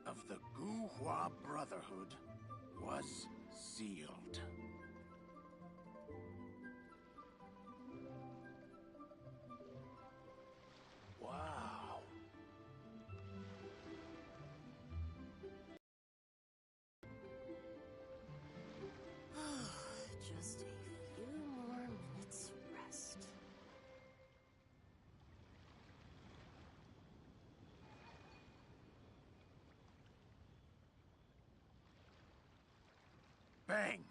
of the Guhua Brotherhood was sealed. Wow. Just a few more minutes rest. Bang!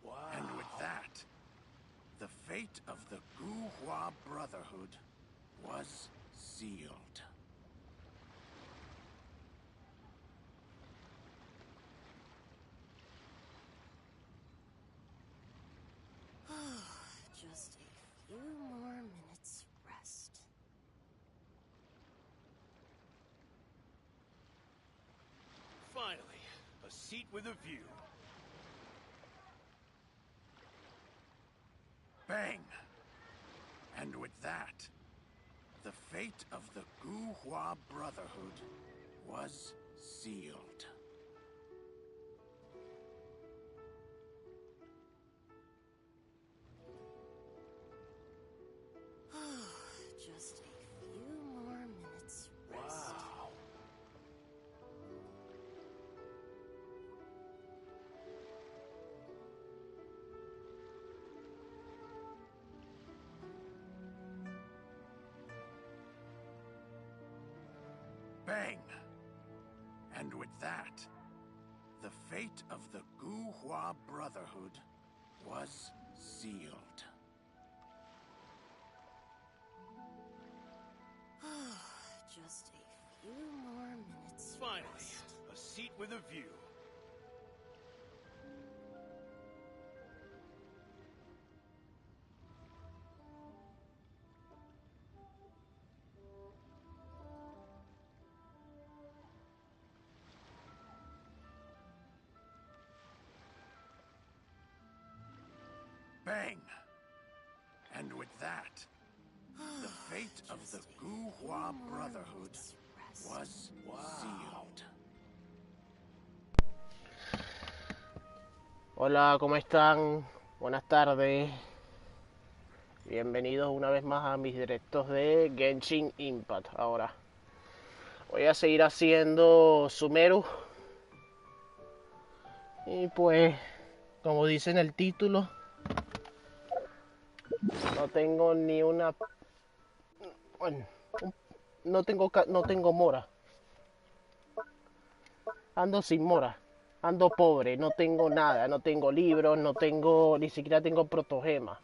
Wow. And with that, the fate of the Guhua Brotherhood was sealed. Just a few more minutes rest. Finally, a seat with a view. Bang! And with that, the fate of the Guhua Brotherhood was sealed. Just a few more minutes rest. Wow. Bang! And with that, the fate of the Guhua Brotherhood was sealed. Just a few more minutes Finally, rest. a seat with a view. Bang! And with that, the fate of the Guhua Brotherhood was sealed. Hola, ¿cómo están? Buenas tardes. Bienvenidos una vez más a mis directos de Genshin Impact. Ahora voy a seguir haciendo Sumeru. Y pues, como dice en el título, no tengo ni una... Bueno, no tengo Mora. Ando sin Mora. Ando pobre, no tengo nada, no tengo libros, ni siquiera tengo protogemas.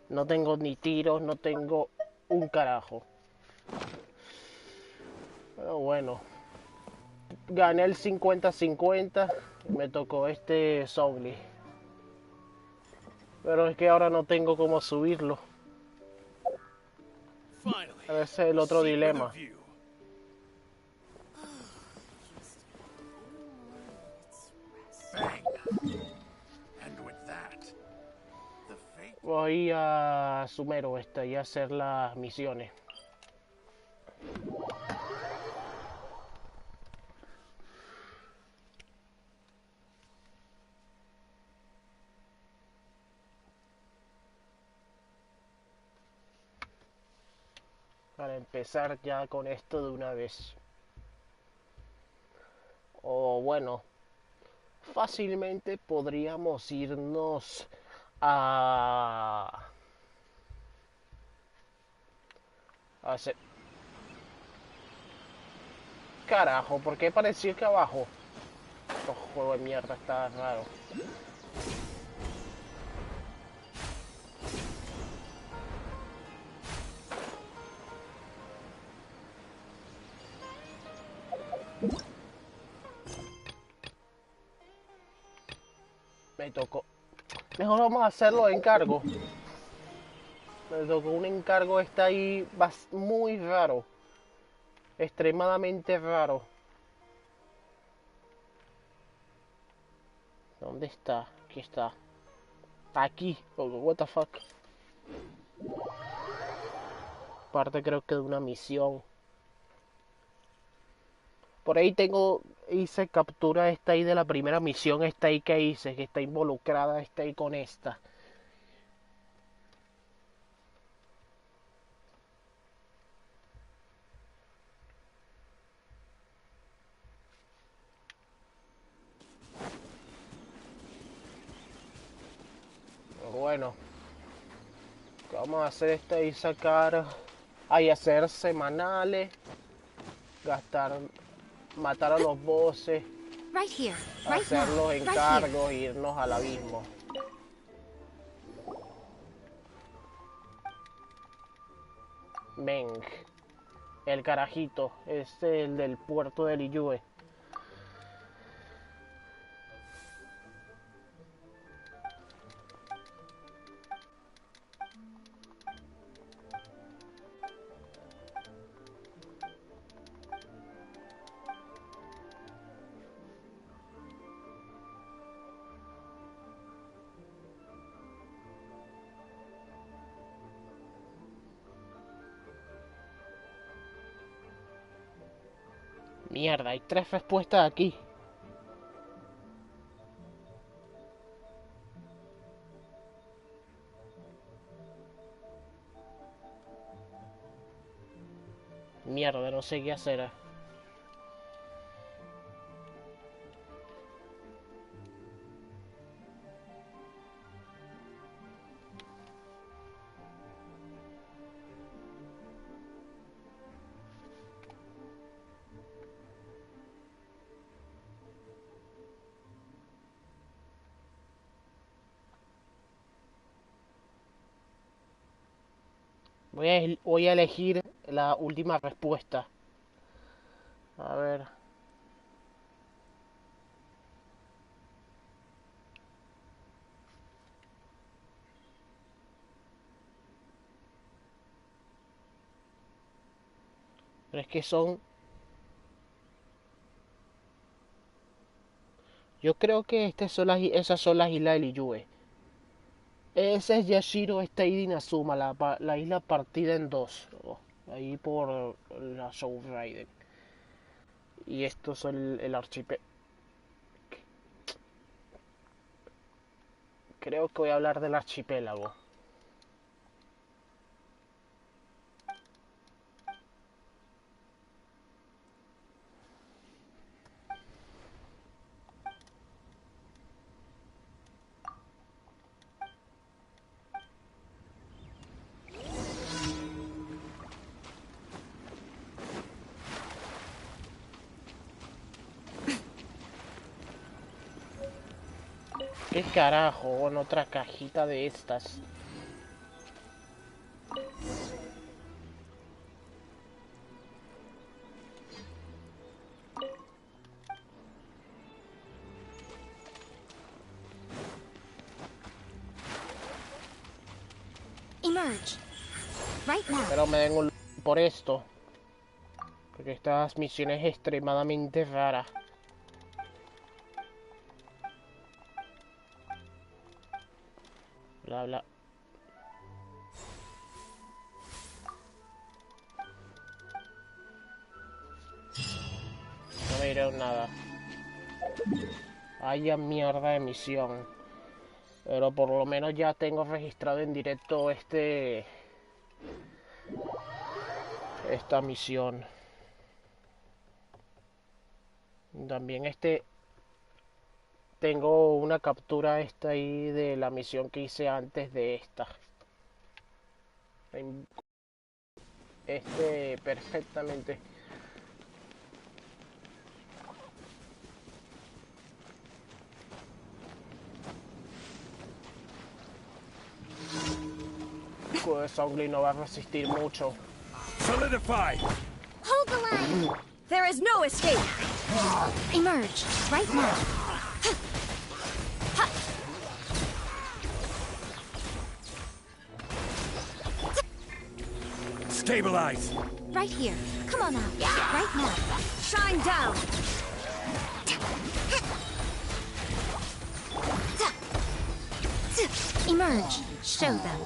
No tengo ni tiros, no tengo un carajo. Pero bueno, gané el 50-50 y me tocó este Souli. Pero es que ahora no tengo cómo subirlo. Ese es el otro dilema. Bang! And with that, the fate... Voy a Sumeru y a hacer las misiones. Para empezar ya con esto de una vez. O bueno, fácilmente podríamos irnos a hacer... Carajo, ¿por qué pareció que abajo? Este juego de mierda está raro. Me tocó. Mejor vamos a hacerlo de encargo. Me tocó un encargo, está ahí muy raro. Extremadamente raro. ¿Dónde está? Aquí está. Aquí. Oh, what the fuck. Parte creo que de una misión. Por ahí hice captura esta ahí de la primera misión, esta ahí que hice, que está involucrada, esta ahí con esta. Bueno, ¿qué vamos a hacer? Esto y sacar, hacer semanales, matar a los bosses, Right here. Right hacer now. los Right here. encargos e irnos al abismo. Meng, el carajito, es el del puerto de Liyue. Mierda, hay 3 respuestas aquí. Mierda, no sé qué hacer. Voy a elegir la última respuesta. A ver. Pero es que son... Yo creo que esas son las islas de Liyue. Ese es Yashiro, esta isla Inazuma, la isla partida en dos. Ahí por la Soul Raiden. Y estos son el archipiélago. Creo que voy a hablar del archipiélago. ¿Qué carajo? Bueno, otra cajita de estas. Emerge. Right now. Pero me den un por esto. Porque estas misiones extremadamente raras. Bla bla. No me dieron nada. Vaya mierda de misión. Pero por lo menos ya tengo registrado en directo esta misión. También tengo una captura esta ahí de la misión que hice antes de esta. Perfectamente. Songli no va a resistir mucho. Solidify! Hold the line. There is no escape. Emerge. Right now. Stabilize! Right here. Come on out. Right now. Shine down. Emerge. Show them.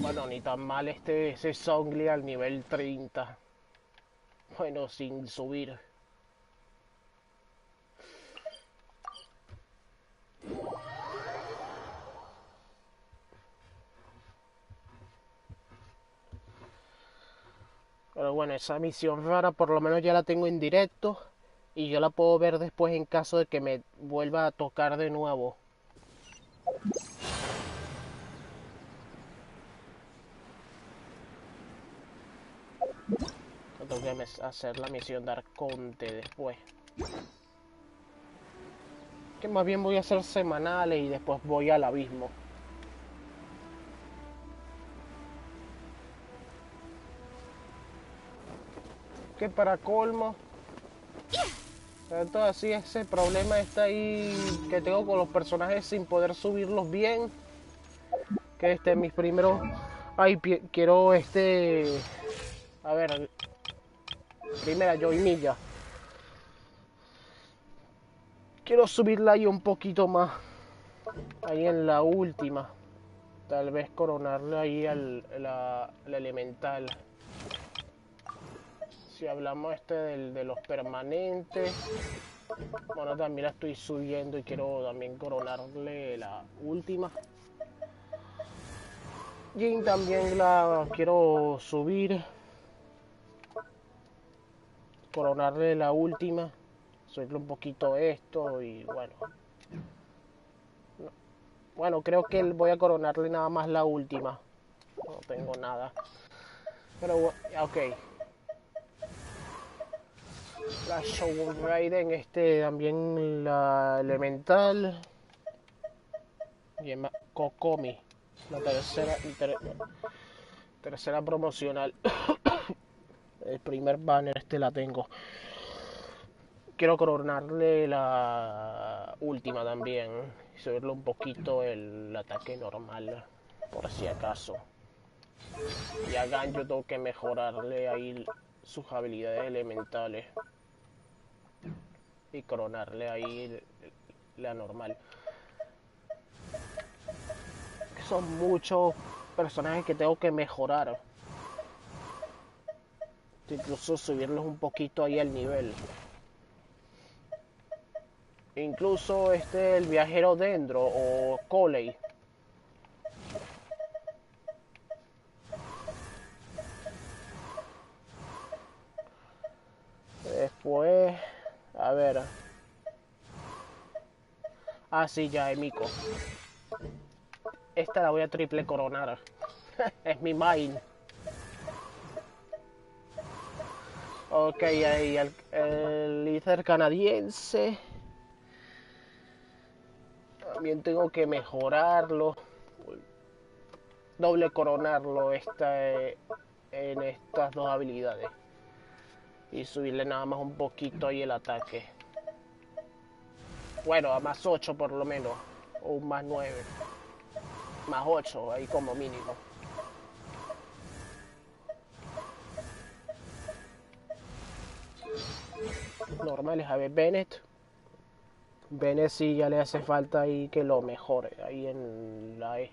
Bueno, ni tan mal ese Zhongli al nivel 30. Bueno, sin subir. Pero bueno, esa misión rara por lo menos ya la tengo en directo. Y yo la puedo ver después en caso de que me vuelva a tocar de nuevo. Tengo que hacer la misión de Arconte después. Que más bien voy a hacer semanales y después voy al abismo. Que para colmo, tanto así ese problema está ahí que tengo con los personajes sin poder subirlos bien. Que mis primeros... Ay, quiero a ver, primera Joy quiero subirla ahí un poquito más. Ahí en la última. Tal vez coronarle ahí la elemental. Si hablamos de los permanentes. Bueno, también la estoy subiendo y quiero también coronarle la última. Jin también la quiero subir. Coronarle la última. Subirle un poquito esto y bueno. Bueno, creo que voy a coronarle nada más la última. No tengo nada. Pero, ok. La Shogun Raiden, también la elemental. Y Kokomi. La tercera promocional. El primer banner la tengo. Quiero coronarle la última también. Y subirle un poquito el ataque normal. Por si acaso. Y a Ganjo tengo que mejorarle ahí sus habilidades elementales. Y coronarle ahí la normal. Son muchos personajes que tengo que mejorar. Incluso subirlos un poquito ahí al nivel. Incluso el viajero Dendro o Coley. Después, a ver. Ah, sí, ya, Emiko. Esta la voy a triple coronar. Es mi main. Ok, ahí el líder canadiense. También tengo que mejorarlo. Doble coronarlo en estas dos habilidades. Y subirle nada más un poquito ahí el ataque. Bueno, a más 8 por lo menos. O un más 9. Más 8 ahí como mínimo. Normales, a ver, Bennett. Bennett sí ya le hace falta ahí que lo mejore. Ahí en la E.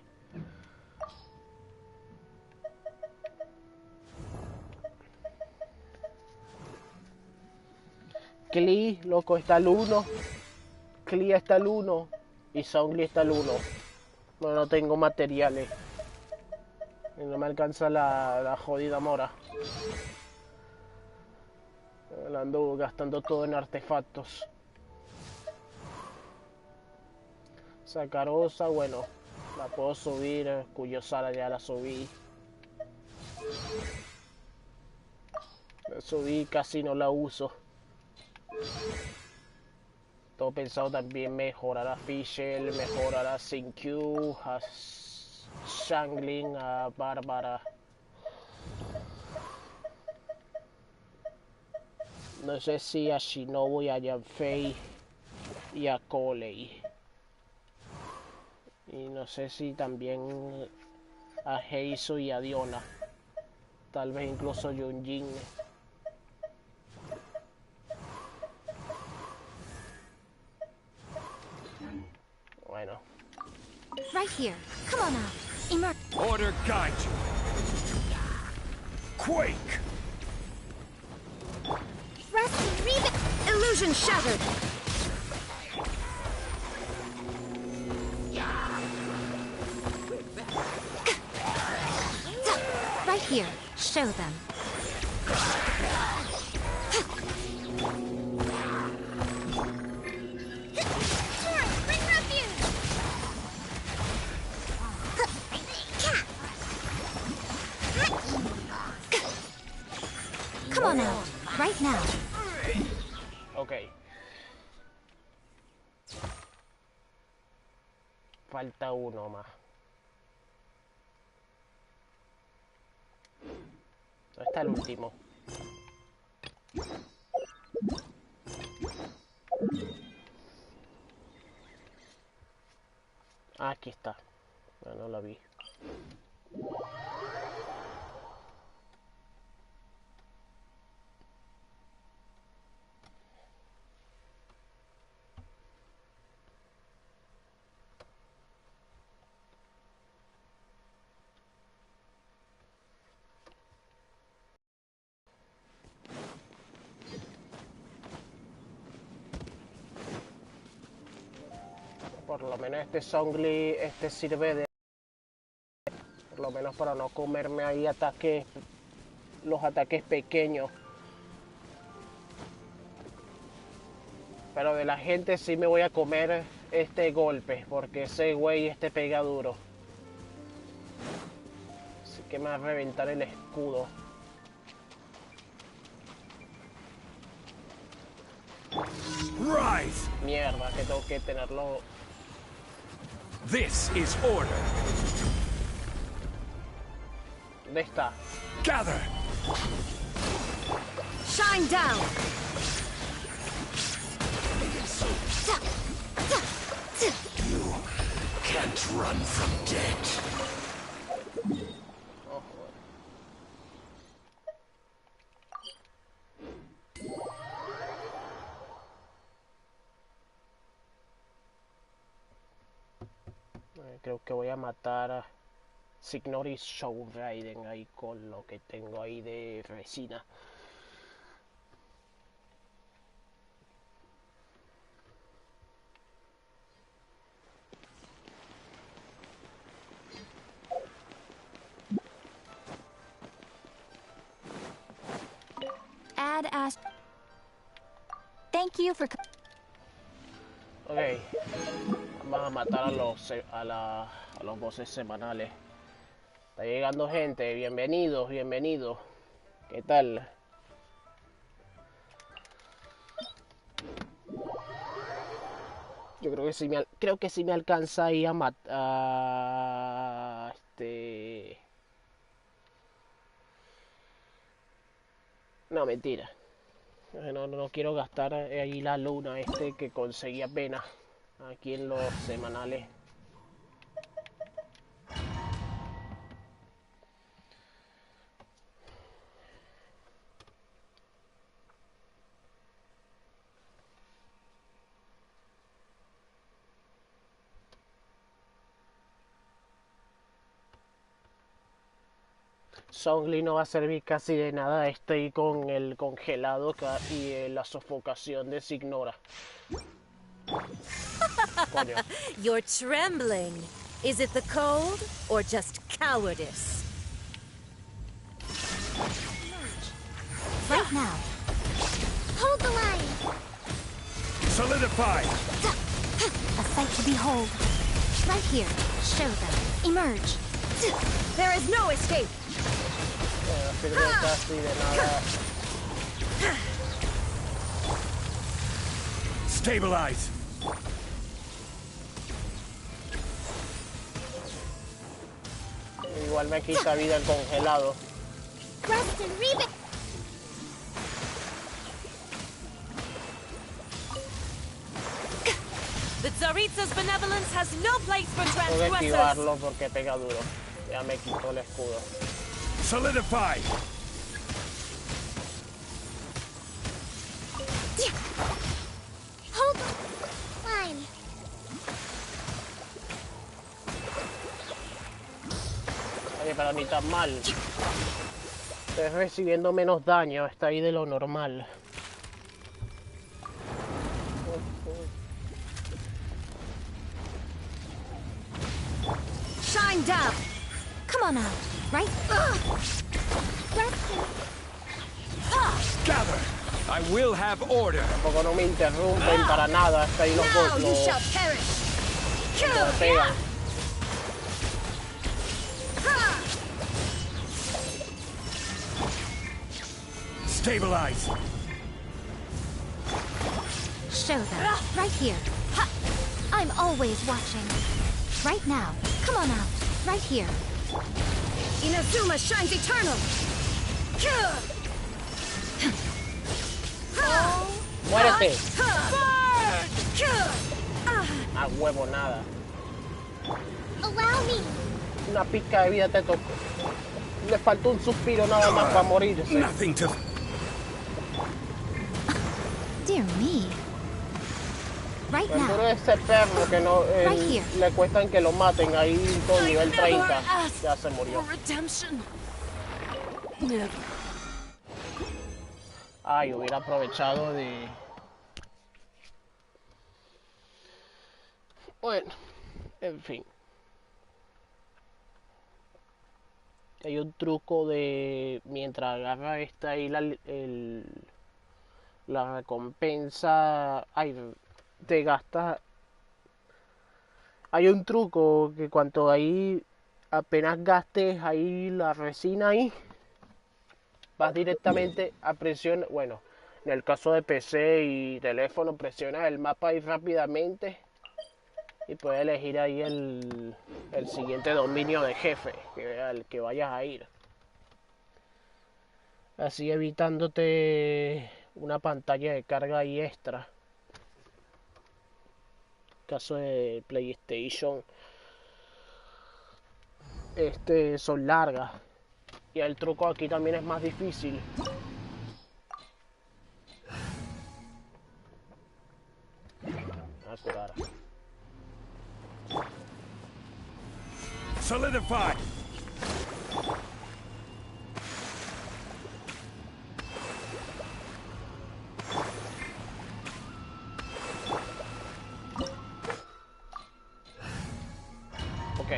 Klee, loco, está el 1. Klee está el 1. Y Zhongli está el 1. No tengo materiales. Y no me alcanza la jodida Mora. Ando gastando todo en artefactos. Sacarosa, bueno, la puedo subir. Cuyosara ya la subí. La subí, casi no la uso. Todo pensado también mejorar a Fischl, mejorar a Sinkyu, a Shangling, a Bárbara. No sé si a Shinobu y a Yanfei y a Coley. Y no sé si también a Heisu y a Diona. Tal vez incluso Yunjin. Bueno. Right here. Come on now. Emerge. Order guide you. Quake! Rest and reboot. Illusion shattered. Right here. Show them. Bring refuge. Come on out. Right now. Ok. Falta uno más. ¿Dónde está el último? Ah, aquí está. No la vi. Por lo menos este Songli, sirve de... Por lo menos para no comerme ahí ataques... Los ataques pequeños. Pero de la gente sí me voy a comer este golpe. Porque ese güey pega duro. Así que me va a reventar el escudo. Rise! Mierda, que tengo que tenerlo... This is order. ¿Dónde está? Gather! Shine down. You can't run from death. Oh, creo que voy a matar a Signori Show Raiden ahí con lo que tengo ahí de resina. Add as. Thank you for. Ok, vamos a matar a los bosses semanales. Está llegando gente, bienvenidos, bienvenidos. ¿Qué tal? Yo creo que sí me alcanza ahí a matar No, mentira. No quiero gastar ahí la luna que conseguí apenas aquí en los semanales. Songli no va a servir casi de nada. Estoy con el congelado y la sofocación de Signora. Coño. You're trembling. Is it the cold or just cowardice? Right now. Hold the line. Solidify! A sight to behold. Right here. Show them. Emerge. There is no escape. No sirve casi de nada. Stabilize! Igual me quita vida el congelado. Rest and reboot. The Tsaritsa's benevolence has no place for Tengo que transgressors. esquivarlo porque pega duro. Ya me quitó el escudo. Solidify! Hold the line. pero ni tan mal. Estás recibiendo menos daño, está ahí de lo normal. Shine down. Come on out, right? Gather. I will have order. Tampoco no me interrumpen para nada, está ahí los Now you dos. shall perish. Me pegan. Stabilize. Show them, right here. Ha! I'm always watching. Right now, come on out, right here. Inazuma shines eternal. ¡Muérete! A huevo nada. Allow me. Una pizca de vida te tocó. Le faltó un suspiro nada más para morirse. Nothing to. Dear me. Right El duro now. es ese perro que no Right here. le cuestan que lo maten ahí con nivel 30. Ya se murió. Redemption. Ay, hubiera aprovechado de... Bueno, en fin. Hay un truco de... Mientras agarra esta ahí la recompensa... Ay, te gastas... Hay un truco que cuando ahí apenas gastes ahí la resina ahí, vas directamente a presionar, bueno, en el caso de PC y teléfono, presionas el mapa ahí rápidamente y puedes elegir ahí el siguiente dominio de jefe al que vayas a ir. Así evitándote una pantalla de carga ahí extra. Caso de PlayStation, son largas. Y el truco aquí también es más difícil. A curar. Solidify. Ok.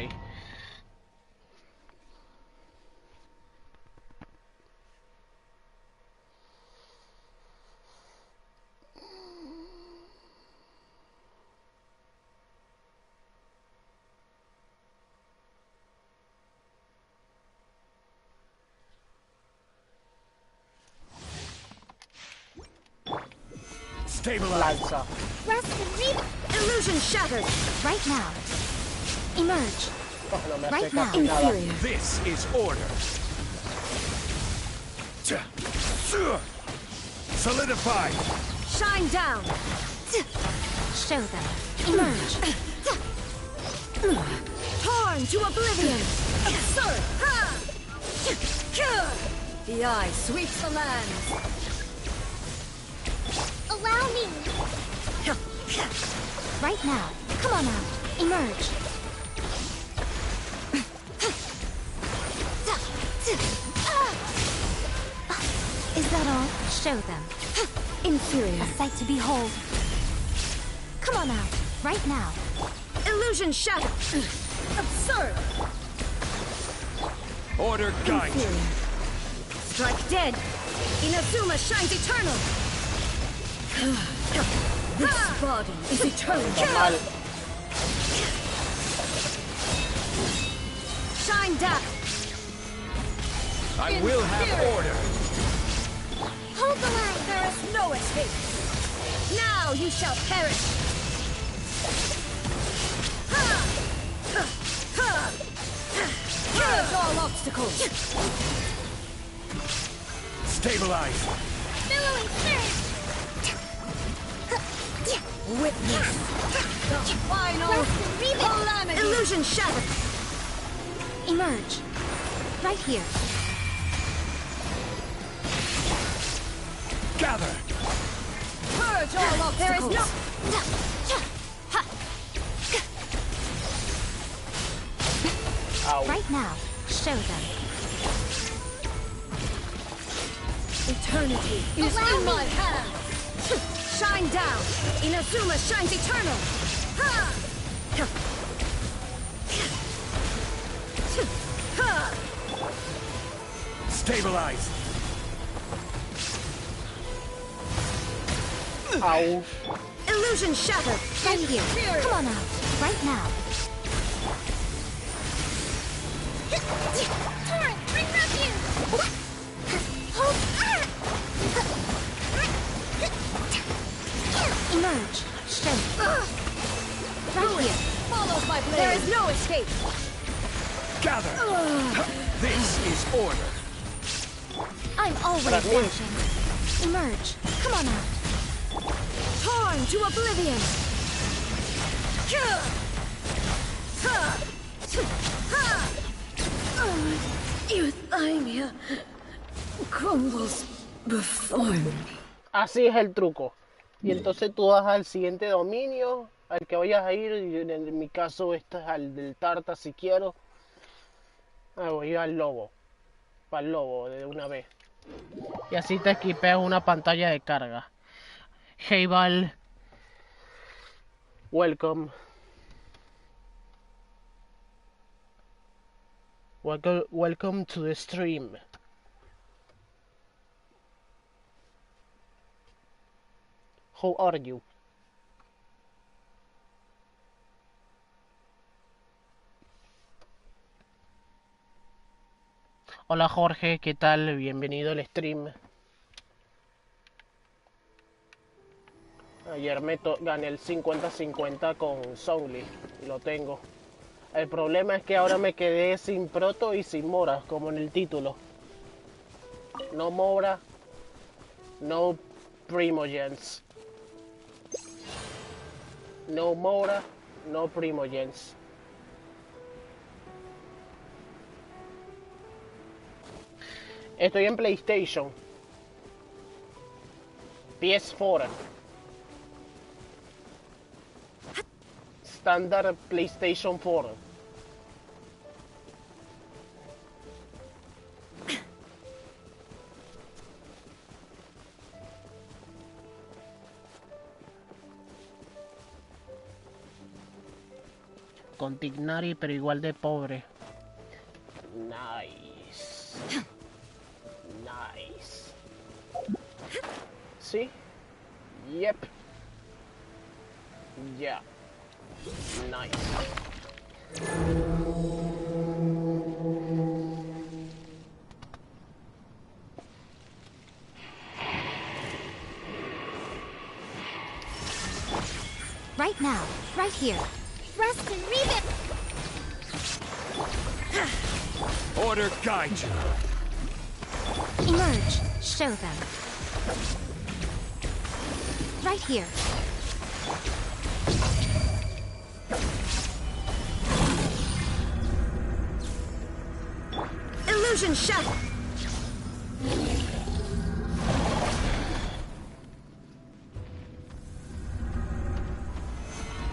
Stabilize. Lanza. Rest and read. Illusion shattered. Right now. Emerge. Oh, no me hace Right now. casi nada. This is order. Solidify. Shine down. Show them. Emerge. Torn to oblivion. Absurd. The eye sweeps the land. Allow me. Right now. Come on out. Emerge. Is that all? Show them. Inferior. A sight to behold. Come on out. Right now. Illusion shattered. Absurd. Order guide. Inferior. Strike dead. Inazuma shines eternal. This body is eternal. Normal. Shine down. I will have order. Hold the line. There is no escape. Now you shall perish. Purge all obstacles. Stabilize. Billowing thirst. Witness the final calamity. Illusion shattered. Emerge. Right here. Gather. Purge all obstacles. There is no... Ow. Right now. show them. Eternity is in my hand. Shine down. Inazuma shines eternal. Ha! Ha! Stabilize. Ow. Illusion shattered. Right here. Come on out. Right now. Torrent, bring refuge! Emerge. Show. Right here. Follow my blade. There is no escape. Gather. This is order. I'm always watching. Emerge. Come on out. Torn to oblivion. Euthymia crumbles before me. Así es el truco. Y entonces tú vas al siguiente dominio, al que vayas a ir, y en mi caso este es al del Tarta si quiero. Voy a ir al lobo. Para el lobo de una vez. Y así te equipeas una pantalla de carga. Hey Val. Welcome. Welcome to the stream. How are you? Hola Jorge, ¿qué tal? Bienvenido al stream. Ayer gané el 50-50 con Soundly y lo tengo. El problema es que ahora me quedé sin Proto y sin Mora, como en el título. No Mora, no Primogens. No Mora, no Primogens. Estoy en PlayStation. PS4. Standard PlayStation 4. Con Tignari, pero igual de pobre. Nice. Nice. ¿Sí? Yep. Yeah. Nice. Right now. Right here. Rest and read it! Order guide you. Emerge. Show them. Right here. Illusion shattered.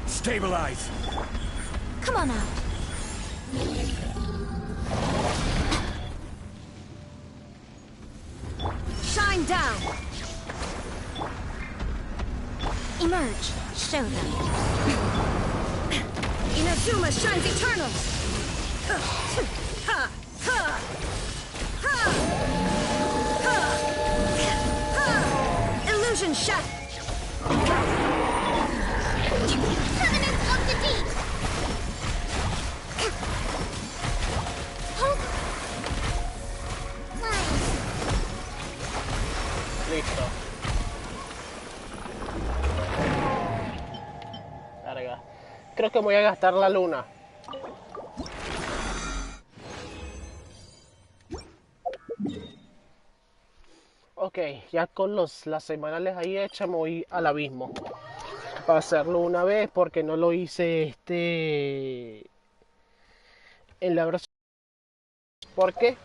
Stabilize. Come on out. Shine down. Emerge. Show them. Inazuma shines eternal. Ha! Ha! Ha! Ha! Ha! Illusion shattered. Covenants of the Deep! Hope! Nice. Listo. Larga. Creo que voy a gastar la luna. Ok, ya con las semanales ahí hechas me voy al abismo. Para hacerlo una vez porque no lo hice en la versión. ¿Por qué?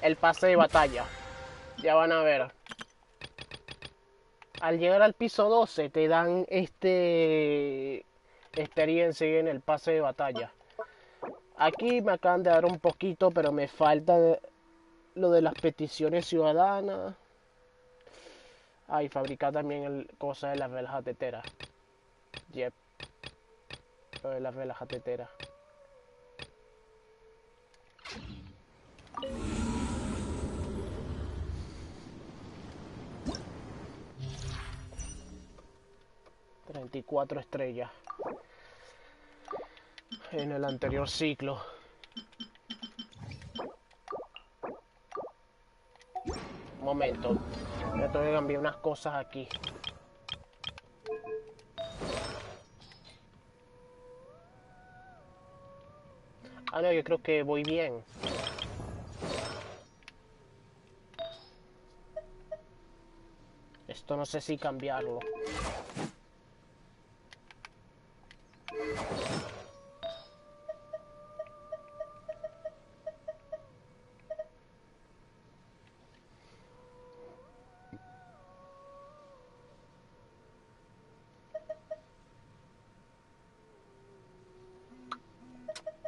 El pase de batalla. Ya van a ver. Al llegar al piso 12 te dan experiencia en el pase de batalla. Aquí me acaban de dar un poquito, pero me falta lo de las peticiones ciudadanas. Ah, y fabricar también el cosa de las velas teteras. Yep. Lo de las velas teteras. ...34 estrellas... en el anterior ciclo. Un momento. Me tengo que cambiar unas cosas aquí. Ah, no, yo creo que voy bien. Esto no sé si cambiarlo.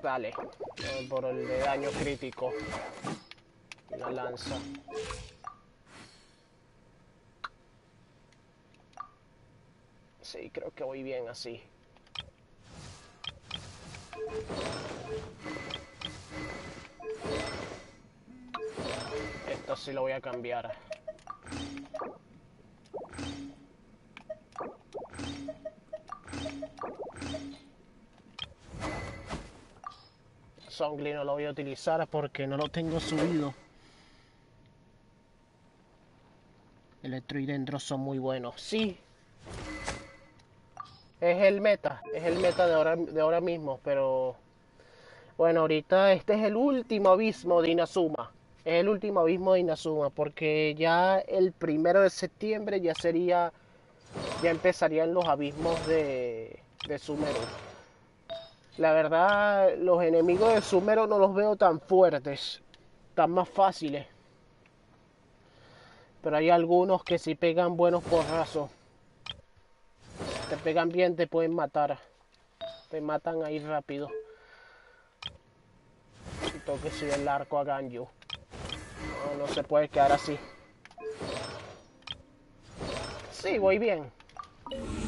Dale, por el de daño crítico. La lanza. Sí, creo que voy bien así. Esto sí lo voy a cambiar. Songli no lo voy a utilizar porque no lo tengo subido. Electro y Dendro son muy buenos. Sí. Es el meta de ahora mismo, pero... Bueno, ahorita este es el último abismo de Inazuma. Es el último abismo de Inazuma, porque ya el 1 de septiembre ya sería... Ya empezarían los abismos de Sumeru. La verdad, los enemigos de Sumeru no los veo tan fuertes, tan más fáciles. Pero hay algunos que sí pegan buenos porrazos. Te pegan bien, te pueden matar. Te matan ahí rápido. Y tengo que subir el arco a Ganyu. No, no se puede quedar así. Sí, voy bien.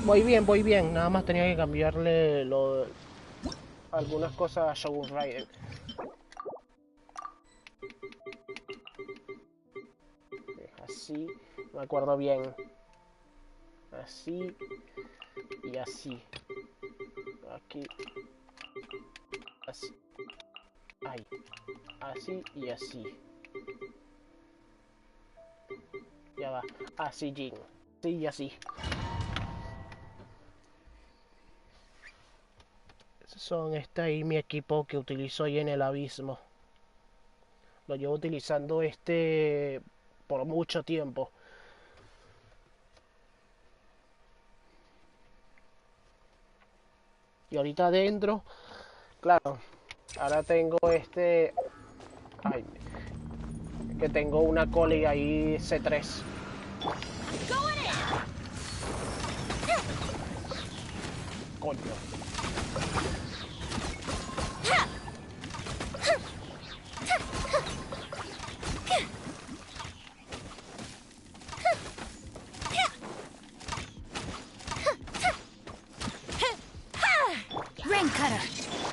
Voy bien. Nada más tenía que cambiarle algunas cosas a Shogun Raiden. Así, me acuerdo bien. Así y así. Aquí. Así. Ahí. Así y así. Ya va. Así, Jin. Así y así. Está ahí mi equipo que utilizo ahí en el abismo. Lo llevo utilizando por mucho tiempo. Y ahorita adentro, claro, ahora tengo ay, que tengo una coli ahí C3. Coño.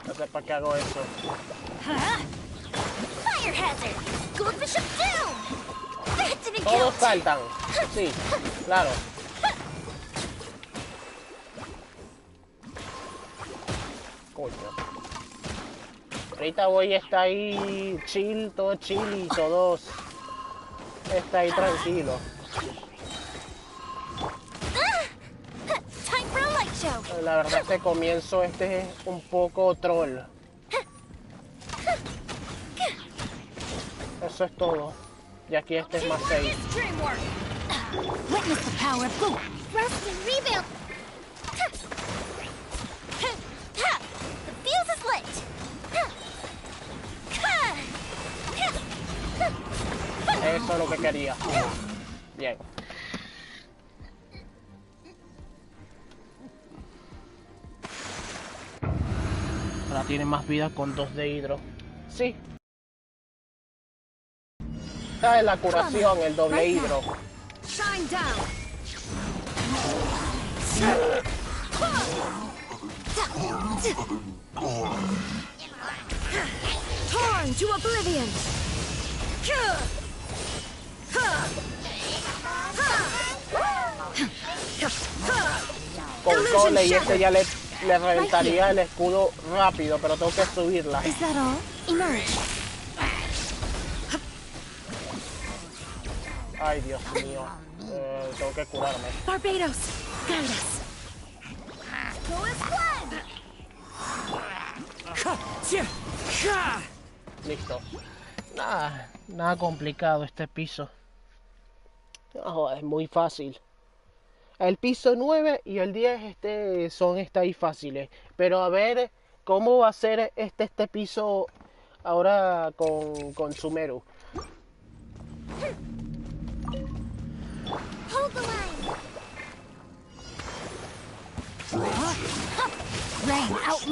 No sé para qué hago eso. Fire hazard! Goldfish up down! That didn't Todos count! saltan. Sí, claro. Coño. Ahorita voy, está ahí chill, todo chill y todos está ahí tranquilo. Time for a light show! La verdad este comienzo es un poco troll. Eso es todo. Y aquí es más safe. Witness the power of Boo. Rest and rebuild! The fuse is lit! Eso es lo que quería. Bien. Ahora tiene más vida con 2 de hidro. Sí. Esta es la curación, el doble hidro. Shine down. Torn to oblivion. Con Cole y este ya le reventaría el escudo rápido, pero tengo que subirla. Is that all? Emerge. Ay, Dios mío. Tengo que curarme. Barbados, guide us. Listo. Nada complicado este piso. Oh, es muy fácil. El piso 9 y el 10 son ahí fáciles. Pero a ver cómo va a ser este piso ahora con Sumeru. Hold the line. Rain out.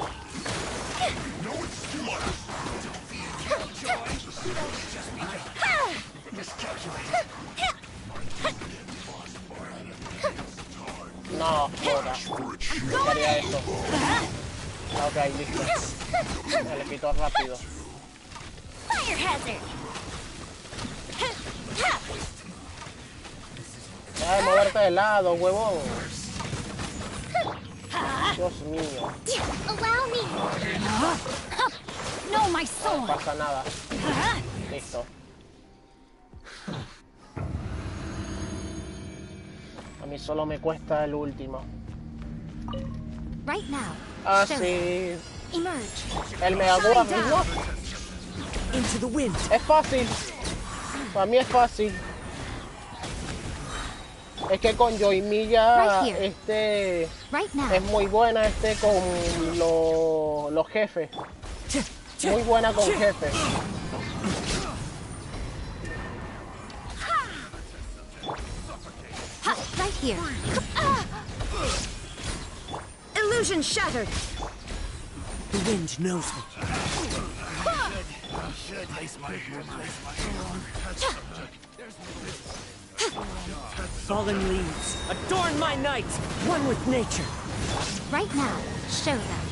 No, joda. Haría eso. Ok, listo. Me le quito rápido. Fire hazard. Deja de moverte de lado, huevón. Dios mío. Allow me. No, my No sword. pasa nada. Listo. A mí solo me cuesta el último. Right now. Ah, Show sí. Emerge. El Mega Guard, ¿no? Into the wind. Es fácil. Para mí es fácil. Es que con Yoimiya Right here. Right now. es muy buena con los jefes. Muy buena con jefes. Ha, right here. Illusion shattered. The wind knows me. Fallen leaves, adorn my night, one with nature. Right now. Show them.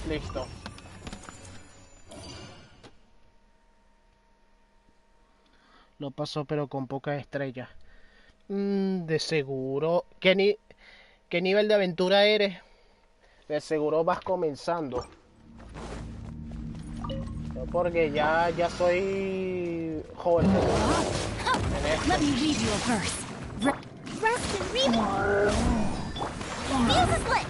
Listo. Lo pasó pero con pocas estrellas. De seguro. ¿Qué nivel de aventura eres? De seguro vas comenzando. Porque ya soy joven. En esto. Let me read you a verse. Rest and read. Fuse is lit.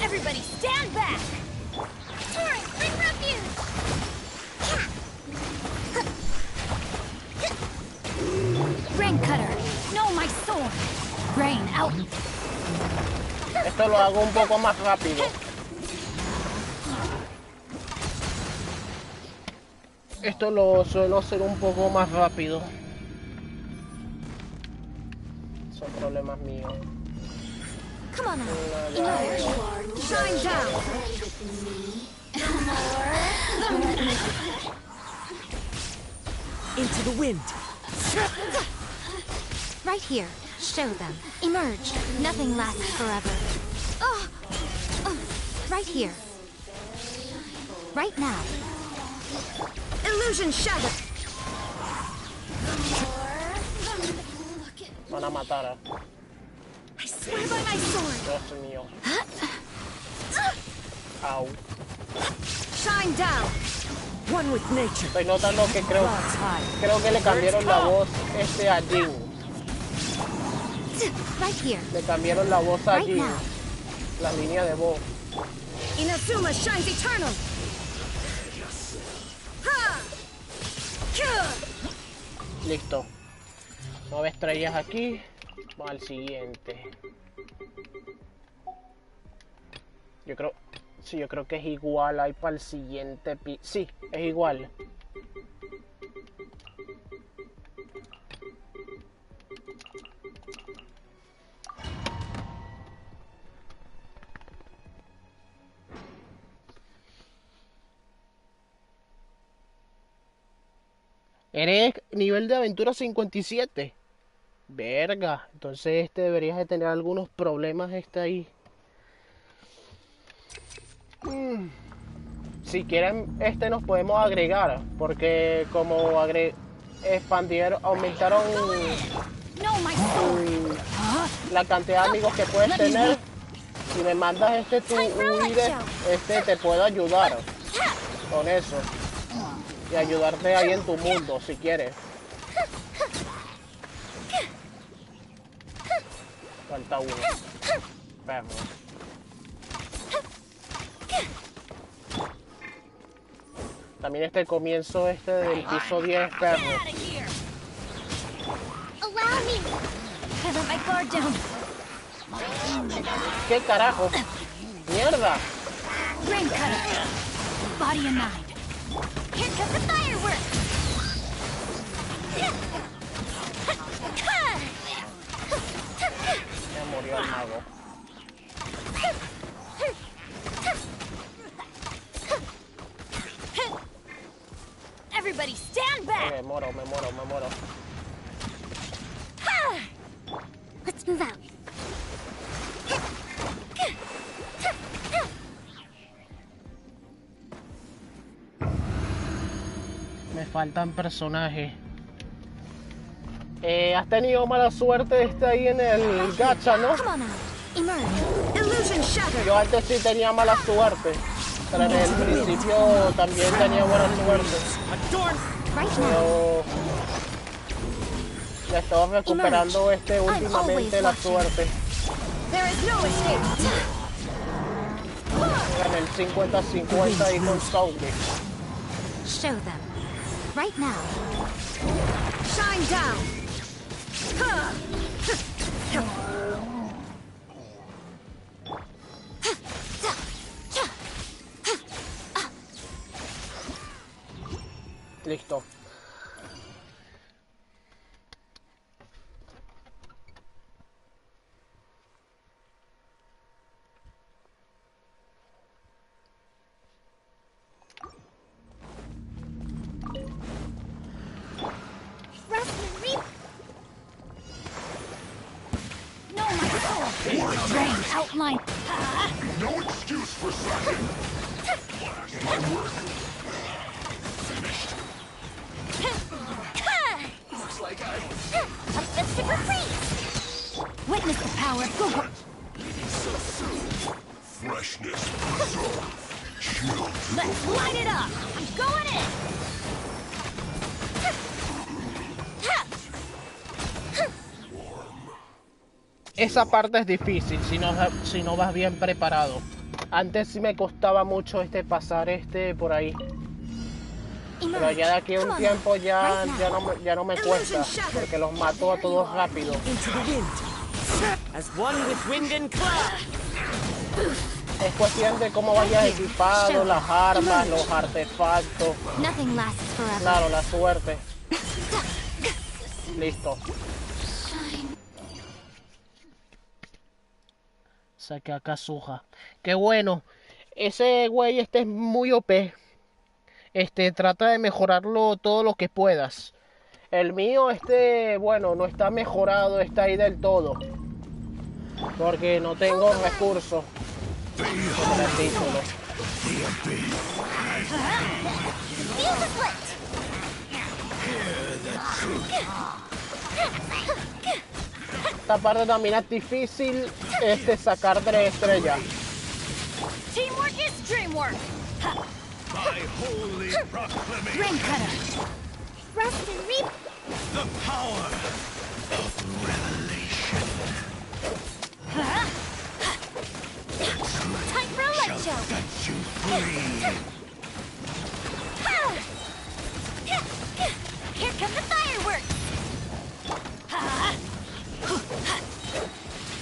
Everybody stand back. Torrent, bring refuge. Rain cutter. No, my sword. Rain out. Esto lo hago un poco más rápido. Esto lo suelo hacer un poco más rápido. Son problemas míos. Come on now. Shine down. Into the wind. Right here. Show them. Emerge. Nothing lasts forever. Right here. Right now. Illusion shattered. Van a matar. I swear by my sword. Dios mío. Au. Shine down. One with nature. Estoy notando que creo que le cambiaron la voz a Jin. Right here. Le cambiaron la voz a Right Jin. now. La línea de voz. Inazuma shines eternal. Ha! Listo. 9 estrellas aquí. Vamos al siguiente. Yo creo que es igual ahí para el siguiente. Sí, es igual. Eres nivel de aventura 57. Verga. Entonces deberías de tener algunos problemas ahí. Si quieren nos podemos agregar. Porque como expandieron, aumentaron la cantidad de amigos que puedes tener. Si me mandas tu UID, te puedo ayudar con eso. Y ayudarte ahí en tu mundo, si quieres. Falta uno. Perro. También comienzo del piso 10, perro. Allow me. I let my guard down. ¿Qué carajo? ¡Mierda! Brain cutter. Body and mind. Here comes the fireworks. Ya murió el mago. Everybody stand back. Me muero. Let's move out. Me faltan personajes. Has tenido mala suerte ahí en el gacha, ¿no? Come on now. Emerge. Illusion shattered. Yo antes sí tenía mala suerte. Pero en el principio también tenía buena suerte. Right now. Pero ya estaba recuperando últimamente la suerte. There is no escape. En el 50-50 y con Zombie. Show them. Right now. Shine down. Listo. Rest and reap. No, my soul. Drain outline. No excuse for slacking. My work. Looks like A festival freeze. Witness the power of Google. freshness preserved. Chill. Let's light it up. I'm going in. Esa parte es difícil si no vas bien preparado. Antes sí me costaba mucho pasar por ahí. Pero ya de aquí a un tiempo ya no me cuesta, porque los mato a todos rápido. Into the wind. As one with wind and cloud. Es cuestión de cómo vayas equipado, las armas, los artefactos. Nothing lasts forever. Claro, la suerte. Listo. Saqué a Kazuha. Qué bueno. Ese güey es muy OP. Trata de mejorarlo todo lo que puedas. El mío bueno, no está mejorado, está ahí del todo. Porque no tengo recursos para el título. Esta parte también es difícil, sacar 3 estrellas. Teamwork is dreamwork. By holy proclamation, Brain cutter. Rest and reap. the power of revelation. Time for a light show. Set you free. Here come the fireworks.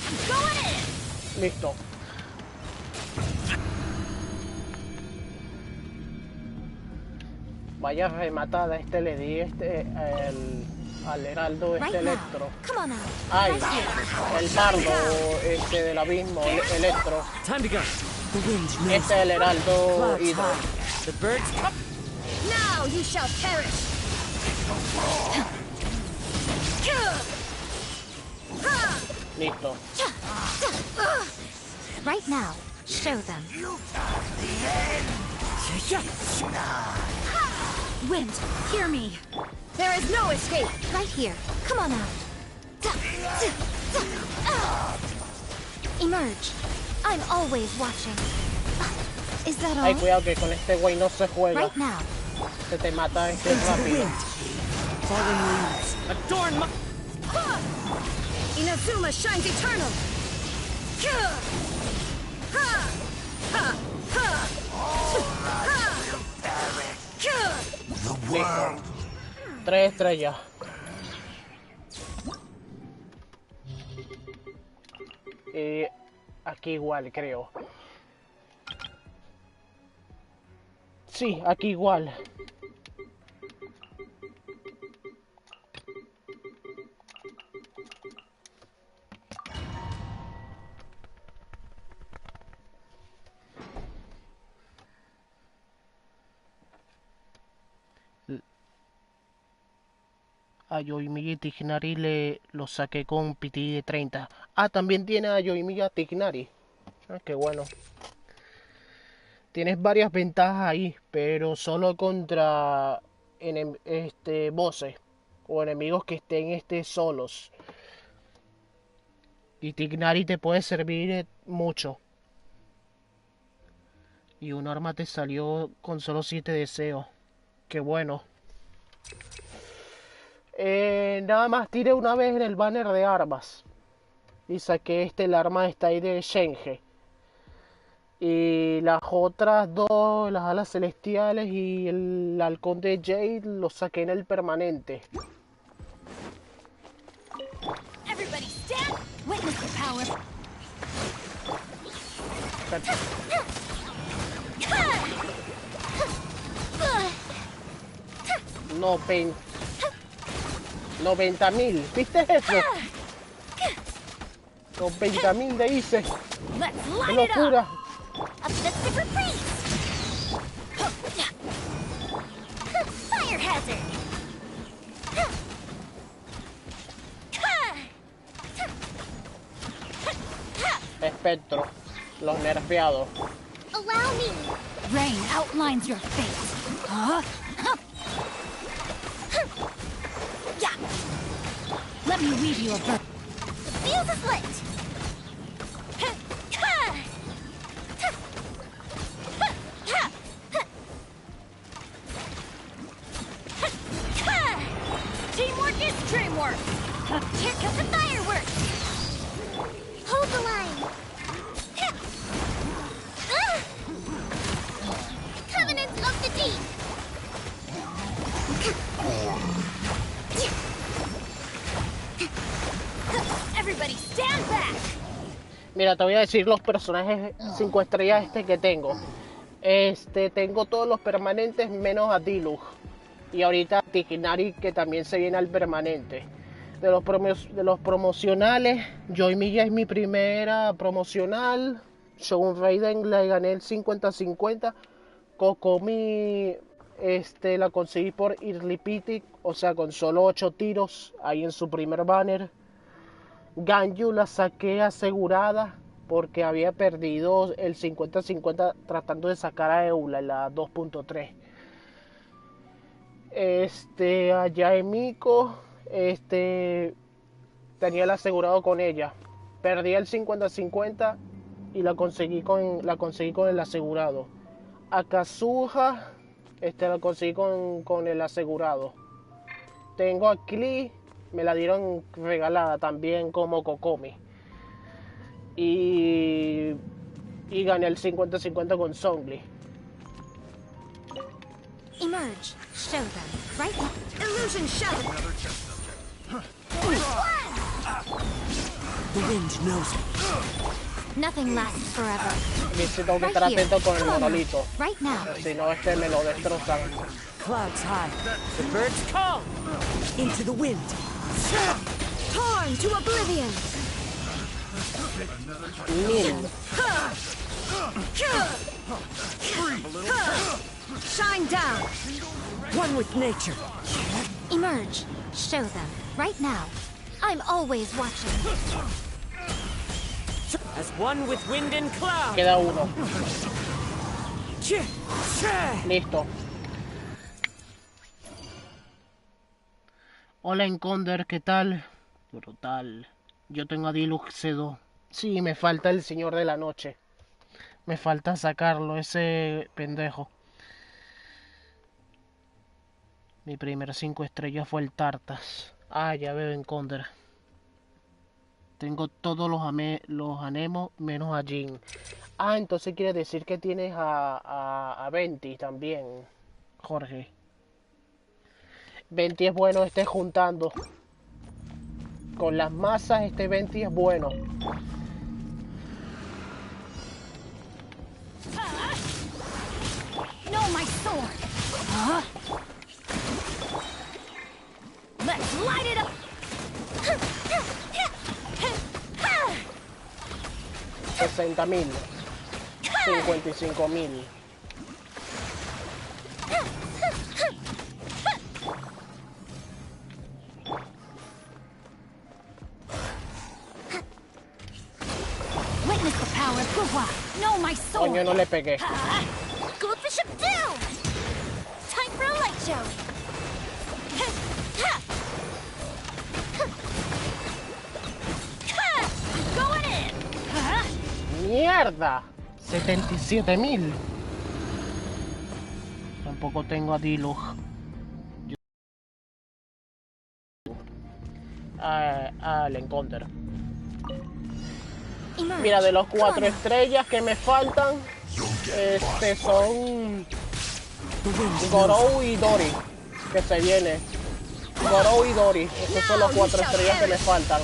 I'm going in. Listo. Vaya rematada, le di al heraldo Right now. Electro. Come on now. Ay, Right here. el bardo del abismo, Electro. Time to go. The wind knows. El heraldo Clouds Hidro. high. The birds up. Now you shall perish. Listo. Right now, show them. Wind, hear me. There is no escape. Right here. Come on out. Emerge. I'm always watching. Is that all? Ay, cuidado que con este güey no se juega. Right now. Se te mata este rápido. Fallen leaves. Adorn my... Inazuma shines eternal. The world. 3 estrellas. Aquí igual, creo. Sí, aquí igual. A Yoimiya y Tignari lo saqué con PT de 30. Ah, también tiene a Yoimiya Tignari. Ah, qué bueno. Tienes varias ventajas ahí, pero solo contra bosses o enemigos que estén solos. Y Tignari te puede servir mucho. Y un arma te salió con solo 7 deseos. Qué bueno. Nada más tiré una vez en el banner de armas. Y saqué el arma está ahí de Genshin. Y las otras dos, las alas celestiales y el halcón de Jade, los saqué en el permanente. Everybody stand. Witness the power. No, 90.000, ¿viste eso? 90.000 de hice. Let's ¡Qué light it up. locura! Up to the super freeze! Fire hazard! Espectro, los nerfeados. Allow me! Rain outlines your fate. Huh? Yeah. Let me weave you a bird. The fuse is lit! Teamwork is dreamwork. Here comes the fireworks! Hold the line! Covenants of the Deep! Everybody stand back. Mira, te voy a decir los personajes 5 estrellas que tengo. Tengo todos los permanentes menos a Diluc. Y ahorita Tignari, que también se viene al permanente. De los promocionales, Yoimiya es mi primera promocional. Shogun Raiden le gané el 50-50. Kokomi la conseguí por Early Pity, o sea, con solo 8 tiros ahí en su primer banner. Ganyu la saqué asegurada porque había perdido el 50-50 tratando de sacar a Eula en la 2.3. Allá en Miko, tenía el asegurado con ella. Perdí el 50-50 y la conseguí con el asegurado. A Kazuha, la conseguí con el asegurado. Tengo a Klee, me la dieron regalada también como Kokomi. Y gané el 50-50 con Zhongli. Emerge. Show them. Right now. Illusion shadow. The wind knows it. Nothing lasts forever. Y tengo que estar Right here. atento con el Come on out. monolito. Right now. Si no, me lo destrozan. Clouds high. The birds call. Into the wind. Torn to oblivion. 1000. Shine down. One with nature. Emerge. Emerge. Show them. Right now. I'm always watching. As one with wind and cloud. Queda uno. Listo. Hola Enconder, ¿qué tal? Brutal. Yo tengo a Deluxe C2. Sí, me falta el Señor de la Noche. Me falta sacarlo, ese pendejo. Mi primer 5 estrellas fue el Tartas. Ah, ya veo Enconder. Tengo todos los anemos menos a Jin. Ah, entonces quiere decir que tienes a Venti también, Jorge. Venti es bueno, esté juntando. Con las masas, este Venti es bueno. No, my sword. Let's light it up. 60.000. 55.000. Witness the power of Guwa. No, my sword. Coño, no le pegué. Goldfish up down! Time for a light show! Going in. ¡Mierda! 77.000. Tampoco tengo a Diluc. Al Encounter. Emerge. Mira, de los Come on 4 now. estrellas que me faltan, son Gorou y Dori, que se viene. Gorou y Dori, esos son los 4 estrellas que me faltan.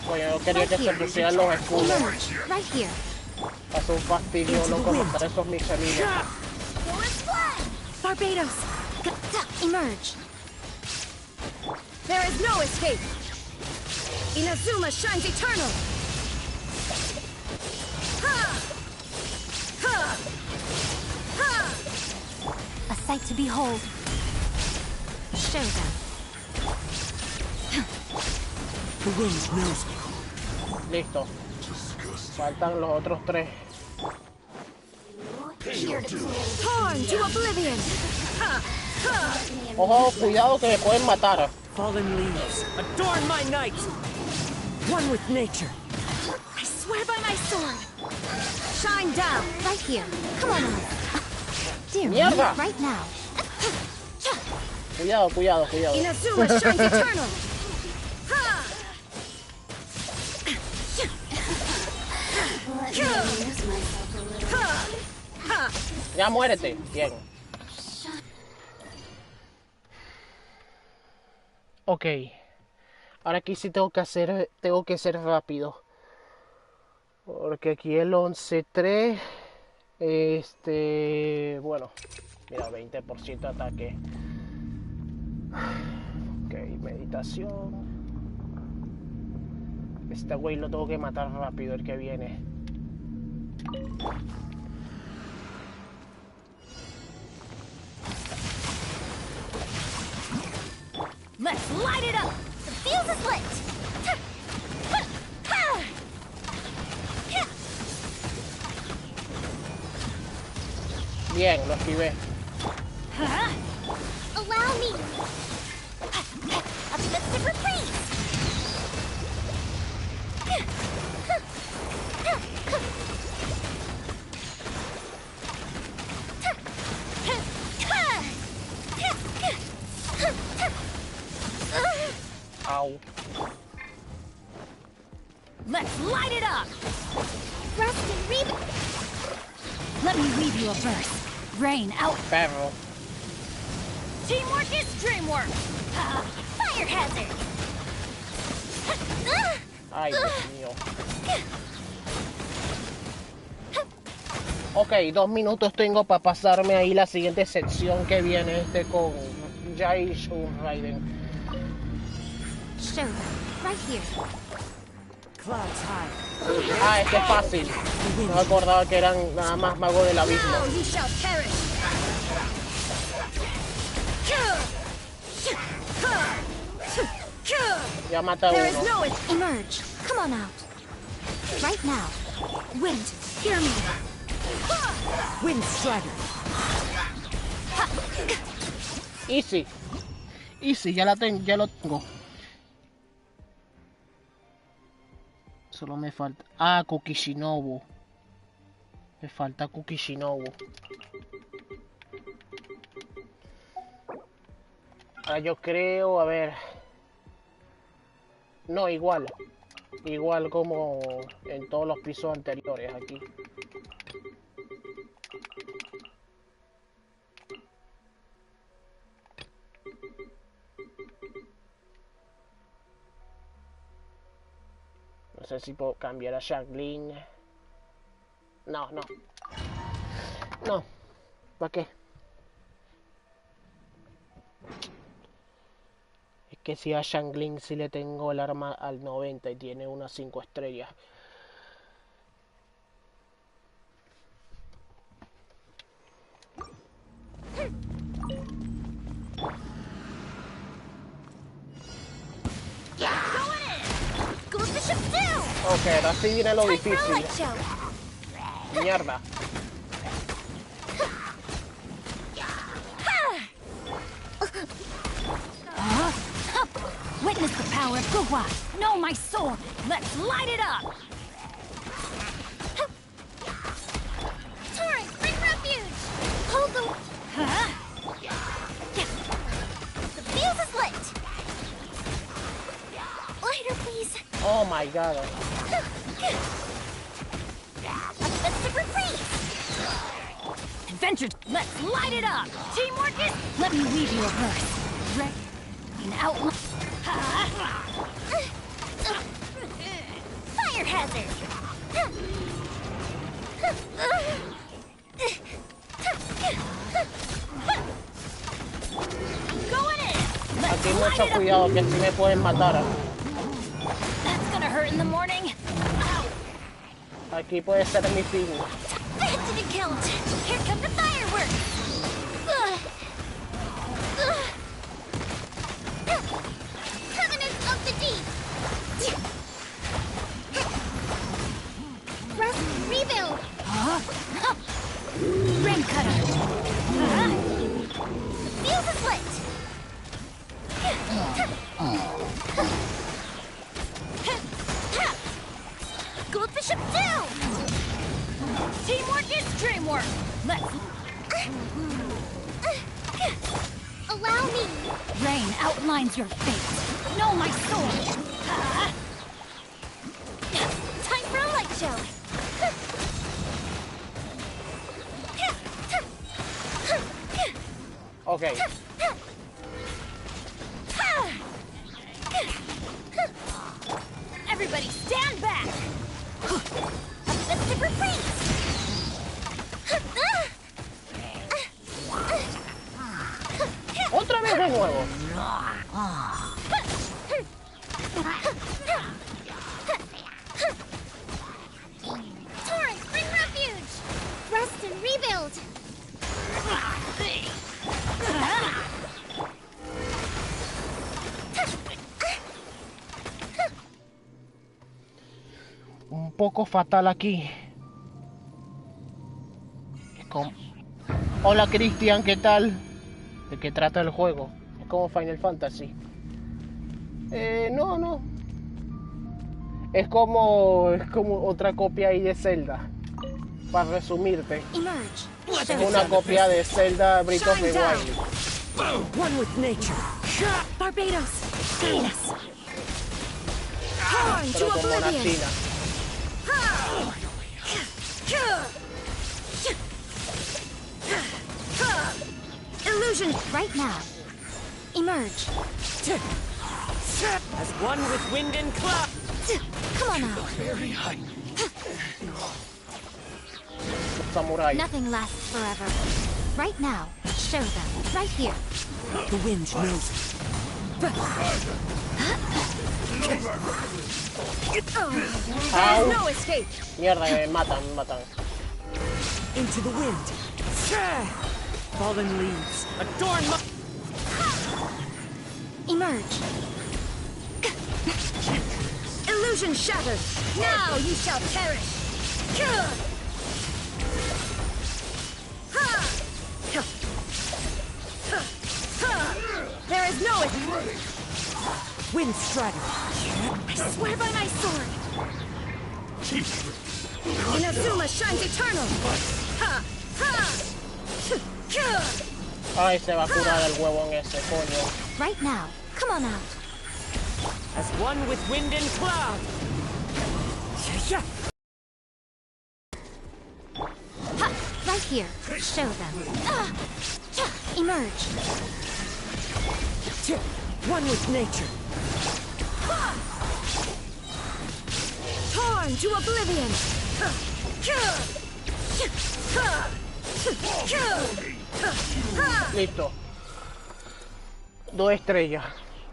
Oye, yo quería que se pusieran los escudos. Emerge. Right here. Hace un fastidio no conocer esos michelines. Barbados. Emerge. There is no escape. Inazuma shines eternal. Ha! Ha! Ha! A sight to behold. Show them. The wind knows me. Listo. Faltan los otros 3. Torn to oblivion. Ha! Ha! Ojo, cuidado que me pueden matar. Fallen leaves, adorn my night. One with nature. I swear by my sword. Shine down. Right here. Come on, on. Dear me, Mierda. right now. Cuidado, cuidado, cuidado. Inazuma shines eternal. Ha! Ya muérete. Bien. Ok. Ahora aquí sí tengo que ser rápido. Porque aquí el 11-3. Bueno. Mira, 20% de ataque. Ok, meditación. Este güey lo tengo que matar rápido, el que viene. Let's light it up. The fuse is lit! Bien, lo esquivé. Allow me! A bit of reprise! Au. Let's light it up. Rust and read. Let me read you a verse. Rain out. Perro. Teamwork is dreamwork. Fire hazard! Ay, Dios mío. Ok, 2 minutos tengo para pasarme ahí la siguiente sección que viene con Jai Shun Raiden. Show them. Right here. clouds high. Ah, este es fácil. No me acordaba que eran nada más magos del abismo. Now you shall perish. Ya mata a There is uno. no emerge. Come on out. Right now. Wind, hear me. Wind strider. Easy. Easy, ya lo tengo. Solo me falta... Ah, Kukishinobu. Me falta Kukishinobu. Ah, yo creo, a ver... No, igual. Igual como en todos los pisos anteriores aquí. No sé si puedo cambiar a Jacqueline. No. No. ¿Para qué? Es que si a Shangling sí le tengo el arma al 90 y tiene unas 5 estrellas. Ok, ahora sí viene lo difícil. Mierda. Witness the power of Gugwa. Know my sword. Let's light it up. Torrent, bring refuge! Hold the... The fuse is lit! Lighter, please. Oh my god. A festive retreat! Adventure. Let's light it up. Teamwork is... Let me weave you a verse. Right. An outline. Fire hazard! Going in. Aquí mucho cuidado que si me pueden matar. That's gonna hurt in the morning. Aquí puede ser mi fin. That didn't count! Here come the fireworks! Covenants of the Deep! Rest, rebuild! Rain cutter. Fuse is lit! Goldfish up down! Teamwork is dreamwork. Let's... Allow me! Rain outlines your fate. Know my sword. Time for a light show! Ok. Everybody stand back. A festive retreat! Otra vez de nuevo. Torrent, bring refuge! Rest and rebuild! Un poco fatal aquí. Es como... Hola Cristian, ¿qué tal? ¿De qué trata el juego? Es como Final Fantasy. No. Es como otra copia ahí de Zelda. Para resumirte. Emerge. Es una copia de Zelda Breath of the Wild. One with nature. Barbados. Guide us. Torn Pero to como una oblivion. china. Illusion. Right now. Emerge. As one with wind and cloud. Come on out. Samurai. Nothing lasts forever. Right now. Show them. Right here. The wind knows it. There's no escape. Mierda, me matan, me matan. Into the wind. Fallen leaves. Adorn my... Emerge. Illusion shattered. Now you shall perish. There is no escape. Wind strider. I swear by my sword. Inazuma shines eternal. Ay, se va a curar el huevón ese, coño. Right now. Come on out. As one with wind and cloud. Ha! Right here. Show them. Emerge. One with nature. Torn to oblivion. Listo. 2 estrellas.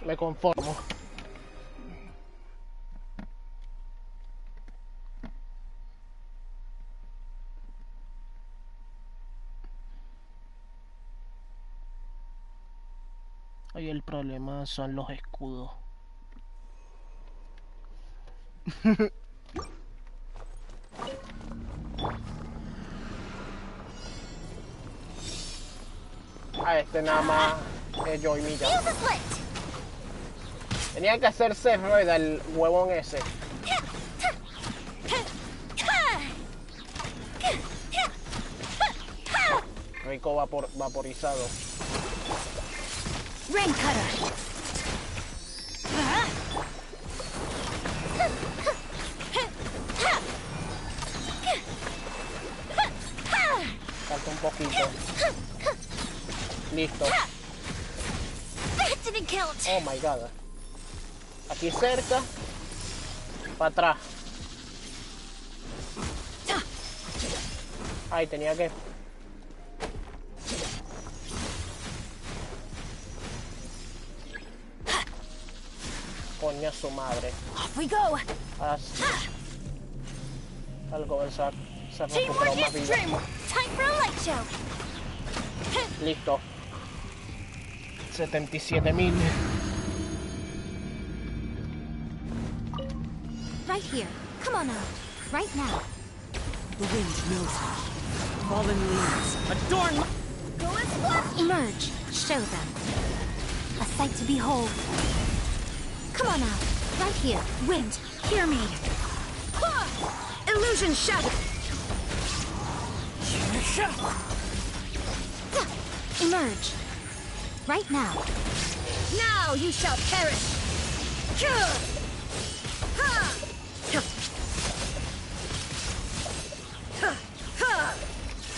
Me conformo. Hoy el problema son los escudos. A este nada más es yo y Milla. Use a slit. Tenía que hacerse rueda el huevón ese. Rico vaporizado. Rain cutter. Falta un poquito. Listo. That didn't count. Oh my god. Aquí cerca. Para atrás. Ay, tenía que... Coño su madre. Off we go. Algo del sac. Se Teamwork recuperó más is vida. trim. Time for a light show. Listo. 77.000. Right here. Come on out. Right now. The wind knows me. Fallen leaves. Adorn my... Go and split. Emerge. Show them. A sight to behold. Come on out. Right here. Wind. Hear me. Illusion shattered. Emerge. Right now. Now you shall perish.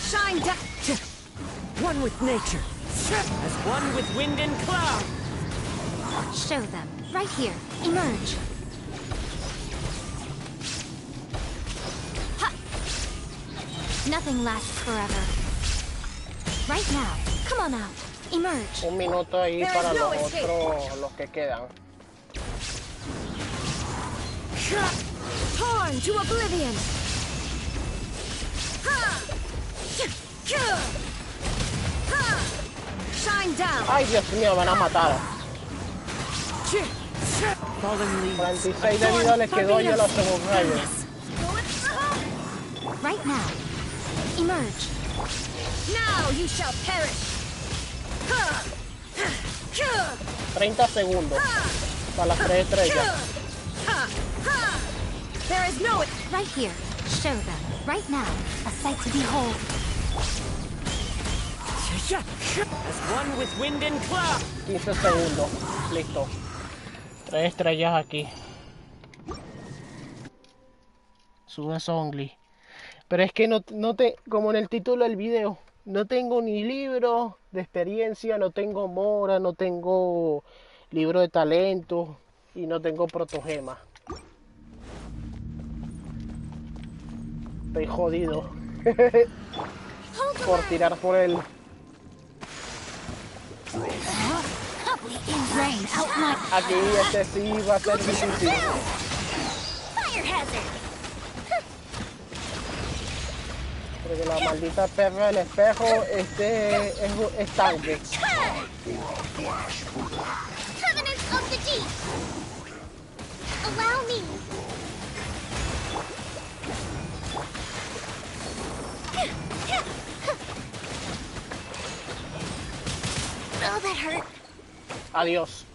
Shine down. One with nature. As one with wind and cloud. Show them. Right here. Emerge. Ha! Nothing lasts forever. Right now. Come on out. Emerge. Un minuto ahí There para is no los escape. otros, los que quedan. Torn to oblivion. Shine down. Ay, Dios mío, van a matar. Fallen leaves. 46 de vida les quedó y a los Seven Riders. Right now. Emerge. Now you shall perish. 30 segundos para las 3 estrellas. There is no... Right here. Show them. Right now. A sight to behold. As one with wind and cloud. 15 segundos. Listo. 3 estrellas aquí. Sube Songli. Pero es que no te... Como en el título del video. No tengo ni libro de experiencia. No tengo Mora. No tengo libro de talento. Y no tengo protogema. Estoy jodido. Por tirar por el... Rain outline. Aquí este sí va a ser difícil. Fire hazard. Porque la maldita perra del espejo es tanque. Covenants of the Deep. Allow me. Oh, that hurt. Adiós.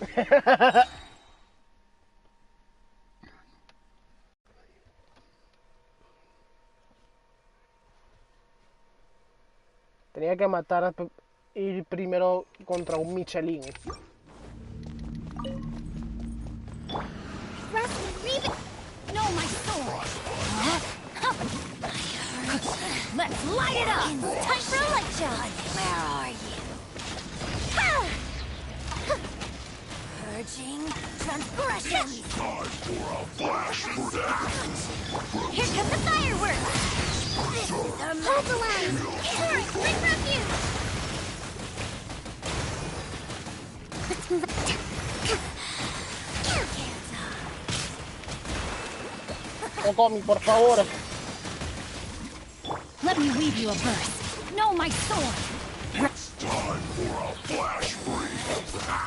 Tenía que matar, ir primero contra un Michelin. No, my sword. Let's light it up. Time for a light show. Where are you? Purging transgression. Here comes the fireworks. This is our Hold the line. Torrent, bring refuge. Okomi, por favor. Let me weave you a verse. No, my sword.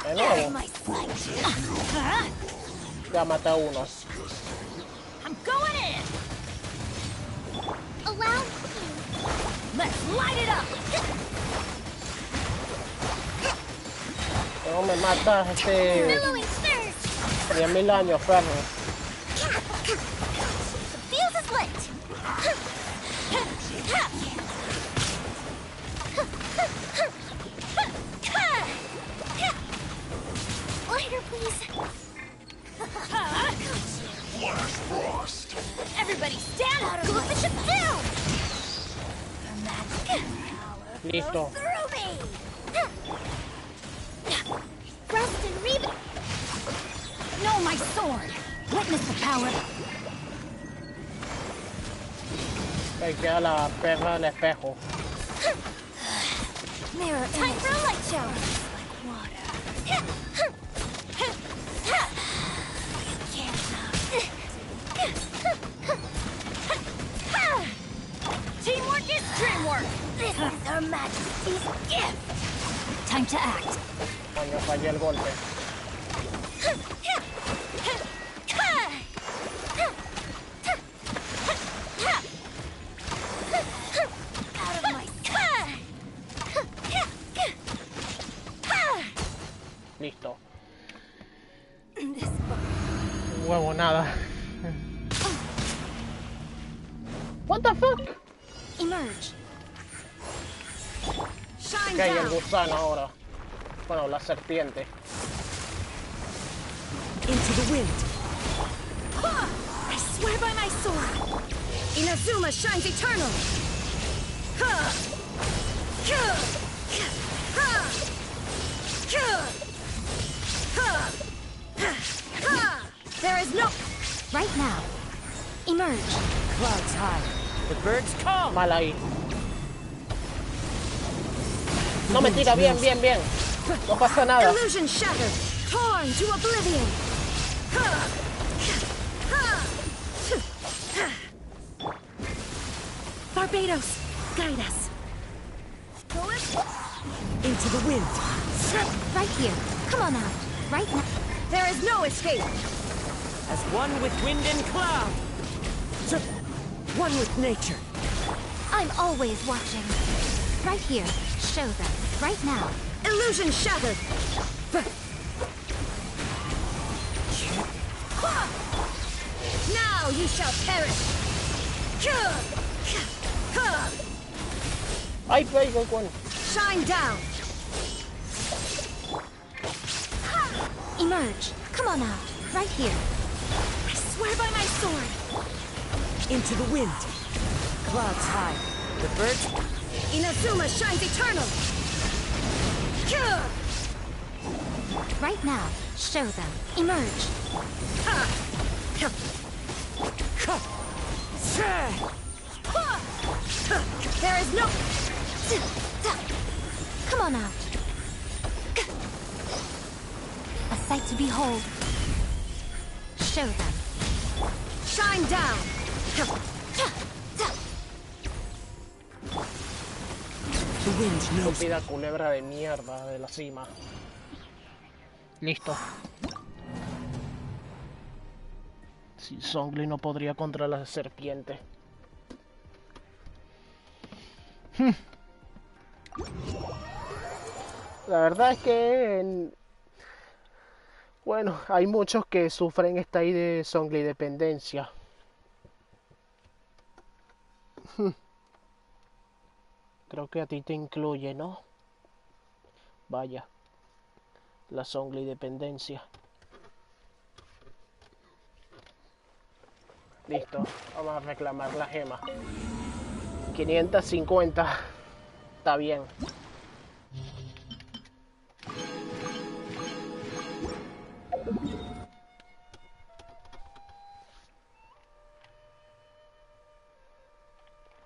De nuevo. My sight. Ya maté a uno. I'm going in. Allow me. Let's light it up. No me matas Billowing stirs. 10.000 años, perro. The fuse is lit. Lighter, please. Everybody stand out of Goes the ship down. Listo. Through me. Rest and reboot. No, my sword. Witness the power. Ahí queda la perra del espejo. Mirror time for a light show. Teamwork is dreamwork. This is Her Majesty's gift. Time to act. Coño, fallé el golpe. Out of my Listo. This Huevo, nada. What the fuck? emerge. Shine Que hay el down. gusano ahora. Bueno, la serpiente. Into the wind. I swear by my sword. Inazuma shines eternal. There is no... Right now. Emerge. Clouds high. The birds come. Mal ahí. No, mentira, bien, bien, bien. No pasa nada. Illusion shattered. Torn to oblivion. Barbados, guide us. Into the wind. Right here. Come on out. Right now. There is no escape. As one with wind and cloud. One with nature. I'm always watching. Right here. Show them. Right now. Illusion shattered. Now you shall perish. Ay, pego con. Shine down. Emerge. Come on out. Right here. I swear by my sword. Into the wind. Clouds high. The birds. Inazuma shines eternal. Right now. Show them. Emerge. There is no... Come on out. behold. Show them. Shine down! The wind knows. Estúpida culebra de mierda de la cima. Listo. Si Zhongli no podría contra la serpiente. La verdad es que bueno, hay muchos que sufren esta ahí de Zhongli dependencia. Creo que a ti te incluye, ¿no? Vaya, la Zhongli dependencia. Listo, vamos a reclamar la gema. 550. Está bien.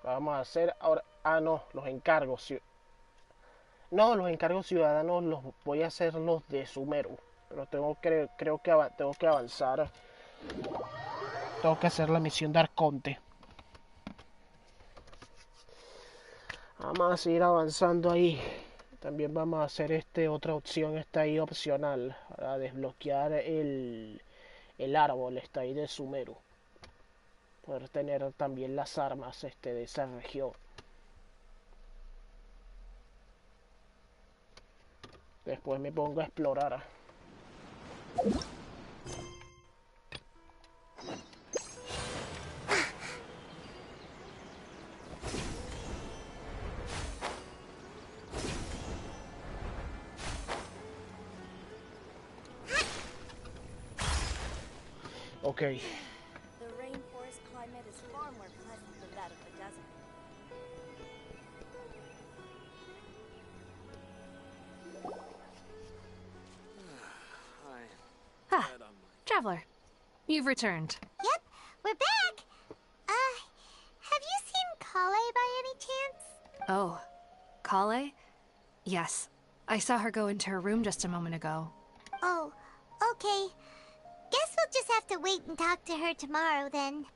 Vamos a hacer ahora... Ah, no, los encargos. No, los encargos ciudadanos los voy a hacer los de Sumeru. Pero creo que tengo que avanzar. Tengo que hacer la misión de Arconte. Vamos a seguir avanzando ahí. También vamos a hacer otra opción, está ahí opcional. Para desbloquear el árbol, está ahí de Sumeru. Poder tener también las armas de esa región. Después me pongo a explorar. Okay. The rainforest climate is far more pleasant than that of the desert. Ah, traveler. You've returned. Yep, we're back. Have you seen Kale by any chance? Oh, Kale? Yes. I saw her go into her room just a moment ago. Oh, okay. Guess we'll just have to wait and talk to her tomorrow then.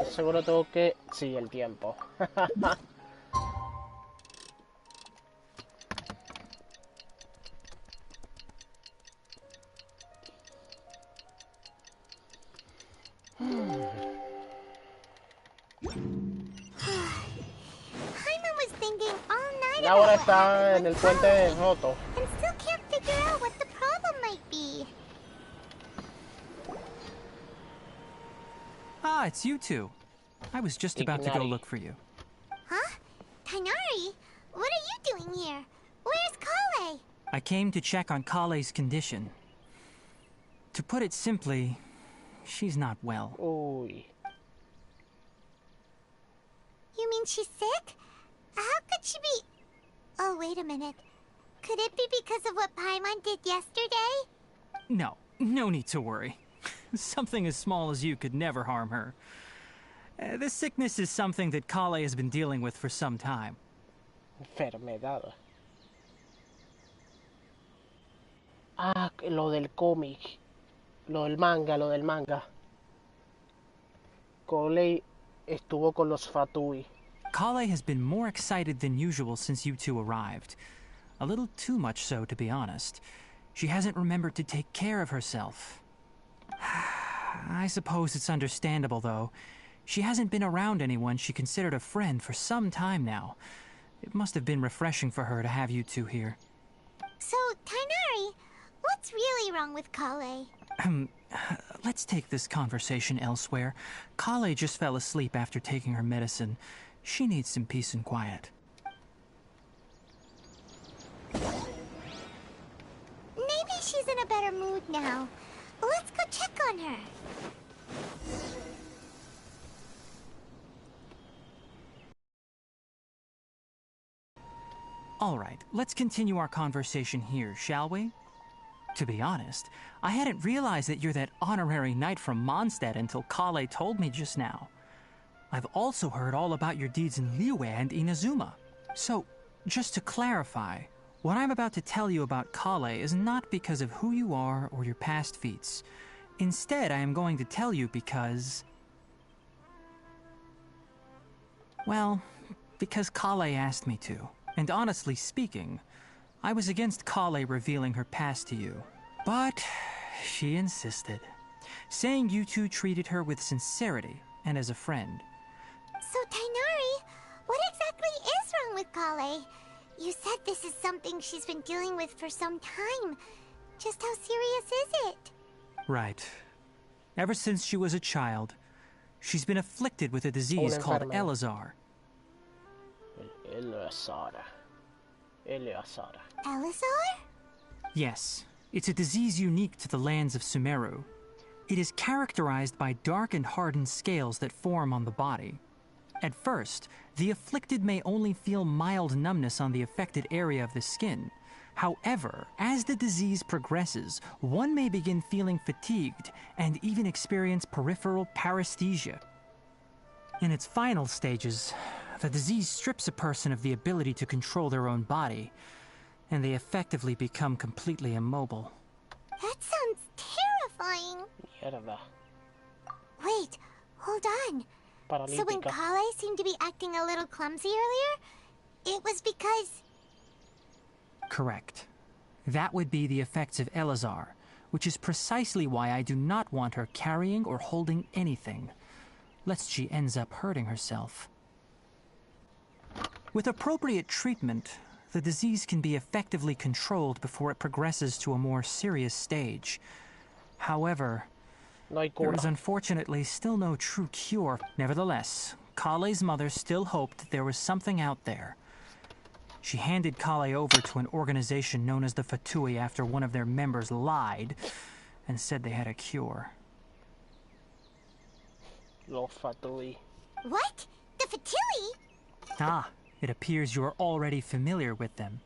Seguro tengo que... Sí, el tiempo. Ahora está en el puente roto. And still can't figure out what the problem might be. Ah, it's you two. I was just about to go look for you. Huh? Tainari? What are you doing here? Where's Kale? I came to check on Kale's condition. To put it simply, she's not well. Uy. You mean she's sick? How could she be... Oh, wait a minute. Could it be because of what Paimon did yesterday? No, no need to worry. Something as small as you could never harm her. This sickness is something that Kale has been dealing with for some time. Enfermedad. Ah, lo del cómic. Lo del manga. Kale estuvo con los Fatui. Kale has been more excited than usual since you two arrived. A little too much so, to be honest. She hasn't remembered to take care of herself. I suppose it's understandable, though. She hasn't been around anyone she considered a friend for some time now. It must have been refreshing for her to have you two here. So, Tainari, what's really wrong with Kale? Let's take this conversation elsewhere. Kale just fell asleep after taking her medicine. She needs some peace and quiet. Maybe she's in a better mood now. Let's go check on her. All right, let's continue our conversation here, shall we? To be honest, I hadn't realized that you're that honorary knight from Mondstadt until Kale told me just now. I've also heard all about your deeds in Liyue and Inazuma. So, just to clarify, What I'm about to tell you about Kale is not because of who you are or your past feats. Instead, I am going to tell you because... well, because Kale asked me to. And honestly speaking, I was against Kale revealing her past to you. But she insisted, saying you two treated her with sincerity and as a friend. So, Tainari, what exactly is wrong with Kale? You said this is something she's been dealing with for some time. Just how serious is it? Right. Ever since she was a child, she's been afflicted with a disease called Elazar. Elazar. Elazar? Yes, it's a disease unique to the lands of Sumeru. It is characterized by dark and hardened scales that form on the body. At first, the afflicted may only feel mild numbness on the affected area of the skin. However, as the disease progresses, one may begin feeling fatigued and even experience peripheral paresthesia. In its final stages, the disease strips a person of the ability to control their own body, and they effectively become completely immobile. That sounds terrifying. Mierda. Wait, hold on. So when Paralítica. Kale seemed to be acting a little clumsy earlier, it was because... Correct. That would be the effects of Elazar, which is precisely why I do not want her carrying or holding anything, lest she ends up hurting herself. With appropriate treatment, the disease can be effectively controlled before it progresses to a more serious stage. However, No hay there cura. is unfortunately still no true cure. Nevertheless, Kale's mother still hoped there was something out there. She handed Kale over to an organization known as the Fatui after one of their members lied and said they had a cure. Los Fatui. What? The Fatui? Ah, it appears you're already familiar with them.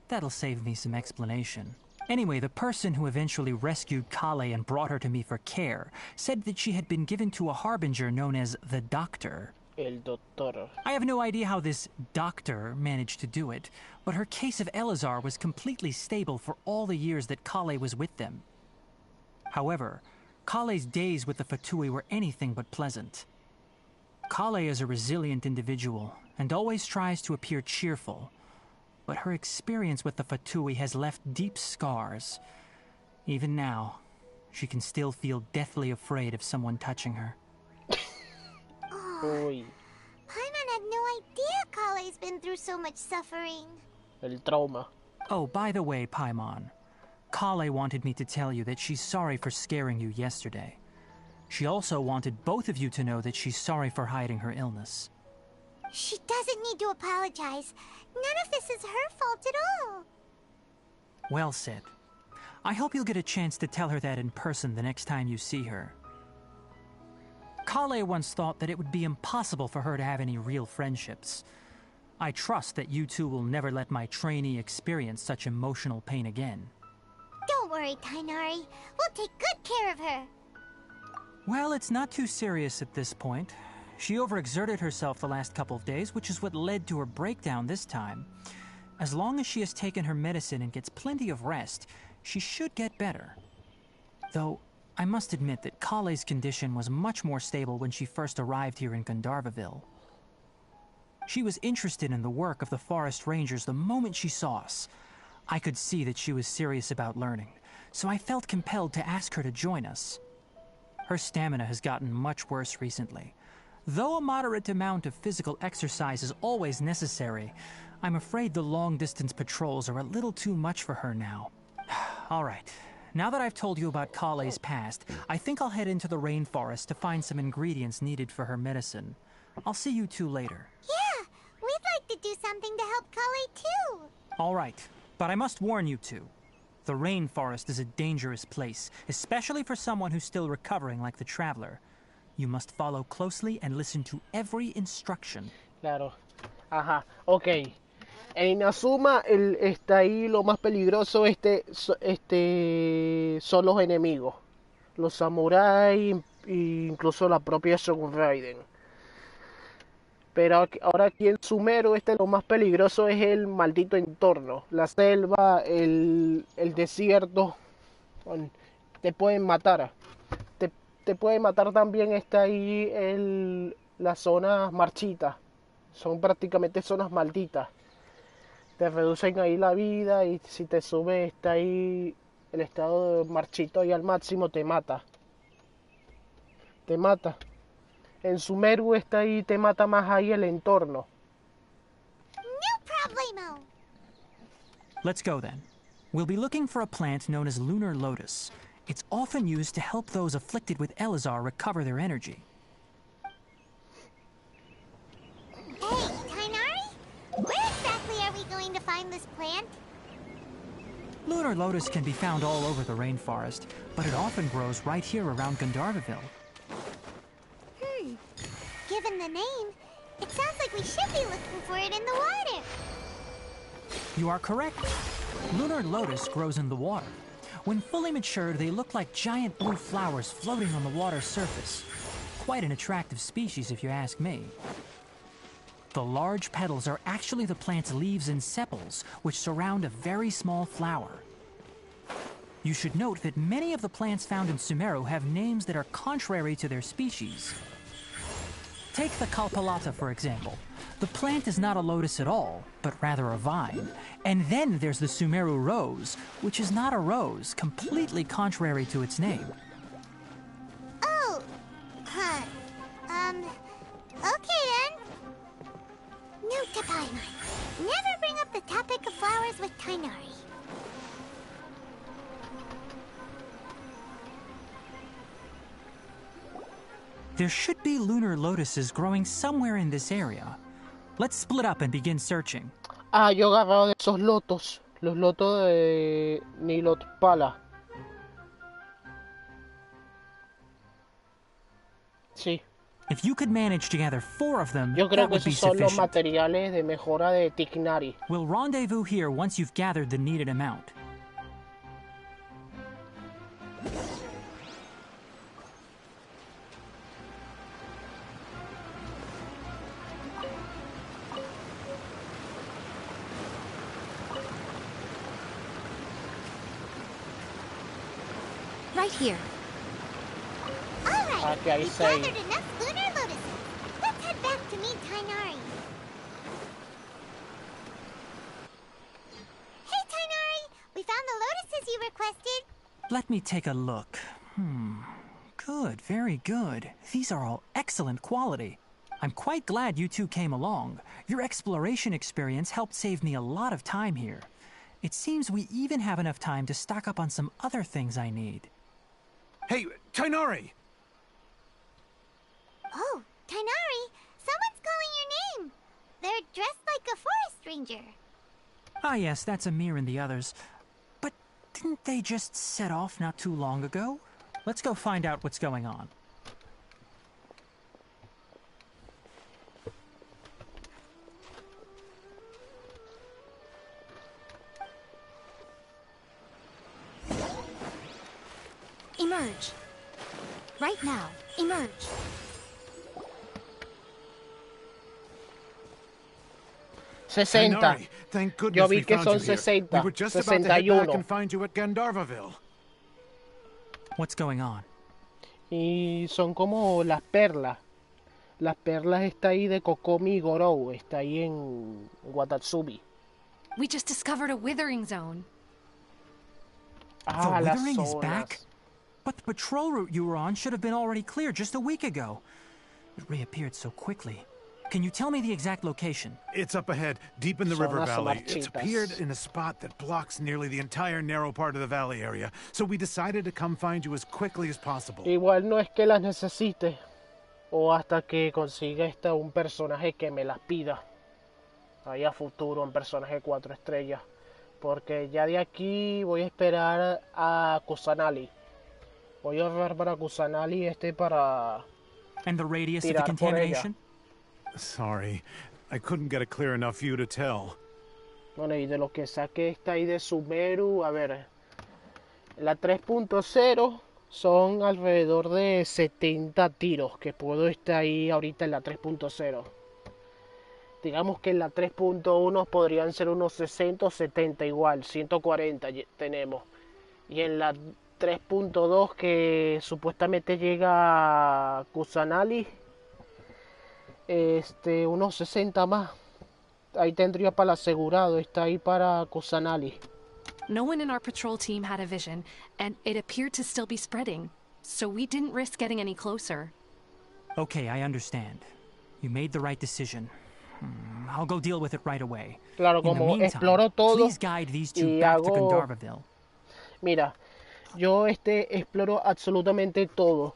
That'll save me some explanation. Anyway, the person who eventually rescued Kale and brought her to me for care said that she had been given to a harbinger known as the Doctor. El Doctor. I have no idea how this doctor managed to do it, but her case of Elazar was completely stable for all the years that Kale was with them. However, Kale's days with the Fatui were anything but pleasant. Kale is a resilient individual and always tries to appear cheerful, but her experience with the Fatui has left deep scars. Even now, she can still feel deathly afraid of someone touching her. Uy. Paimon had no idea Kale's been through so much suffering. El trauma. Oh, by the way, Paimon, Kale wanted me to tell you that she's sorry for scaring you yesterday. She also wanted both of you to know that she's sorry for hiding her illness. She doesn't need to apologize. None of this is her fault at all. Well said. I hope you'll get a chance to tell her that in person the next time you see her. Kale once thought that it would be impossible for her to have any real friendships. I trust that you two will never let my trainee experience such emotional pain again. Don't worry, Tainari. We'll take good care of her. Well, it's not too serious at this point. She overexerted herself the last couple of days, which is what led to her breakdown this time. As long as she has taken her medicine and gets plenty of rest, she should get better. Though, I must admit that Kale's condition was much more stable when she first arrived here in Gandharvaville. She was interested in the work of the forest rangers the moment she saw us. I could see that she was serious about learning, so I felt compelled to ask her to join us. Her stamina has gotten much worse recently. Though a moderate amount of physical exercise is always necessary, I'm afraid the long-distance patrols are a little too much for her now. All right, now that I've told you about Kale's past, I think I'll head into the rainforest to find some ingredients needed for her medicine. I'll see you two later. Yeah, we'd like to do something to help Kale too. All right, but I must warn you two. The rainforest is a dangerous place, especially for someone who's still recovering like the traveler. You must follow closely and listen to every instruction. Claro. Ajá. Ok. En Inazuma está ahí lo más peligroso son los enemigos. Los samuráis e incluso la propia Shogun Raiden. Pero ahora aquí en Sumeru, lo más peligroso es el maldito entorno. La selva, el desierto, te pueden matar. Te puede matar también, está ahí las zonas marchitas. Son prácticamente zonas malditas. Te reducen ahí la vida y si te sube, está ahí el estado de marchito ahí al máximo, te mata. Te mata. En Sumeru está ahí, te mata más ahí el entorno. No problemo. Let's go then. We'll be looking for a plant known as lunar lotus. It's often used to help those afflicted with Elazar recover their energy. Hey, Tainari? Where exactly are we going to find this plant? Lunar lotus can be found all over the rainforest, but it often grows right here around Gandharvaville. Given the name, it sounds like we should be looking for it in the water. You are correct. Lunar lotus grows in the water. When fully matured, they look like giant blue flowers floating on the water's surface. Quite an attractive species, if you ask me. The large petals are actually the plant's leaves and sepals, which surround a very small flower. You should note that many of the plants found in Sumeru have names that are contrary to their species. Take the Kalpalata, for example. The plant is not a lotus at all, but rather a vine. And then there's the Sumeru rose, which is not a rose, completely contrary to its name. Oh, huh. Okay then. Note to Paimon. Never bring up the topic of flowers with Tainari. There should be lunar lotuses growing somewhere in this area. Let's split up and begin searching. Ah, yo he agarrado de esos lotos. Los lotos de Nilotpala. Sí. If you could manage to gather 4 of them, Yo creo that que would be esos son los sufficient. materiales de mejora de Tignari. We'll rendezvous here once you've gathered the needed amount. Right here. Alright, Okay, we've say. gathered enough lunar lotuses. Let's head back to meet Tainari. Hey, Tainari! We found the lotuses you requested. Let me take a look. Good, very good. These are all excellent quality. I'm quite glad you two came along. Your exploration experience helped save me a lot of time here. It seems we even have enough time to stock up on some other things I need. Hey, Tainari! Oh, Tainari! Someone's calling your name. They're dressed like a forest ranger. Ah yes, that's Amir and the others. But didn't they just set off not too long ago? Let's go find out what's going on. Emerge. Right now. Emerge. $60. Thank goodness Yo vi we que found son you here. 60, We were just about to head back 61. and find you at Gandharvaville. What's going on? Y son como las perlas. Las perlas está ahí de Kokomi Gorou. Está ahí en Watatsubi. We just discovered a withering zone. Ah, The las withering is zonas. back? But the patrol route you were on should have been already clear just a week ago. It reappeared so quickly. Can you tell me the exact location? It's up ahead, deep in the river Zonas valley. It's marchitas. appeared in a spot that blocks nearly the entire narrow part of the valley area. So we decided to come find you as quickly as possible. Igual no es que las necesite. O hasta que consiga un personaje que me las pida. Ahí a futuro, un personaje 4 estrellas. Porque ya de aquí voy a esperar a Kusanali. Voy a ahorrar para Kusanali para And the radius of the tirar por ella. contamination? Sorry, I couldn't get a clear enough view to tell. Bueno, y de lo que saqué está ahí de Sumeru, a ver, la 3.0 son alrededor de 70 tiros que puedo estar ahí ahorita en la 3.0. Digamos que en la 3.1 podrían ser unos 60 o 70 igual, 140 tenemos. Y en la 3.2 que supuestamente llega a Kusanali, unos 60 más. Ahí tendría para el asegurado, está ahí para Kusanali. No one in our patrol team had a vision, and it appeared to still be spreading, so we didn't risk getting any closer. Okay, I understand. You made the right decision. I'll go deal with it right away. Claro, In the como meantime, exploro todo please guide these two y back to hago... Gandharvaville. Mira, yo exploro absolutamente todo.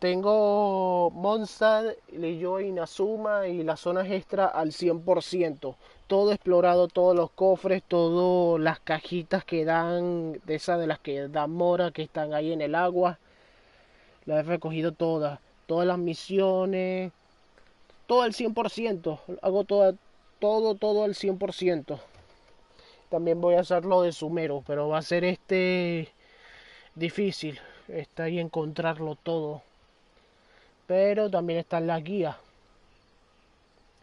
Tengo Mondstadt, Liyue, Inazuma y las zonas extra al 100%. Todo explorado, todos los cofres, todas las cajitas que dan, de esas de las que dan Mora, que están ahí en el agua. Las he recogido todas. Todas las misiones. Todo al 100%. Hago todo al 100%. También voy a hacer lo de Sumero, pero va a ser difícil. Está ahí encontrarlo todo. Pero también está en la guía.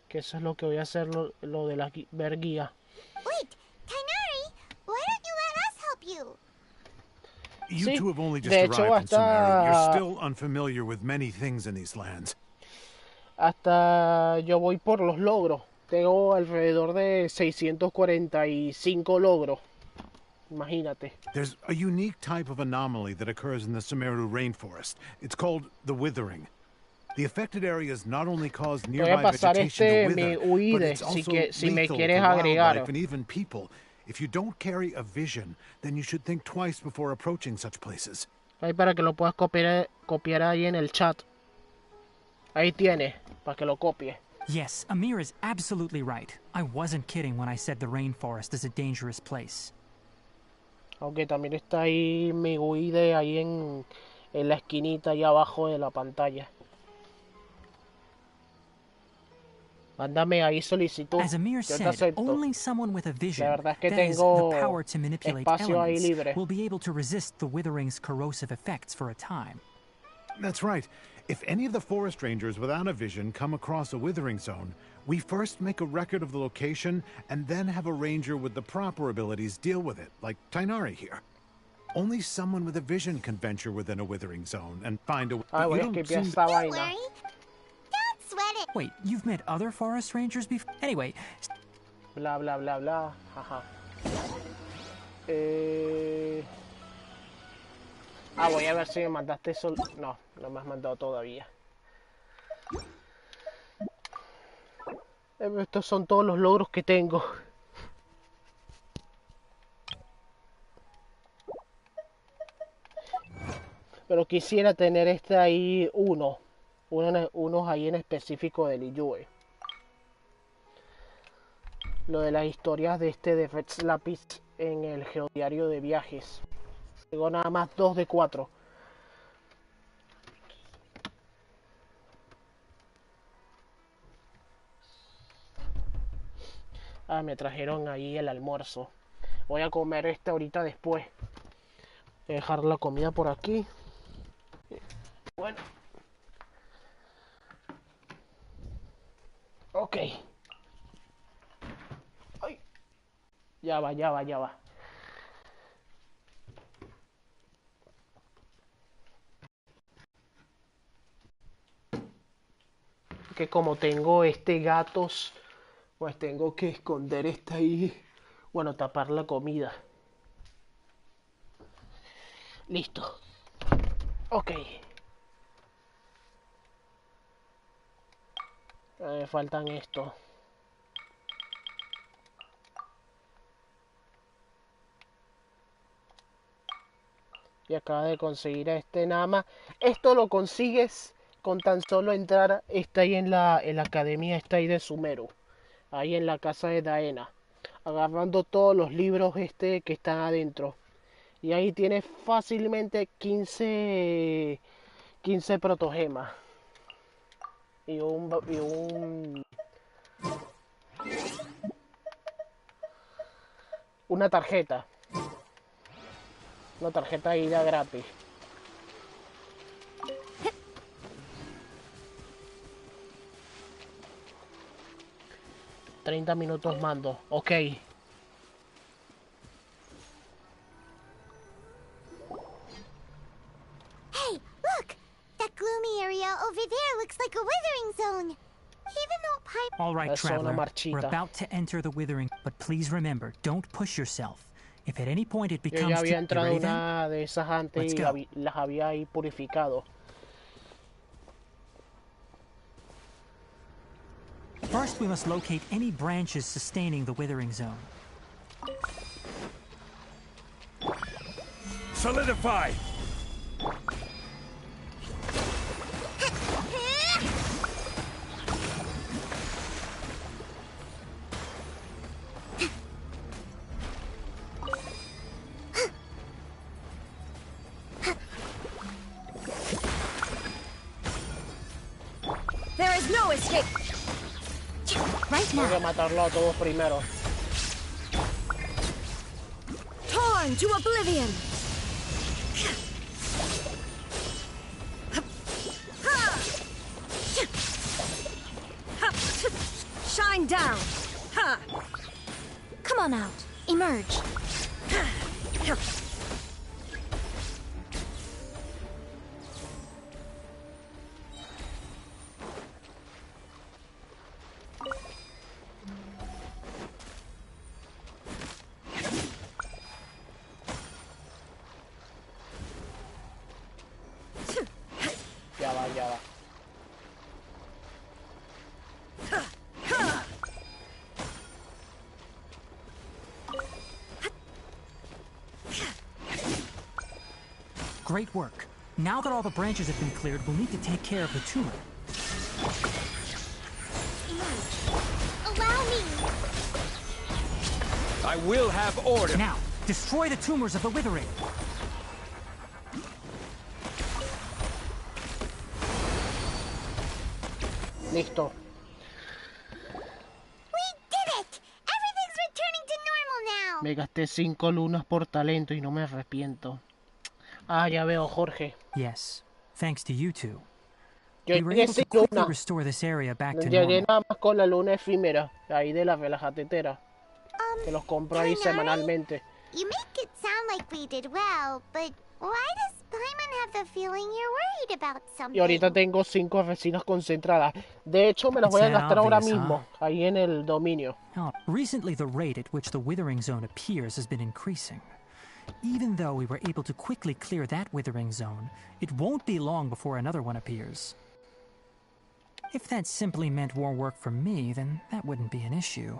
Que eso es lo que voy a hacer, lo de ver guía. Wait, Kainari, why don't you let us help you? You Sí, two have only just de hecho, arrived in Sumeru. You're hasta, still unfamiliar with many things in these lands. hasta yo voy por los logros. Tengo alrededor de 645 logros. Imagínate. There's a unique type of anomaly that occurs in the Sumeru rainforest. It's called the withering. The affected areas not only cause Voy a nearby pasar vegetation to mi wither, but huide, it's also si me lethal quieres to agregar. wildlife and even people. If you don't carry a vision, then you should think twice before approaching such places. Ahí para que lo puedas copiar ahí en el chat. Ahí tiene, para que lo copie. Yes, Amir is absolutely right. I wasn't kidding when I said the rainforest is a dangerous place. Aunque también está ahí mi huide ahí en la esquinita ahí abajo de la pantalla. Mándame ahí solicitud. As Amir Yo te said, acepto. only someone with a vision, La verdad es que that is, tengo the power to manipulate espacio ahí elements, libre. will be able to resist the withering's corrosive effects for a time. That's right. If any of the forest rangers without a vision come across a withering zone, we first make a record of the location and then have a ranger with the proper abilities deal with it, like Tainari here. Only someone with a vision can venture within a withering zone and find a... Ah, voy a You don't esquipear seem- esta Don't vaina. worry. Don't sweat it. Wait, you've met other forest rangers before? Anyway, Bla, bla, bla, bla. Ajá. Voy a ver si me mandaste eso. No, no me has mandado todavía. Estos son todos los logros que tengo. Pero quisiera tener ahí unos ahí en específico de Liyue. Lo de las historias de Red Lapis en el geodiario de viajes. Tengo nada más 2 de 4. Me trajeron ahí el almuerzo. Voy a comer ahorita después. Voy a dejar la comida por aquí. Bueno. Ok. Ay. Ya va. Que como tengo gatos, pues tengo que esconder ahí. Bueno, tapar la comida. Listo. Ok. Me faltan esto. Y acaba de conseguir nada más. Esto lo consigues con tan solo entrar. Está ahí en la academia, está ahí de Sumeru. Ahí en la casa de Daena. Agarrando todos los libros que están adentro. Y ahí tienes fácilmente 15 protogemas. Y una tarjeta. Una tarjeta de ida gratis. 30 minutos mando. Ok. Hey, look! That gloomy area over there looks like a withering zone. Even though Pipe... All right, Es una traveler. marchita. We're about to enter the withering, but please remember, don't push yourself. If at any point it Yo becomes ya había too... You entrado ready then? una de esas antes Let's y go. las había ahí purificado. First, we must locate any branches sustaining the withering zone. Solidify! There is no escape. Right Tengo que now. matarlo a todos primero. Torn to oblivion. Shine down. Come on out. Emerge. Ya va, ya va. Great work. Now that all the branches have been cleared, we'll need to take care of the tumor. Allow me. I will have order. Now, destroy the tumors of the withering. Listo. We did it! Everything's returning to normal now. Me gasté 5 lunas por talento y no me arrepiento. Ah, ya veo, Jorge. Yes, thanks to you two. Yo We were llegué able to sin quickly luna. restore this area back to Llegué normal. nada más con la luna efímera. Ahí de la relajatetera. Que los compro ahí Canary? semanalmente. You make it sound like we did well, but why does Paimon have the feeling you're worried about something? Y ahorita tengo 5 resinas concentradas. De hecho, me las voy a It's that gastar ahora obvious, mismo. Ahí en el dominio. Now, recently, the rate at which the withering zone appears has been increasing. Even though we were able to quickly clear that withering zone, it won't be long before another one appears. If that simply meant more work for me, then that wouldn't be an issue.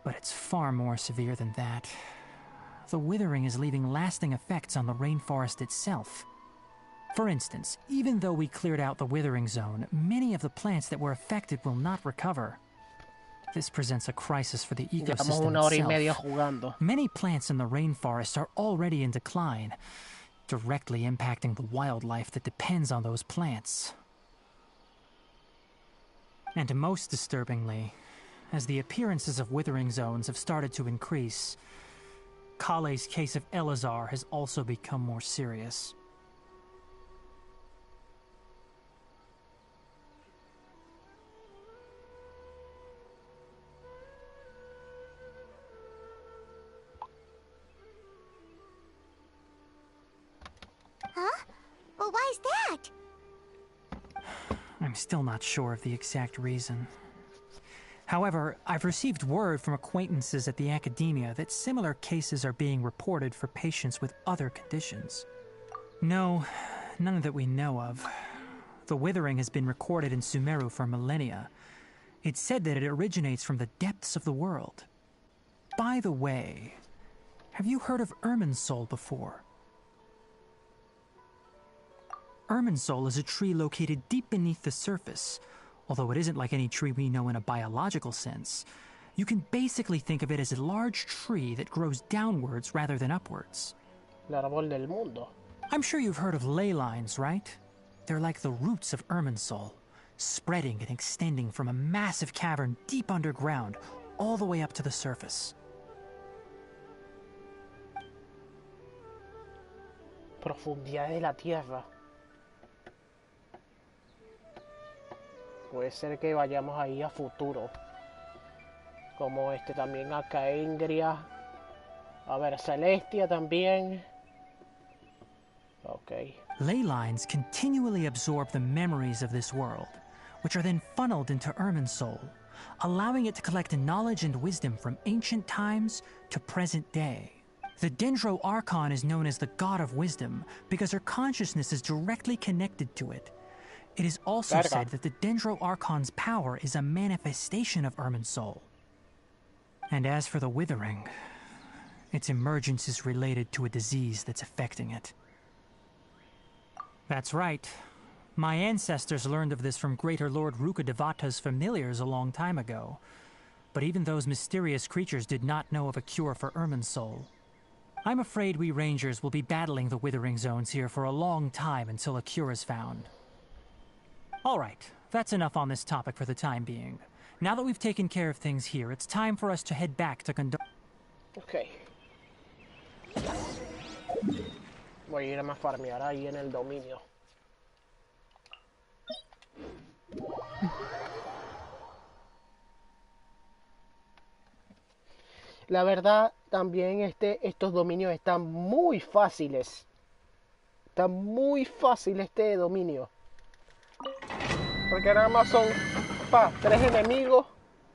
But it's far more severe than that. The withering is leaving lasting effects on the rainforest itself. For instance, even though we cleared out the withering zone, many of the plants that were affected will not recover. This presents a crisis for the Llevamos ecosystem una hora y media itself. jugando. Many plants in the rainforest are already in decline, directly impacting the wildlife that depends on those plants. And most disturbingly, as the appearances of withering zones have started to increase, Kale's case of Elazar has also become more serious. Huh? Well, why's that? I'm still not sure of the exact reason. However, I've received word from acquaintances at the academia that similar cases are being reported for patients with other conditions. No, none that we know of. The withering has been recorded in Sumeru for millennia. It's said that it originates from the depths of the world. By the way, have you heard of Irminsul before? Irminsul is a tree located deep beneath the surface. Although it isn't like any tree we know in a biological sense, you can basically think of it as a large tree that grows downwards rather than upwards. El árbol del mundo. I'm sure you've heard of ley lines, right? They're like the roots of Irminsul, spreading and extending from a massive cavern deep underground all the way up to the surface. Profundidades de la tierra. Puede ser que vayamos ahí a futuro. Como también acá Ingria. A ver, Celestia también. Ok. Ley lines continually absorb the memories of this world, which are then funneled into Irminsul, allowing it to collect knowledge and wisdom from ancient times to present day. The Dendro Archon is known as the God of Wisdom because her consciousness is directly connected to it. It is also said that the Dendro Archon's power is a manifestation of Irminsul. And as for the Withering, its emergence is related to a disease that's affecting it. That's right. My ancestors learned of this from Greater Lord Rukkhadevata's familiars a long time ago. But even those mysterious creatures did not know of a cure for Irminsul. I'm afraid we Rangers will be battling the Withering Zones here for a long time until a cure is found. Alright, that's enough on this topic for the time being. Now that we've taken care of things here, it's time for us to head back to conduct... Ok. Voy a irme a farmear ahí en el dominio. La verdad, también estos dominios están muy fáciles. Está muy fácil este dominio. Porque nada más son 3 enemigos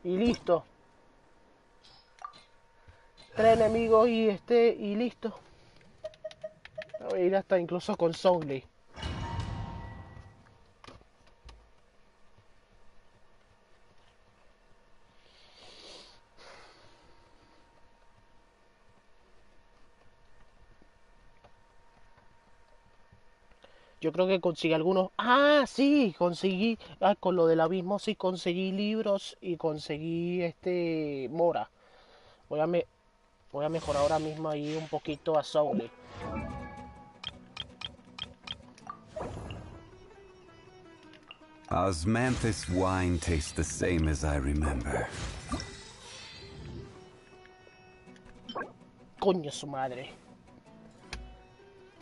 y listo. 3 enemigos y listo. Voy a ir hasta incluso con Songli. Yo creo que conseguí algunos. Ah, sí, conseguí. Con lo del abismo sí conseguí libros y conseguí Mora. Voy a mejorar ahora mismo ahí un poquito a Songli. Osmanthus wine tastes the same as I remember. Coño su madre.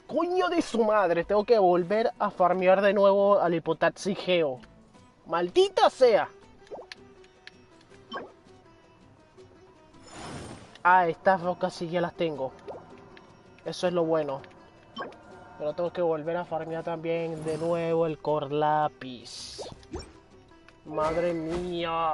Coño de su madre. Tengo que volver a farmear de nuevo al hipotaxigeo. Maldita sea. Ah, estas rocas sí ya las tengo. Eso es lo bueno. Pero tengo que volver a farmear también de nuevo el Corlapis. Madre mía.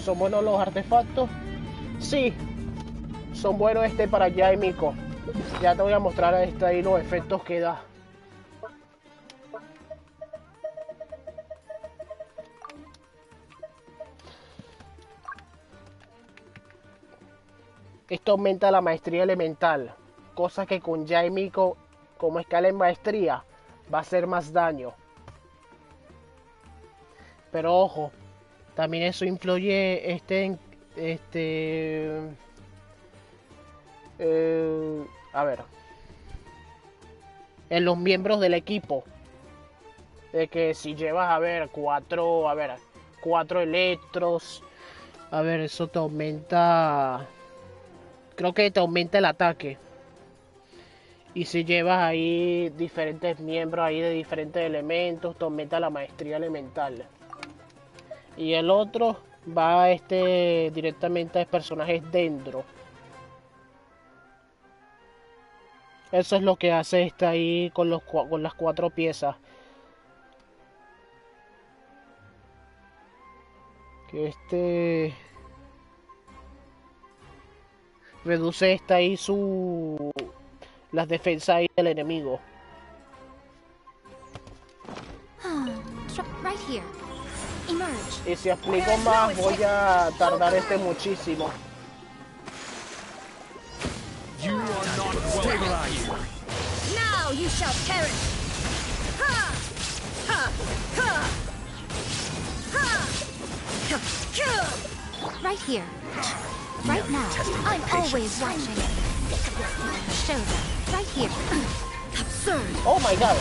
¿Son buenos los artefactos? Sí. Son buenos para allá y Miko. Ya te voy a mostrar ahí los efectos que da. Esto aumenta la maestría elemental. Cosa que con ya y Miko, como escala en maestría, va a hacer más daño. Pero ojo, también eso influye a ver, en los miembros del equipo, de que si llevas cuatro electros, eso te aumenta, creo que te aumenta el ataque. Y si llevas ahí diferentes miembros ahí de diferentes elementos, te aumenta la maestría elemental. Y el otro va directamente a personajes dentro. Eso es lo que hace ahí con las 4 piezas. Que reduce ahí las defensas ahí del enemigo. Right here. Emerge. Y si explico más voy a tardar muchísimo. You are not stabilized. Now you shall perish. Ha! Ha! Ha! Ha! Right here. Right now. I'm always watching. Show them. Right here. Absurd. Oh my god.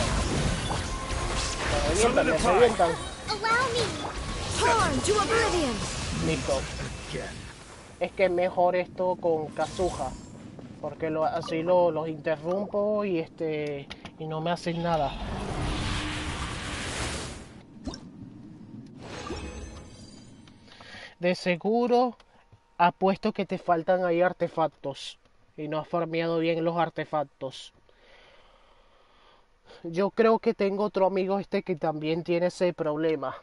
Me revientan. allow me. Torn to oblivion. Listo. Es que es mejor esto con Kazuha. Porque así los interrumpo y y no me hacen nada. De seguro apuesto que te faltan ahí artefactos. Y no has farmeado bien los artefactos. Yo creo que tengo otro amigo que también tiene ese problema.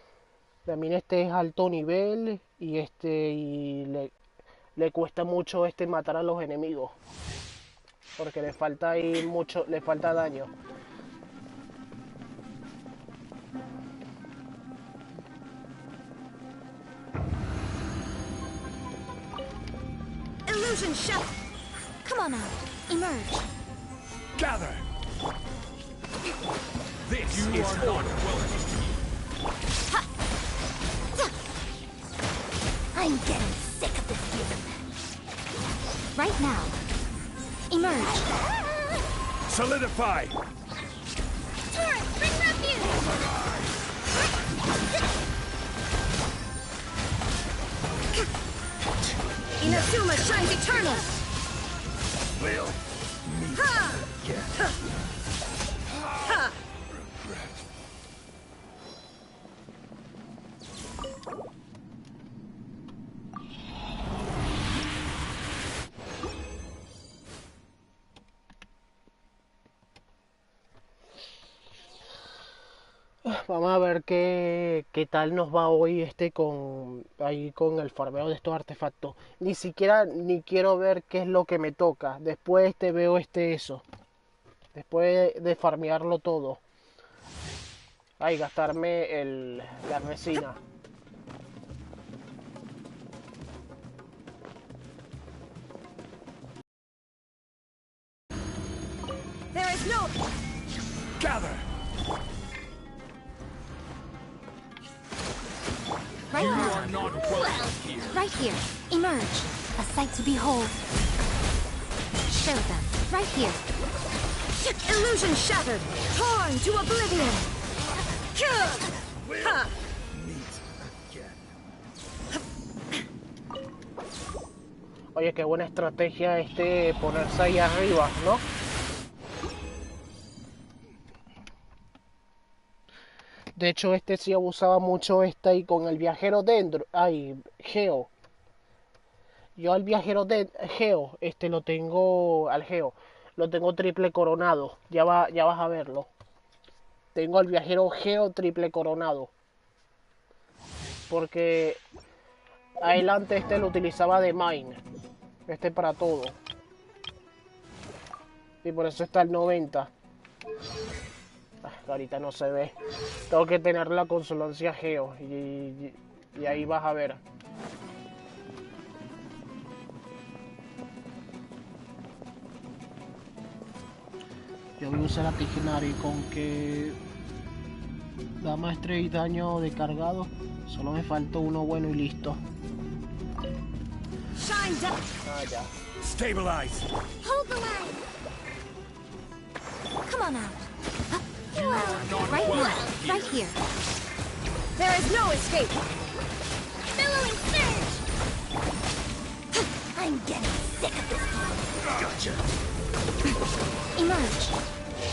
También es alto nivel y le cuesta mucho matar a los enemigos. Porque le falta ahí mucho, le falta daño. Illusion shut. Come on out. Emerge. Gather. This is not welcome. I'm getting sick of this game. Right now. Emerge. Solidify. Torrent, bring refuge. Inazuma shines eternal. Will meet Ha! again. Ha! Vamos a ver qué tal nos va hoy con el farmeo de estos artefactos. Ni siquiera ni quiero ver qué es lo que me toca. Después veo eso. Después de farmearlo todo. Ay, gastarme la resina. There is no... Gather. Right You now. are not welcome here. Right here. Emerge. A sight to behold. Show them. Right here. Illusion shattered. Torn to oblivion. Ha! Meet again. Oye, qué buena estrategia ponerse ahí arriba, ¿no? De hecho, sí abusaba mucho ahí con el viajero dentro. Ay, Geo. Yo al viajero de Geo, lo tengo al Geo. Lo tengo triple coronado. Ya vas a verlo. Tengo al viajero Geo triple coronado. Porque adelante lo utilizaba de mine. Para todo. Y por eso está el 90. Ahorita no se ve. Tengo que tener la consonancia Geo. Y ahí vas a ver. Yo voy a usar la Tignari con que da maestría y daño de cargado. Solo me falta uno bueno y listo. Shine down. Ah, ya. Stabilize. Hold the line. Come on out. You are not Right welcome now. here. Right here. There is no escape. Billowing surge. I'm getting sick of this game. Gotcha. Emerge.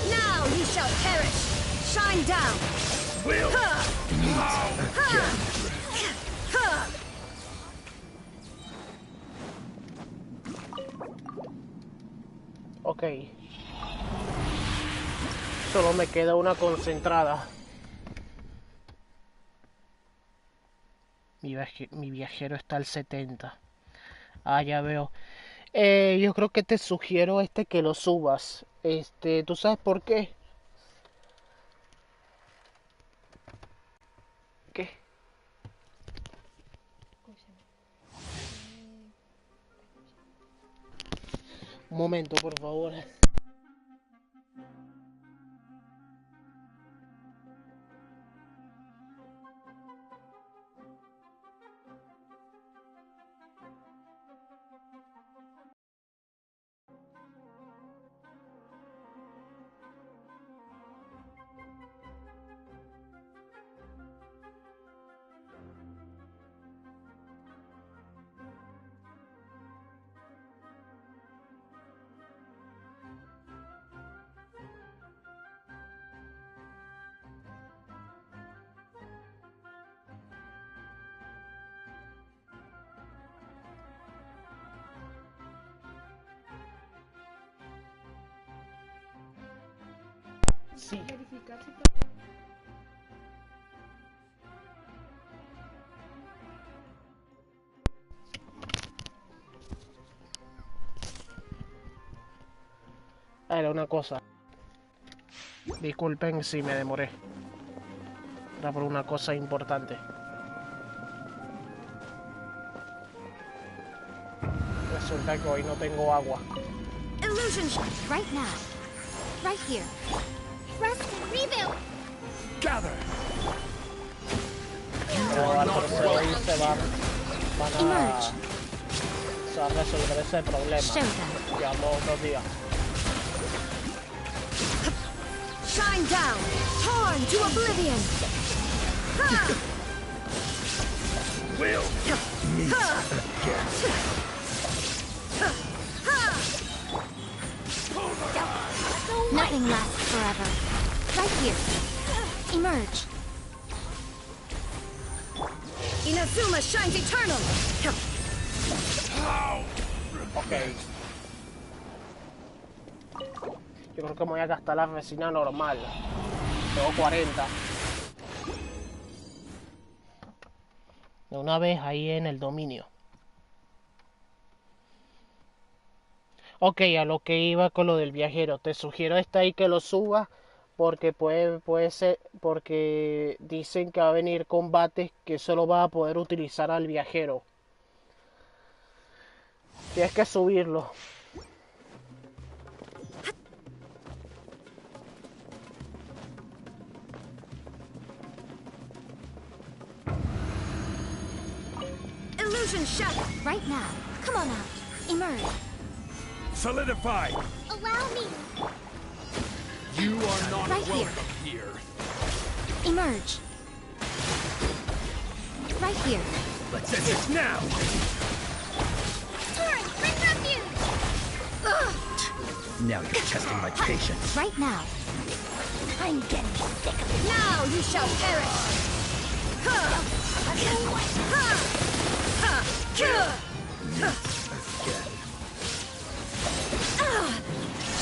Now he shall perish. Shine down. Will Ha! meet Ha! again. Ha! Ok. Solo me queda una concentrada. Mi viajero está al 70. Ah, ya veo. Yo creo que te sugiero que lo subas. ¿Tú sabes por qué? ¿Qué? Un momento, por favor. sí. Era una cosa. Disculpen si me demoré. Era por una cosa importante. Resulta que hoy no tengo agua. Illusion right now. Right here. Rest and rebuild. Gather. Pero al parecer hoy van Emerge. a resolver ese problema. Show them. Llevamos 2 días. Shine down, torn to oblivion. Ha! Will meet again. Nothing lasts forever. Right here. Emerge. Inazuma shines eternal. Ok. Yo creo que me voy a gastar la resina normal. Tengo 40. De una vez ahí en el dominio. Ok, a lo que iba con lo del viajero. Te sugiero ahí que lo subas. Porque puede ser. Porque dicen que va a venir combates que solo vas a poder utilizar al viajero. Tienes que subirlo. Illusion shattered. Right now. Come on out. Emerge. Solidify. Allow me. You are not Right here. welcome here. Emerge. Right here. Let's end this now. Torrent, bring refuge. Now you're testing my patience. Right now. I'm getting sick of it. Now you shall perish. Ha! Ha! Ha!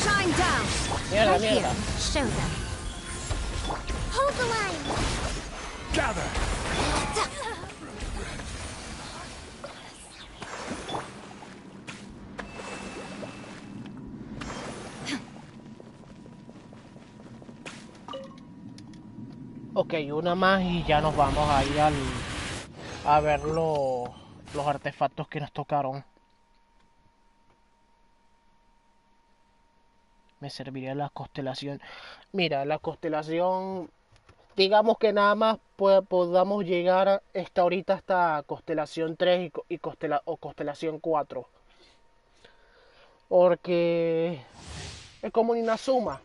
Shine down. Mierda, Right mierda. here. Show them. Hold the line. Gather. Ok, una más y ya nos vamos a ir a ver los artefactos que nos tocaron. Me serviría la constelación. Mira, la constelación, digamos que nada más podamos llegar ahorita hasta constelación 3 y constelación 4. Porque es como una Inazuma.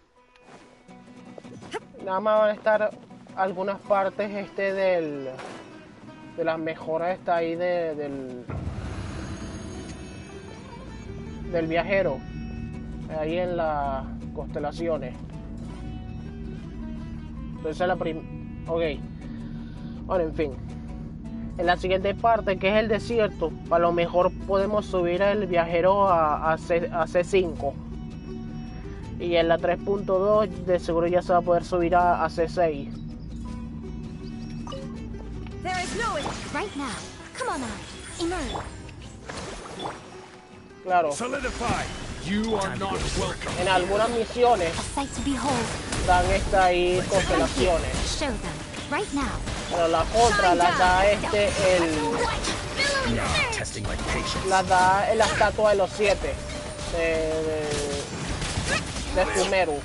Nada más van a estar algunas partes de las mejoras ahí del viajero. Ahí en las constelaciones. Entonces la ok. Bueno, en fin. En la siguiente parte, que es el desierto, a lo mejor podemos subir el viajero a C5. Y en la 3.2 de seguro ya se va a poder subir a C6. There is no Right now. Come on out. Emerge. Claro. Solidify. You are not welcome. En algunas misiones A sight to behold. dan ahí Right here. constelaciones. Show them. Right now. Pero las otras las da Now testing my patience. las da la estatua de los 7 de Sumeru.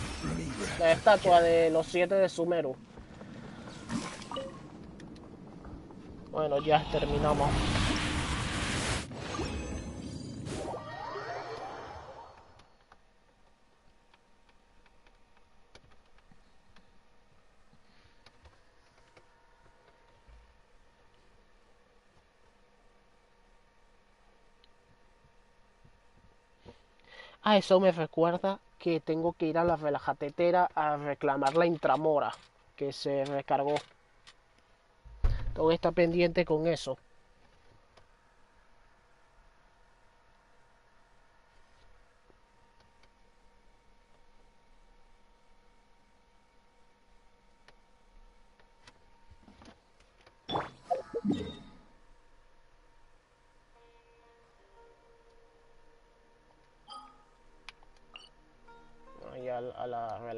La estatua de los 7 de Sumeru. Bueno, ya terminamos. Ah, eso me recuerda que tengo que ir a la relajatetera a reclamar la intramora que se recargó. Tengo que estar pendiente con eso.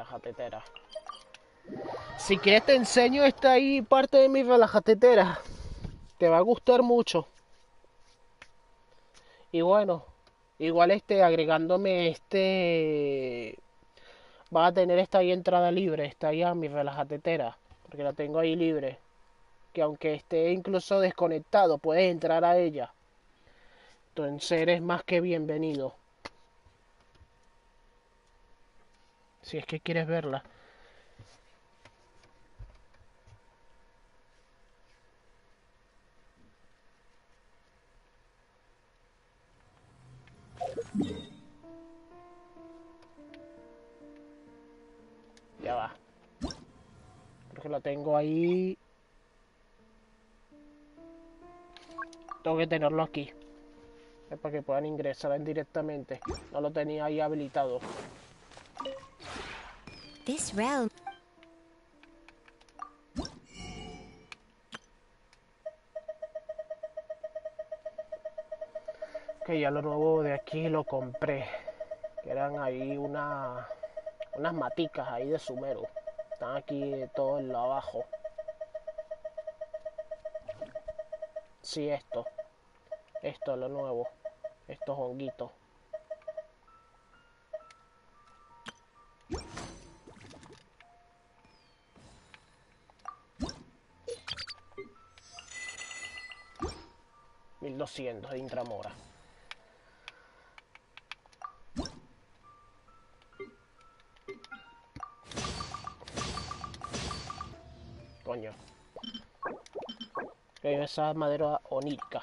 relajatetera. Si quieres te enseño esta ahí parte de mi relajatetera. Te va a gustar mucho. Y bueno, igual agregándome va a tener esta ahí entrada libre, esta ahí a mi relajatetera, porque la tengo ahí libre. Que aunque esté incluso desconectado, puedes entrar a ella. Entonces eres más que bienvenido. Si es que quieres verla. Ya va. Porque lo tengo ahí. Tengo que tenerlo aquí. Para que puedan ingresar directamente. No lo tenía ahí habilitado. This realm. Que ya lo nuevo de aquí lo compré. Que eran ahí unas maticas ahí de Sumeru. Están aquí todo en lo abajo. Sí, esto es lo nuevo. Estos honguitos. $1200 de Intramora. Coño. Que esa madera onírica.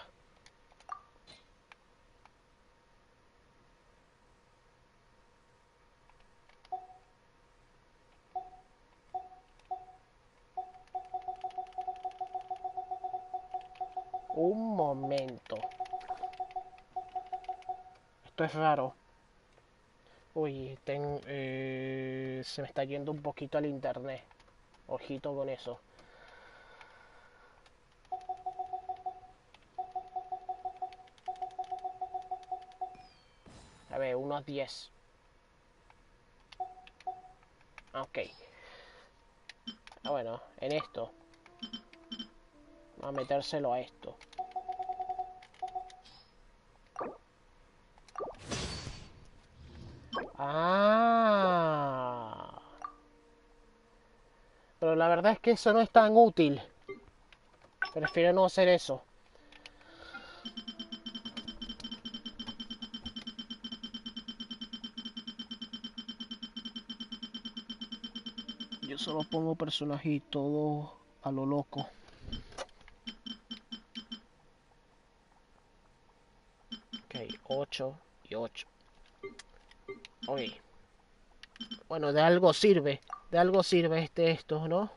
Un momento. Esto es raro. Uy, se me está yendo un poquito al internet. Ojito con eso. A ver, unos 10. Ok. Ah, bueno, en esto. Vamos a metérselo a esto. Ah. Pero la verdad es que eso no es tan útil. Prefiero no hacer eso. Yo solo pongo personajes y todo a lo loco. Ok, 8 y 8. Ok. Bueno, de algo sirve. De algo sirve esto, ¿no?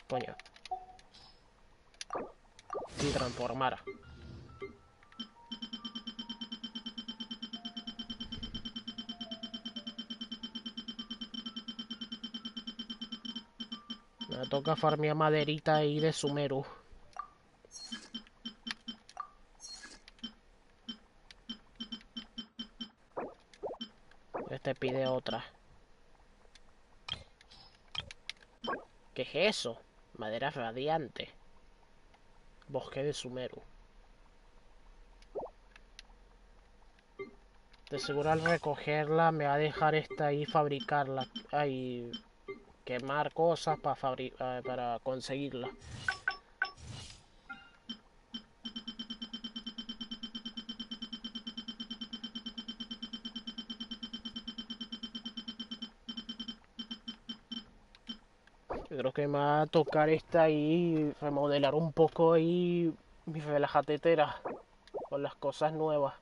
Coño. Si transformara. Me toca farmear maderita ahí de Sumeru. Este pide otra. ¿Qué es eso? Madera radiante. Bosque de Sumeru. De seguro al recogerla me va a dejar esta ahí fabricarla. Ahí quemar cosas para conseguirla. Yo creo que me va a tocar esta ahí, remodelar un poco ahí mi relajatetera con las cosas nuevas.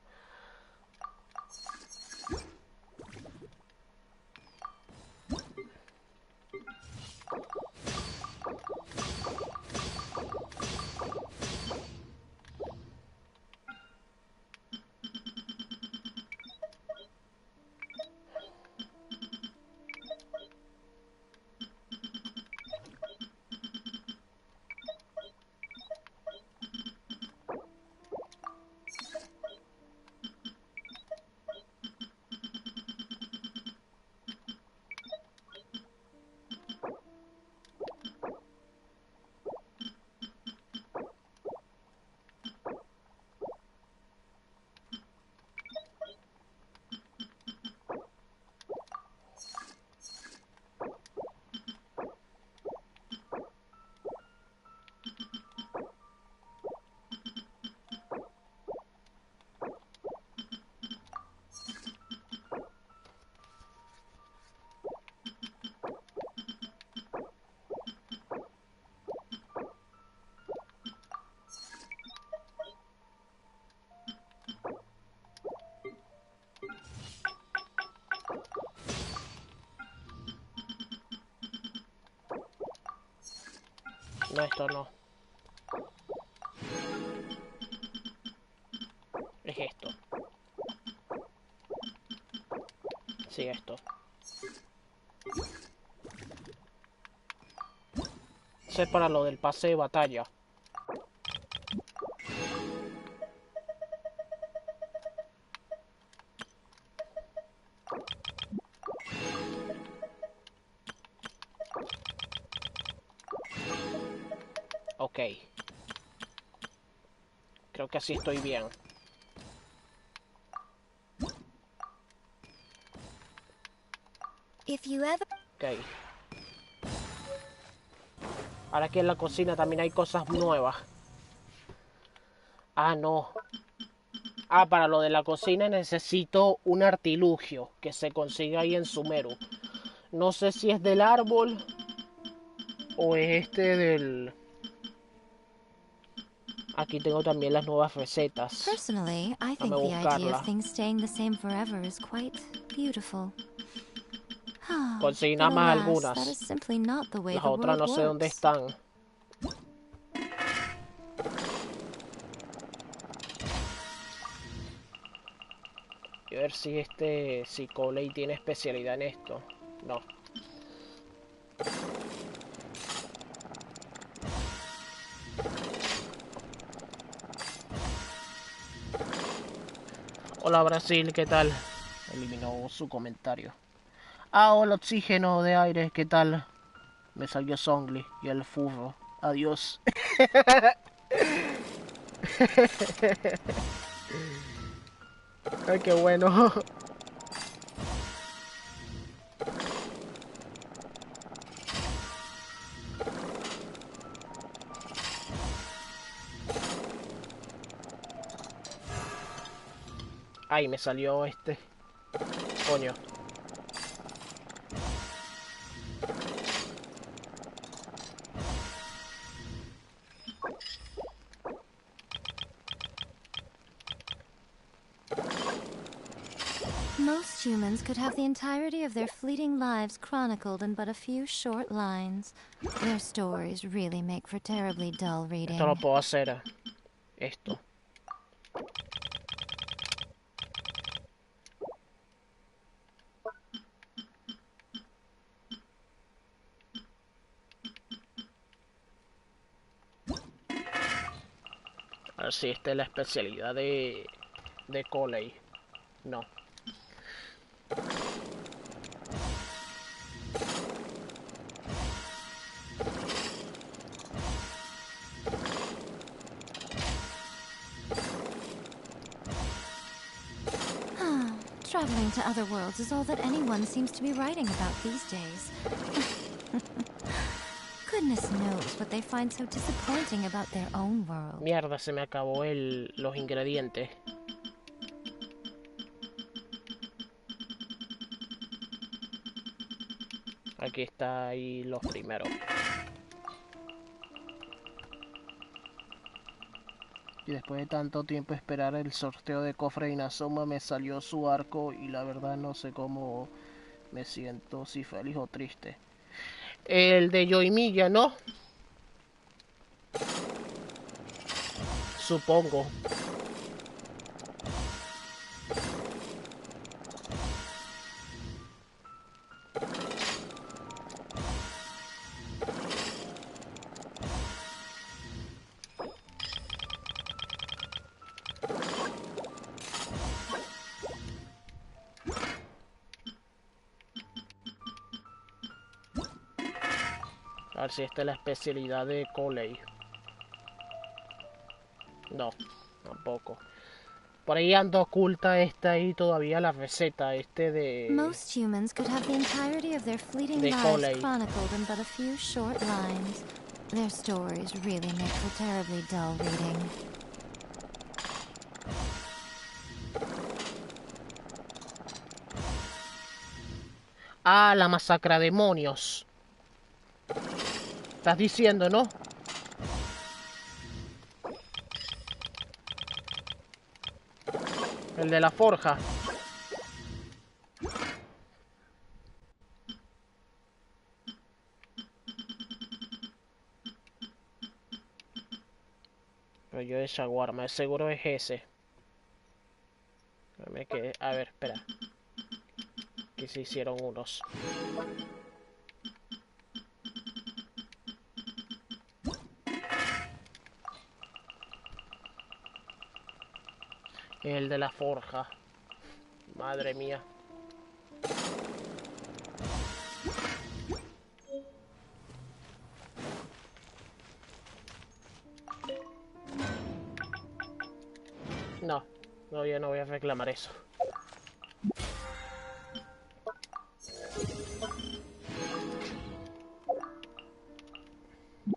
No, esto no. Es esto. Sí, esto. Eso es para lo del pase de batalla. Ok. Creo que así estoy bien. Ok. Ahora aquí en la cocina también hay cosas nuevas. Ah, no. Ah, para lo de la cocina necesito un artilugio que se consigue ahí en Sumeru. No sé si es del árbol o es este del... Aquí tengo también las nuevas recetas. Personally, I think the idea of things staying the same forever is quite beautiful. Conseguí But nada más alas, that is algunas. simply not the way Las the otras world no sé dónde works. están. Y a ver si Coley tiene especialidad en esto. No. Hola Brasil, ¿qué tal? Eliminó su comentario. Ah, hola oxígeno de aire, ¿qué tal? Me salió Songli y el furro. Adiós. Ay, qué bueno. Ay, me salió este. Coño. Most humans could have the entirety of their fleeting lives chronicled in but a few short lines. Their stories really make for terribly dull reading. Esto no puedo hacer. Esto. A ver si esta es la especialidad de Coley. No. Traveling to other worlds is all that anyone seems to be writing about these days. Goodness knows what they find so disappointing about their own world. Mierda, se me acabó los ingredientes. Aquí está ahí los primeros. Y después de tanto tiempo esperar el sorteo de cofre de Inazuma, me salió su arco y la verdad no sé cómo me siento, si feliz o triste. El de Yoimiya, ¿no? Supongo. A ver si esta es la especialidad de Coley. No, tampoco. Por ahí anda oculta esta ahí todavía la receta de Most humans could have the entirety of their fleeting lives Coley. chronicled in but a few short lines. Their stories really make for terribly dull reading. Ah, la masacra demonios. Estás diciendo, ¿no? El de la forja. yo de shawarma, seguro es ese. A ver, espera. Que se hicieron unos. El de la forja. Madre mía. No, yo no voy a reclamar eso.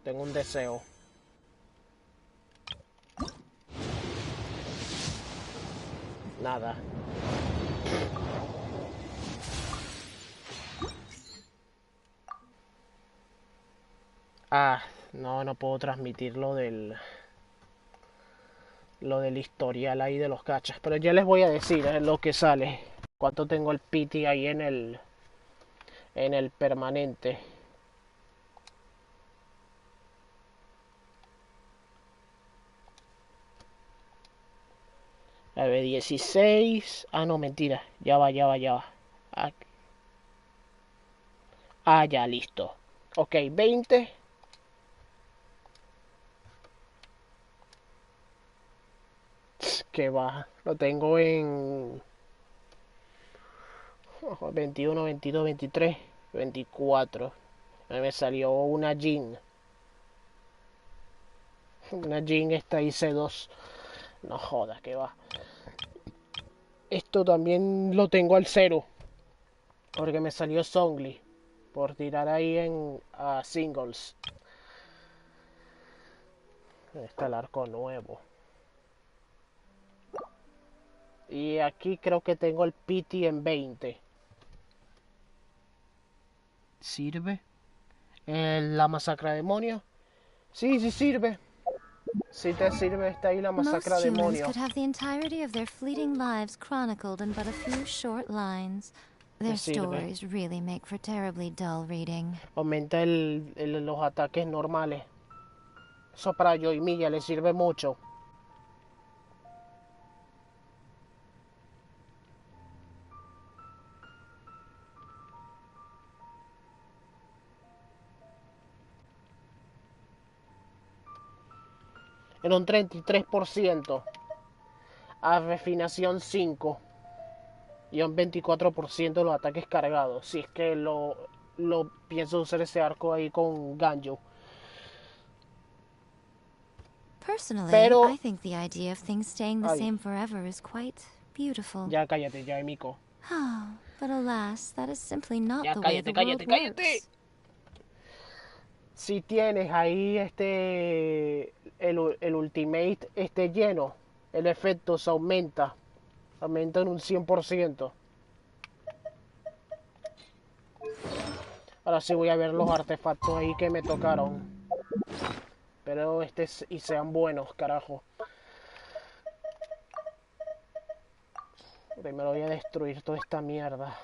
Tengo un deseo. Nada. Ah, no puedo transmitir lo del historial ahí de los cachas. Pero ya les voy a decir lo que sale. Cuánto tengo el pity ahí en el permanente. A ver, 16. Ah, no, mentira. Ya va. Ya, listo. Ok, 20. Que va. Lo tengo en 21, 22, 23, 24. Me salió una Jin. Una Jin esta hice 2. No jodas, que va. Esto también lo tengo al 0. Porque me salió Songli. Por tirar ahí en singles. Está el arco nuevo. Y aquí creo que tengo el pity en 20. ¿Sirve? ¿La masacra demonio? Sí, sí sirve. Si te sirve, está ahí la masacra Most humans demonio. could have the entirety of their fleeting lives chronicled in but a few short lines. Their stories really make for terribly dull reading. Aumenta los ataques normales. Eso para Yoimiya le sirve mucho. En un 33%. A refinación 5. Y un 24% de los ataques cargados. Si es que lo pienso usar ese arco ahí con Ganjo. Personally, Pero, I think the idea of things staying the same forever is quite beautiful. Ya cállate, ya, Emiko. But alas, that is simply not Ya the way the world works. Si tienes ahí el ultimate lleno, el efecto se aumenta en un 100%. Ahora sí voy a ver los artefactos ahí que me tocaron. Pero y sean buenos, carajo. Primero voy a destruir toda esta mierda.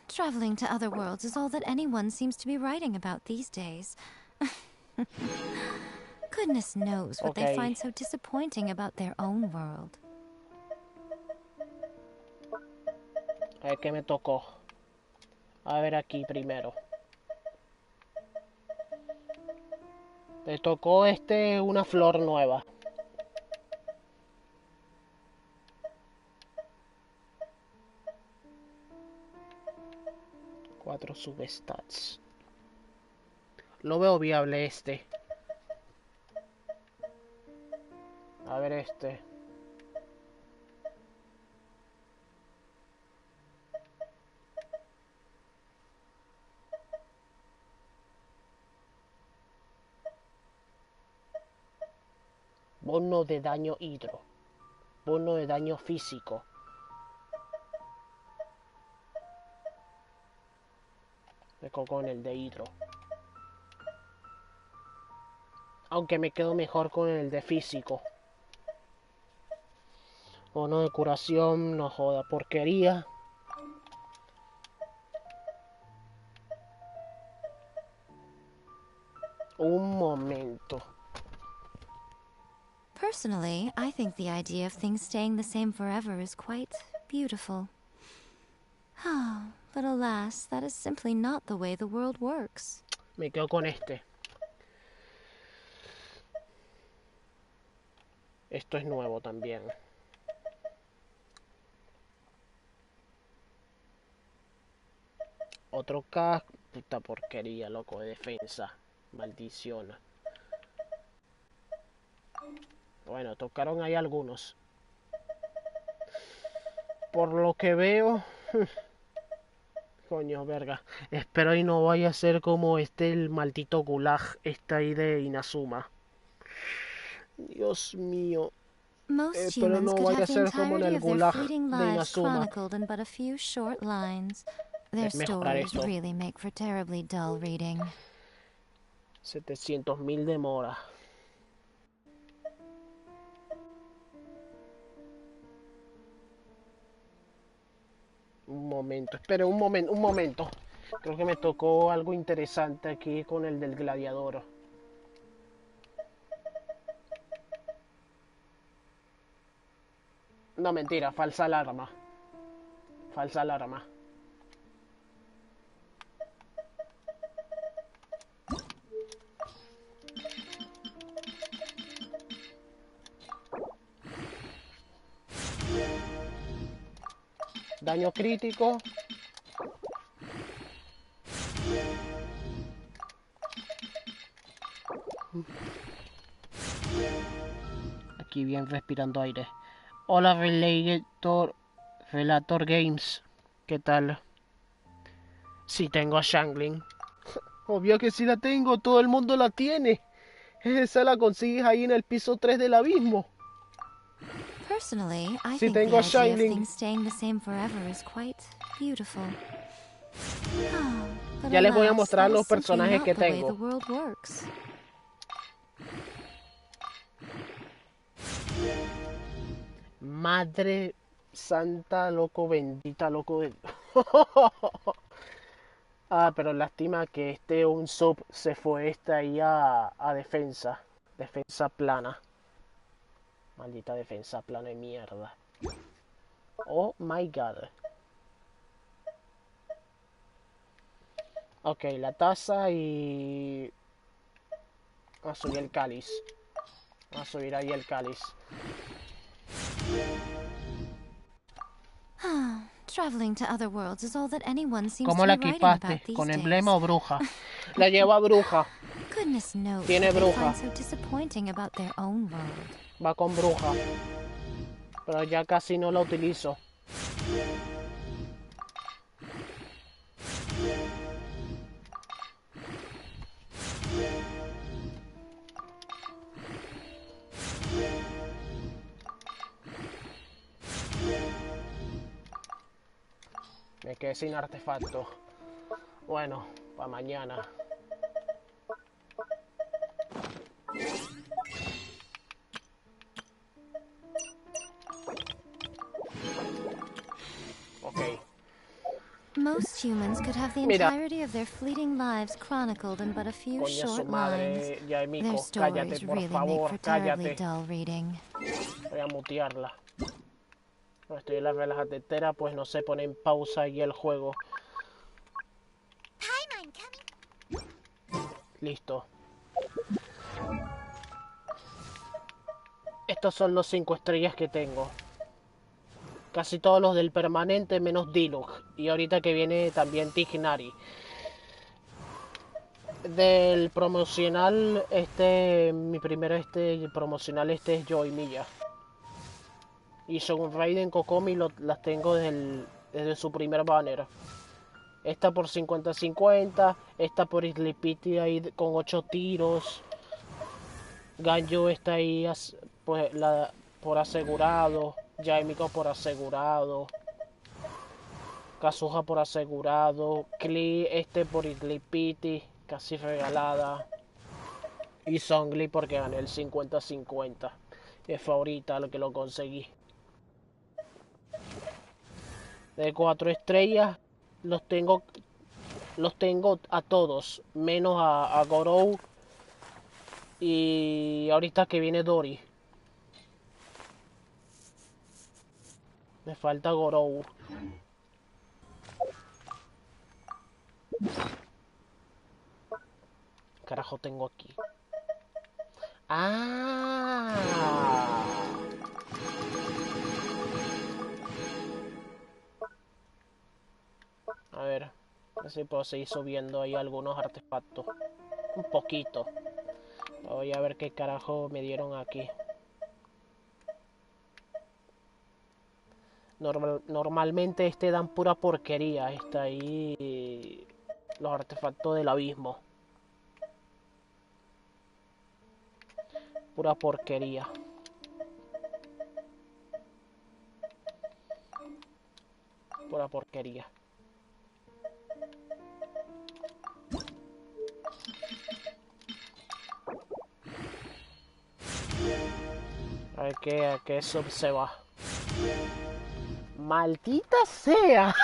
Traveling to other worlds is all that anyone seems to be writing about these days. Goodness knows what they find so disappointing about their own world. A ver qué me tocó. A ver aquí primero. Me tocó una flor nueva. Cuatro substats. Lo veo viable A ver Bono de daño hidro. Bono de daño físico. Me coco con el de hidro. Aunque me quedo mejor con el de físico. Bono de curación, no joda, porquería. Un momento. Personally, I think the idea of things staying the same forever is quite beautiful. But alas, that is simply not the way the world works. Me quedo con este. Esto es nuevo también. Otro casco. Puta porquería, loco, de defensa. Maldición. Bueno, tocaron ahí algunos. Por lo que veo... Coño, verga. Espero y no vaya a ser como el maldito gulag está ahí de Inazuma. Dios mío. Most Pero humans no could vaya a have the ser como en entirety el of their gulag fleeting de lives Inazuma. chronicled in but a few short lines. Their mejorar stories esto. really make for terribly dull reading. 700.000 de Mora. Un momento, espere un momento. Creo que me tocó algo interesante aquí con el del gladiador. No, mentira, falsa alarma. Falsa alarma. Daño crítico. Aquí bien respirando aire. Hola Relator Games. ¿Qué tal? Sí tengo a Shangling. Obvio que sí la tengo, todo el mundo la tiene. Esa la consigues ahí en el piso 3 del abismo. Personally, I Sí think the tengo a idea of Shining. things staying the same forever is quite beautiful. But Ya les voy a alas, mostrar that los is simply personajes not que the way tengo. the world works. Madre santa, loco, bendita, loco. Ah, pero lástima que un sub se fue ahí a defensa. Defensa plana. Maldita defensa plana de mierda. Oh my god. Ok, la taza y... Vamos a subir el cáliz. Vamos a subir ahí el cáliz. Traveling to other worlds is all that anyone seems ¿Cómo to la be writing about equipaste? these ¿Con days. emblema o bruja? La lleva bruja. Goodness knows Tiene what they bruja. find so disappointing about their own world. Va con bruja. Pero ya casi no la utilizo. Me quedé sin artefacto. Bueno, para mañana. Ok. Most humans could have the Mira. entirety of their fleeting lives chronicled in but a few Coño, su short madre, lines. Yaemiko, Their stories cállate, por really favor, make for terribly cállate. dull reading. Voy a mutearla. No estoy en la relajadetera, pues no se pone en pausa y el juego. Listo. Estos son los 5 estrellas que tengo. Casi todos los del permanente menos Diluc. Y ahorita que viene también Tignari. Del promocional, mi primero promocional es Joy Milla. Y según Raiden Kokomi las tengo desde su primer banner. Esta por 50-50, esta por Sleepity ahí con 8 tiros. Ganjo está ahí pues, por asegurado. Yaemiko por asegurado. Kazuha por asegurado. Klee por Sleepity, casi regalada. Y Songli porque gané el 50-50. Es favorita lo que lo conseguí. De 4 estrellas los tengo a todos, menos a Gorou Y ahorita que viene Dory. Me falta Gorou. Carajo tengo aquí. Ah. A ver si puedo seguir subiendo ahí algunos artefactos. Un poquito. Voy a ver qué carajo me dieron aquí. Normalmente dan pura porquería. Está ahí los artefactos del abismo. Pura porquería. Pura porquería. A ver a qué sub se va. ¡Maldita sea!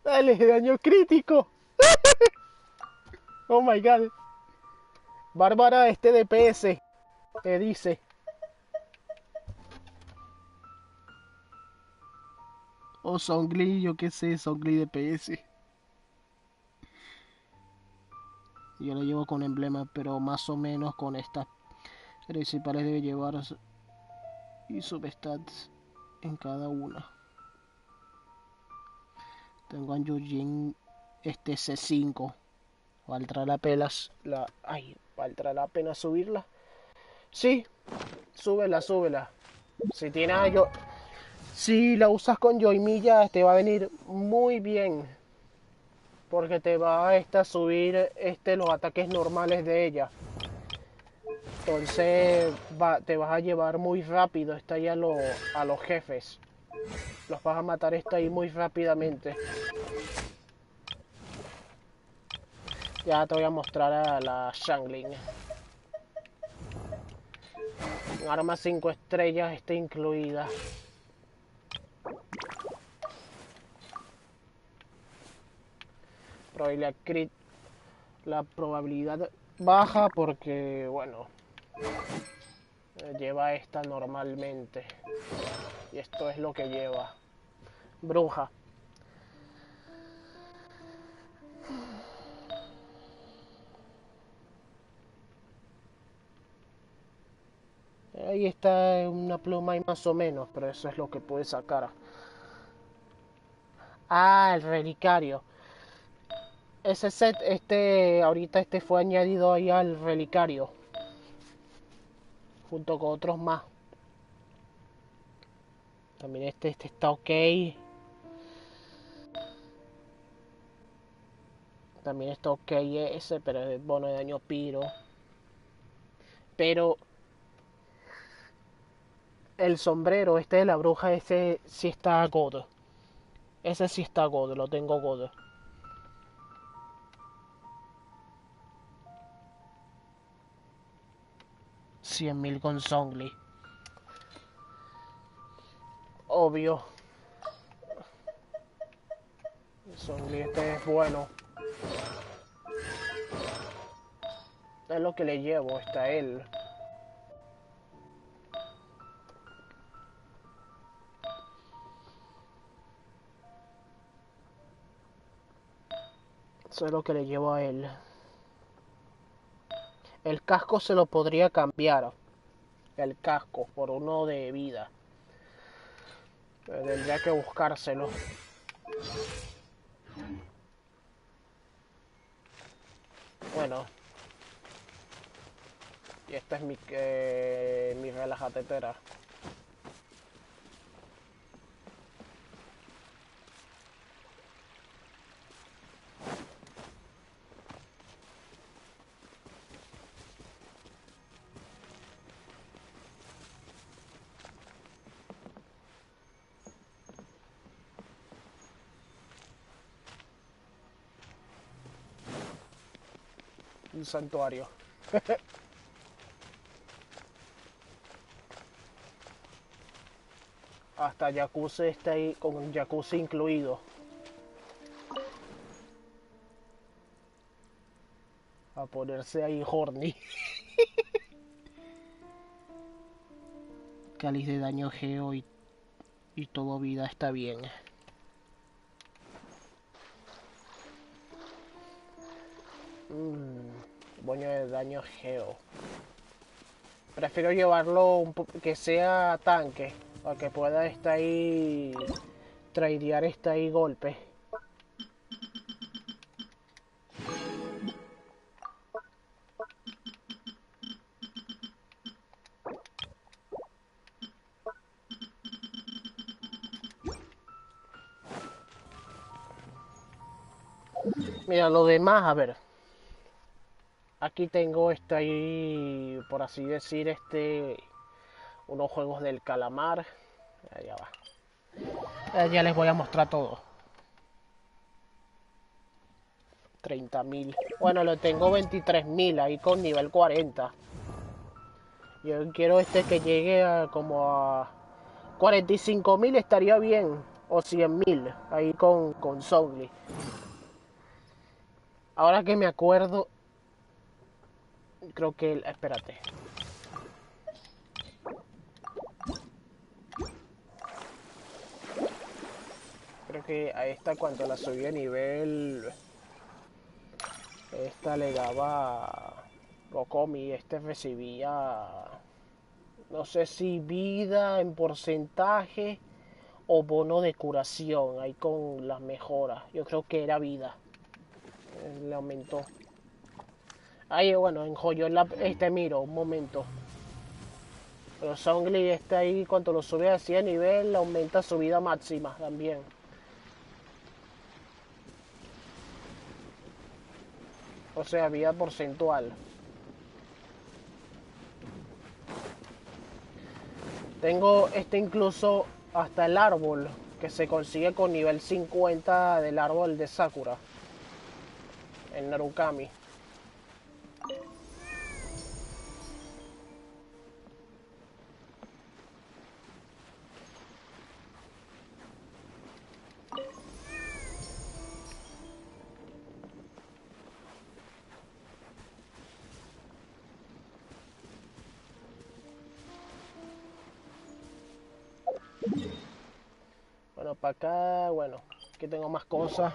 Dale, daño crítico. Oh my god. Bárbara DPS. Te dice. O Songli, yo qué sé, Songli DPS. Yo lo llevo con emblema, pero más o menos con estas principales debe llevar y substats en cada una. Tengo a Yujin C5. ¿Valdrá la pena ¿valdrá la pena subirla? Sí, súbela. Si la usas con Yoimiya te va a venir muy bien. Porque te va a subir los ataques normales de ella. Entonces te vas a llevar muy rápido ahí a los jefes. Los vas a matar ahí muy rápidamente. Ya te voy a mostrar a la Shangling. Arma 5 estrellas está incluida. La probabilidad baja porque, bueno, lleva esta normalmente. Y esto es lo que lleva. Bruja. Ahí está una pluma y más o menos, pero eso es lo que puede sacar. Ah, el relicario. Ese set, ahorita fue añadido ahí al relicario. Junto con otros más. También este está ok. También está ok ese, pero es bono de daño piro. Pero el sombrero de la bruja, ese sí está God. Ese sí está God, lo tengo God. 100.000 con Songli. Obvio. Songli es bueno. Es lo que le llevo, está él. Eso es lo que le llevo a él. El casco se lo podría cambiar. El casco por uno de vida. Tendría que buscárselo. Bueno. Y esta es mi relajatetera. Un santuario. Hasta jacuzzi está ahí, con jacuzzi incluido. A ponerse ahí horny. Cáliz de daño geo y todo vida está bien. Boño de daño geo. Prefiero llevarlo que sea tanque, para que pueda estar ahí, tradear está ahí golpe. Mira, lo demás, a ver. Aquí tengo ahí, por así decir, unos juegos del calamar. Allá va. Ya les voy a mostrar todo. 30.000. Bueno, lo tengo 23.000 ahí con nivel 40. Yo quiero que llegue a como a 45.000 estaría bien. O 100.000 ahí con Songli. Ahora que me acuerdo, creo que... Espérate. Creo que a esta cuando la subí a nivel... Esta le daba... Gokomi, recibía... No sé si vida en porcentaje o bono de curación, ahí con las mejoras. Yo creo que era vida. Le aumentó. Ahí, bueno, en Joyola, miro, un momento. Pero Songli ahí, cuando lo sube así a nivel, aumenta su vida máxima también. O sea, vida porcentual. Tengo incluso hasta el árbol, que se consigue con nivel 50 del árbol de Sakura. En Narukami. Bueno, para acá, bueno, aquí tengo más cosas.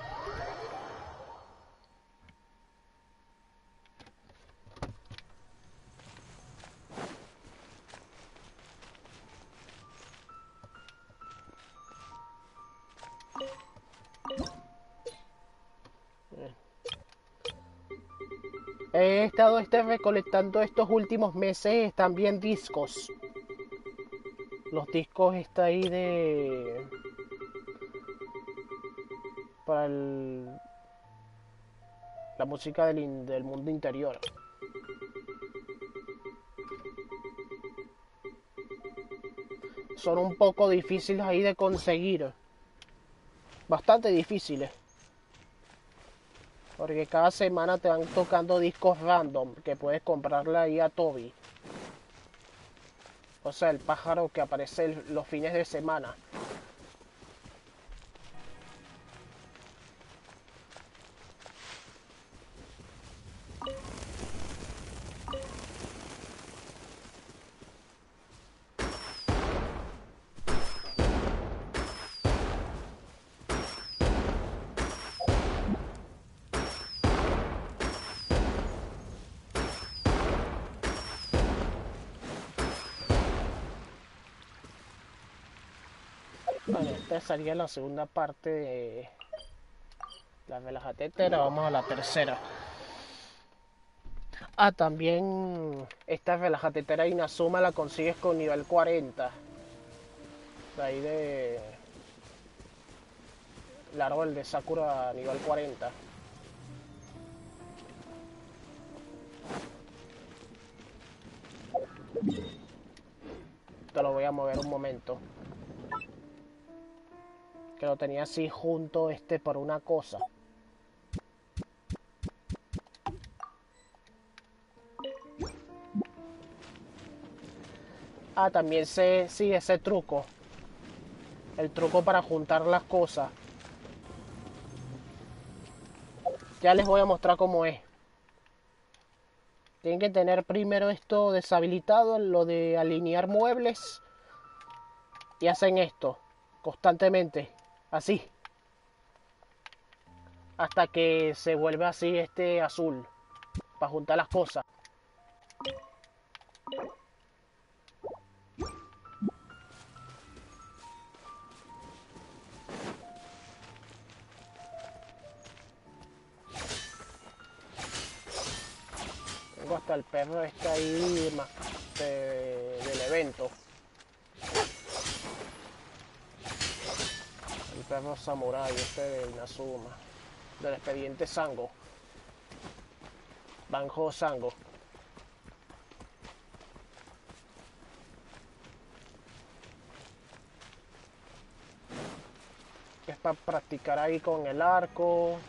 He estado recolectando estos últimos meses también discos. Los discos está ahí para la música del mundo interior. Son un poco difíciles ahí de conseguir. Bastante difíciles. Porque cada semana te van tocando discos random que puedes comprarle ahí a Toby. O sea, el pájaro que aparece los fines de semana. Bueno, esta sería la segunda parte de la relajatetera. Vamos a la tercera. Ah, también esta relajatetera Inazuma la consigues con nivel 40. De ahí de... el árbol de Sakura nivel 40. Te lo voy a mover un momento. Que lo tenía así junto por una cosa. Ah, también sé, sí, ese truco. El truco para juntar las cosas. Ya les voy a mostrar cómo es. Tienen que tener primero esto deshabilitado, lo de alinear muebles. Y hacen esto constantemente, así. Hasta que se vuelve así azul. Para juntar las cosas. Tengo hasta el perro ahí más del evento. El perro samurai de Inazuma. Del expediente Sango. Banjo Sango. Es para practicar ahí con el arco.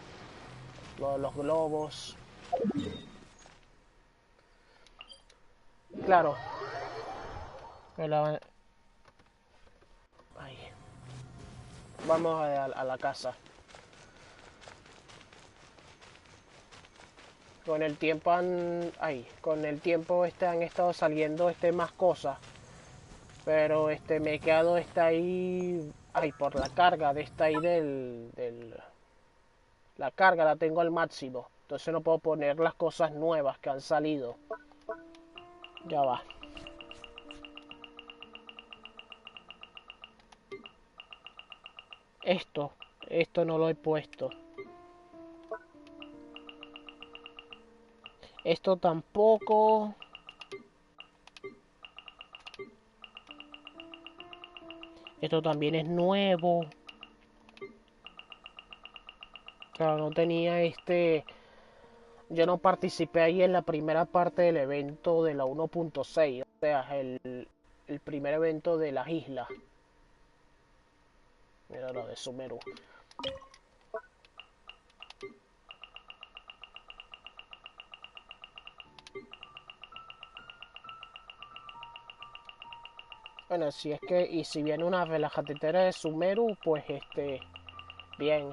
Los globos. Claro. Ahí. Vamos a la casa. Con el tiempo han estado saliendo más cosas. Pero me he quedado ahí. Ay, por la carga de ahí la carga la tengo al máximo. Entonces no puedo poner las cosas nuevas que han salido. Ya va. Esto no lo he puesto. Esto tampoco. Esto también es nuevo. Claro, no tenía yo no participé ahí en la primera parte del evento de la 1.6. O sea, el primer evento de las islas. Mira lo de Sumeru. Bueno, si es que, y si viene una relajatitera de Sumeru, pues bien.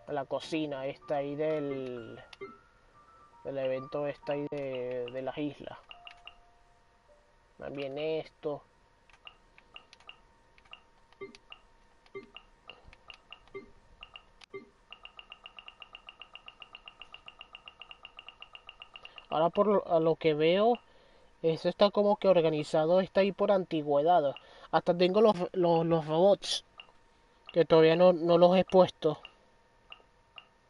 La cocina ahí del evento ahí de las islas. También esto. Ahora a lo que veo, eso está como que organizado, está ahí por antigüedad. Hasta tengo los robots, que todavía no los he puesto.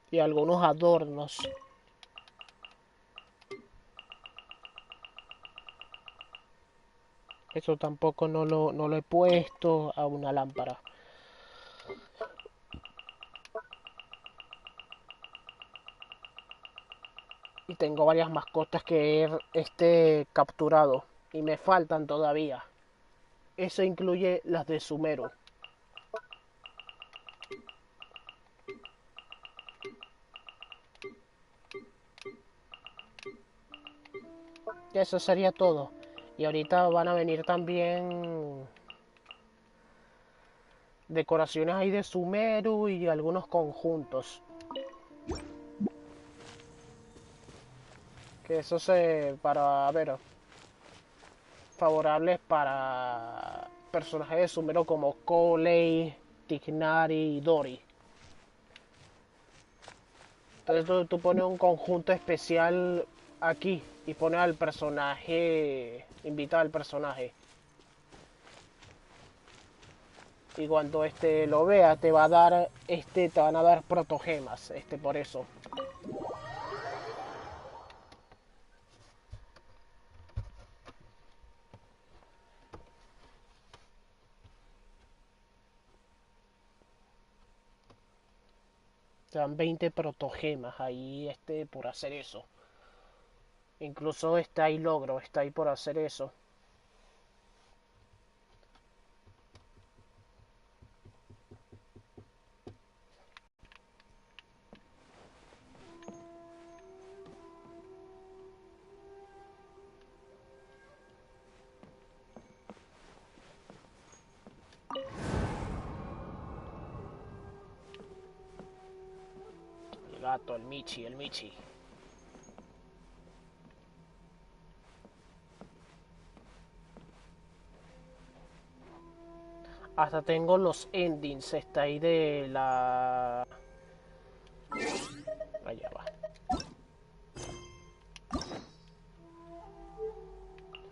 Y algunos adornos. Eso tampoco no lo he puesto a una lámpara. Y tengo varias mascotas que he capturado. Y me faltan todavía. Eso incluye las de Sumeru. Y eso sería todo. Y ahorita van a venir también decoraciones ahí de Sumeru y algunos conjuntos. Que eso para ver, favorables para personajes de Sumeru como Coley, Tignari y Dori. Entonces tú pones un conjunto especial aquí y pones al personaje, invita al personaje. Y cuando lo vea te va a dar te van a dar protogemas, por eso. Te dan 20 protogemas ahí por hacer eso. Incluso hay logro, está ahí por hacer eso. gato, el Michi, el Michi. Hasta tengo los endings, está ahí de la... Allá va.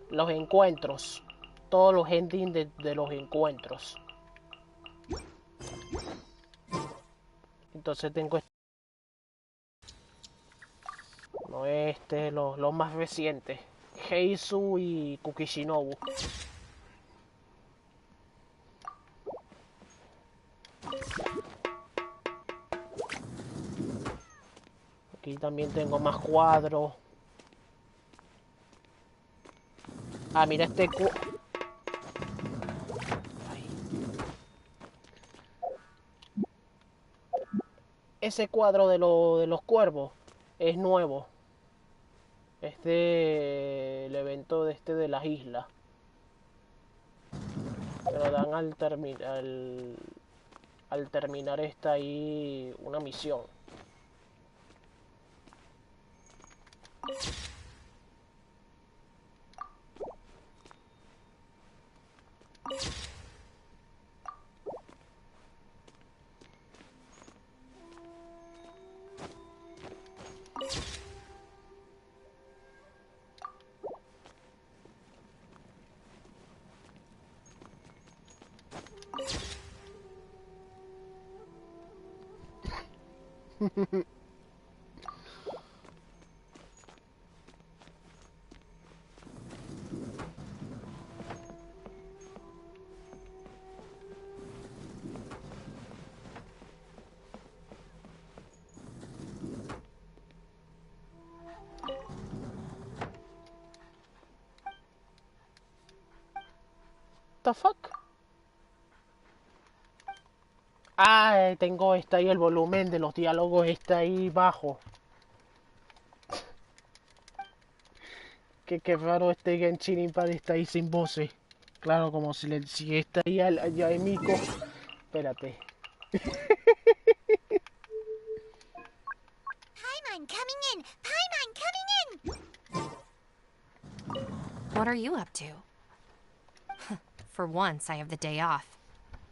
Los encuentros. Todos los endings de los encuentros. Entonces tengo... No, los más recientes. Heisu y Kukishinobu. Aquí también tengo más cuadros. Ah, mira este ese cuadro de los cuervos es nuevo. Es del evento de las islas. Pero dan al terminar esta ahí una misión. The fuck? Ah, tengo está ahí el volumen de los diálogos, está ahí bajo. Qué raro este Genshin Impact está ahí sin voces. Claro, como si está ahí allá en Mico. Espérate. Paimon coming in! Paimon coming in! What are you up to? For once, I have the day off.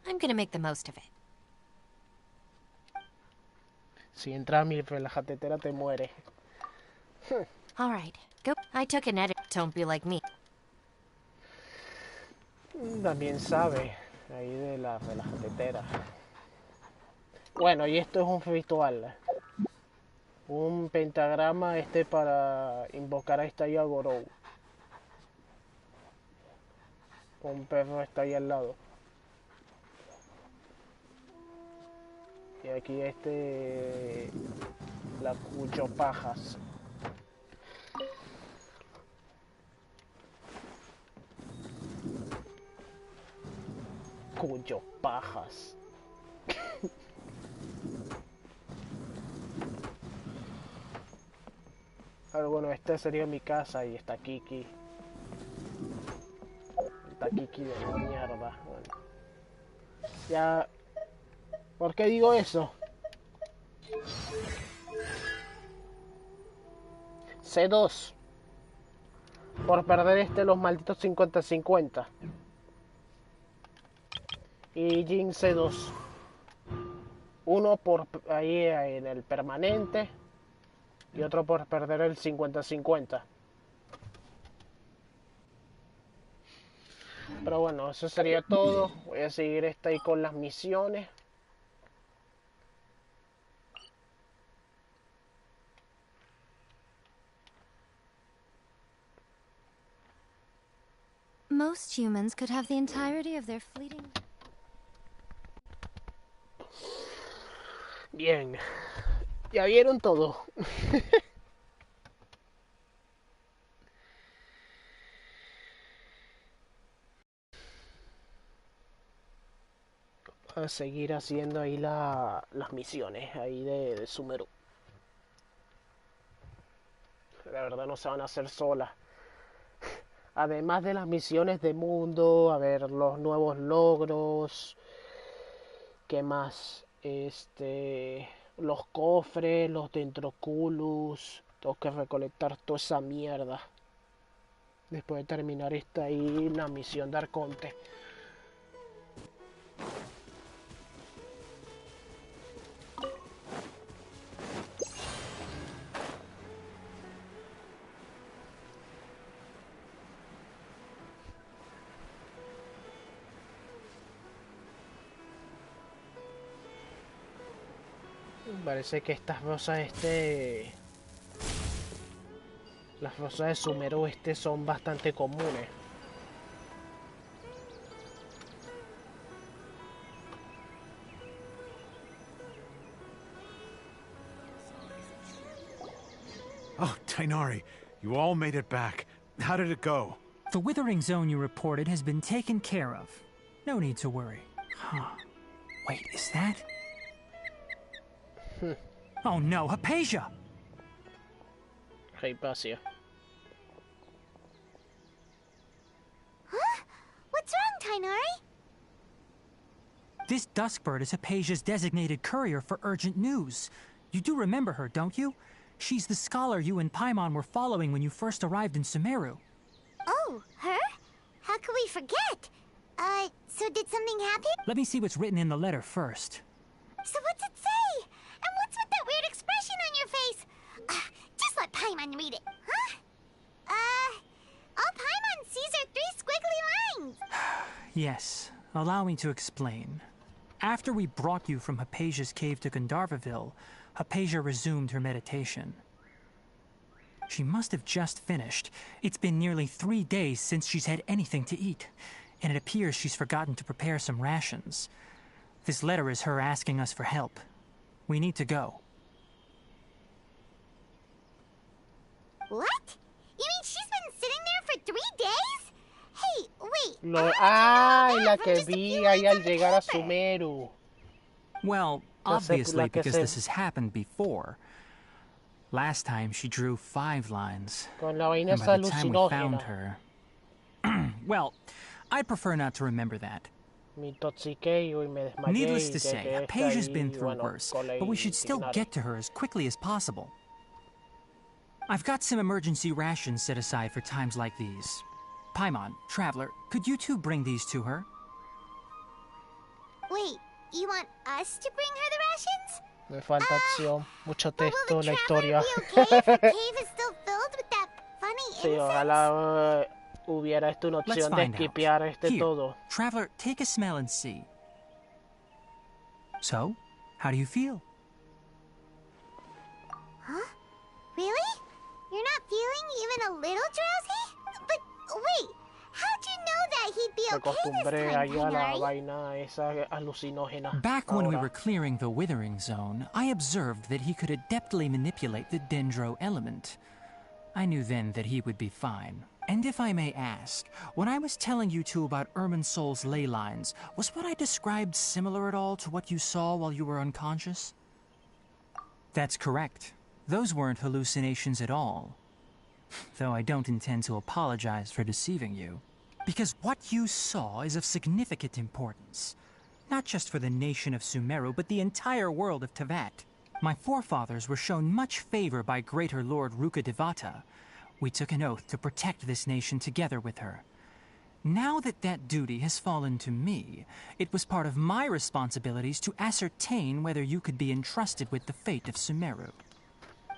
I'm gonna make the most of it. Si entra a mi relajatetera te muere. All right, go. I took an edit. Don't be like me. También sabe ahí de la relajatetera. Bueno, y esto es un ritual. Un pentagrama para invocar a esta Gorou. Un perro está ahí al lado. Y aquí la cucho pajas. Cuyo pajas. Pero bueno, esta sería mi casa y está Kiki. Está Kiki de mierda. Bueno. Ya. ¿Por qué digo eso? C2. Por perder los malditos 50-50. Y Jin C2. Uno por ahí en el permanente. Y otro por perder el 50-50. Pero bueno, eso sería todo. Voy a seguir ahí con las misiones. Most humans could have the entirety of their fleeting... Bien. Ya vieron todo. A seguir haciendo ahí las misiones ahí de Sumeru. La verdad no se van a hacer solas. Además de las misiones de mundo, a ver los nuevos logros. ¿Qué más? los cofres, los dendroculus. Tengo que recolectar toda esa mierda. Después de terminar esta ahí, la misión de Arconte. Parece que estas rosas las rosas de Sumeru son bastante comunes. Oh, Tainari, you all made it back. How did it go? The withering zone you reported has been taken care of. No need to worry. Huh. Wait, is that? Oh no, Hypatia! Hypatia. Huh? What's wrong, Tainari? This Duskbird is Hypatia's designated courier for urgent news. You do remember her, don't you? She's the scholar you and Paimon were following when you first arrived in Sumeru. Oh, her? How could we forget? So did something happen? Let me see what's written in the letter first. So what's it say? And what's with that weird expression on your face? Just let Paimon read it, huh? All Paimon sees are 3 squiggly lines. Yes, allow me to explain. After we brought you from Hypatia's cave to Gandharvaville, Hypatia resumed her meditation. She must have just finished. It's been nearly 3 days since she's had anything to eat, and it appears she's forgotten to prepare some rations. This letter is her asking us for help. We need to go. What? You mean she's been sitting there for 3 days? Hey, wait. La que vi ahí al llegar a Sumeru. Well, obviously because this has happened before. Last time she drew 5 lines. Con la vaina And by the time we alucinógena. found her... Well, I'd prefer not to remember that. Me intoxiqué y me desmayé. Needless to say, Hypatia's been through worse, but we should still get to her as quickly as possible. I've got some emergency rations set aside for times like these. Paimon, Traveler, could you two bring these to her? Wait, you want us to bring her the rations? Me falta acción, mucho texto, Will la the historia. Traveler be okay if the cave is still filled with that funny Sí, incense? ojalá hubiera una Let's opción de find out. skipear Here, todo. Traveler, take a smell and see. So, how do you feel? Huh? Really? You're not feeling even a little drowsy? But wait, how'd you know that he'd be Me okay acostumbré this time, ahí a la Tainari? vaina esa alucinógena. Back when we Ahora. were clearing the Withering Zone, I observed that he could adeptly manipulate the Dendro element. I knew then that he would be fine. And if I may ask, when I was telling you two about Irminsol's ley lines, was what I described similar at all to what you saw while you were unconscious? That's correct. Those weren't hallucinations at all. Though I don't intend to apologize for deceiving you. Because what you saw is of significant importance. Not just for the nation of Sumeru, but the entire world of Tevat. My forefathers were shown much favor by Greater Lord Rukkhadevata. We took an oath to protect this nation together with her. Now that that duty has fallen to me, it was part of my responsibilities to ascertain whether you could be entrusted with the fate of Sumeru.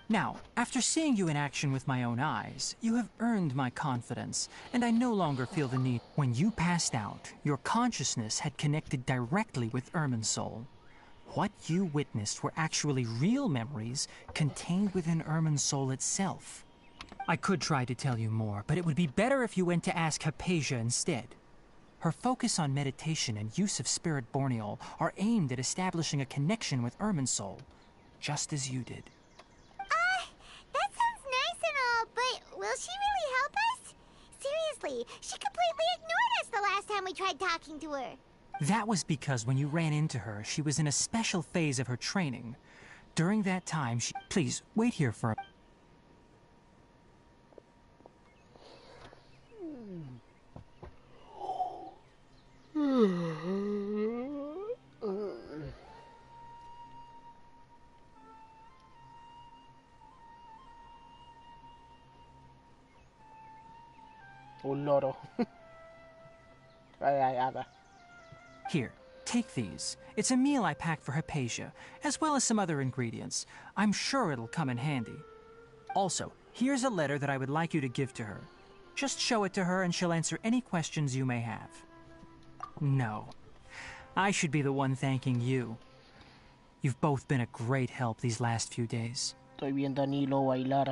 Now, after seeing you in action with my own eyes, you have earned my confidence, and I no longer feel the need. When you passed out, your consciousness had connected directly with Irminsul. What you witnessed were actually real memories contained within Irminsul itself. I could try to tell you more, but it would be better if you went to ask Hypatia instead. Her focus on meditation and use of Spirit Borneol are aimed at establishing a connection with Irminsul, just as you did. That sounds nice and all, but will she really help us? Seriously, she completely ignored us the last time we tried talking to her. That was because when you ran into her, she was in a special phase of her training. During that time, she... Please, wait here for a... Un loro. Ay, ay, ay. Here, take these. It's a meal I packed for Hypatia, as well as some other ingredients. I'm sure it'll come in handy. Also, here's a letter that I would like you to give to her. Just show it to her and she'll answer any questions you may have. No. I should be the one thanking you. You've both been a great help these last few days. Estoy viendo a Nilo bailar.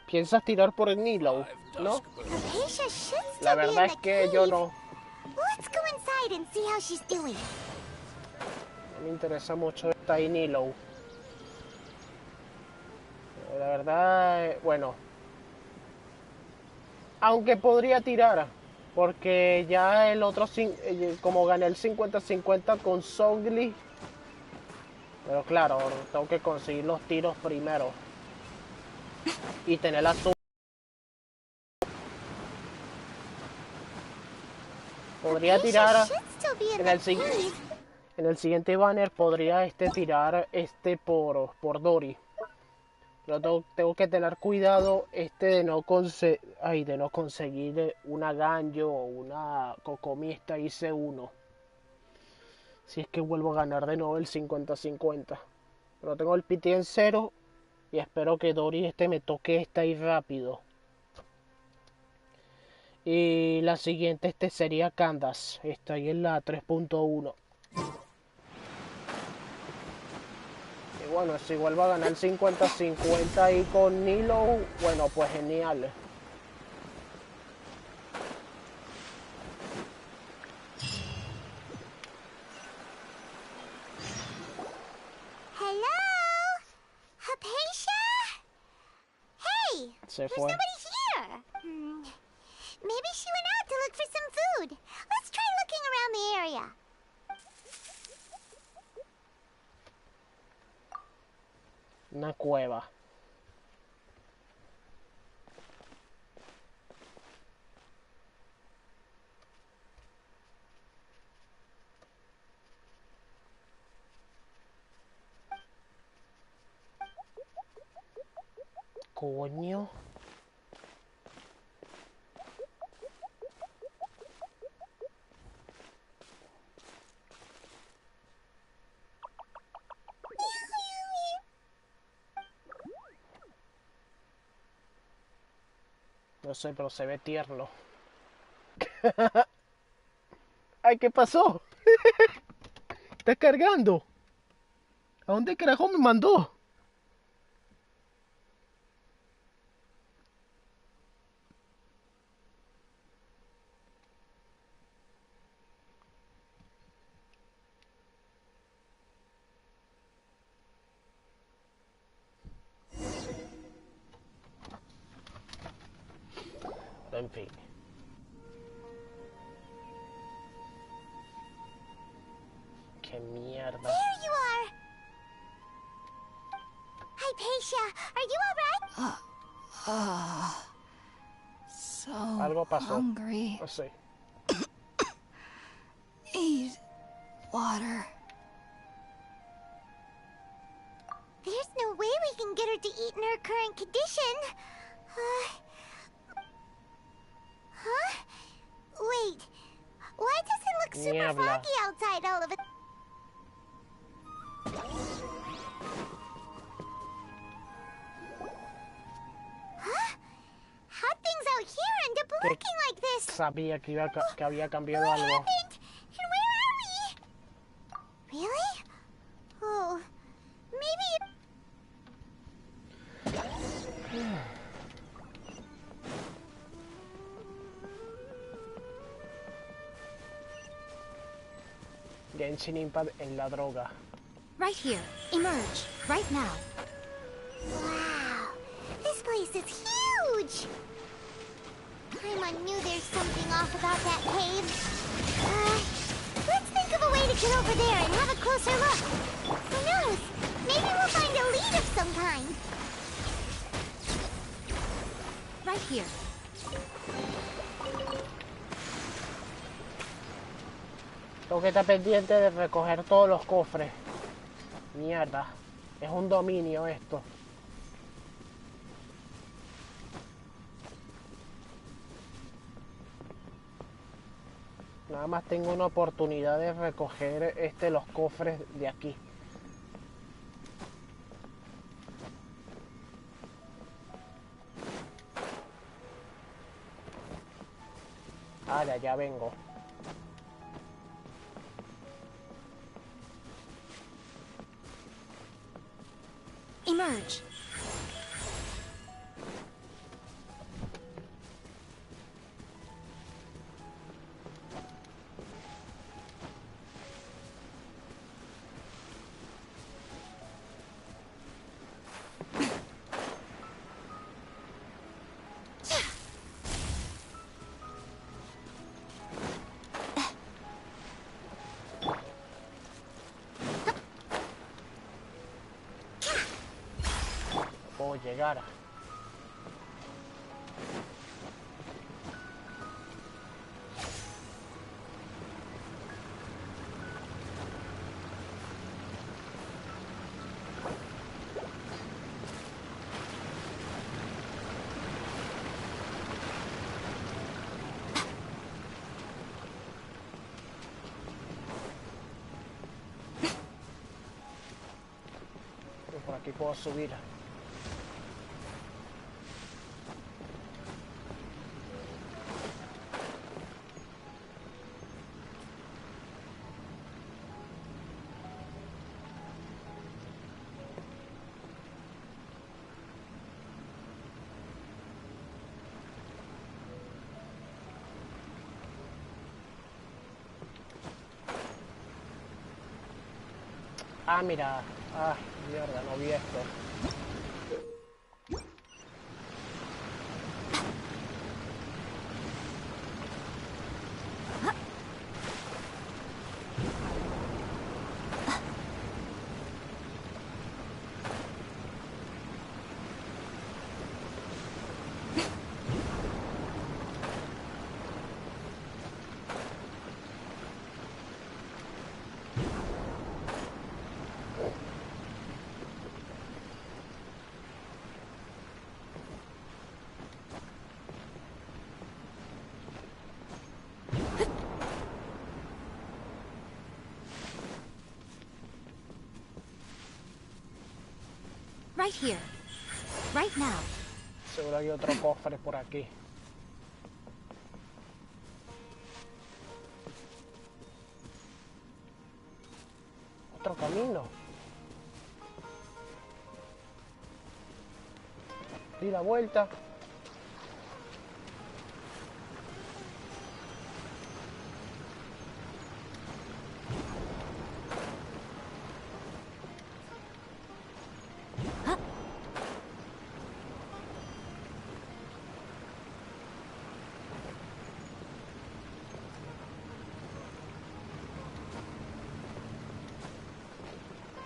¿Piensas tirar por el Nilo? ¿No? Hypatia should La still be verdad in es the que cave. yo no. Let's go inside and see how she's doing. No me interesa mucho esta Nilo. La verdad, bueno. Aunque podría tirar. Porque ya el otro, como gané el 50-50 con Songli. Pero claro, tengo que conseguir los tiros primero. Y tener la sub. Podría tirar en el siguiente banner, podría tirar por Dory. Pero tengo que tener cuidado de no conseguir una Ganjo o una Cocomista. Hice uno. Si es que vuelvo a ganar de nuevo el 50-50. Pero tengo el PT en 0 y espero que Dory me toque ahí rápido. Y la siguiente sería Candace. Esta ahí en la 3.1. Y bueno, si vuelvo a ganar 50-50 ahí con Nilo, bueno, pues genial. Hello? Hypatia? Hey! Se There's fue. nobody here. Maybe she went out to look for some food. Let's try looking around the area. Una cueva. Coño. No sé, pero se ve tierno. Ay, ¿qué pasó? ¿Está cargando? ¿A dónde carajo me mandó? En fin. Qué mierda. There you are! Hypatia, are you alright? So Algo pasó. hungry. No sé. Need water. There's no way we can get her to eat in her current condition. Huh? Wait. Why does it look super Niebla. foggy outside all of it? Huh? How'd things out here end up looking like this? Sabía que había cambiado What algo. happened? And where are we? Really? Oh, maybe... Genshin Impact en la droga. Right here. Emerge. Right now. Wow, this place is huge! I knew there's something off about that cave. Let's think of a way to get over there and have a closer look. Who knows? Maybe we'll find a lead of some kind. Right here. Tengo que estar pendiente de recoger todos los cofres. Mierda. Es un dominio esto. Nada más tengo una oportunidad de recoger los cofres de aquí. Ahora ya vengo. Emerge. Puedo llegar. Por aquí puedo subir. Ah, mira. Ah, mierda, no vi esto. Right here. Right now. Seguro hay otro cofre por aquí. Otro camino. Di la vuelta.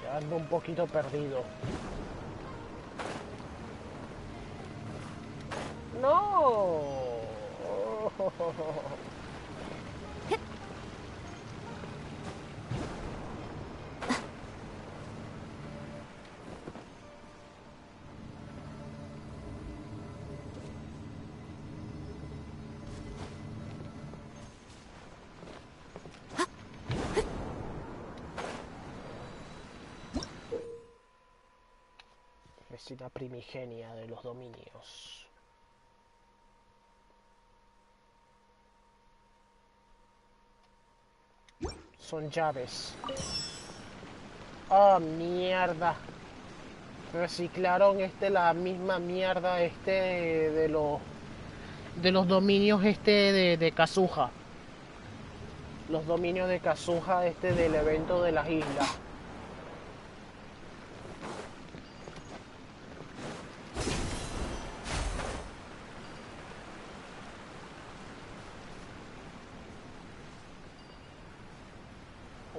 Ando un poquito perdido. ¡No! Resina primigenia de los dominios. Son llaves. ¡Ah, mierda! Reciclaron la misma mierda de los dominios de Kazuha. Los dominios de Kazuha del evento de las islas.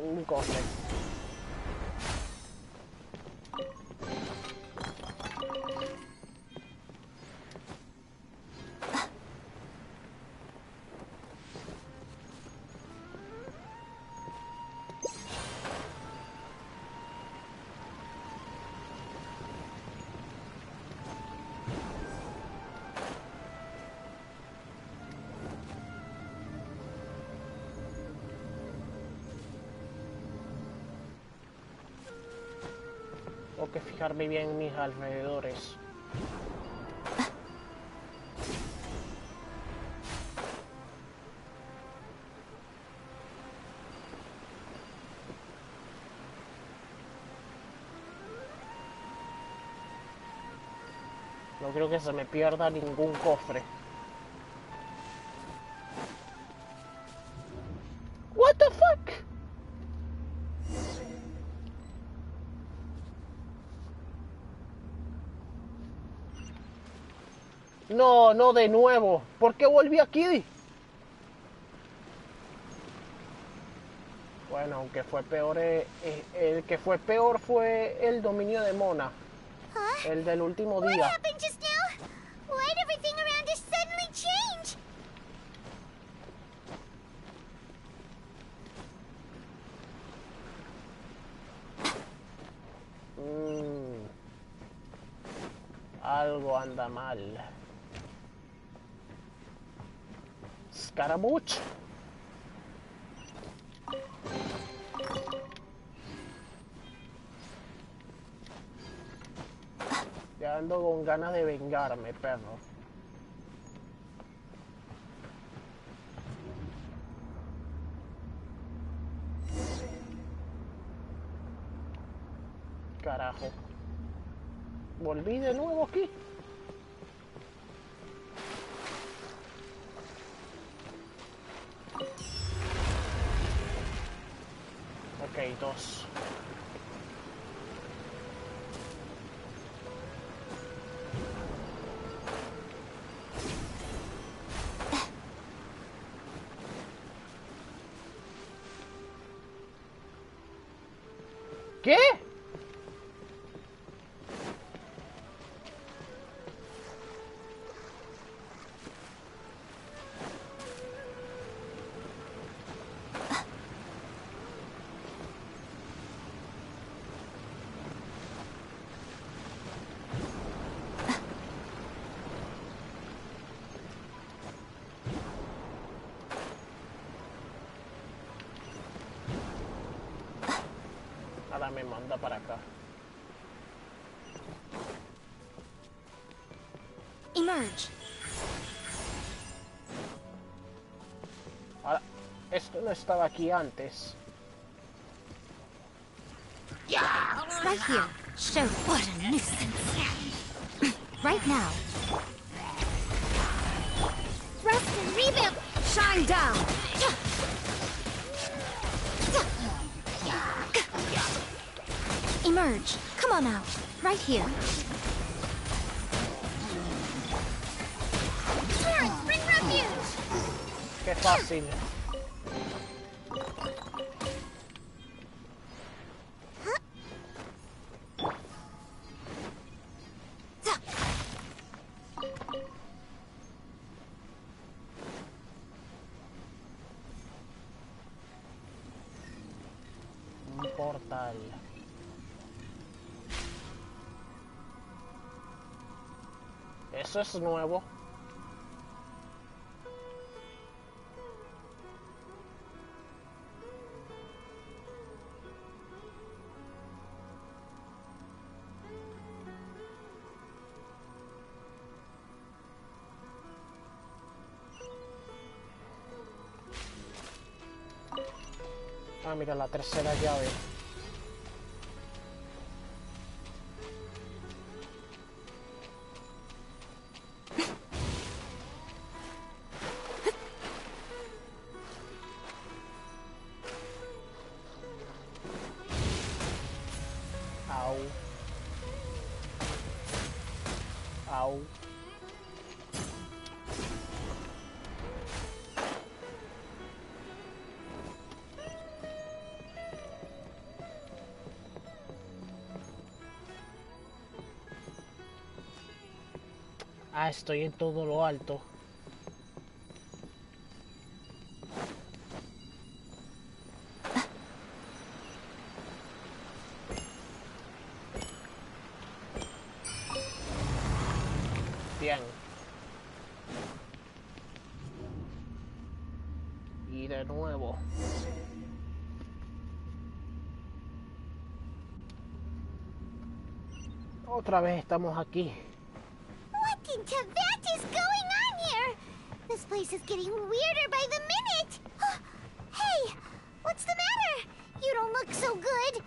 Un cofre. Tengo que fijarme bien en mis alrededores. No creo que se me pierda ningún cofre. What the fuck? No, no de nuevo. ¿Por qué volví aquí? Bueno, aunque fue peor, el que fue peor fue el dominio de Mona. El del último día. What happened just now? Why'd everything around us suddenly change? Algo anda mal. Scaramouche. Ya ando con ganas de vengarme, perro. Carajo. Volví de nuevo aquí. Ok, 2. ¿Qué? Ahora me manda para acá. Emerge. Ahora, esto no estaba aquí antes. Right here. Show what a nuisance. Right now. Thrust and rebuild. Shine down. Emerge. Come on out. Right here. Turret, bring refuge. Qué fácil. Un portal. Eso es nuevo. Ah, mira, la tercera llave. Au. Au. Ah, estoy en todo lo alto. Bien. Y de nuevo. Otra vez estamos aquí. What in Tibet is going on here? This place is getting weirder by the minute. Hey, what's the matter? You don't look so good.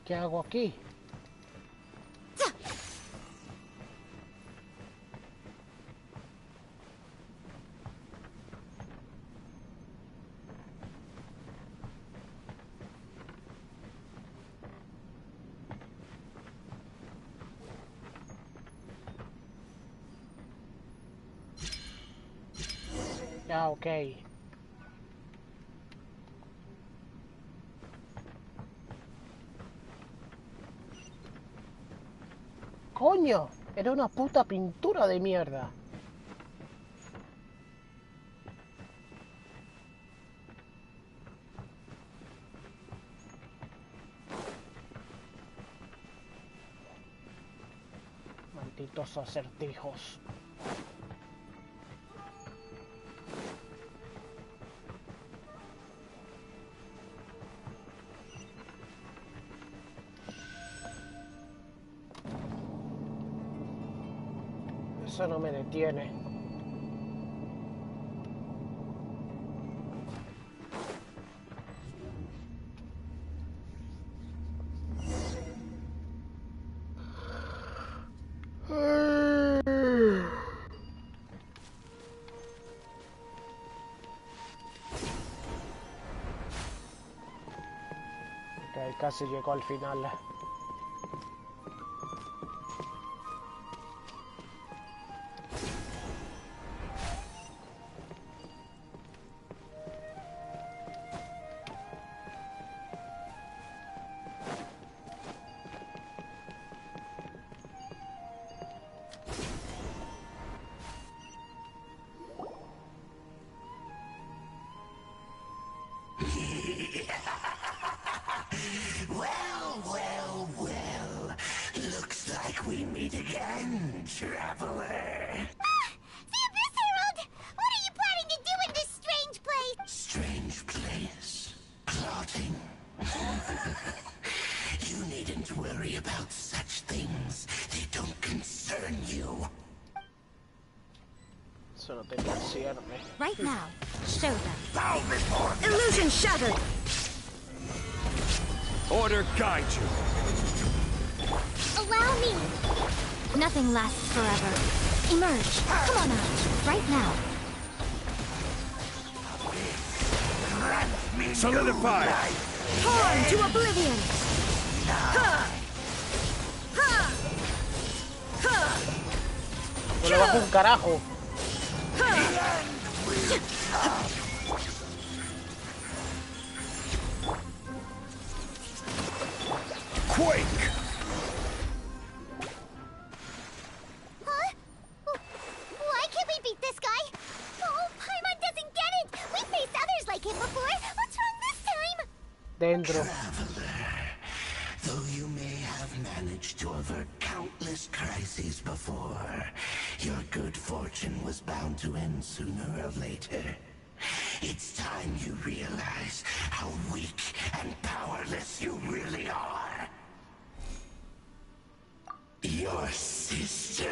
¿Qué hago aquí? Ya, ok. ¡Coño! Era una puta pintura de mierda. Malditos acertijos. Eso no me detiene. Ok, casi llegó al final. Traveler. The Abyss Herald! What are you planning to do in this strange place? Strange place? Plotting? You needn't worry about such things. They don't concern you. Eso no tenía cierre. Right now, show them. Bow before me. Illusion shattered! Order guide you. Allow me! Nothing lasts forever. Emerge. Come on out. Right now. Solidify. Torn to oblivion! Ha! Ha! Ha! No le bajo un carajo. Quake. Huh? Why can't we beat this guy? Oh, Paimon doesn't get it! We faced others like him before! What's wrong this time? Dentro. Traveler, though you may have managed to avert countless crises before, your good fortune was bound to end sooner or later. It's time you realize how weak and powerless you really are. Your sister.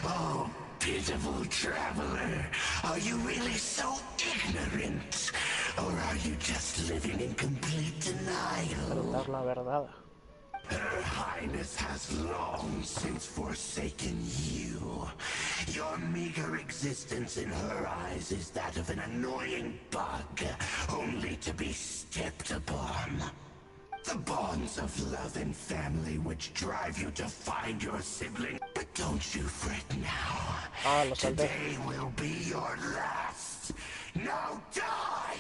Oh, pitiful traveler. Are you really so ignorant? Or are you just living in complete denial? Dar la verdad. Her Highness has long since forsaken you. Your meager existence in her eyes is that of an annoying bug, only to be stepped upon. The bonds of love and family which drive you to find your sibling. But don't you fret now. Today will be your last. Now die!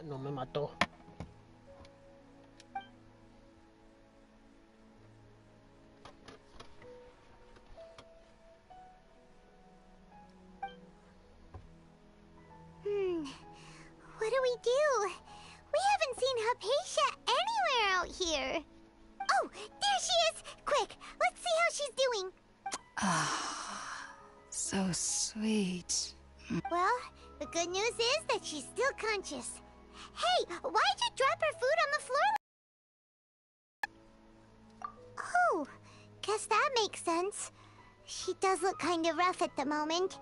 No me mató. What do we do? We haven't seen Hypatia anywhere out here. Oh, there she is! Quick, let's see how she's doing. So sweet. Well, the good news is that she's still conscious. Hey, why'd you drop her food on the floor? Oh, guess that makes sense. She does look kind of rough at the moment.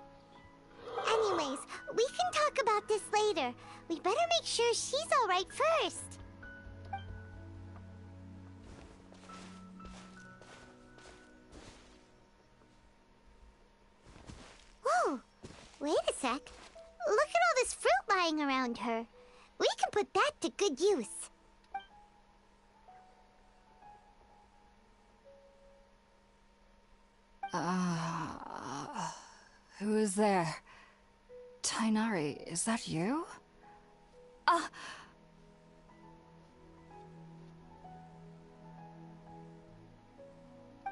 Anyways, we can talk about this later. We better make sure she's alright first. Whoa, wait a sec. Look at all this fruit lying around her. We can put that to good use. Who is there? Tainari, is that you?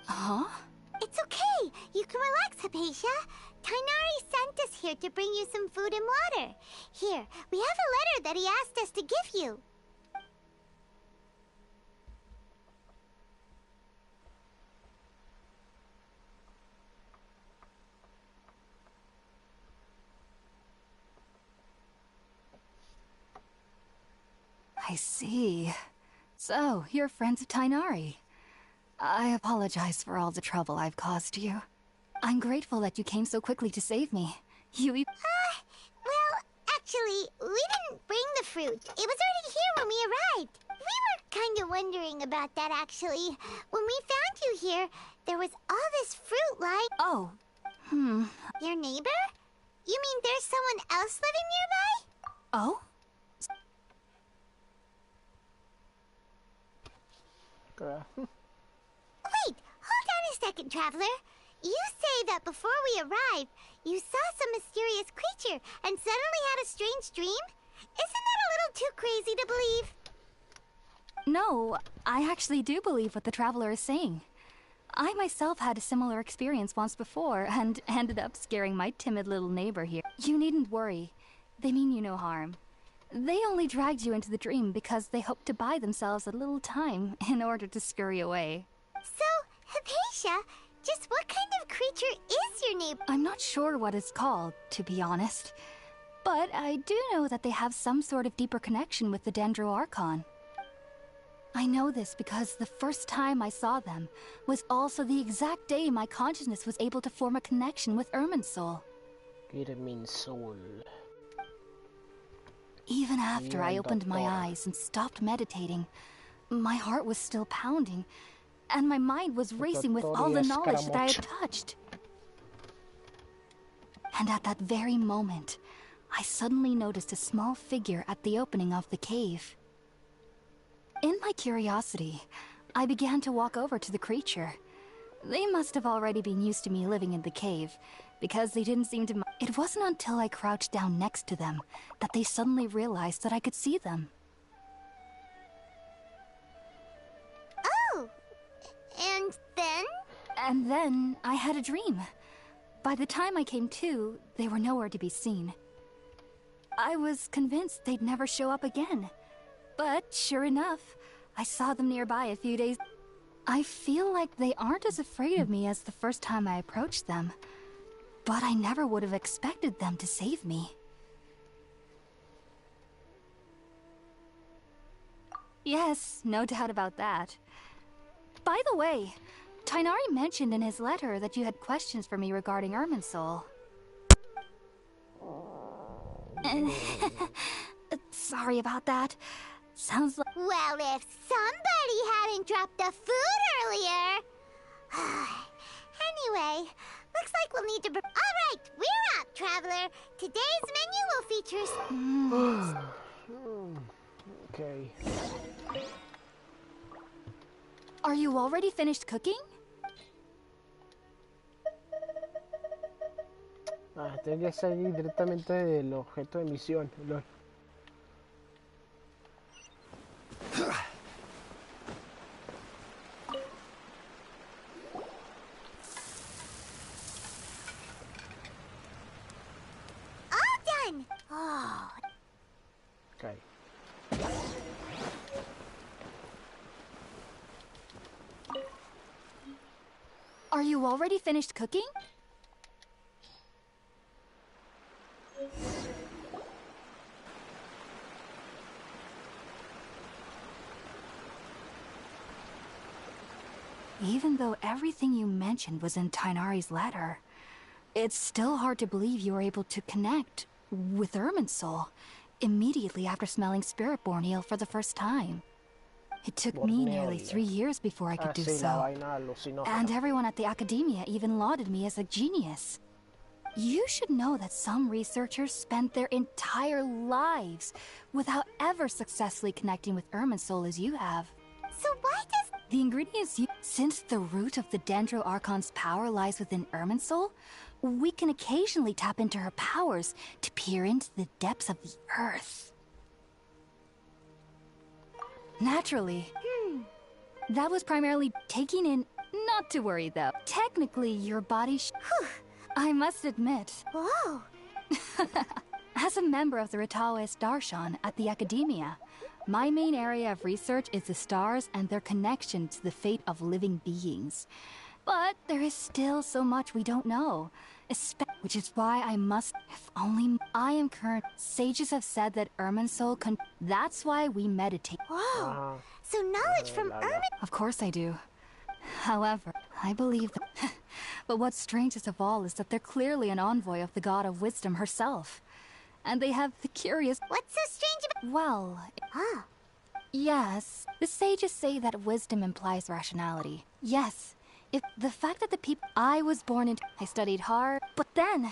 Huh? It's okay. You can relax, Hypatia. Tainari sent us here to bring you some food and water. Here, we have a letter that he asked us to give you. I see. So, you're friends of Tainari. I apologize for all the trouble I've caused you. I'm grateful that you came so quickly to save me. Well, actually, we didn't bring the fruit. It was already here when we arrived. We were kind of wondering about that, actually. When we found you here, there was all this fruit like... Oh, Your neighbor? You mean there's someone else living nearby? Oh? Wait, hold on a second, Traveler. You say that before we arrived, you saw some mysterious creature and suddenly had a strange dream? Isn't that a little too crazy to believe? No, I actually do believe what the Traveler is saying. I myself had a similar experience once before and ended up scaring my timid little neighbor here. You needn't worry. They mean you no harm. They only dragged you into the dream because they hoped to buy themselves a little time in order to scurry away. So, Hypatia, just what kind of creature is your neighbor? I'm not sure what it's called, to be honest. But I do know that they have some sort of deeper connection with the Dendro Archon. I know this because the first time I saw them was also the exact day my consciousness was able to form a connection with Irminsul. Irminsul. Even after I opened my eyes and stopped meditating, my heart was still pounding, and my mind was racing with all the knowledge that I had touched. And at that very moment, I suddenly noticed a small figure at the opening of the cave. In my curiosity, I began to walk over to the creature. They must have already been used to me living in the cave, because they didn't seem to. It wasn't until I crouched down next to them that they suddenly realized that I could see them. Oh! And then? And then I had a dream. By the time I came to, they were nowhere to be seen. I was convinced they'd never show up again. But sure enough, I saw them nearby a few days. I feel like they aren't as afraid of me as the first time I approached them. But I never would have expected them to save me. Yes, no doubt about that. By the way, Tainari mentioned in his letter that you had questions for me regarding Irminsul. Sorry about that. Sounds like... Well, if somebody hadn't dropped the food earlier... Anyway, looks like we'll need to... Alright, we're up, Traveler. Today's menu will feature... Okay. Are you already finished cooking? Tengo que salir directamente del objeto de misión. All done! Oh. Okay. Are you already finished cooking? Even though everything you mentioned was in Tainari's letter, it's still hard to believe you were able to connect with Irminsul immediately after smelling Spiritborn eel for the first time. It took me nearly 3 years before I could do so, and everyone at the academia even lauded me as a genius. You should know that some researchers spent their entire lives without ever successfully connecting with Irminsul as you have. So why does... The ingredients you... Since the root of the Dendro Archon's power lies within Irminsul, we can occasionally tap into her powers to peer into the depths of the earth. Naturally. That was primarily taking in... Not to worry, though. Technically, your body I must admit. Whoa! As a member of the Ritaoist Darshan at the Academia, my main area of research is the stars and their connection to the fate of living beings. But there is still so much we don't know. Which is why I must... If only I am current... Sages have said that Irminsul can... That's why we meditate. Whoa! So knowledge from Irmin... Of course I do. However, I believe that... But what's strangest of all is that they're clearly an envoy of the God of Wisdom herself. And they have the curious... What's so strange about... Well... Yes. The sages say that wisdom implies rationality. Yes. If the fact that the people... I was born into... I studied hard, but then...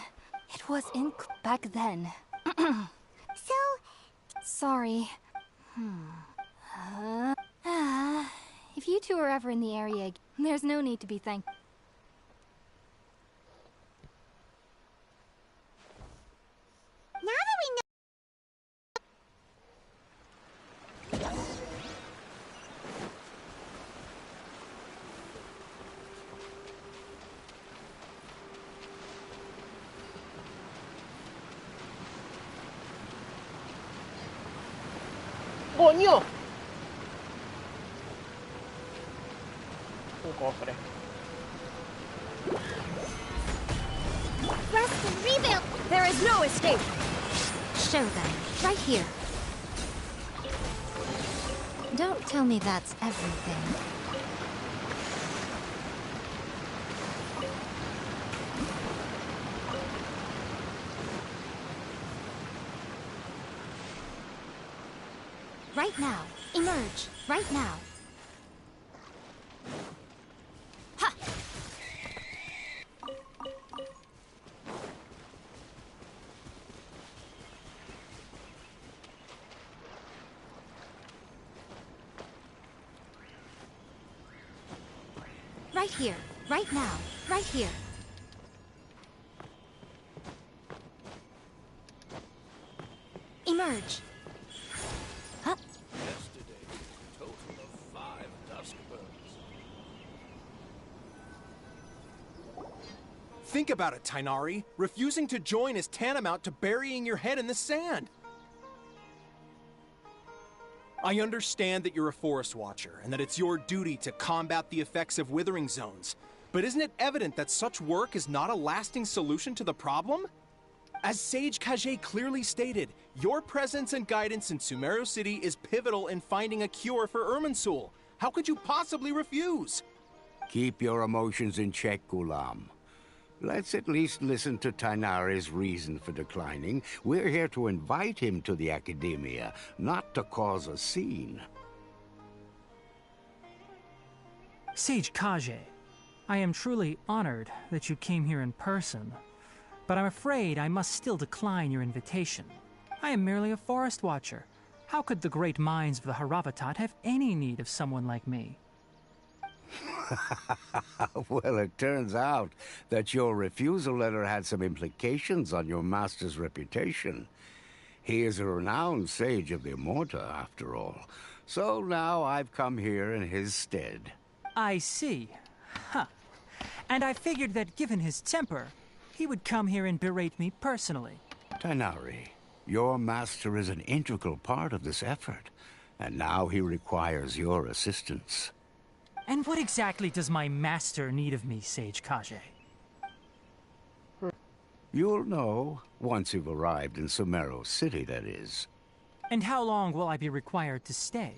It was in... Back then. So... Sorry. If you two are ever in the area, there's no need to be thankful. Now that we know... ¡Coño! Un cofre. Rest and rebuild! There is no escape! Show them. Right here. Don't tell me that's everything. Right now. Emerge. Right now. Ha! Right here. Right now. Right here. Emerge. Huh? Yesterday, a total of 5 Duskbirds. Think about it, Tainari. Refusing to join is tantamount to burying your head in the sand. I understand that you're a forest watcher and that it's your duty to combat the effects of withering zones. But isn't it evident that such work is not a lasting solution to the problem? As Sage Kage clearly stated, your presence and guidance in Sumeru City is pivotal in finding a cure for Irminsul. How could you possibly refuse? Keep your emotions in check, Gulam. Let's at least listen to Tainari's reason for declining. We're here to invite him to the Academia, not to cause a scene. Sage Kage, I am truly honored that you came here in person, but I'm afraid I must still decline your invitation. I am merely a forest watcher. How could the great minds of the Haravatat have any need of someone like me? Well, it turns out that your refusal letter had some implications on your master's reputation. He is a renowned sage of the Immorta, after all. So now I've come here in his stead. I see. Huh. And I figured that given his temper, he would come here and berate me personally. Tainari, your master is an integral part of this effort, and now he requires your assistance. And what exactly does my master need of me, Sage Kage? You'll know once you've arrived in Sumeru City, that is. And how long will I be required to stay?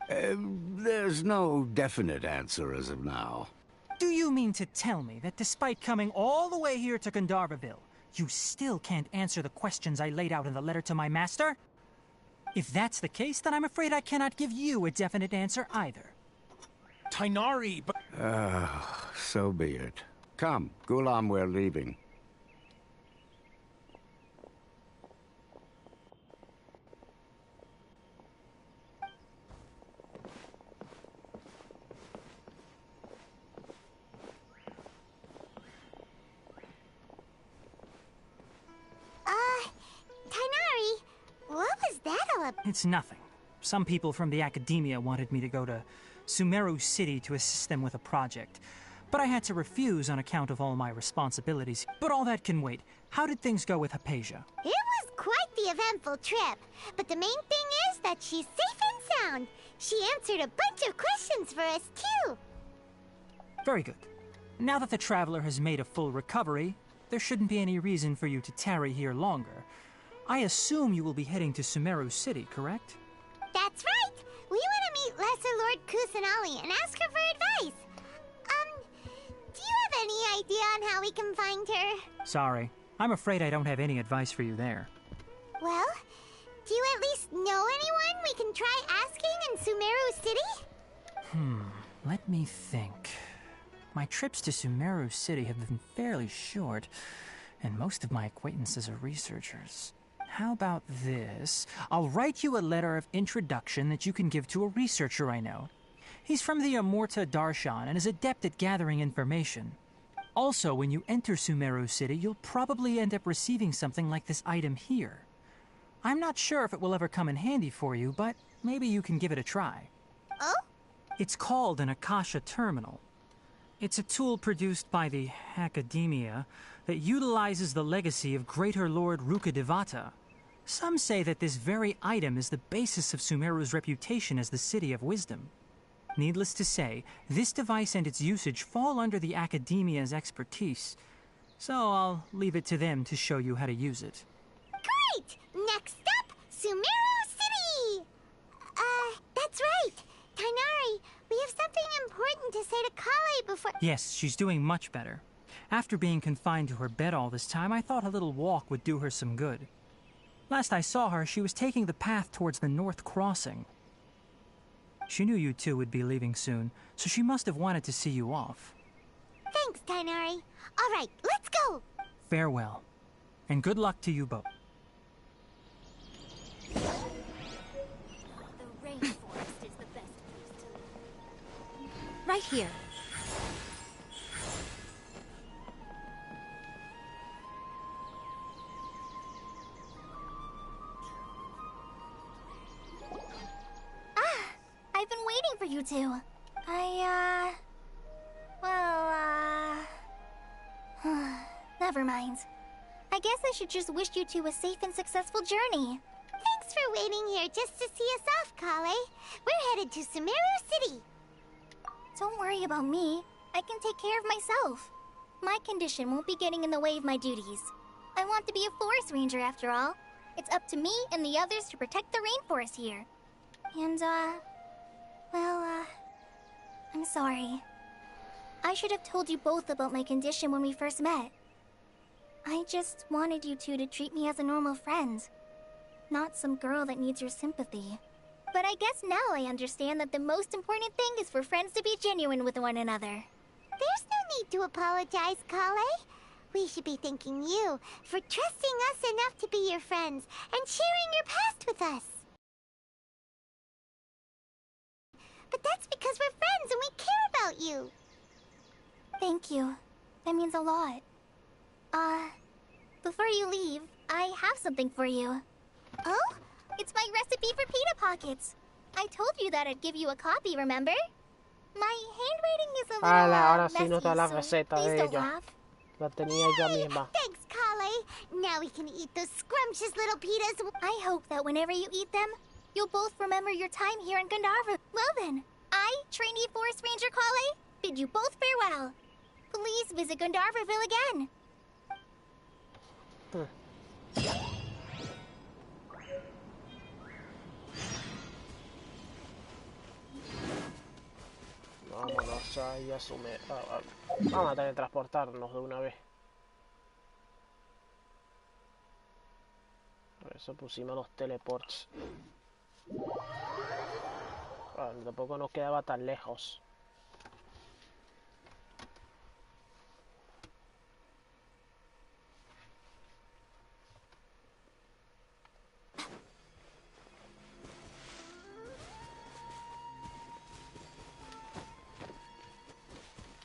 There's no definite answer as of now. Do you mean to tell me that despite coming all the way here to Gandharvaville, you still can't answer the questions I laid out in the letter to my master? If that's the case, then I'm afraid I cannot give you a definite answer either. Tainari, but... So be it. Come, Gulam, we're leaving. Tainari, what was that all about? It's nothing. Some people from the Academia wanted me to go to Sumeru City to assist them with a project, but I had to refuse on account of all my responsibilities. But all that can wait. How did things go with Hypatia? It was quite the eventful trip, but the main thing is that she's safe and sound. She answered a bunch of questions for us, too. Very good. Now that the Traveler has made a full recovery, there shouldn't be any reason for you to tarry here longer. I assume you will be heading to Sumeru City, correct? That's right! We want to meet Lesser Lord Kusanali and ask her for advice. Do you have any idea on how we can find her? Sorry. I'm afraid I don't have any advice for you there. Well, do you at least know anyone we can try asking in Sumeru City? Let me think. My trips to Sumeru City have been fairly short, and most of my acquaintances are researchers. How about this? I'll write you a letter of introduction that you can give to a researcher I know. He's from the Immorta Darshan and is adept at gathering information. Also, when you enter Sumeru City, you'll probably end up receiving something like this item here. I'm not sure if it will ever come in handy for you, but maybe you can give it a try. Oh? It's called an Akasha Terminal. It's a tool produced by the Academia that utilizes the legacy of Greater Lord Rukkhadevata. Some say that this very item is the basis of Sumeru's reputation as the City of Wisdom. Needless to say, this device and its usage fall under the Academia's expertise, so I'll leave it to them to show you how to use it. Great! Next up, Sumeru City! That's right! Tainari, we have something important to say to Kale before... Yes, she's doing much better. After being confined to her bed all this time, I thought a little walk would do her some good. Last I saw her, she was taking the path towards the North Crossing. She knew you two would be leaving soon, so she must have wanted to see you off. Thanks, Tainari. All right, let's go! Farewell, and good luck to you both. The rainforest is the best place to live. Right here. you two. Never mind. I guess I should just wish you two a safe and successful journey. Thanks for waiting here just to see us off, Kale. We're headed to Sumeru City. Don't worry about me. I can take care of myself. My condition won't be getting in the way of my duties. I want to be a forest ranger after all. It's up to me and the others to protect the rainforest here. And, I'm sorry. I should have told you both about my condition when we first met. I just wanted you two to treat me as a normal friend. Not some girl that needs your sympathy. But I guess now I understand that the most important thing is for friends to be genuine with one another. There's no need to apologize, Kale. We should be thanking you for trusting us enough to be your friends and sharing your past with us. But that's because we're friends and we care about you. Thank you. That means a lot. Before you leave, I have something for you. Oh? It's my recipe for pita pockets. I told you that I'd give you a copy, remember? My handwriting is a little, ahora sí messy, no está la so receta please de don't ella. laugh. La tenía ella misma. Thanks, Kale. Now we can eat those scrumptious little pitas. I hope that whenever you eat them, you'll both remember your time here in Gandharva. Well then, I, trainee Forest Ranger Kale, bid you both farewell. Please visit Gandharvaville again. Vámonos ahí a Sumeru. Vamos a teletransportarnos de una vez. Por eso pusimos los teleports. Tampoco nos quedaba tan lejos.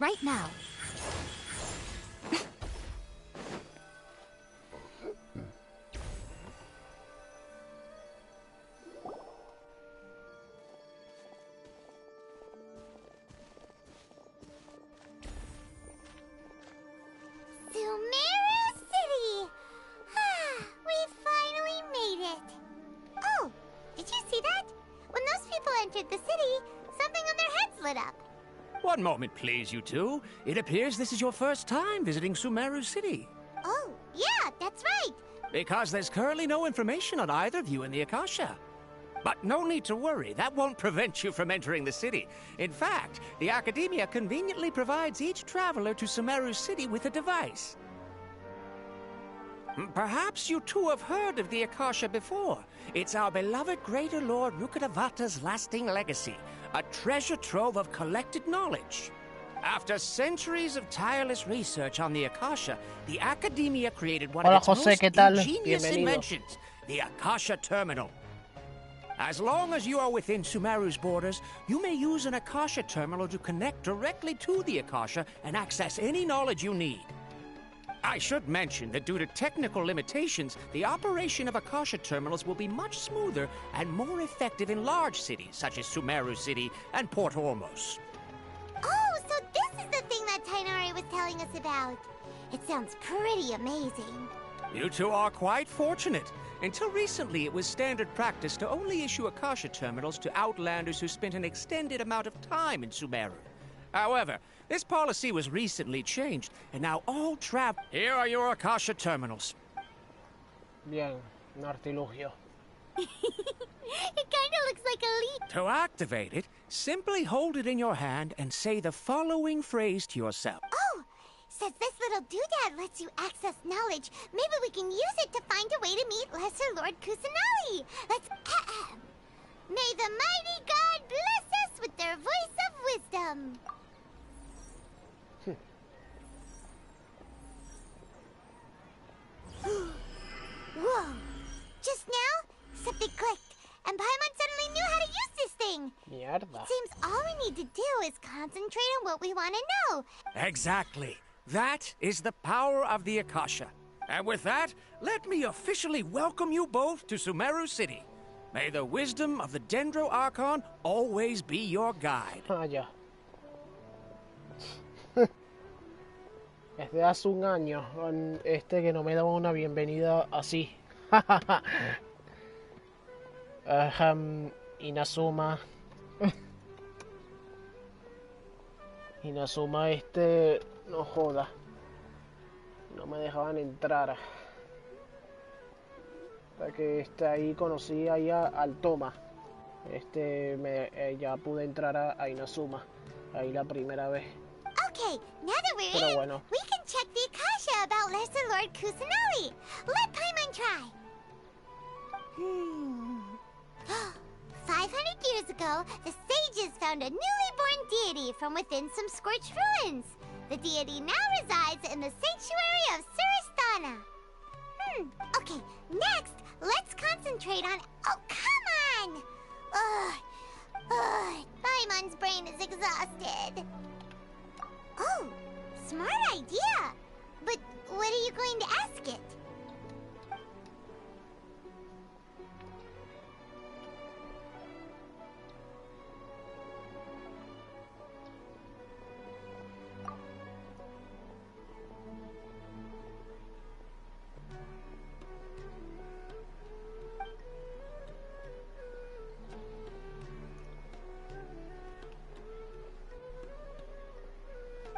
Right now. Sumeru City! We finally made it. Oh, did you see that? When those people entered the city, something on their heads lit up. One moment, please, you two. It appears this is your first time visiting Sumeru City. Oh, yeah, that's right. Because there's currently no information on either of you in the Akasha. But no need to worry, that won't prevent you from entering the city. In fact, the Academia conveniently provides each traveler to Sumeru City with a device. Perhaps you two have heard of the Akasha before. It's our beloved Greater Lord Rukkhadevata's lasting legacy, a treasure trove of collected knowledge. After centuries of tireless research on the Akasha, the Academia created one of its most ingenious inventions, the Akasha Terminal. As long as you are within Sumeru's borders, you may use an Akasha Terminal to connect directly to the Akasha and access any knowledge you need. I should mention that due to technical limitations, the operation of Akasha terminals will be much smoother and more effective in large cities such as Sumeru City and Port Ormos. Oh, so this is the thing that Tainari was telling us about. It sounds pretty amazing. You two are quite fortunate. Until recently, it was standard practice to only issue Akasha terminals to outlanders who spent an extended amount of time in Sumeru. However, this policy was recently changed, and now all Here are your Akasha terminals. Bien, un artilugio. It kinda looks like a leaf. To activate it, simply hold it in your hand and say the following phrase to yourself. Oh, says this little doodad lets you access knowledge. Maybe we can use it to find a way to meet Lesser Lord Kusanali. Let's... May the mighty god bless us with their voice of wisdom. Whoa! Just now, something clicked, and Paimon suddenly knew how to use this thing. Mierda. It seems all we need to do is concentrate on what we want to know. Exactly. That is the power of the Akasha. And with that, let me officially welcome you both to Sumeru City. May the wisdom of the Dendro Archon always be your guide. Ah, ya. Desde hace un año, que no me daba una bienvenida así. Inazuma. Inazuma, no joda. No me dejaban entrar. Hasta que ahí conocí ahí al Toma. Ya pude entrar a Inazuma. Ahí la primera vez. Okay, now that we're Pero in, bueno. we can check the Akasha about Lesser Lord Kusanali. Let Paimon try. 500 years ago, the sages found a newly born deity from within some scorched ruins. The deity now resides in the sanctuary of Suristana. Okay, next, let's concentrate on... Oh, come on! Paimon's brain is exhausted. Oh, smart idea. But what are you going to ask it?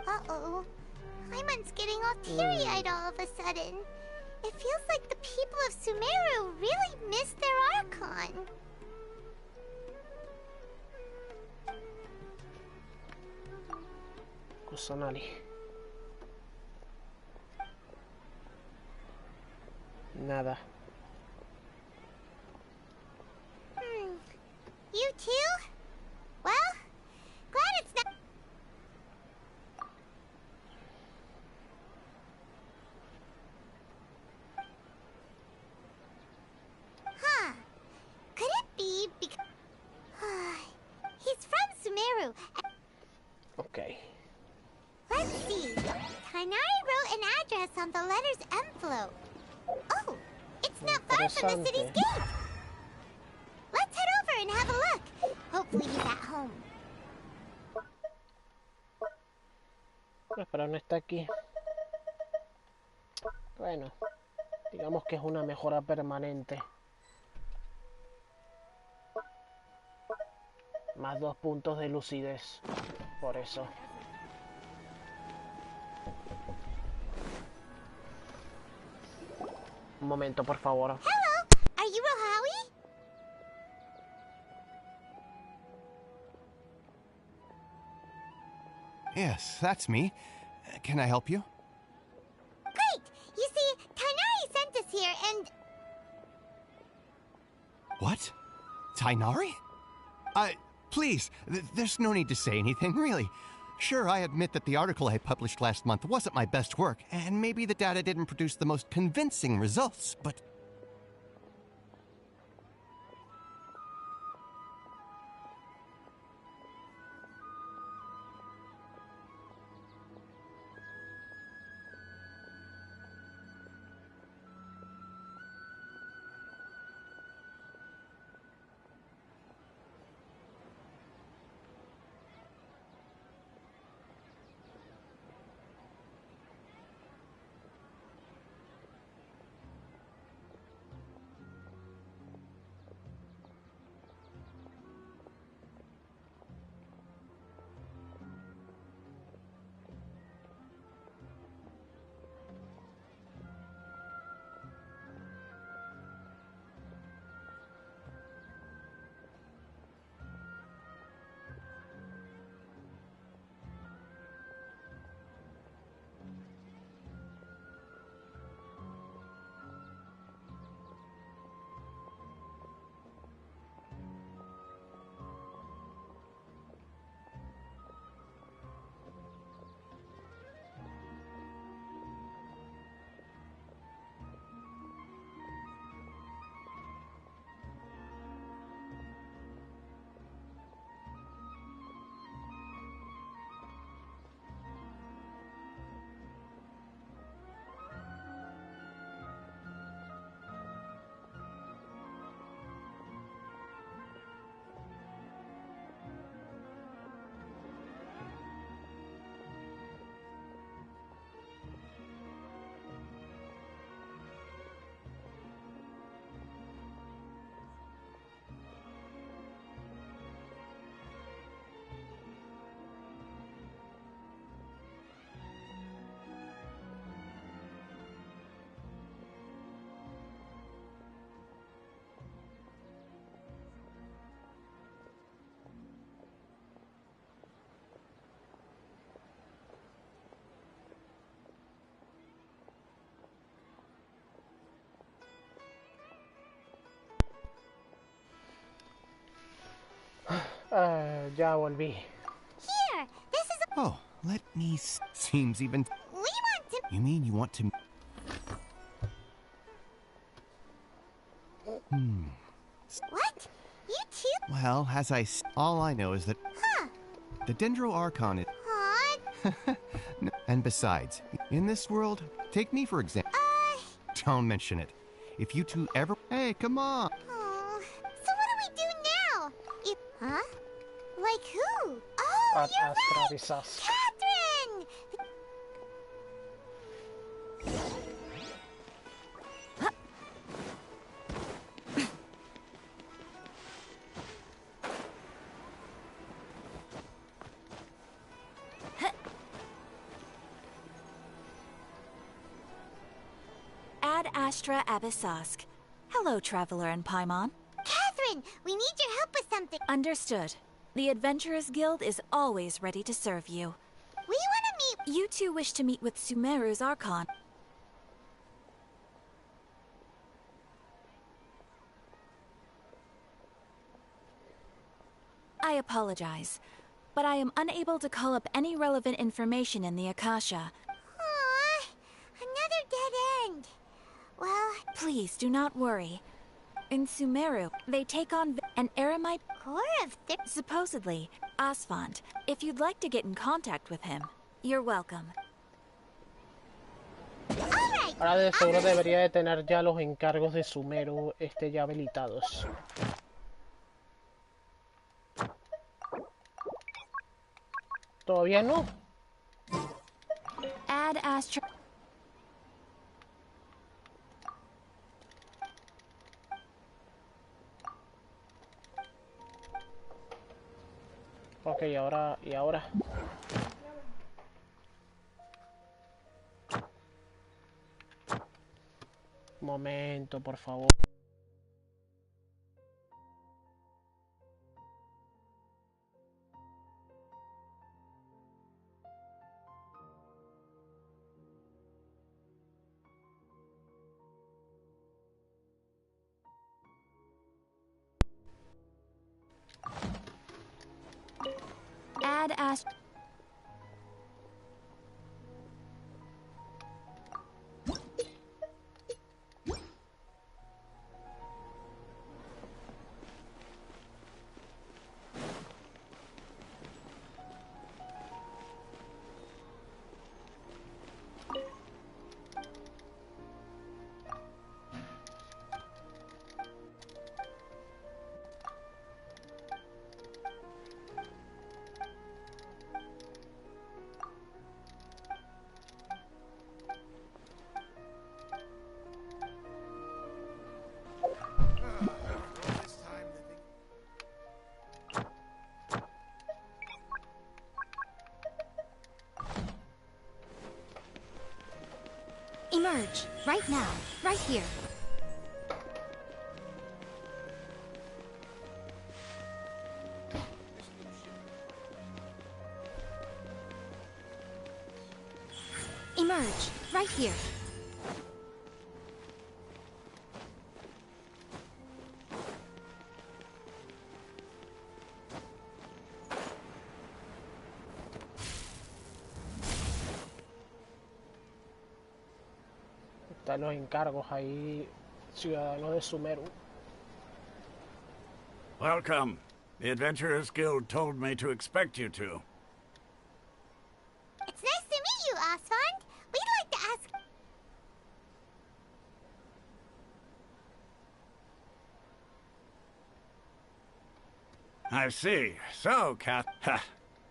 Uh-oh. Paimon's getting all teary-eyed all of a sudden. It feels like the people of Sumeru really miss their Archon. Kusanali. Nada. You too? Well, glad it's not... Huh. Could it be because... He's from Sumeru. Okay. Let's see. Tainari wrote an address on the letter's envelope. Oh, it's not far from the city's gate. Let's head over and have a look. Hopefully he's at home. Pero no está aquí. Bueno, digamos que es una mejora permanente. Más 2 puntos de lucidez. Por eso. Un momento, por favor. Hello, are you Rohawi? Yes, that's me. Can I help you? Great! You see, Tainari sent us here and... What? Tainari? Please, there's no need to say anything, really. Sure, I admit that the article I published last month wasn't my best work, and maybe the data didn't produce the most convincing results, but... Ya volví. Here, this is a... Oh, let me seems even... We want to... You mean you want to... What? You too? Well, as all I know is that... Huh. The Dendro Archon is... Aw. And besides, in this world, take me for example. Don't mention it. If you two ever... Hey, come on! Oh, so what do we do now? Huh? Like who? Oh, you're right! Catherine! Ad Astra Abyssosk. Hello, Traveler and Paimon. Catherine, we need your help with something. Understood. The Adventurers Guild is always ready to serve you. We want to meet... You two wish to meet with Sumeru's Archon. I apologize, but I am unable to call up any relevant information in the Akasha. Aww, another dead end. Well... Please do not worry. In Sumeru, they take on an eremite core of supposedly Asfand. If you'd like to get in contact with him, you're welcome. Ahora de seguro debería de tener ya los encargos de Sumeru ya habilitados. ¿Todavía no? Ad Astra. Ok, ahora... ¿Y ahora? Momento, por favor. Ad Astra. Emerge, right now, right here. Emerge, right here. Están los encargos ahí, ciudadanos de Sumeru. Welcome. The Adventurers Guild told me to expect you two. It's nice to meet you, Asfand. We'd like to ask... I see. So, Kath...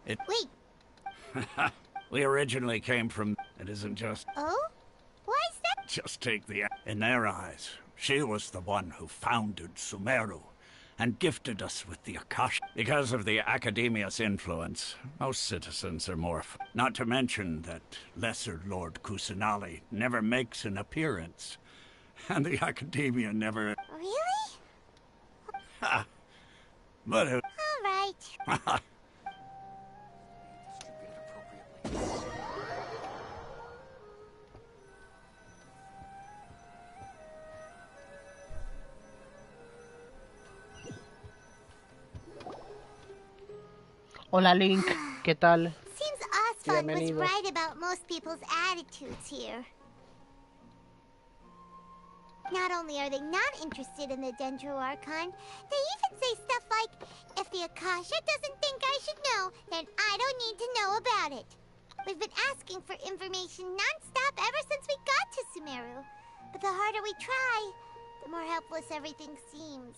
Wait. We originally came from... It isn't just... Oh? Why is that? Just take the... In their eyes, she was the one who founded Sumeru and gifted us with the Akasha. Because of the Academia's influence, most citizens are more... Not to mention that Lesser Lord Kusanali never makes an appearance. And the Academia never... Really? Ha! But who... All right. Hola Link, ¿qué tal? Seems Osfond was Bienvenidos. right about most people's attitudes here. Not only are they not interested in the Dendro Archon, they even say stuff like, if the Akasha doesn't think I should know, then I don't need to know about it. We've been asking for information non-stop ever since we got to Sumeru. But the harder we try, the more helpless everything seems.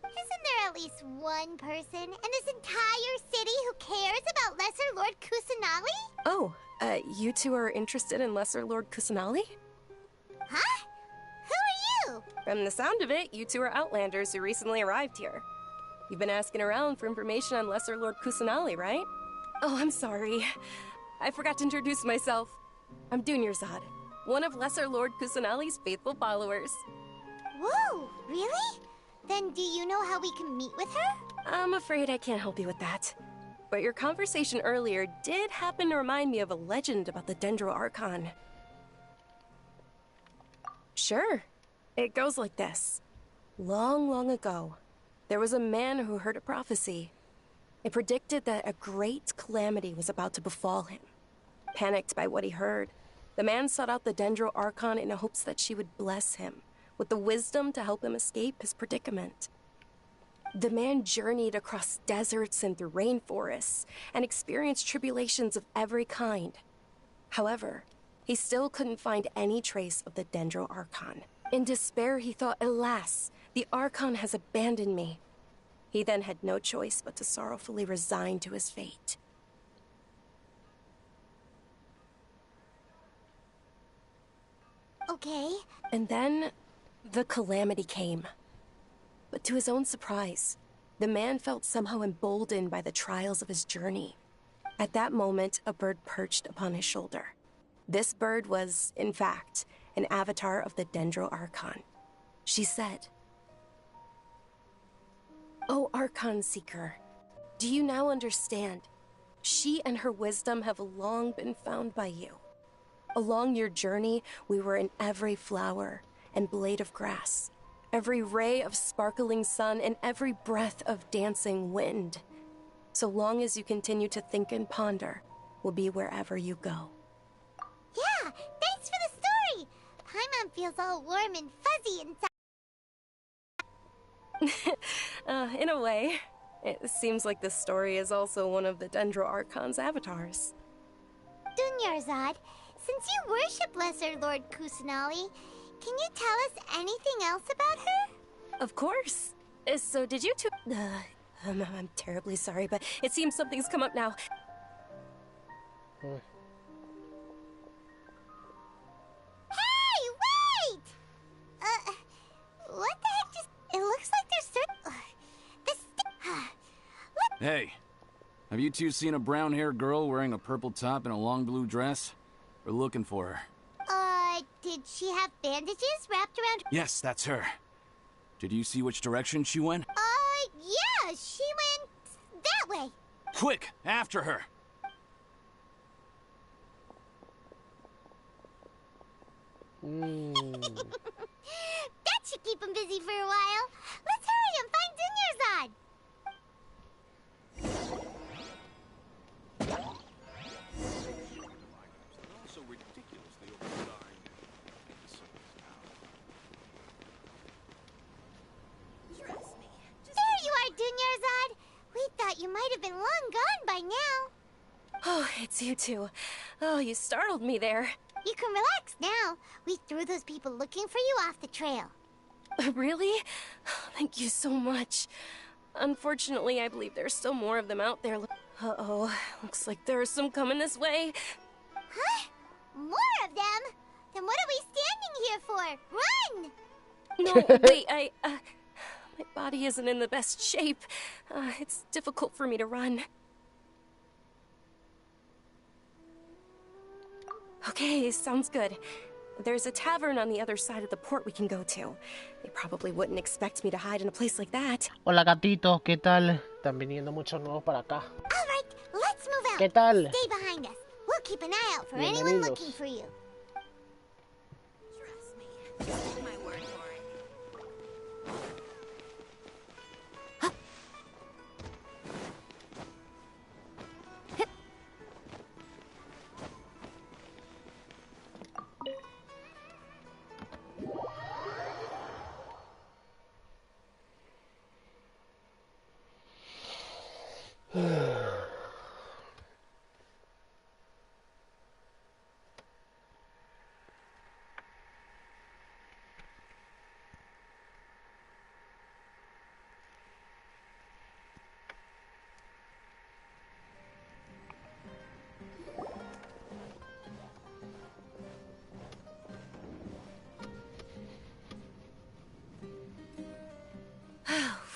Isn't there at least one person in this entire city who cares about Lesser Lord Kusanali? Oh, you two are interested in Lesser Lord Kusanali? Huh? Who are you? From the sound of it, you two are Outlanders who recently arrived here. You've been asking around for information on Lesser Lord Kusanali, right? Oh, I'm sorry. I forgot to introduce myself. I'm Dunyarzad, one of Lesser Lord Kusanali's faithful followers. Whoa, really? Then do you know how we can meet with her? I'm afraid I can't help you with that. But your conversation earlier did happen to remind me of a legend about the Dendro Archon. Sure. It goes like this. Long, long ago, there was a man who heard a prophecy. It predicted that a great calamity was about to befall him. Panicked by what he heard, the man sought out the Dendro Archon in hopes that she would bless him with the wisdom to help him escape his predicament. The man journeyed across deserts and through rainforests and experienced tribulations of every kind. However, he still couldn't find any trace of the Dendro Archon. In despair, he thought, alas, the Archon has abandoned me. He then had no choice but to sorrowfully resign to his fate. Okay. And then, the calamity came. But to his own surprise, the man felt somehow emboldened by the trials of his journey. At that moment, a bird perched upon his shoulder. This bird was, in fact, an avatar of the Dendro Archon. She said, "O Archon Seeker, do you now understand? She and her wisdom have long been found by you. Along your journey, we were in every flower and blade of grass, every ray of sparkling sun, and every breath of dancing wind. So long as you continue to think and ponder, we'll be wherever you go." Yeah, thanks for the story! Paimon feels all warm and fuzzy inside. In a way, it seems like this story is also one of the Dendro Archon's avatars. Dunyarzad, since you worship Lesser Lord Kusanali, can you tell us anything else about her? Of course. So did you two... I'm terribly sorry, but it seems something's come up now. Hey, wait! What the heck just... It looks like there's Hey, have you two seen a brown-haired girl wearing a purple top and a long blue dress? We're looking for her. Did she have bandages wrapped around her? Yes, that's her. Did you see which direction she went? Yeah, she went that way. Quick, after her! That should keep him busy for a while. Let's hurry and find Dunyarzad. There you are, Dunyarzad. We thought you might have been long gone by now. Oh, it's you two. Oh, you startled me there. You can relax now. We threw those people looking for you off the trail. Really? Thank you so much. Unfortunately, I believe there's still more of them out there. Uh-oh, looks like there's some coming this way. Huh? More of them? Then what are we standing here for? Run! No, wait, my body isn't in the best shape. It's difficult for me to run. Okay, sounds good. There's a tavern on the other side of the port we can go to. They probably wouldn't expect me to hide in a place like that. Hola gatitos, ¿qué tal? Están viniendo muchos nuevos para acá. All right, let's move out. ¿Qué tal? Stay behind us. We'll keep an eye out for anyone Bienvenidos. looking for you. Trust me. Just take my word for it.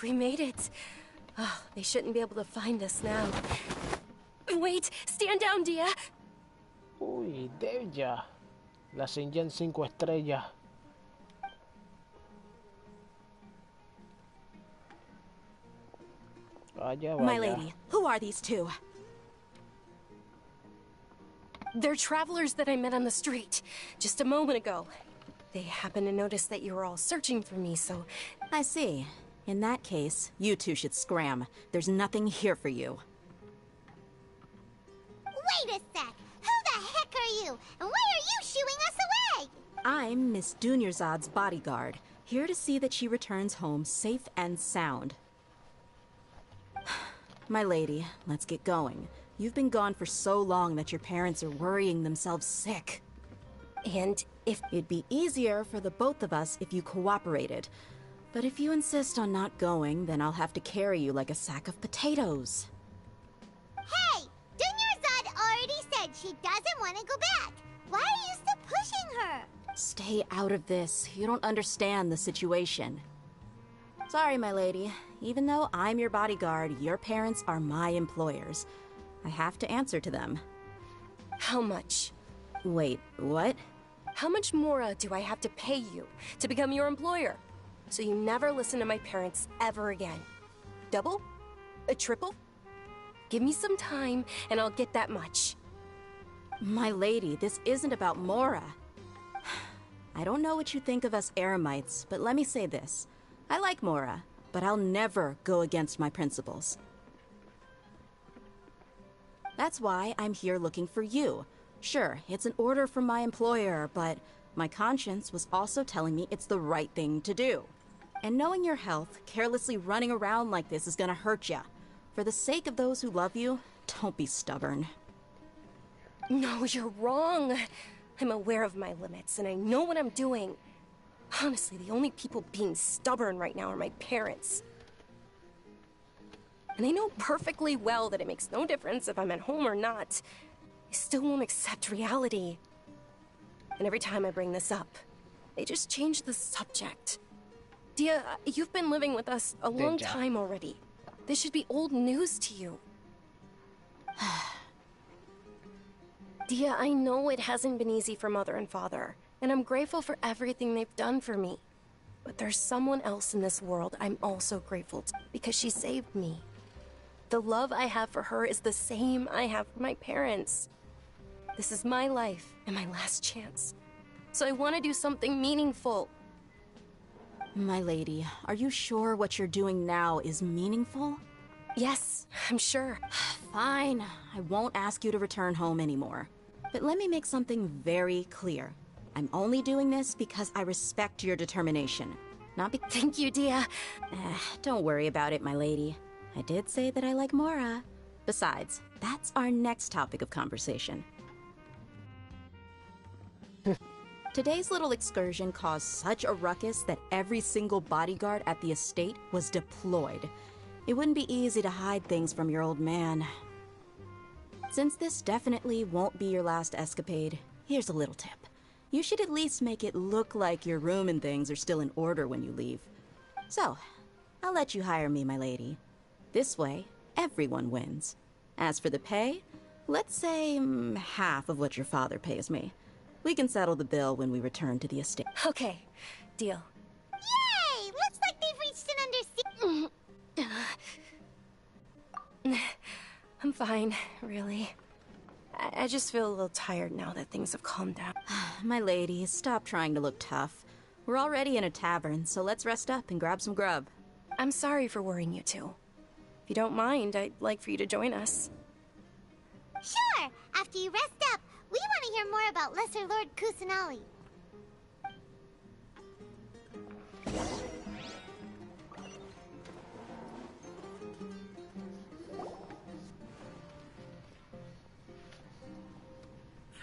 We made it. Oh, they shouldn't be able to find us now. Wait, stand down, Dia. Uy, Deja. La Shingen 5 estrellas. Vaya, vaya. My lady, who are these two? They're travelers that I met on the street just a moment ago. They happened to notice that you were all searching for me, so... I see. In that case, you two should scram. There's nothing here for you. Wait a sec! Who the heck are you? And why are you shooing us away? I'm Miss Dunyarzad's bodyguard, here to see that she returns home safe and sound. My lady, let's get going. You've been gone for so long that your parents are worrying themselves sick. And if... It'd be easier for the both of us if you cooperated. But if you insist on not going, then I'll have to carry you like a sack of potatoes. Hey! Dunyarzad already said she doesn't want to go back. Why are you still pushing her? Stay out of this. You don't understand the situation. Sorry, my lady. Even though I'm your bodyguard, your parents are my employers. I have to answer to them. How much? Wait, what? How much Mora do I have to pay you to become your employer? So you never listen to my parents ever again. Double? A triple? Give me some time and I'll get that much. My lady, this isn't about Mora. I don't know what you think of us Eremites, but let me say this. I like Mora, but I'll never go against my principles. That's why I'm here looking for you. Sure, it's an order from my employer, but my conscience was also telling me it's the right thing to do. And knowing your health, carelessly running around like this is gonna hurt ya. For the sake of those who love you, don't be stubborn. No, you're wrong. I'm aware of my limits, and I know what I'm doing. Honestly, the only people being stubborn right now are my parents. And they know perfectly well that it makes no difference if I'm at home or not. They still won't accept reality. And every time I bring this up, they just change the subject. Dia, you've been living with us a long time already. This should be old news to you. Dia, I know it hasn't been easy for Mother and Father, and I'm grateful for everything they've done for me. But there's someone else in this world I'm also grateful to, because she saved me. The love I have for her is the same I have for my parents. This is my life and my last chance. So I want to do something meaningful. My lady, are you sure what you're doing now is meaningful? Yes, I'm sure. Fine. I won't ask you to return home anymore. But let me make something very clear. I'm only doing this because I respect your determination. Not be- Thank you, Dia. Don't worry about it, my lady. I did say that I like Mora. Besides, that's our next topic of conversation. Today's little excursion caused such a ruckus that every single bodyguard at the estate was deployed. It wouldn't be easy to hide things from your old man. Since this definitely won't be your last escapade, here's a little tip. You should at least make it look like your room and things are still in order when you leave. So, I'll let you hire me, my lady. This way, everyone wins. As for the pay, let's say half of what your father pays me. We can settle the bill when we return to the estate. Okay, deal. Yay! Looks like they've reached an understanding. I'm fine, really. I just feel a little tired now that things have calmed down. My lady, stop trying to look tough. We're already in a tavern, so let's rest up and grab some grub. I'm sorry for worrying you two. If you don't mind, I'd like for you to join us. Sure! After you rest up, we want to hear more about Lesser Lord Kusanali.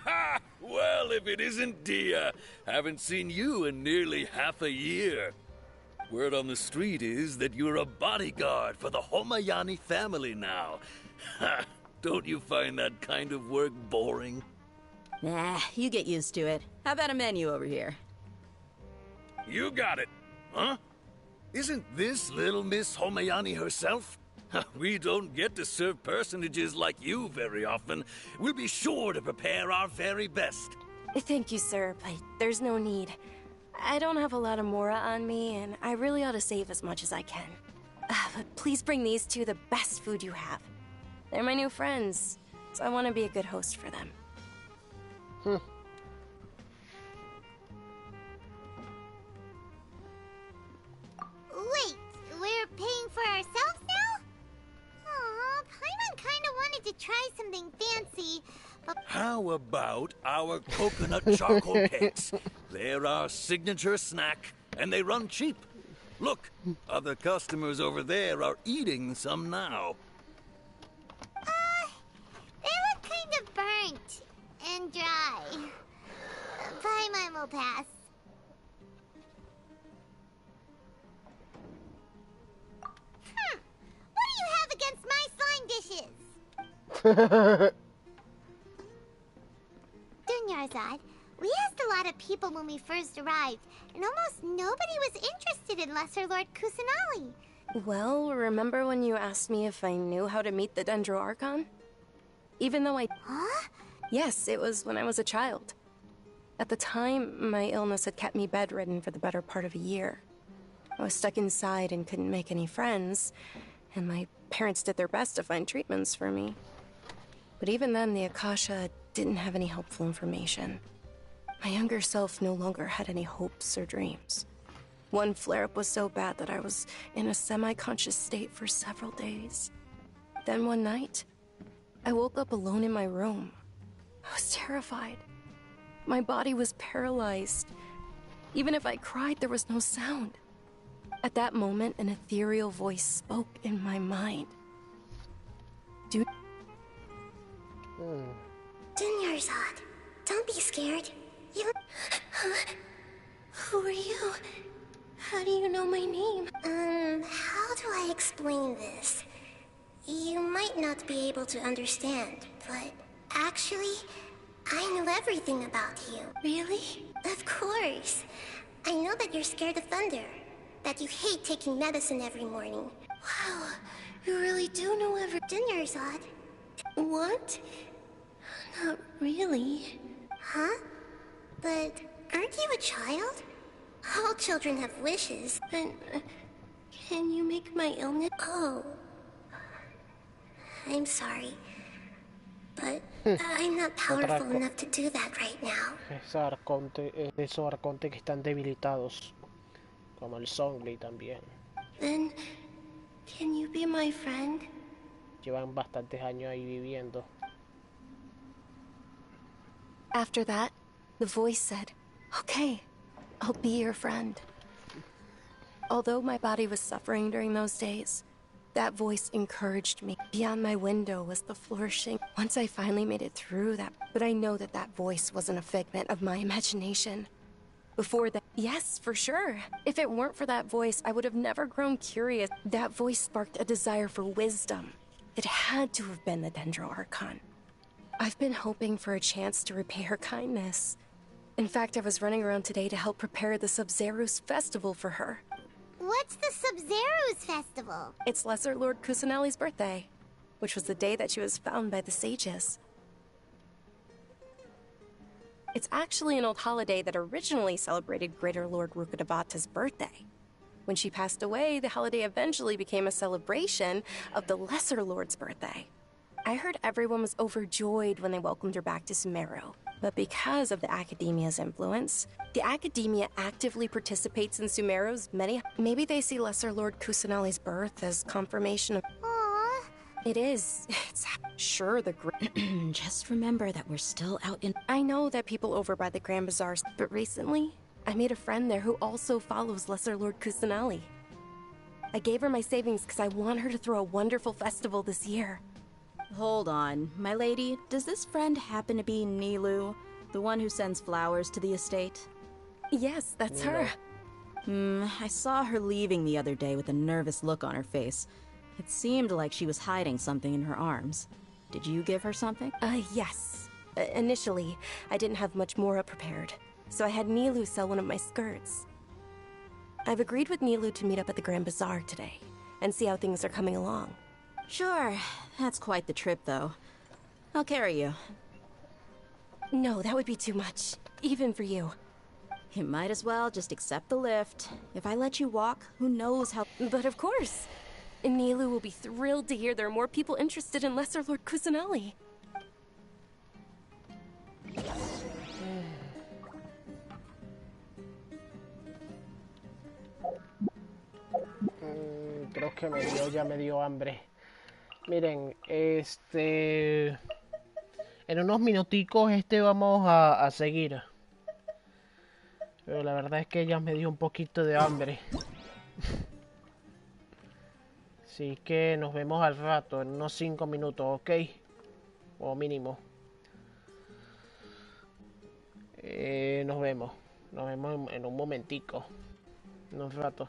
Ha! Well, if it isn't Dia. Haven't seen you in nearly half a year. Word on the street is that you're a bodyguard for the Homayani family now. Ha! Don't you find that kind of work boring? Nah, you get used to it. How about a menu over here? You got it, huh? Isn't this little Miss Homayani herself? We don't get to serve personages like you very often. We'll be sure to prepare our very best. Thank you, sir, but there's no need. I don't have a lot of Mora on me, and I really ought to save as much as I can. But please bring these two the best food you have. They're my new friends, so I want to be a good host for them. Wait, we're paying for ourselves now? Aw, Paimon kinda wanted to try something fancy, but... How about our coconut charcoal cakes? They're our signature snack, and they run cheap. Look, other customers over there are eating some now. They look kind of burnt and dry. Paimon will pass. What do you have against my slime dishes? Dunyarzad, we asked a lot of people when we first arrived, and almost nobody was interested in Lesser Lord Kusanali. Well, remember when you asked me if I knew how to meet the Dendroarchon? Even though I... Huh? Yes, it was when I was a child. At the time, my illness had kept me bedridden for the better part of a year. I was stuck inside and couldn't make any friends, and my parents did their best to find treatments for me. But even then, the Akasha didn't have any helpful information. My younger self no longer had any hopes or dreams. One flare-up was so bad that I was in a semi-conscious state for several days. Then one night, I woke up alone in my room. I was terrified. My body was paralyzed. Even if I cried, there was no sound. At that moment, an ethereal voice spoke in my mind. Dunyarzad, don't be scared. You... Who are you? How do you know my name? How do I explain this? You might not be able to understand, but actually, I know everything about you. Really? Of course. I know that you're scared of thunder, that you hate taking medicine every morning. Wow, you really do know Dunyarzad. What? Not really. Huh? But aren't you a child? All children have wishes. But can you make my illness? Oh. I'm sorry. But I'm not powerful enough to do that right now. Esos arcontes que están debilitados. Como el Songli también. Then, can you be my friend? Llevan bastantes años ahí viviendo. After that, the voice said, "Okay, I'll be your friend." Although my body was suffering during those days, that voice encouraged me. Beyond my window was the flourishing. Once I finally made it through that, but I know that that voice wasn't a figment of my imagination. Before that, yes, for sure. If it weren't for that voice, I would have never grown curious. That voice sparked a desire for wisdom. It had to have been the Dendroarchon. I've been hoping for a chance to repay her kindness. In fact, I was running around today to help prepare the Sub-Zerus festival for her. What's the Sub-Zerus festival? It's Lesser Lord Kusanali's birthday, which was the day that she was found by the sages. It's actually an old holiday that originally celebrated Greater Lord Rukkhadevata's birthday. When she passed away, the holiday eventually became a celebration of the Lesser Lord's birthday. I heard everyone was overjoyed when they welcomed her back to Sumeru. But because of the Academia's influence, the Academia actively participates in Sumeru's many... Maybe they see Lesser Lord Kusanali's birth as confirmation of... Aww. It is. It's sure the Just remember that we're still out in... I know that people over by the Grand Bazaars, but recently, I made a friend there who also follows Lesser Lord Kusanali. I gave her my savings because I want her to throw a wonderful festival this year. Hold on, my lady. Does this friend happen to be Nilu, the one who sends flowers to the estate? Yes, that's her. I saw her leaving the other day with a nervous look on her face. It seemed like she was hiding something in her arms. Did you give her something? Yes. Initially, I didn't have much Mora prepared, so I had Nilu sell one of my skirts. I've agreed with Nilu to meet up at the Grand Bazaar today and see how things are coming along. Sure. That's quite the trip, though. I'll carry you. No, that would be too much, even for you. You might as well just accept the lift. If I let you walk, who knows how... But of course. Nilu will be thrilled to hear there are more people interested in Lesser Lord Kusanali. Creo que ya me dio hambre. Miren, en unos minuticos vamos a seguir. Pero la verdad es que ya me dio un poquito de hambre. Así que nos vemos al rato, en unos 5 minutos, ¿ok? O mínimo. Nos vemos en un momentico. En un rato.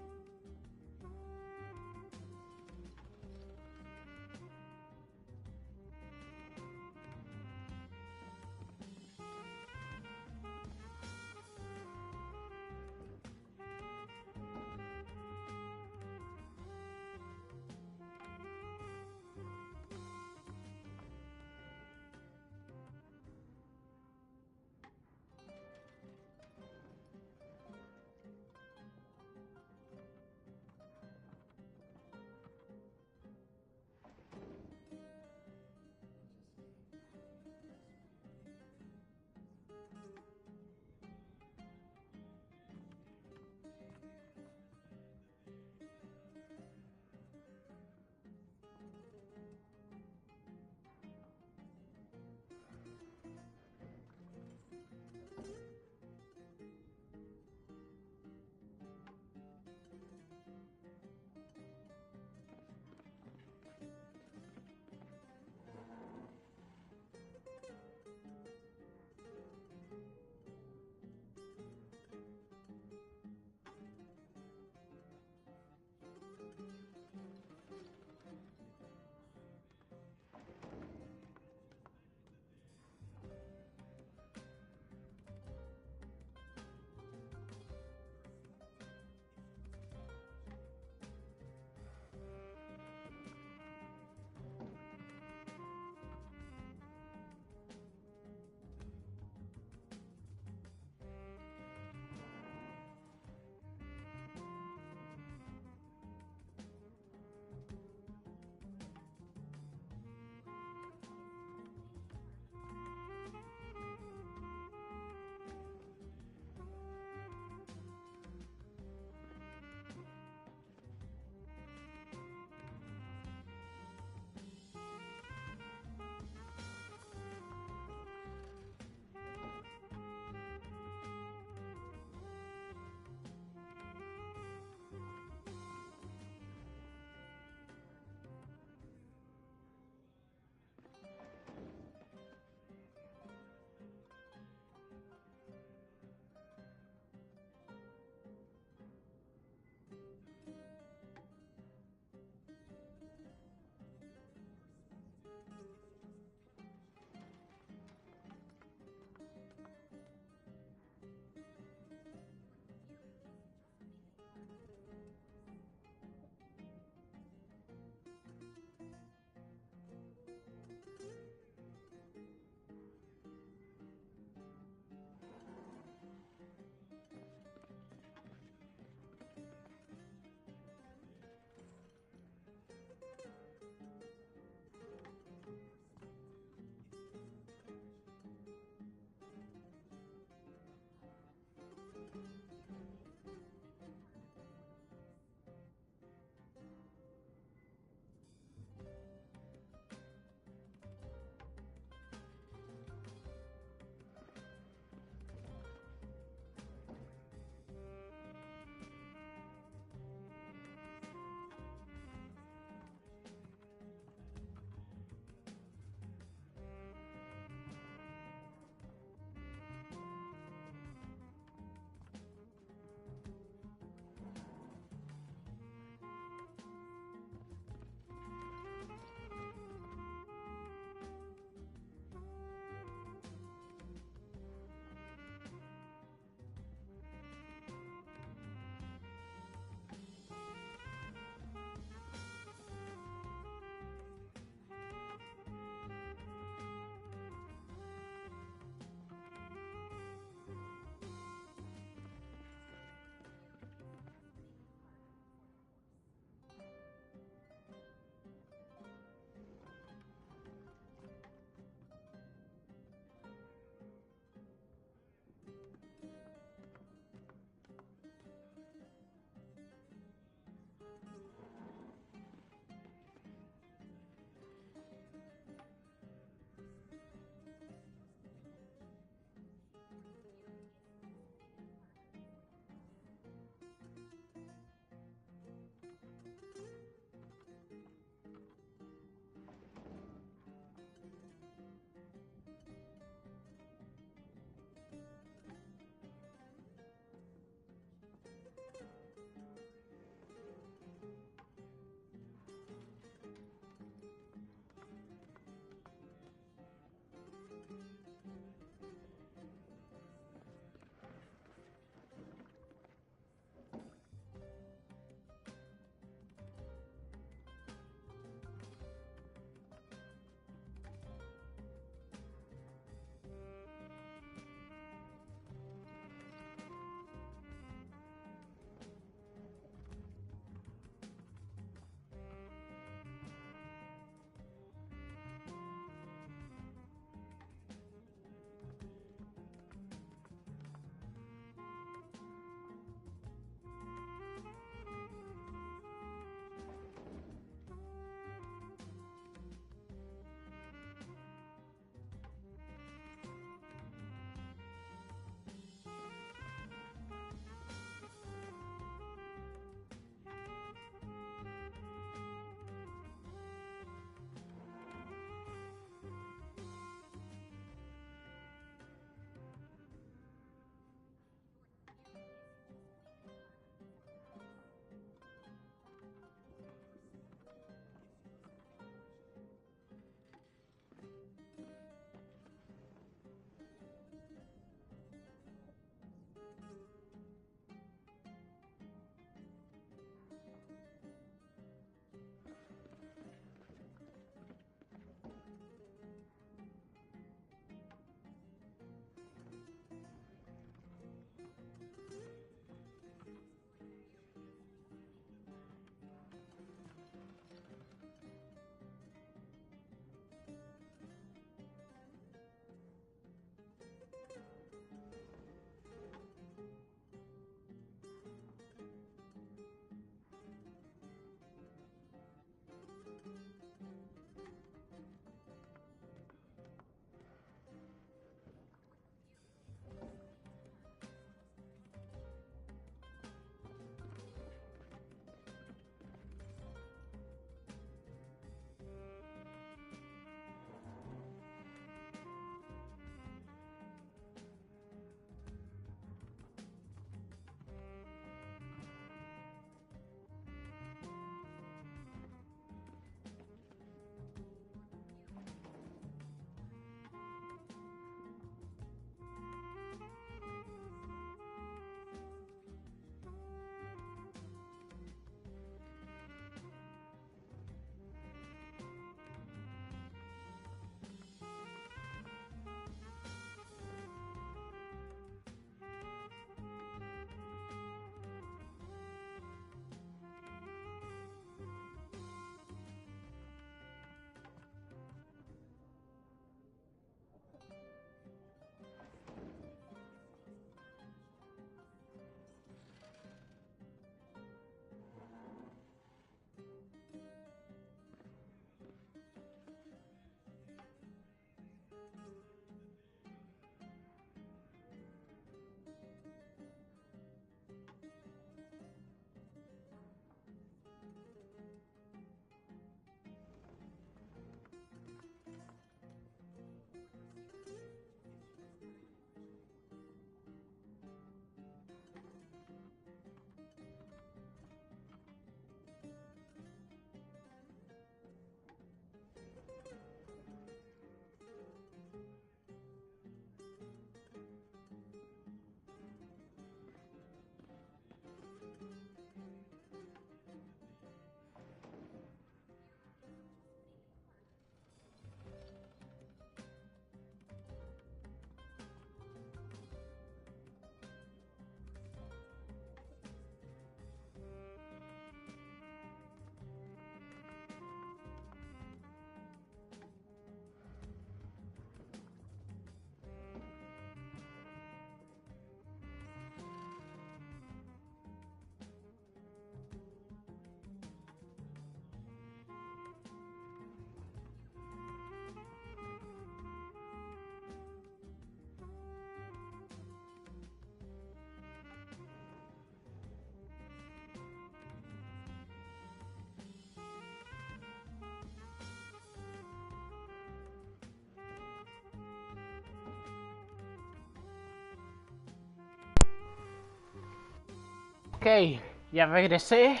Ok, ya regresé.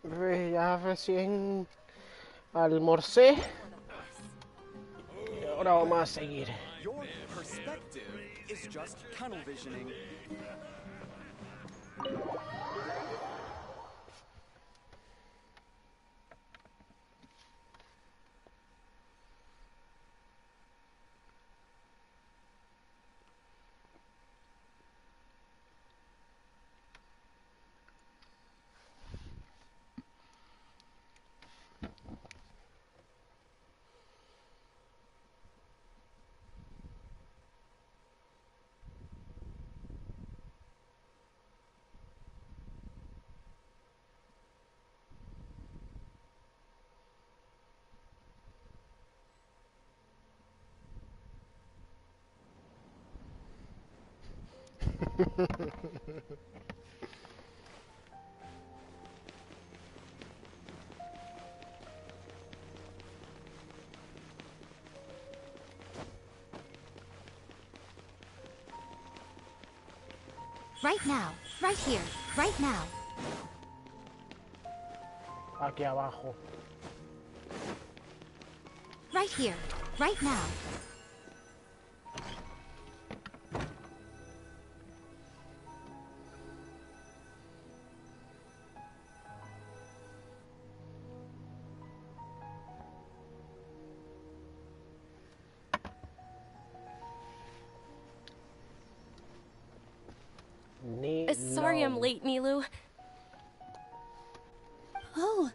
Ya recién almorcé. Y ahora vamos a seguir. Your perspective is just tunnel visioning. Right now, right here, right now. Aquí abajo. Right here, right now. Sorry I'm late, Nilu. Oh,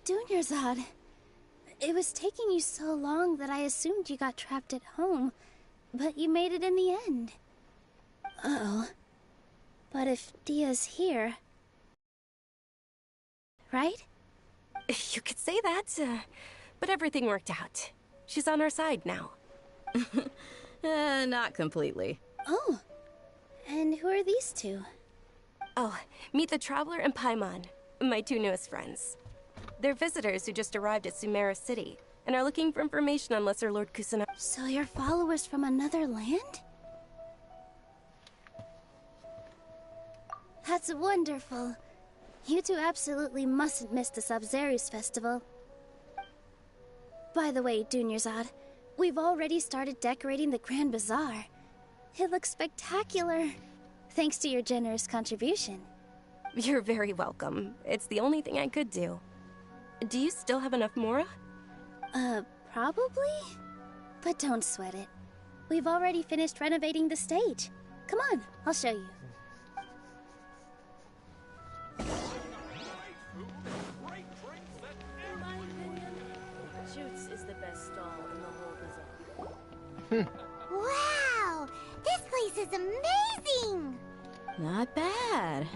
Dunyarzad. It was taking you so long that I assumed you got trapped at home, but you made it in the end. Uh-oh. But if Dia's here... Right? You could say that, but everything worked out. She's on our side now. Not completely. Oh. And who are these two? Oh, meet the Traveler and Paimon, my two newest friends. They're visitors who just arrived at Sumeru City and are looking for information on Lesser Lord Kusanagi. So you're followers from another land? That's wonderful. You two absolutely mustn't miss the Sub-Zerus festival. By the way, Dunyarzad, we've already started decorating the Grand Bazaar. It looks spectacular, thanks to your generous contribution. You're very welcome. It's the only thing I could do. Do you still have enough Mora? Probably? But don't sweat it. We've already finished renovating the stage. Come on, I'll show you. Shoots is the best stall in the whole bazaar. Wow! This place is amazing! Not bad.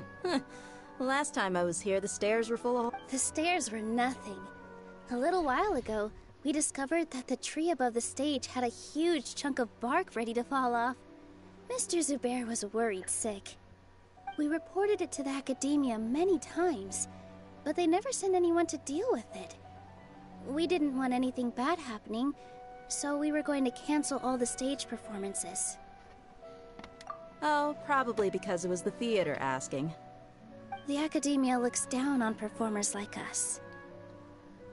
Last time I was here, the stairs were full of... The stairs were nothing. A little while ago, we discovered that the tree above the stage had a huge chunk of bark ready to fall off. Mr. Zubair was worried sick. We reported it to the academia many times, but they never sent anyone to deal with it. We didn't want anything bad happening, so we were going to cancel all the stage performances. Oh, probably because it was the theater asking. The academia looks down on performers like us.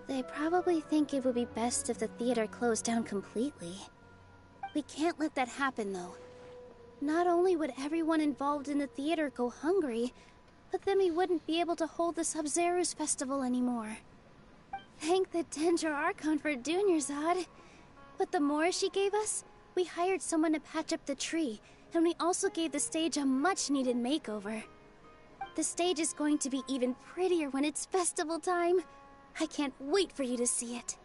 They probably think it would be best if the theater closed down completely. We can't let that happen, though. Not only would everyone involved in the theater go hungry, but then we wouldn't be able to hold the Sub-Zerus festival anymore. Thank the Dendra Archon for Dunyarzad. With the Mora she gave us, we hired someone to patch up the tree, and we also gave the stage a much-needed makeover. The stage is going to be even prettier when it's festival time. I can't wait for you to see it.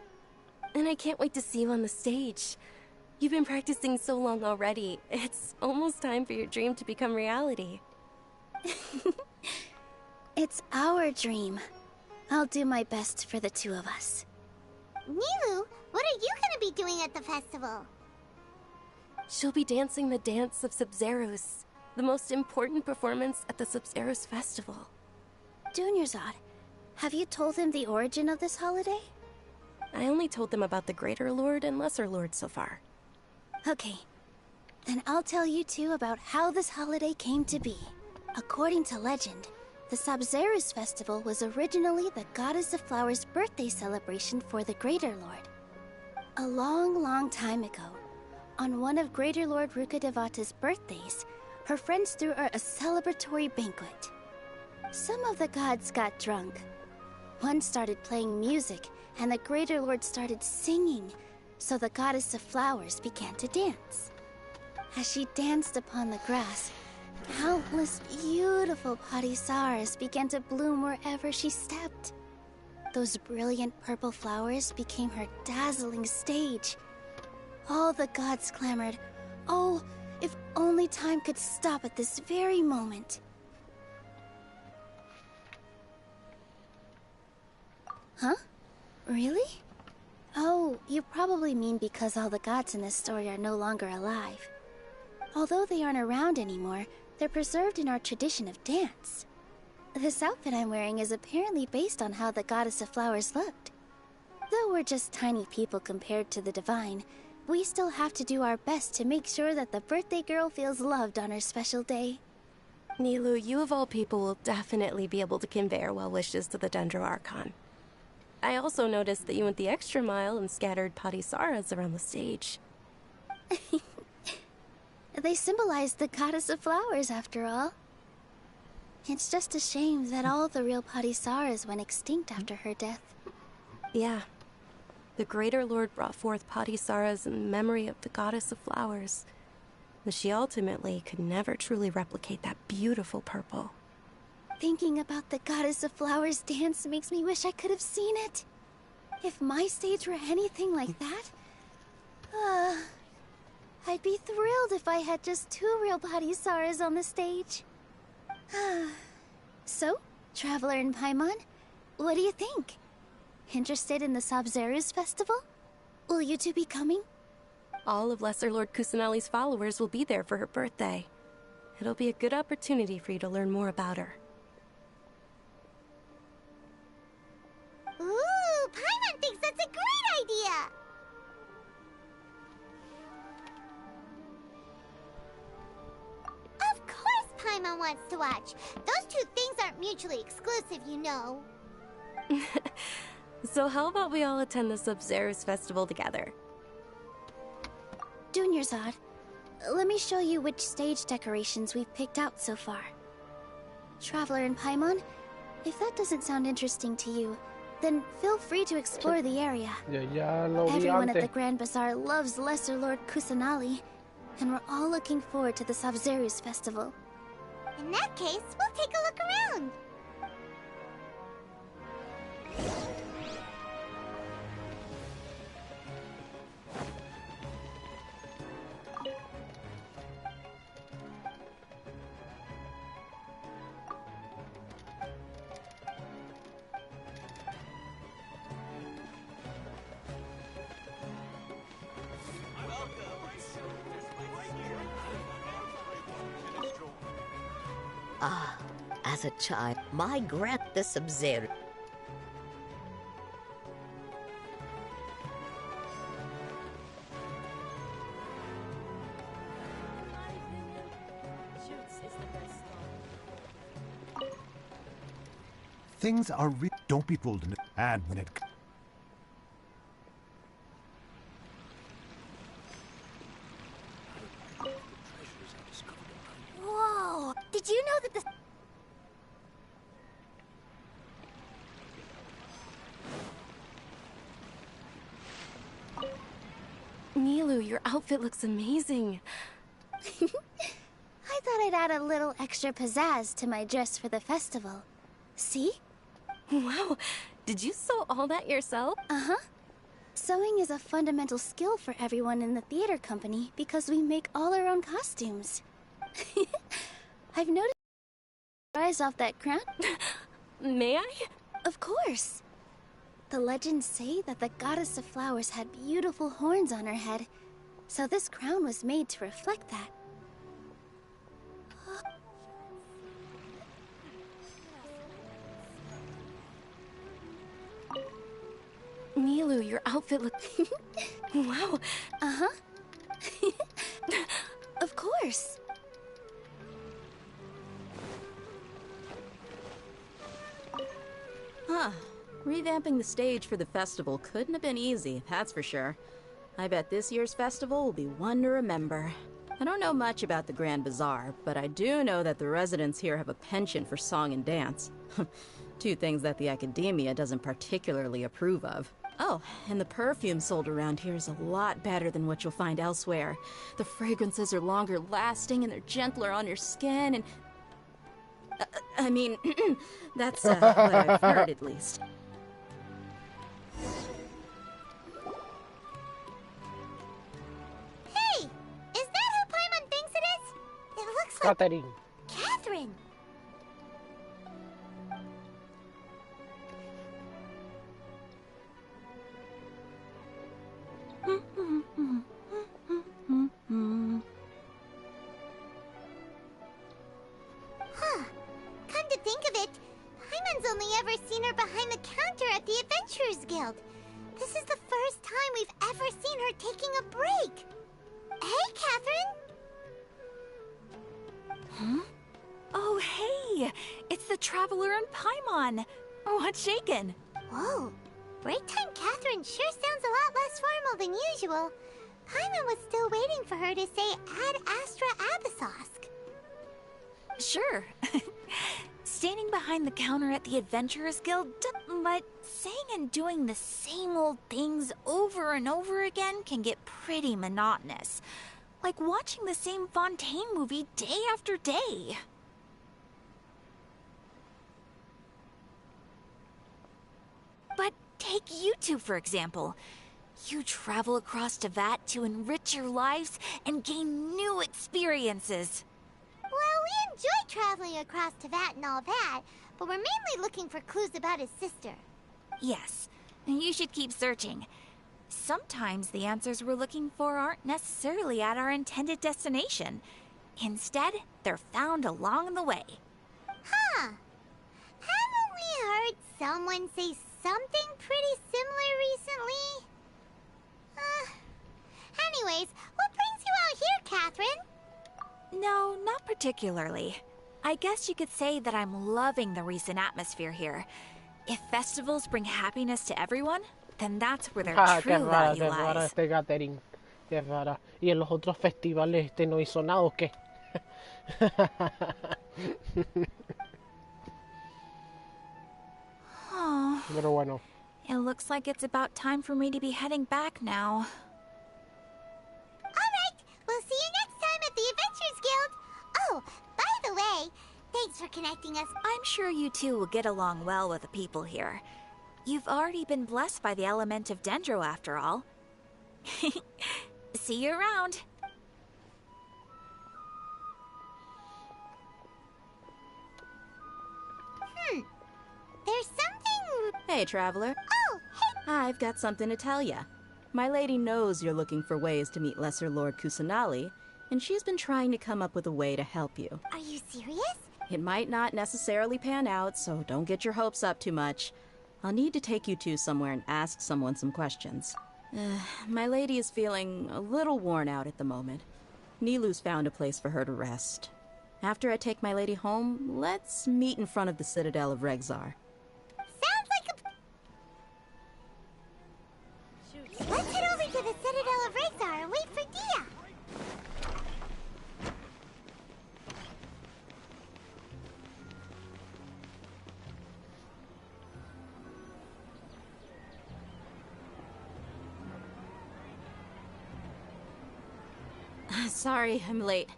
And I can't wait to see you on the stage. You've been practicing so long already. It's almost time for your dream to become reality. It's our dream. I'll do my best for the two of us. Nilu, what are you gonna be doing at the festival? She'll be dancing the dance of Sub-Zerus, the most important performance at the Sub-Zerus festival. Dunyarzad, have you told them the origin of this holiday? I only told them about the Greater Lord and Lesser Lord so far. Okay, then I'll tell you two about how this holiday came to be. According to legend, the Sabzeruz festival was originally the Goddess of Flowers' birthday celebration for the Greater Lord. A long, long time ago, on one of Greater Lord Rukkhadevata's birthdays, her friends threw her a celebratory banquet. Some of the gods got drunk. One started playing music, and the Greater Lord started singing, so the Goddess of Flowers began to dance. As she danced upon the grass, countless beautiful Parisaras began to bloom wherever she stepped. Those brilliant purple flowers became her dazzling stage. All the gods clamored, "Oh, if only time could stop at this very moment." Huh? Really? Oh, you probably mean because all the gods in this story are no longer alive. Although they aren't around anymore, they're preserved in our tradition of dance. This outfit I'm wearing is apparently based on how the Goddess of Flowers looked. Though we're just tiny people compared to the divine, we still have to do our best to make sure that the birthday girl feels loved on her special day. Nilou, you of all people will definitely be able to convey our well wishes to the Dendro Archon. I also noticed that you went the extra mile and scattered Parisaras around the stage. They symbolize the Goddess of Flowers, after all. It's just a shame that all the real Parisaras went extinct after her death. Yeah. The Greater Lord brought forth Parisaras in memory of the Goddess of Flowers, but she ultimately could never truly replicate that beautiful purple. Thinking about the Goddess of Flowers dance makes me wish I could have seen it. If my stage were anything like that, I'd be thrilled if I had just 2 real Parisaras on the stage. So, Traveler and Paimon, what do you think? Interested in the Sabzeruz festival? Will you two be coming? All of Lesser Lord Kusanali's followers will be there for her birthday. It'll be a good opportunity for you to learn more about her. Ooh, Paimon thinks that's a great idea! Of course Paimon wants to watch. Those two things aren't mutually exclusive, you know. So how about we all attend the Sabzeruz festival together? Dunyarzad, let me show you which stage decorations we've picked out so far. Traveler and Paimon, if that doesn't sound interesting to you, then feel free to explore the area. Everyone at the Grand Bazaar loves Lesser Lord Kusanali, and we're all looking forward to the Sabzeruz festival. In that case, we'll take a look around. Ah, as a child, my the Sabzeruz. Things are don't be fooled in it. And when it... Whoa! Did you know that the... Nilou, your outfit looks amazing. I thought I'd add a little extra pizzazz to my dress for the festival. See? Wow, did you sew all that yourself? Uh-huh. Sewing is a fundamental skill for everyone in the theater company because we make all our own costumes. I've noticed rise off that crown. May I? Of course. The legends say that the Goddess of Flowers had beautiful horns on her head, so this crown was made to reflect that. Nilou, your outfit looks... Wow. Uh-huh. Of course. Huh. Revamping the stage for the festival couldn't have been easy, that's for sure. I bet this year's festival will be one to remember. I don't know much about the Grand Bazaar, but I do know that the residents here have a penchant for song and dance. Two things that the academia doesn't particularly approve of. Oh, and the perfume sold around here is a lot better than what you'll find elsewhere. The fragrances are longer lasting and they're gentler on your skin and... I mean, that's what I've heard at least. Hey! Is that who Paimon thinks it is? It looks like... Catherine. Catherine! Huh. Come to think of it, Paimon's only ever seen her behind the counter at the Adventurers Guild. This is the first time we've ever seen her taking a break. Hey, Catherine! Huh? Oh, hey! It's the Traveler and Paimon! What's shaken? Whoa. Break time Catherine sure sounds a lot less formal than usual. Paimon was still waiting for her to say Ad Astra Abyssosque. Sure. Standing behind the counter at the Adventurers Guild, but saying and doing the same old things over and over again can get pretty monotonous. Like watching the same Fontaine movie day after day. But take you two, for example. You travel across Teyvat to enrich your lives and gain new experiences. Well, we enjoy traveling across Teyvat and all that, but we're mainly looking for clues about his sister. Yes, you should keep searching. Sometimes the answers we're looking for aren't necessarily at our intended destination. Instead, they're found along the way. Huh. Haven't we heard someone say something pretty similar recently? Anyways, what brings you out here, Catherine? No, not particularly. I guess you could say that I'm loving the recent atmosphere here. If festivals bring happiness to everyone, then that's where their true value Qué rara lies. Catherine. Qué rara. Y en los otros festivales no hizo nada, ¿o qué? Oh, Pero bueno. it looks like it's about time for me to be heading back now. Alright, we'll see you next time at the Adventurers Guild. Oh, by the way, thanks for connecting us. I'm sure you two will get along well with the people here. You've already been blessed by the element of Dendro, after all. See you around. There's something... Hey, Traveler. Oh, hey! I've got something to tell ya. My lady knows you're looking for ways to meet Lesser Lord Kusanali, and she's been trying to come up with a way to help you. Are you serious? It might not necessarily pan out, so don't get your hopes up too much. I'll need to take you two somewhere and ask someone some questions. My lady is feeling a little worn out at the moment. Nilu's found a place for her to rest. After I take my lady home, let's meet in front of the Citadel of Regzar. Sounds like a... Let's head over to the Citadel of Regzar and wait for Dia. Sorry, I'm late.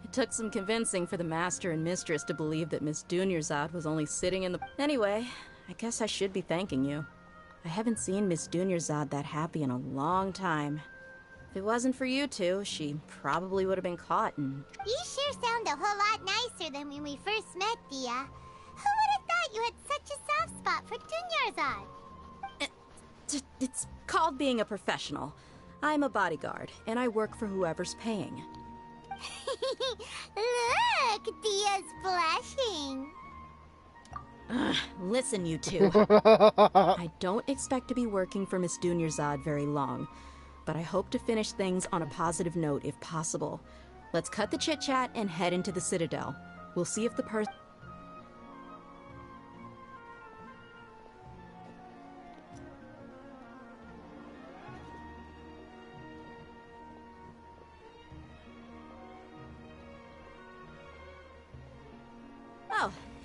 It took some convincing for the Master and Mistress to believe that Miss Dunyarzad was only sitting in the... Anyway, I guess I should be thanking you. I haven't seen Miss Dunyarzad that happy in a long time. If it wasn't for you two, she probably would have been caught and... You sure sound a whole lot nicer than when we first met, Dia. Who would have thought you had such a soft spot for Dunyarzad? It's called being a professional. I'm a bodyguard, and I work for whoever's paying. Look, Dia's blushing. Listen, you two. I don't expect to be working for Miss Dunyarzad very long, but I hope to finish things on a positive note if possible. Let's cut the chit-chat and head into the Citadel. We'll see if the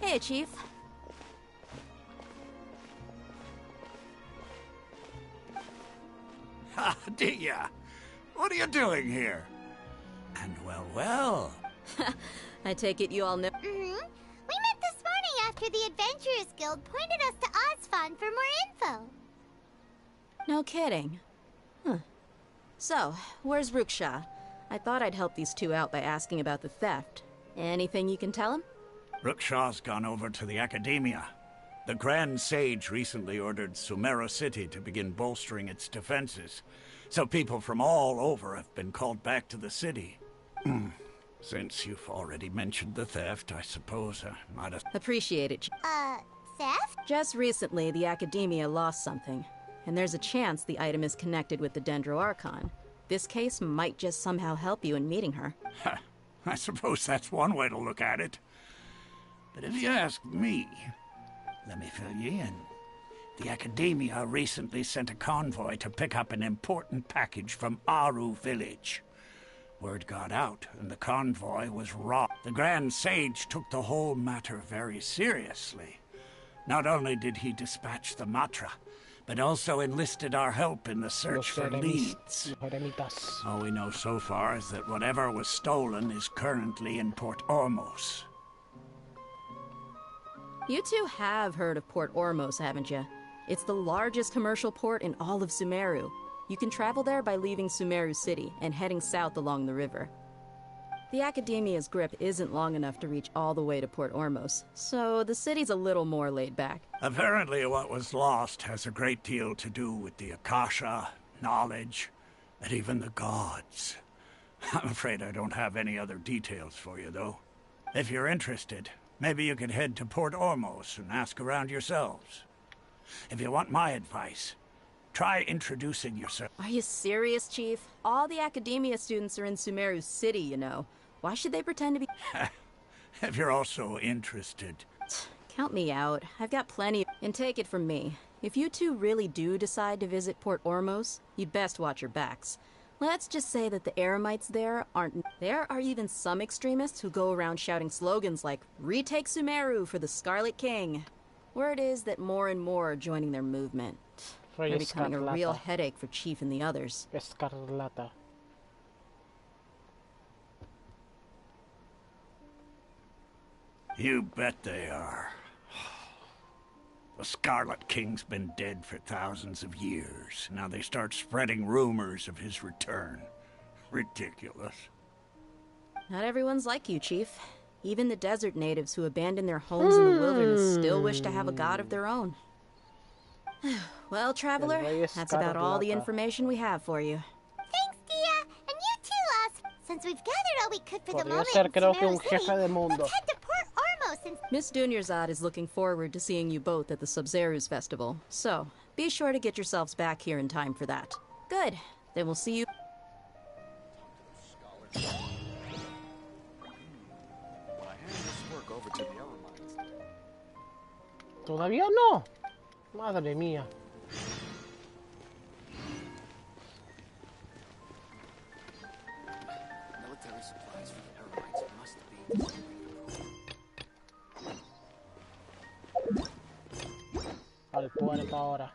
Hey, Chief. Ha, Dia! What are you doing here? And well. I take it you all know. We met this morning after the Adventurers Guild pointed us to Ozfon for more info. No kidding. Huh. So, where's Ruksha? I thought I'd help these two out by asking about the theft. Anything you can tell him? Rukshaw's gone over to the Academia. The Grand Sage recently ordered Sumeru City to begin bolstering its defenses, so people from all over have been called back to the city. Since you've already mentioned the theft, I suppose I might have... Appreciate it. Theft? Just recently, the Academia lost something, and there's a chance the item is connected with the Dendro Archon. This case might just somehow help you in meeting her. I suppose that's one way to look at it. But if you ask me, let me fill you in. The Academia recently sent a convoy to pick up an important package from Aru village. Word got out, and the convoy was robbed. The Grand Sage took the whole matter very seriously. Not only did he dispatch the Matra, but also enlisted our help in the search for leads. All we know so far is that whatever was stolen is currently in Port Ormos. You two have heard of Port Ormos, haven't you? It's the largest commercial port in all of Sumeru. You can travel there by leaving Sumeru City and heading south along the river. The Academia's grip isn't long enough to reach all the way to Port Ormos, so the city's a little more laid back. Apparently what was lost has a great deal to do with the Akasha, knowledge, and even the gods. I'm afraid I don't have any other details for you, though. If you're interested, maybe you could head to Port Ormos and ask around yourselves. If you want my advice, try introducing yourself. Are you serious, Chief? All the Academia students are in Sumeru City, you know. Why should they pretend to be... If you're also interested. Count me out. I've got plenty. And take it from me. If you two really do decide to visit Port Ormos, you'd best watch your backs. Let's just say that the Eremites there aren't... There are even some extremists who go around shouting slogans like, "Retake Sumeru for the Scarlet King." Word is that more and more are joining their movement. They're becoming a real headache for Chief and the others. Escarlata. You bet they are. The Scarlet King's been dead for thousands of years. Now they start spreading rumors of his return. Ridiculous. Not everyone's like you, Chief. Even the desert natives who abandoned their homes in the wilderness still wish to have a god of their own. Well, Traveler, that's about all the information we have for you. Thanks, Dia, and you too, Oz. Since we've gathered all we could for the Podría moment ser, in creo que Sumeru un City, jefe de mundo. let's head to Port Ormos and... Miss Dunyarzad is looking forward to seeing you both at the Sub-Zerus Festival, so be sure to get yourselves back here in time for that. Good. Then we'll see you... ¿Todavía no? Madre mía. Military supplies for the Eremites must be... Al puerto ahora.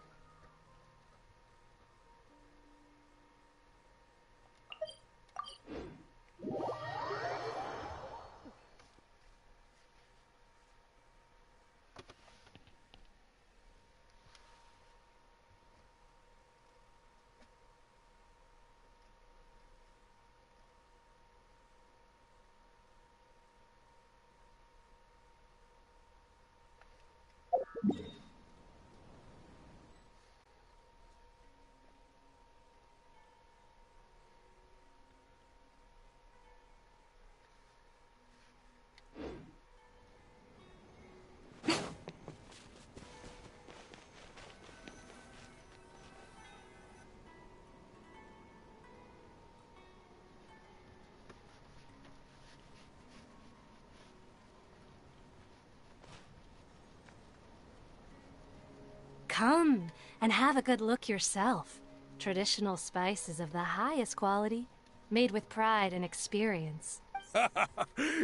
Come and have a good look yourself. Traditional spices of the highest quality, made with pride and experience.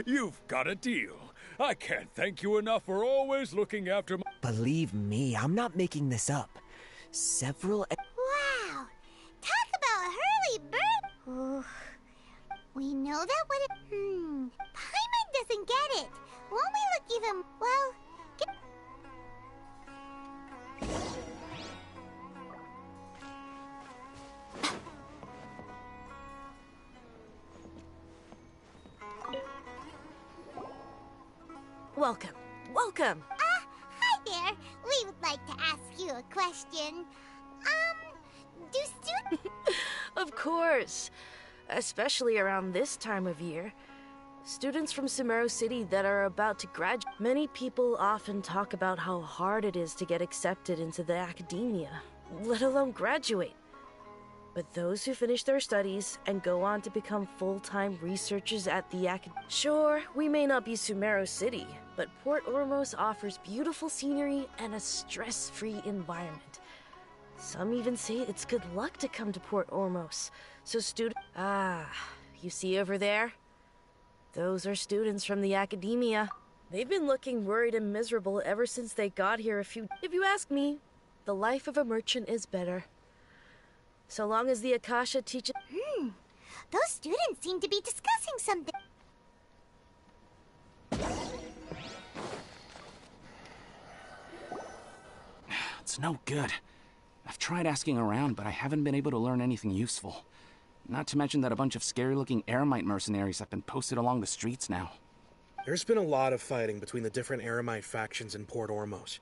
You've got a deal. I can't thank you enough for always looking after my... Believe me, I'm not making this up. Several... Wow! Talk about hurly-burly! Ooh. We know that what it... Paimon doesn't get it. Won't we look even... Well... Welcome. Welcome. Hi there. We would like to ask you a question. Do students... Of course. Especially around this time of year. Students from Sumeru City that are about to graduate. Many people often talk about how hard it is to get accepted into the academia, let alone graduate. But those who finish their studies and go on to become full-time researchers at the Sure, we may not be Sumeru City, but Port Ormos offers beautiful scenery and a stress-free environment. Some even say it's good luck to come to Port Ormos. So you see over there? Those are students from the academia. They've been looking worried and miserable ever since they got here If you ask me, the life of a merchant is better. So long as the Akasha teaches... Those students seem to be discussing something. It's no good. I've tried asking around, but I haven't been able to learn anything useful. Not to mention that a bunch of scary-looking Eremite mercenaries have been posted along the streets now. There's been a lot of fighting between the different Eremite factions in Port Ormos.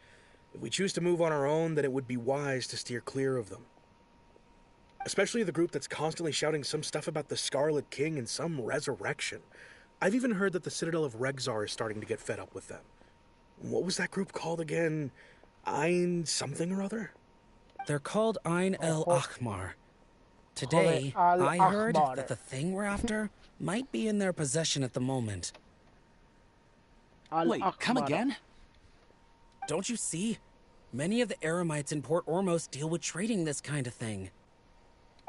If we choose to move on our own, then it would be wise to steer clear of them. Especially the group that's constantly shouting some stuff about the Scarlet King and some resurrection. I've even heard that the Citadel of Regzar is starting to get fed up with them. What was that group called again? Ein something or other? They're called Ein El Ahmar. Today, I heard that the thing we're after might be in their possession at the moment. Wait, come again? Don't you see? Many of the Eremites in Port Ormos deal with trading this kind of thing.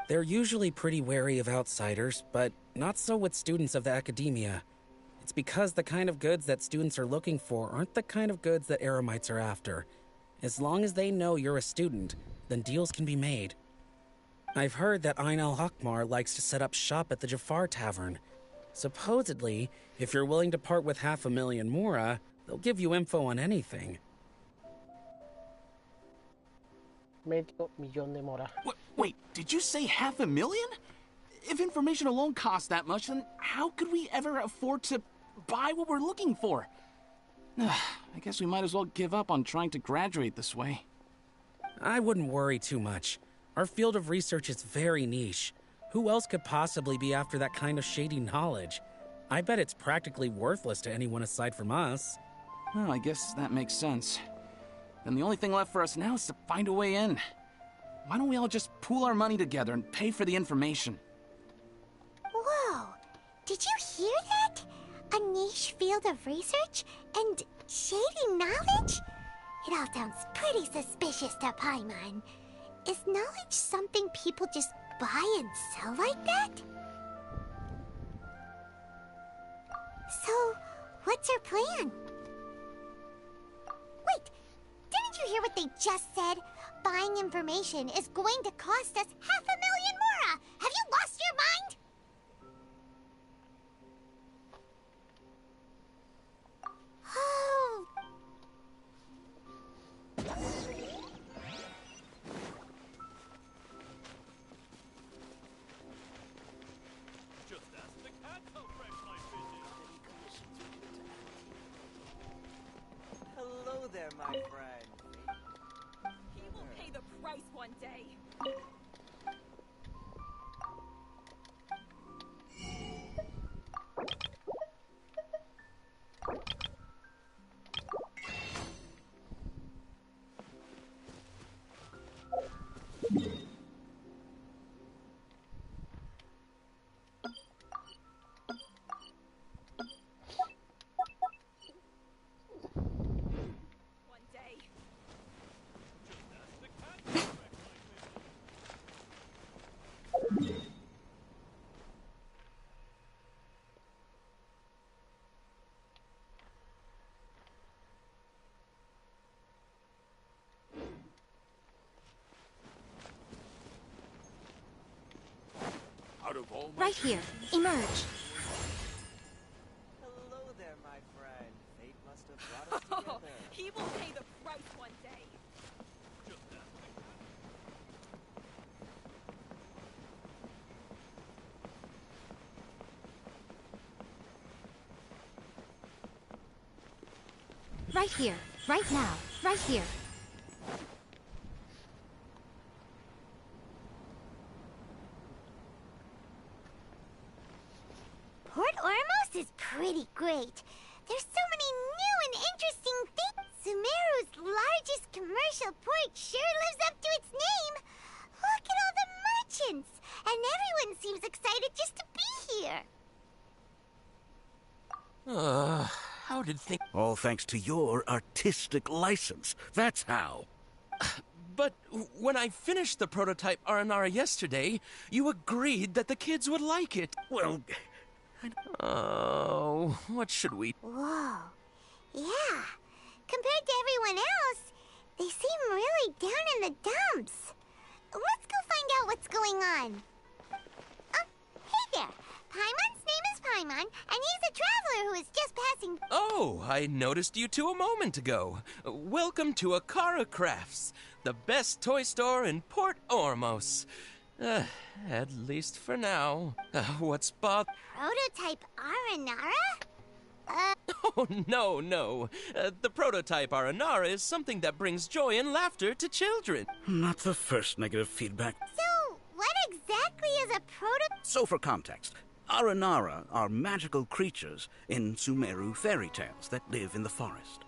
They're usually pretty wary of outsiders, but not so with students of the academia. It's because the kind of goods that students are looking for aren't the kind of goods that Eremites are after. As long as they know you're a student, then deals can be made. I've heard that Ein al-Hakmar likes to set up shop at the Jafar Tavern. Supposedly, if you're willing to part with 500,000 Mora, they'll give you info on anything. Medio millón de Mora. Wait, did you say 500,000? If information alone costs that much, then how could we ever afford to buy what we're looking for? I guess we might as well give up on trying to graduate this way. I wouldn't worry too much. Our field of research is very niche. Who else could possibly be after that kind of shady knowledge? I bet it's practically worthless to anyone aside from us. Well, I guess that makes sense. Then the only thing left for us now is to find a way in. Why don't we all just pool our money together and pay for the information? Whoa! Did you hear that? A niche field of research and shady knowledge? It all sounds pretty suspicious to Paimon. Is knowledge something people just buy and sell like that? So, what's your plan? Wait, didn't you hear what they just said? Buying information is going to cost us 500,000 Mora! Have you lost your mind? Oh... Hello there, my friend. He will pay the price one day. Right here. Emerge. Hello there, my friend. Fate must have brought us together. He will pay the price one day. Right here. Right now. Right here. Port Ormos is pretty great. There's so many new and interesting things. Sumeru's largest commercial port sure lives up to its name. Look at all the merchants, and everyone seems excited just to be here. How did things... All thanks to your artistic license. That's how. But when I finished the prototype Aranara yesterday, you agreed that the kids would like it. Well... Oh, what should we... Whoa. Yeah. Compared to everyone else, they seem really down in the dumps. Let's go find out what's going on. Hey there. Paimon's name is Paimon, and he's a traveler who is just passing... Oh, I noticed you two a moment ago. Welcome to Akara Crafts, the best toy store in Port Ormos. At least for now. What's Prototype Aranara? Oh, no. The prototype Aranara is something that brings joy and laughter to children. Not the first negative feedback. So, what exactly is a prototype? So for context, Aranara are magical creatures in Sumeru fairy tales that live in the forest.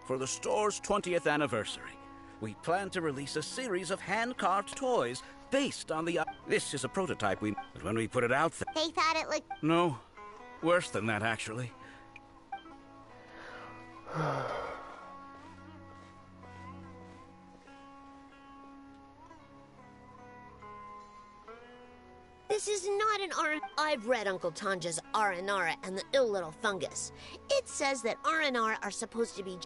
For the store's 20th anniversary, we plan to release a series of hand-carved toys based on the... This is a prototype but when we put it out They thought it looked... No. Worse than that, actually. This is not an I've read Uncle Tanja's Aranara and the Ill Little Fungus. It says that Aranara are supposed to be...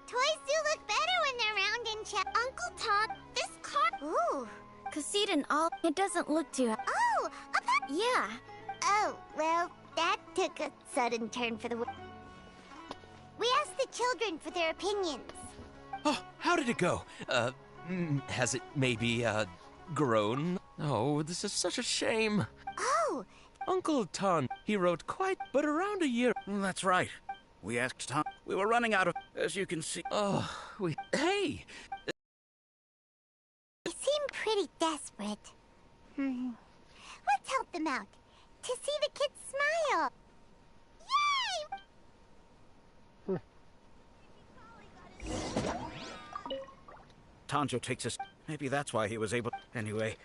Toys do look better when they're round and Uncle Tan, this car... Ooh. Conceit and all, it doesn't look too... Oh, yeah. Oh, well, that took a sudden turn for the... We asked the children for their opinions. Oh, how did it go? Has it maybe, grown? Oh, this is such a shame. Oh! Uncle Tan, he wrote quite, but around a year... That's right. We asked Tan. We were running out of... As you can see... Oh, Hey! They seem pretty desperate. Let's help them out. To see the kids smile. Yay! Tanjo takes us... Maybe that's why he was able... Anyway...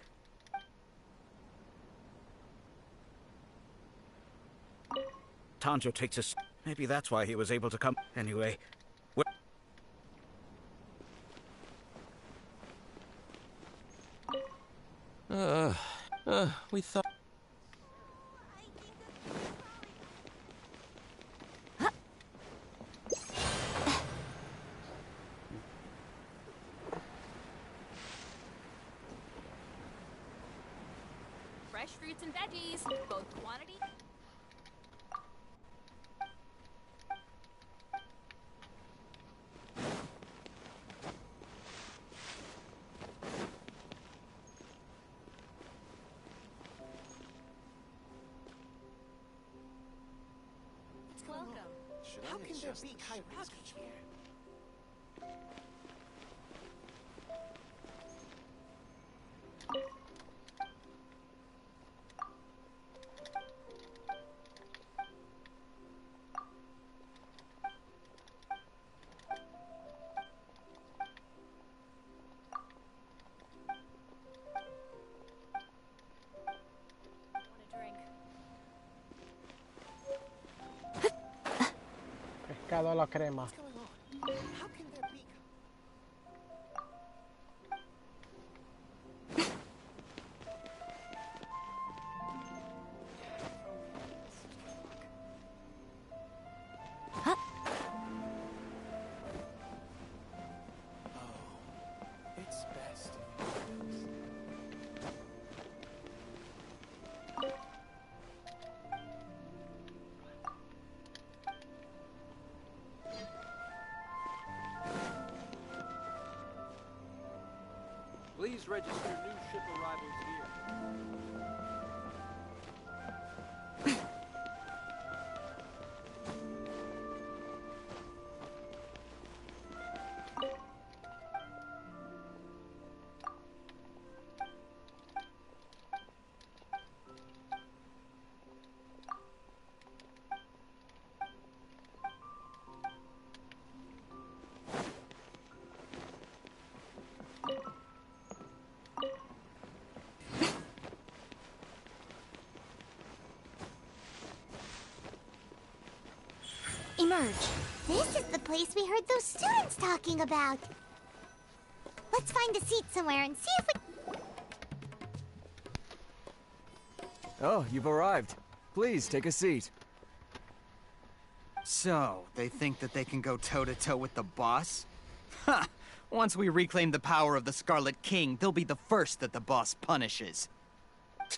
Tanjo takes us... Maybe that's why he was able to come... Anyway... We thought... Fresh fruits and veggies, both quantity. How can there be hierarchy here? Pescado a la crema. How can there be... It's best. register new ship arrivals here. Emerge. This is the place we heard those students talking about. Let's find a seat somewhere and see if we... Oh, you've arrived. Please, take a seat. So, they think that they can go toe-to-toe with the boss? Ha! Once we reclaim the power of the Scarlet King, they'll be the first that the boss punishes.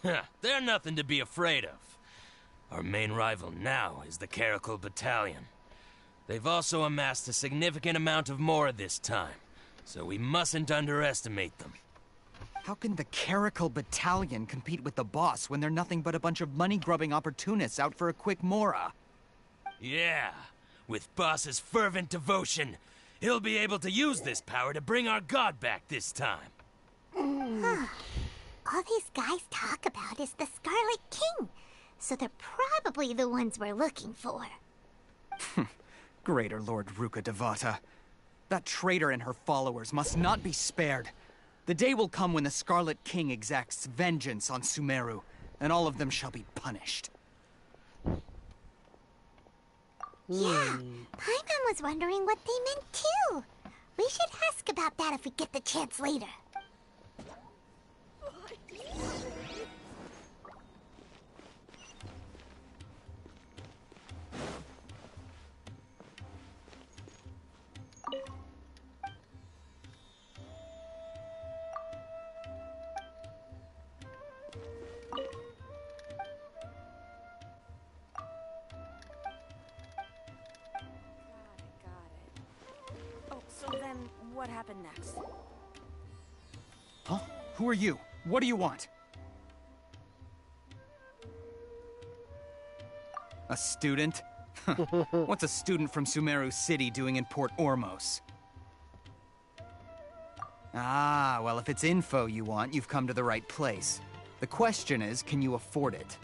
They're nothing to be afraid of. Our main rival now is the Caracal Battalion. They've also amassed a significant amount of Mora this time, so we mustn't underestimate them. How can the Caracal Battalion compete with the boss when they're nothing but a bunch of money-grubbing opportunists out for a quick Mora? Yeah, with boss's fervent devotion, he'll be able to use this power to bring our god back this time. All these guys talk about is the Scarlet King, so they're probably the ones we're looking for. Greater Lord Ruka Devata. That traitor and her followers must not be spared. The day will come when the Scarlet King exacts vengeance on Sumeru, and all of them shall be punished. Yeah, Paimon was wondering what they meant too. We should ask about that if we get the chance later. So then, what happened next? Huh? Who are you? What do you want? A student? What's a student from Sumeru City doing in Port Ormos? Ah, well, if it's info you want, you've come to the right place. The question is, can you afford it?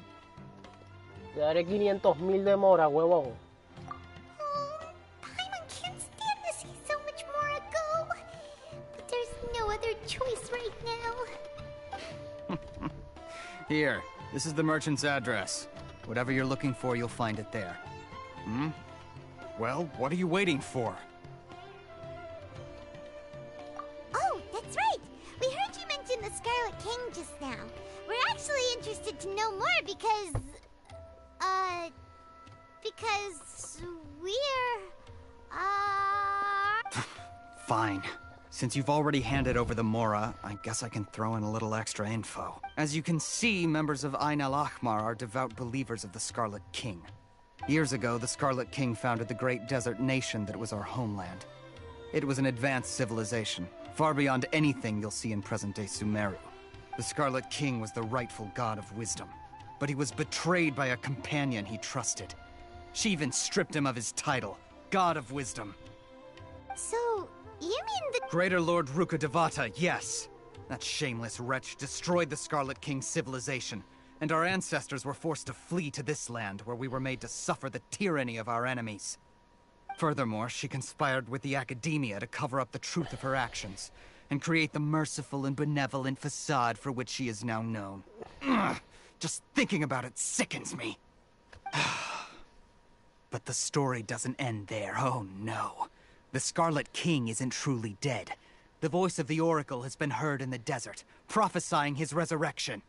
Le daré 500,000 de Mora, huevón. Paimon can't stand to see so much more go. But there's no other choice right now. Here, this is the merchant's address. Whatever you're looking for, you'll find it there. Hmm? Well, what are you waiting for? Oh, that's right. We heard you mention the Scarlet King just now. We're actually interested to know more because... because we're... Fine. Since you've already handed over the Mora, I guess I can throw in a little extra info. As you can see, members of Ain al-Ahmar are devout believers of the Scarlet King. Years ago, the Scarlet King founded the great desert nation that was our homeland. It was an advanced civilization, far beyond anything you'll see in present-day Sumeru. The Scarlet King was the rightful god of wisdom, but he was betrayed by a companion he trusted. She even stripped him of his title, God of Wisdom. So, you mean the... Greater Lord Ruka Devata, yes. That shameless wretch destroyed the Scarlet King's civilization, and our ancestors were forced to flee to this land where we were made to suffer the tyranny of our enemies. Furthermore, she conspired with the academia to cover up the truth of her actions, and create the merciful and benevolent facade for which she is now known. Ugh, just thinking about it sickens me. But the story doesn't end there, oh no. The Scarlet King isn't truly dead. The voice of the Oracle has been heard in the desert, prophesying his resurrection.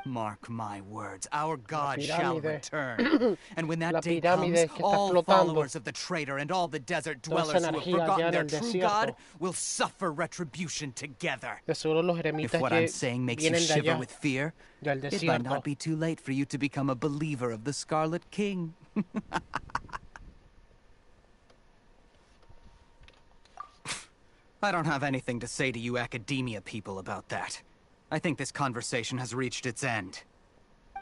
Mark my words, our God shall return. And when that day comes, all followers of the traitor and all the desert dwellers who have forgotten their true God will suffer retribution together. If what I'm saying makes you shiver with fear, it might not be too late for you to become a believer of the Scarlet King. I don't have anything to say to you academia people about that. I think this conversation has reached its end.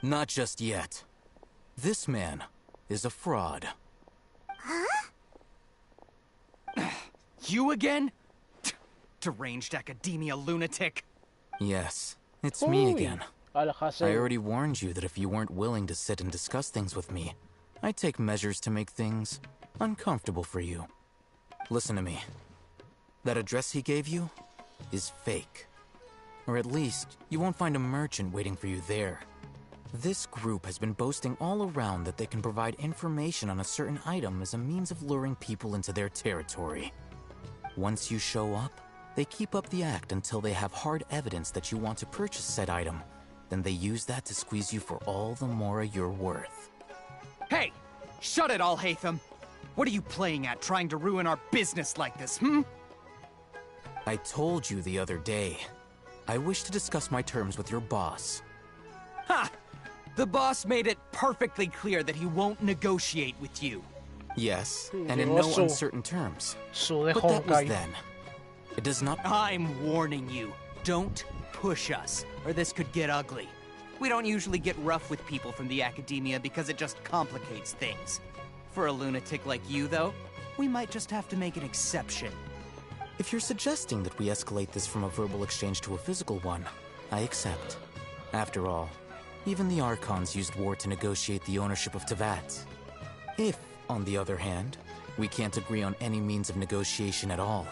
Not just yet. This man is a fraud. Huh? You again? Deranged academia lunatic. Yes, it's me again. I Al-Hassan. already warned you that if you weren't willing to sit and discuss things with me, I'd take measures to make things uncomfortable for you. Listen to me. That address he gave you is fake. Or at least, you won't find a merchant waiting for you there. This group has been boasting all around that they can provide information on a certain item as a means of luring people into their territory. Once you show up, they keep up the act until they have hard evidence that you want to purchase said item. Then they use that to squeeze you for all the Mora you're worth. Hey! Shut it all, Hatham! What are you playing at, trying to ruin our business like this, hmm? I told you the other day. I wish to discuss my terms with your boss. Ha! The boss made it perfectly clear that he won't negotiate with you. Yes, and in no uncertain terms. But that was then. It does not... I'm warning you. Don't push us, or this could get ugly. We don't usually get rough with people from the academia because it just complicates things. For a lunatic like you, though, we might just have to make an exception. If you're suggesting that we escalate this from a verbal exchange to a physical one, I accept. After all, even the Archons used war to negotiate the ownership of Teyvat. If, on the other hand, we can't agree on any means of negotiation at all,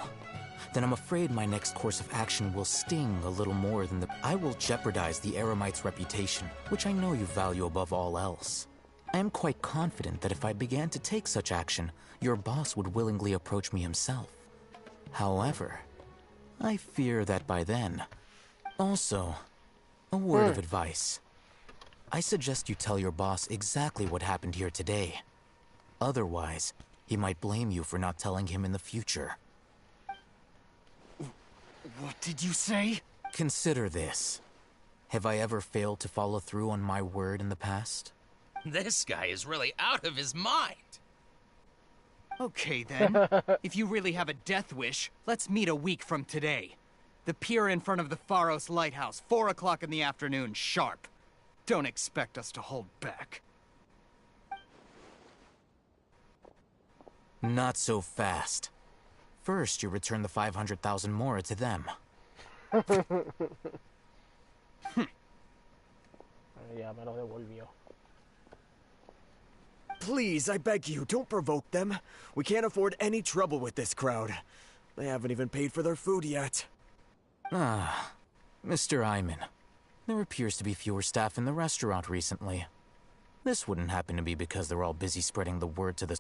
then I'm afraid my next course of action will sting a little more than I will jeopardize the Eremite's reputation, which I know you value above all else. I am quite confident that if I began to take such action, your boss would willingly approach me himself. However, I fear that by then... Also, a word of advice. I suggest you tell your boss exactly what happened here today. Otherwise, he might blame you for not telling him in the future. What did you say? Consider this. Have I ever failed to follow through on my word in the past? This guy is really out of his mind. Okay then, if you really have a death wish, let's meet a week from today. The pier in front of the Pharos Lighthouse, 4 o'clock in the afternoon, sharp. Don't expect us to hold back. Not so fast. First, you return the 500,000 Mora to them. Ya me lo devolvió. Please, I beg you, don't provoke them. We can't afford any trouble with this crowd. They haven't even paid for their food yet. Ah, Mr. Iman. There appears to be fewer staff in the restaurant recently. This wouldn't happen to be because they're all busy spreading the word to the...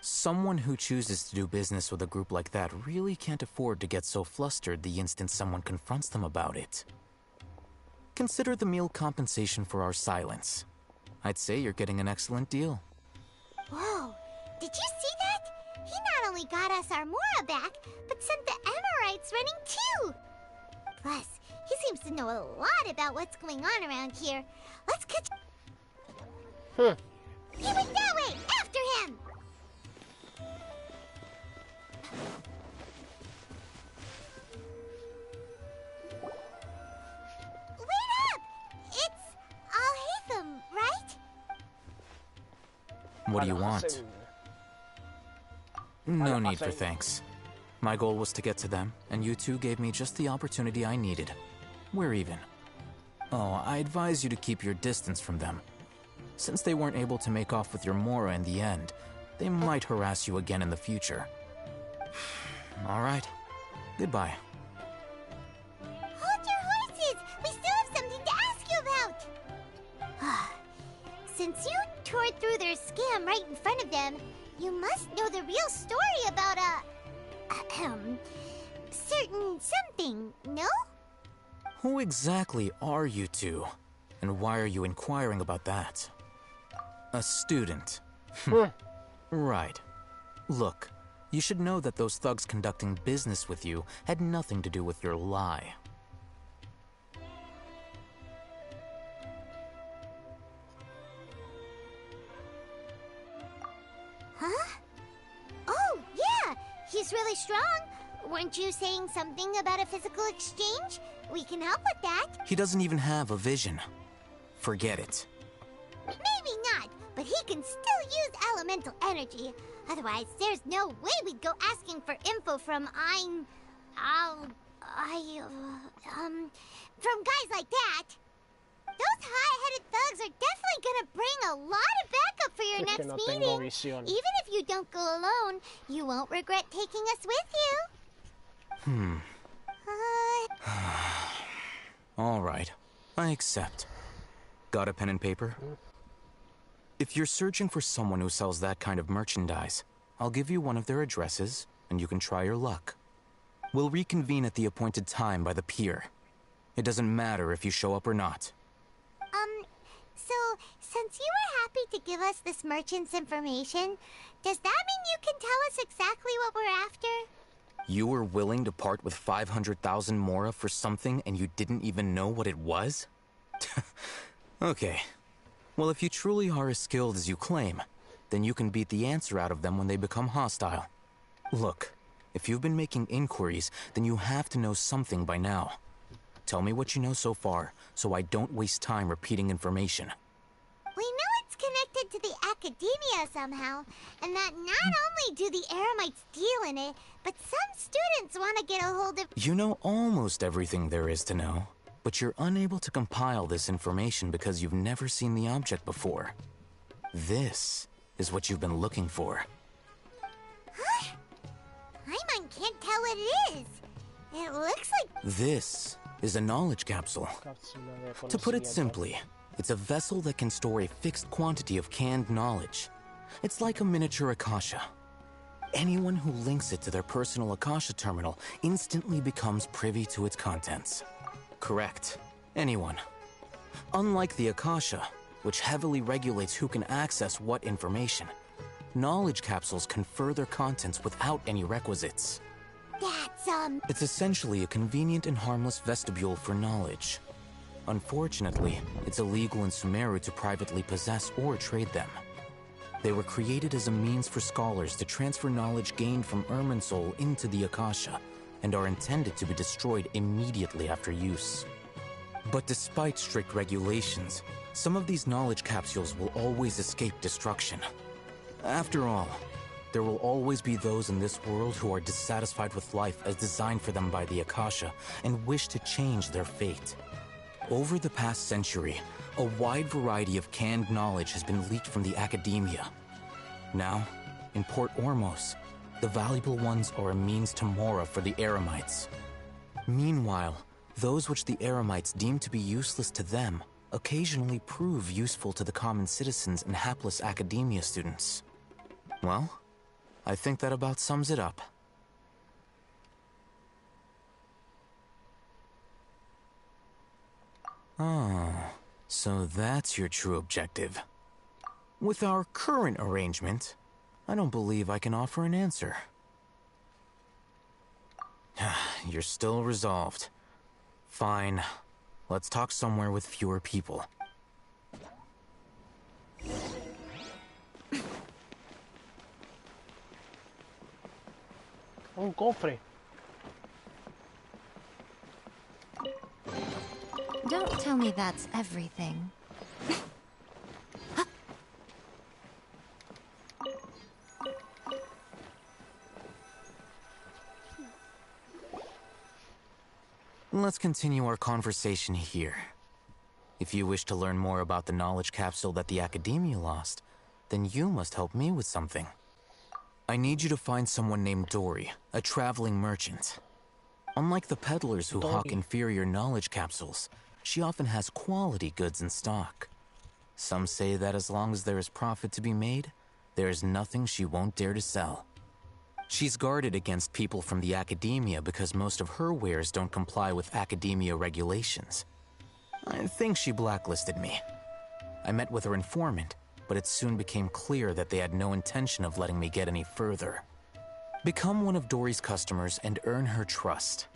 Someone who chooses to do business with a group like that really can't afford to get so flustered the instant someone confronts them about it. Consider the meal compensation for our silence. I'd say you're getting an excellent deal. Whoa, did you see that? He not only got us our Mora back, but sent the Emirites running too. Plus, he seems to know a lot about what's going on around here. Let's catch... He went that way! After him! Wait up! It's Al-Haytham, right? What do you want? No need for thanks. My goal was to get to them, and you two gave me just the opportunity I needed. We're even. Oh, I advise you to keep your distance from them. Since they weren't able to make off with your Mora in the end, they might harass you again in the future. All right. Goodbye. Hold your horses! We still have something to ask you about! Since you tore through their scam right in front of them, you must know the real story about certain something, no? Who exactly are you two? And why are you inquiring about that? A student. Right. Look, you should know that those thugs conducting business with you had nothing to do with your lie. Huh? Oh, yeah! He's really strong. weren't you saying something about a physical exchange? We can help with that. He doesn't even have a vision. Forget it. Maybe not, but he can still use elemental energy. Otherwise, there's no way we'd go asking for info from from guys like that. Those high-headed thugs are definitely gonna bring a lot of backup for your next meeting. Even if you don't go alone, you won't regret taking us with you. All right, I accept. Got a pen and paper? If you're searching for someone who sells that kind of merchandise, I'll give you one of their addresses, and you can try your luck. We'll reconvene at the appointed time by the pier. It doesn't matter if you show up or not. So, since you were happy to give us this merchant's information, does that mean you can tell us exactly what we're after? You were willing to part with 500,000 Mora for something and you didn't even know what it was? Okay. Well, if you truly are as skilled as you claim, then you can beat the answer out of them when they become hostile. Look, if you've been making inquiries, then you have to know something by now. Tell me what you know so far, so I don't waste time repeating information. We know it's connected to the academia somehow, and that not only do the Eremites deal in it, but some students want to get a hold of... You know almost everything there is to know, but you're unable to compile this information because you've never seen the object before. This is what you've been looking for. Huh? Paimon can't tell what it is. It looks like... This is a knowledge capsule. To put it simply, it's a vessel that can store a fixed quantity of canned knowledge. It's like a miniature Akasha. Anyone who links it to their personal Akasha terminal instantly becomes privy to its contents. Correct. Anyone. Unlike the Akasha, which heavily regulates who can access what information, knowledge capsules confer their contents without any requisites. It's essentially a convenient and harmless vestibule for knowledge. Unfortunately, it's illegal in Sumeru to privately possess or trade them. They were created as a means for scholars to transfer knowledge gained from Irminsul into the Akasha, and are intended to be destroyed immediately after use. But despite strict regulations, some of these knowledge capsules will always escape destruction. After all, there will always be those in this world who are dissatisfied with life as designed for them by the Akasha and wish to change their fate. Over the past century, a wide variety of canned knowledge has been leaked from the academia. Now, in Port Ormos, the valuable ones are a means to Mora for the Eremites. Meanwhile, those which the Eremites deem to be useless to them occasionally prove useful to the common citizens and hapless academia students. Well, I think that about sums it up. Ah, so that's your true objective. With our current arrangement, I don't believe I can offer an answer. You're still resolved. Fine. Let's talk somewhere with fewer people. Un cofre. Don't tell me that's everything. Let's continue our conversation here. If you wish to learn more about the knowledge capsule that the Academia lost, then you must help me with something. I need you to find someone named Dory, a traveling merchant. Unlike the peddlers who hawk inferior knowledge capsules, she often has quality goods in stock. Some say that as long as there is profit to be made, there is nothing she won't dare to sell. She's guarded against people from the Academia because most of her wares don't comply with Academia regulations. I think she blacklisted me. I met with her informant, but it soon became clear that they had no intention of letting me get any further. Become one of Dory's customers and earn her trust.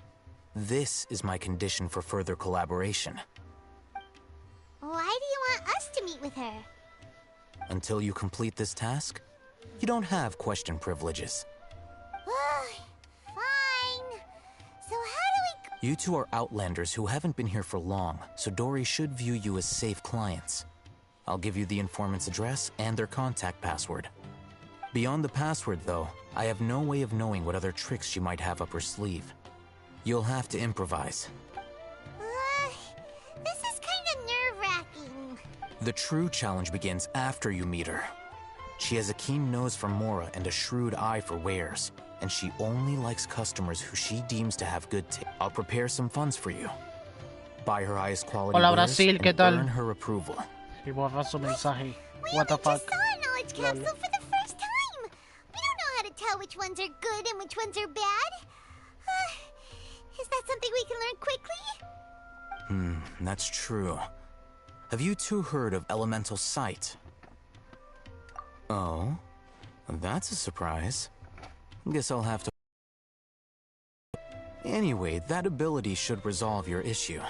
This is my condition for further collaboration. Why do you want us to meet with her? Until you complete this task, you don't have question privileges. Fine. You two are outlanders who haven't been here for long, so Dory should view you as safe clients. I'll give you the informant's address and their contact password. Beyond the password, though, I have no way of knowing what other tricks she might have up her sleeve. You'll have to improvise. This is kind of nerve-wracking. The true challenge begins after you meet her. She has a keen nose for Mora and a shrewd eye for wares, and she only likes customers who she deems to have good taste. I'll prepare some funds for you. Buy her highest quality Hola, wares Brasil, ¿qué and tal? earn her approval. Y borra su mensaje. We What the only fuck? just saw a knowledge capsule for the first time. We don't know how to tell which ones are good and which ones are bad. Is that something we can learn quickly? That's true. Have you two heard of elemental sight? Oh, that's a surprise. Guess I'll have to... Anyway, that ability should resolve your issue.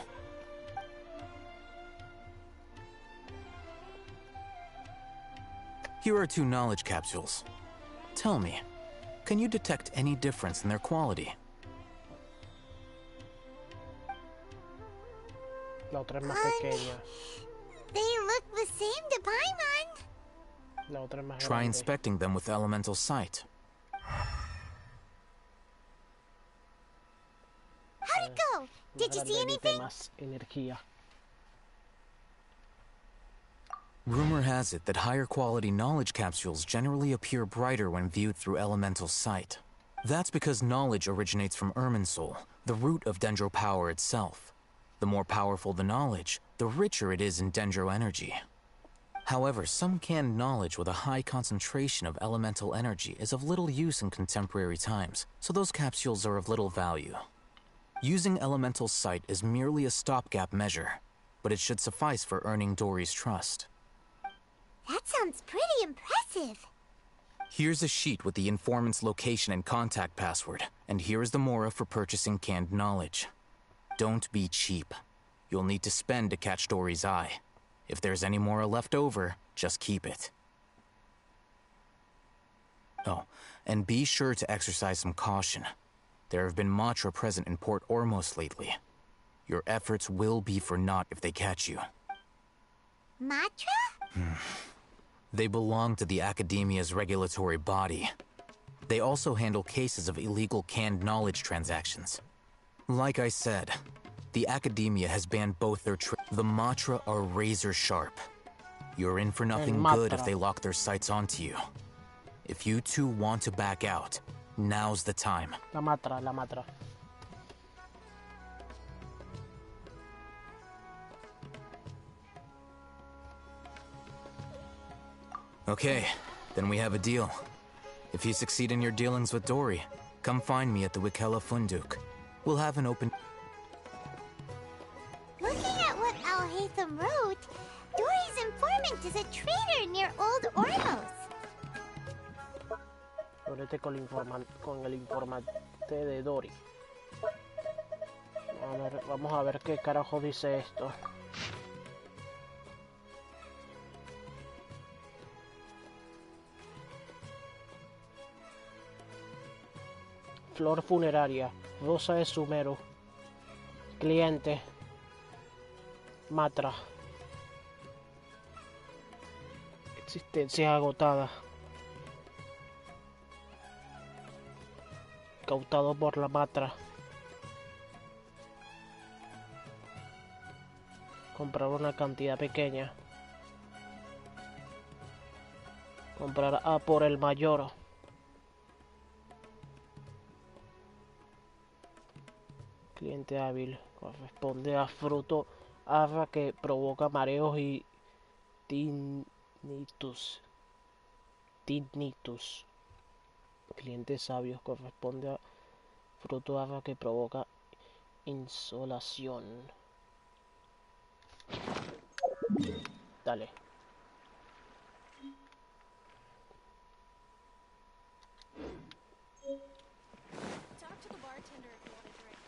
Here are 2 knowledge capsules. Tell me, can you detect any difference in their quality? La otra es más pequeña. They look the same to Paimon. La otra es más Try grande. inspecting them with elemental sight. How'd it go? Did you see anything? Más energía. Rumor has it that higher quality knowledge capsules generally appear brighter when viewed through elemental sight. That's because knowledge originates from Irminsul, the root of Dendro power itself. The more powerful the knowledge, the richer it is in Dendro energy. However, some canned knowledge with a high concentration of elemental energy is of little use in contemporary times, so those capsules are of little value. Using elemental sight is merely a stopgap measure, but it should suffice for earning Dory's trust. That sounds pretty impressive. Here's a sheet with the informant's location and contact password, and here is the Mora for purchasing canned knowledge. Don't be cheap. You'll need to spend to catch Dory's eye. If there's any Mora left over, just keep it. Oh, and be sure to exercise some caution. There have been Matra present in Port Ormos lately. Your efforts will be for naught if they catch you. Matra? They belong to the Academia's regulatory body. They also handle cases of illegal canned knowledge transactions. Like I said, the Academia has banned both their The Matra are razor sharp. You're in for nothing good if they lock their sights onto you. If you two want to back out, now's the time. La Matra, la Matra. Okay, then we have a deal. If you succeed in your dealings with Dory, come find me at the Wikela Funduk. We'll have an open... Looking at what Al-Haytham wrote, Dory's informant is a traitor near Old Ormos. Ponete con el informante de Dory. Vamos a ver qué carajo dice esto. Flor funeraria, rosa de Sumeru, cliente, Matra, existencia agotada, cautado por la Matra, comprar una cantidad pequeña, comprar A por el mayor. Cliente hábil, corresponde a fruto arra que provoca mareos y tinnitus. Cliente sabio, corresponde a fruto arra que provoca insolación. Dale.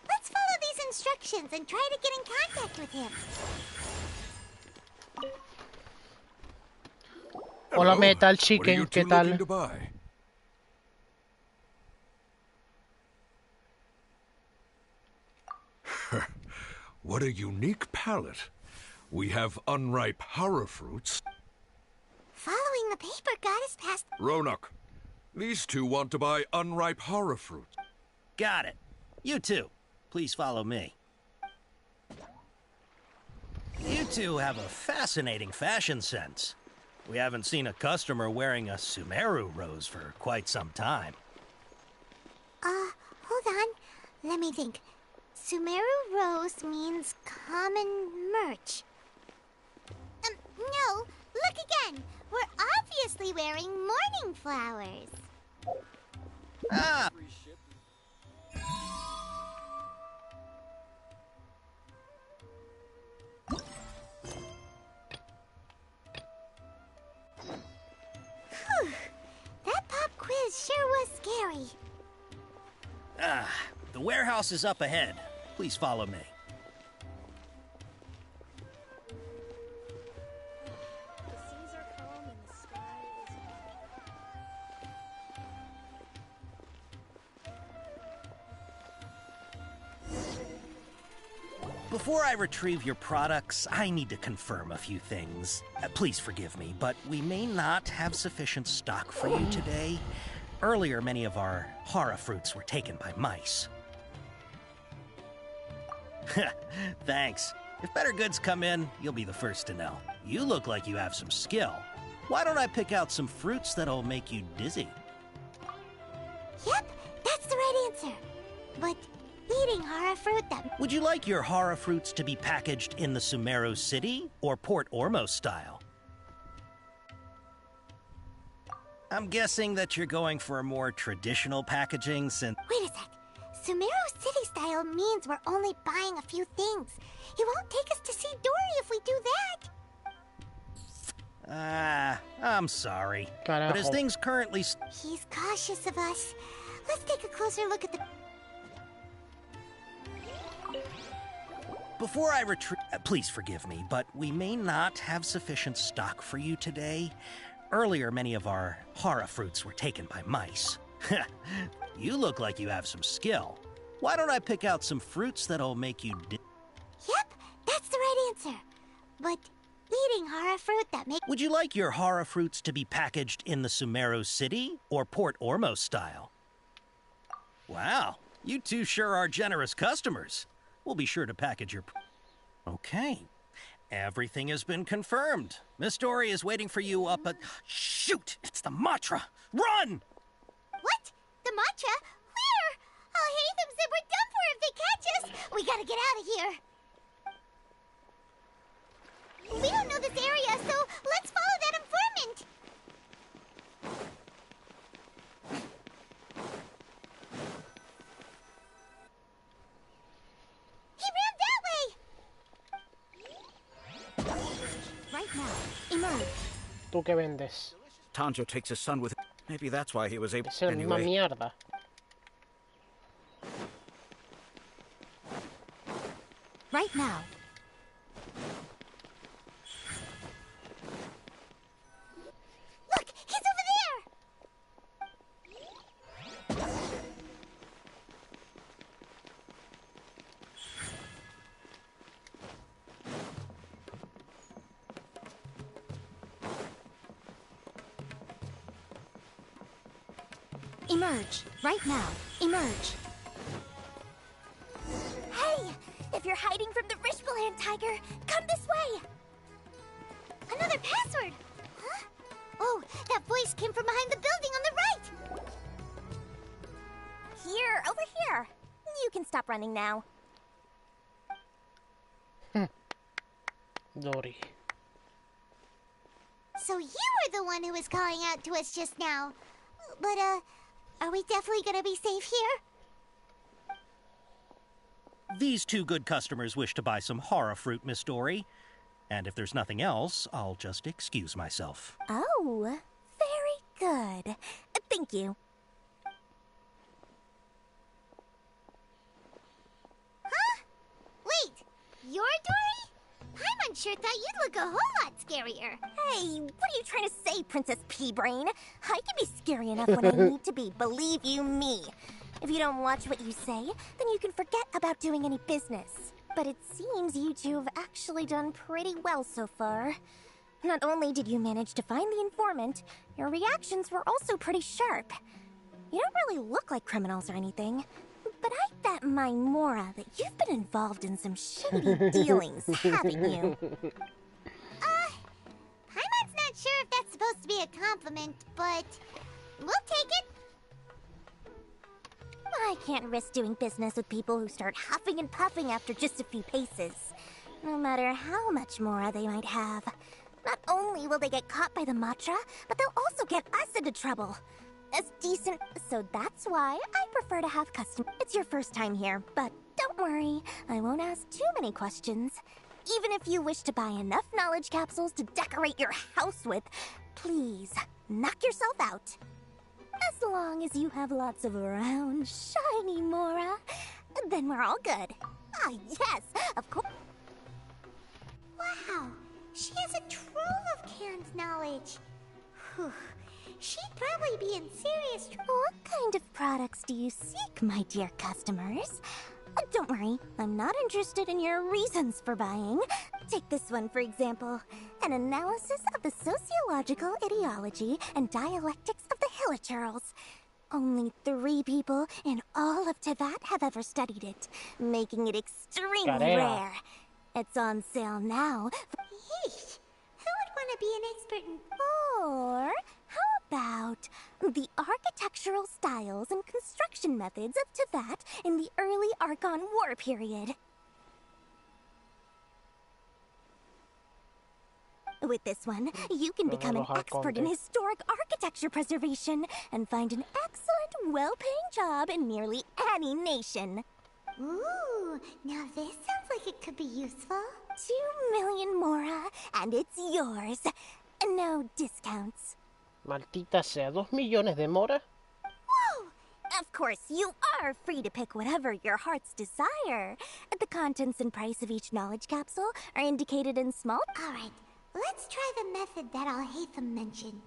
Let's follow these instructions and try to get in contact with him. Hola Metal Chicken, ¿qué tal? What a unique palette. We have unripe horror fruits. Following the paper got us past... Ronak, these two want to buy unripe horror fruits. Got it. You two, please follow me. You two have a fascinating fashion sense. We haven't seen a customer wearing a Sumeru rose for quite some time. Hold on. Let me think. Sumeru rose means common merch. No, look again. We're obviously wearing morning flowers. Ah! Whew. That pop quiz sure was scary. The warehouse is up ahead. Please follow me. Before I retrieve your products, I need to confirm a few things. Please forgive me, but we may not have sufficient stock for you today. Earlier, many of our hara fruits were taken by mice. Thanks. If better goods come in, you'll be the first to know. You look like you have some skill. Why don't I pick out some fruits that'll make you dizzy? Yep, that's the right answer. But eating hara fruit that... Would you like your hara fruits to be packaged in the Sumeru City or Port Ormos style? I'm guessing that you're going for a more traditional packaging since... Wait a sec. Sumeru City style means we're only buying a few things. He won't take us to see Dory if we do that. I'm sorry. Carajo. But as things currently... He's cautious of us. Let's take a closer look at the... Before I retrieve... please forgive me, but we may not have sufficient stock for you today. Earlier, many of our hara fruits were taken by mice. You look like you have some skill. Why don't I pick out some fruits that'll make you Yep, that's the right answer. But eating hara fruit that make... Would you like your hara fruits to be packaged in the Sumeru City or Port Ormos style? Wow, you two sure are generous customers. We'll be sure to package your... Okay. Everything has been confirmed. Miss Dory is waiting for you up at... Shoot! It's the Matra! Run! What? The matcha? Where? Al-Haytham said we're done for if they catch us. We gotta get out of here. We don't know this area, so let's follow that informant. He ran that way. Right now, emerge. ¿Tú qué vendes? Tanjo takes his son with him. Maybe that's why he was able... Es la misma mierda. Right now. Look, he's over there. Emerge. Right now. Emerge. Hey, if you're hiding from the Rishbaland tiger, come this way. Another password. Huh? Oh, that voice came from behind the building on the right. Here, over here. You can stop running now. Dory. So you were the one who was calling out to us just now. But, are we definitely gonna be safe here? These two good customers wish to buy some hara fruit, Miss Dory. And if there's nothing else, I'll just excuse myself. Oh, very good. Thank you. Huh? Wait, you're Dory? Paimon sure thought you'd look a whole lot scarier. Hey, what are you trying to say, Princess Pea-Brain? I can be scary enough when I need to be, believe you me. If you don't watch what you say, then you can forget about doing any business. But it seems you two have actually done pretty well so far. Not only did you manage to find the informant, your reactions were also pretty sharp. You don't really look like criminals or anything, but I bet my Mora that you've been involved in some shady dealings, haven't you? Paimon's not sure if that's supposed to be a compliment, but we'll take it. I can't risk doing business with people who start huffing and puffing after just a few paces, no matter how much Mora they might have. Not only will they get caught by the Matra, but they'll also get us into trouble. So that's why I prefer to have custom. It's your first time here, but don't worry, I won't ask too many questions. Even if you wish to buy enough knowledge capsules to decorate your house with, please, knock yourself out. As long as you have lots of round, shiny Mora, then we're all good. Ah, yes, of course. Wow, she has a trove of canned knowledge. Whew. She'd probably be in serious trouble. What kind of products do you seek, my dear customers? Don't worry, I'm not interested in your reasons for buying. Take this one, for example. An analysis of the sociological ideology and dialectics of the Hilichurls. Only 3 people in all of Teyvat have ever studied it, making it extremely rare. It's on sale now. Yeesh, who would want to be an expert in... Or how about the architectural styles and construction methods of Teyvat in the early Archon War period? With this one, you can become an expert in historic architecture preservation and find an excellent, well-paying job in nearly any nation. Ooh, now this sounds like it could be useful. 2 million Mora, and it's yours. No discounts. Maldita sea, 2 millones de Mora. Whoa! Of course, you are free to pick whatever your heart's desire. The contents and price of each knowledge capsule are indicated in small... Alright, let's try the method that Al-Haytham mentioned.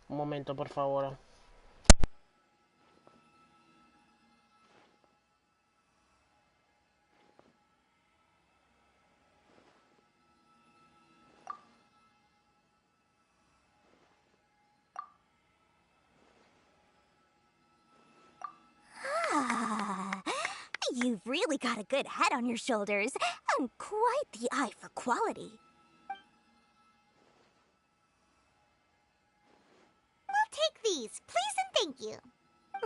Un momento, por favor. You've really got a good head on your shoulders, and quite the eye for quality. We'll take these, please and thank you.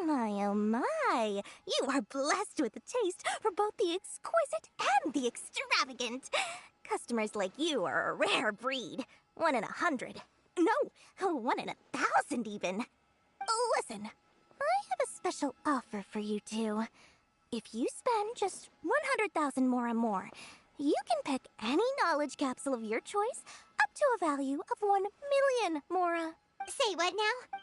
My oh my, you are blessed with a taste for both the exquisite and the extravagant. Customers like you are a rare breed. 1 in 100. No, 1 in 1,000 even. Listen, I have a special offer for you two. If you spend just 100,000 more, you can pick any knowledge capsule of your choice up to a value of 1 million Mora. Say what now?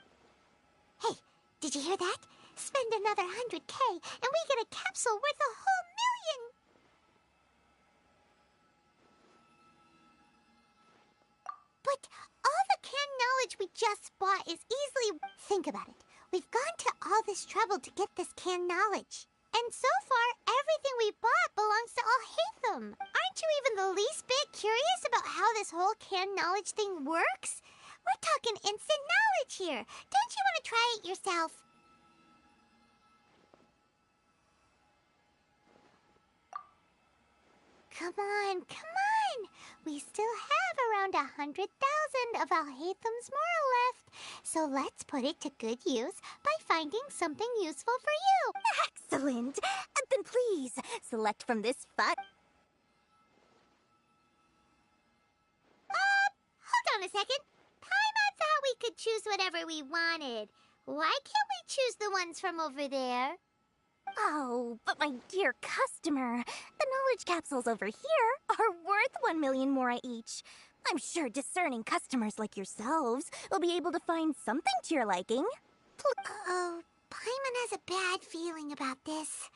Hey, did you hear that? Spend another 100K and we get a capsule worth a whole million! But all the canned knowledge we just bought is easily... Think about it. We've gone to all this trouble to get this canned knowledge. And so far, everything we bought belongs to Al-Haytham. Aren't you even the least bit curious about how this whole canned knowledge thing works? We're talking instant knowledge here. Don't you want to try it yourself? Come on, come on. We still have around 100,000 of Al-Haytham's Mora left. So let's put it to good use by finding something useful for you. Excellent. Then please, select from this fun... Hold on a second. Paimon thought we could choose whatever we wanted. Why can't we choose the ones from over there? Oh, but my dear customer, the knowledge capsules over here are worth 1 million Mora each. I'm sure discerning customers like yourselves will be able to find something to your liking. Uh-oh, Paimon has a bad feeling about this.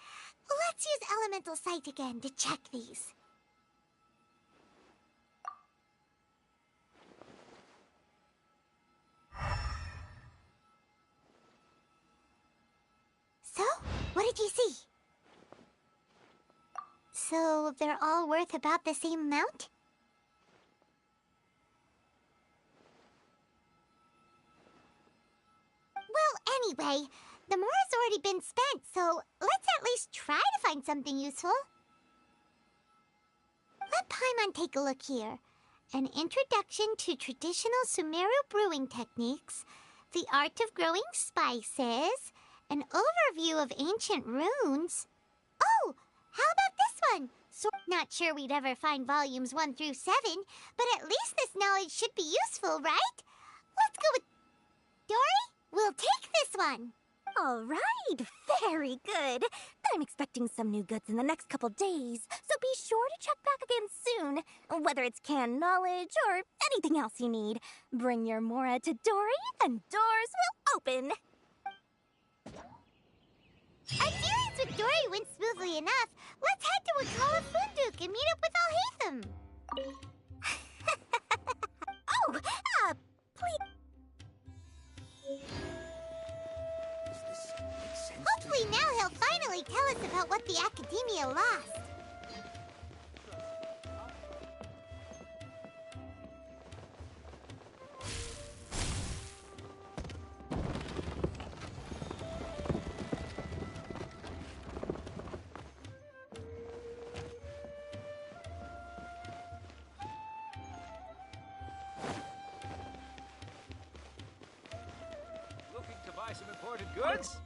Let's use Elemental Sight again to check these. So, what did you see? So, they're all worth about the same amount? Well, anyway, the Mora's already been spent, so let's at least try to find something useful. Let Paimon take a look here. An introduction to traditional Sumeru brewing techniques, the art of growing spices, an overview of ancient runes. Oh, how about this one? So, not sure we'd ever find volumes 1 through 7, but at least this knowledge should be useful, right? Let's go with Dory. We'll take this one. All right, very good. I'm expecting some new goods in the next couple days, so be sure to check back again soon. Whether it's canned knowledge or anything else you need, bring your Mora to Dory and doors will open. Our dealings with Dory went smoothly enough. Let's head to Wakala Funduk and meet up with Alhaitham. Oh, please. Hopefully now he'll finally tell us about what the Academia lost. Looking to buy some imported goods?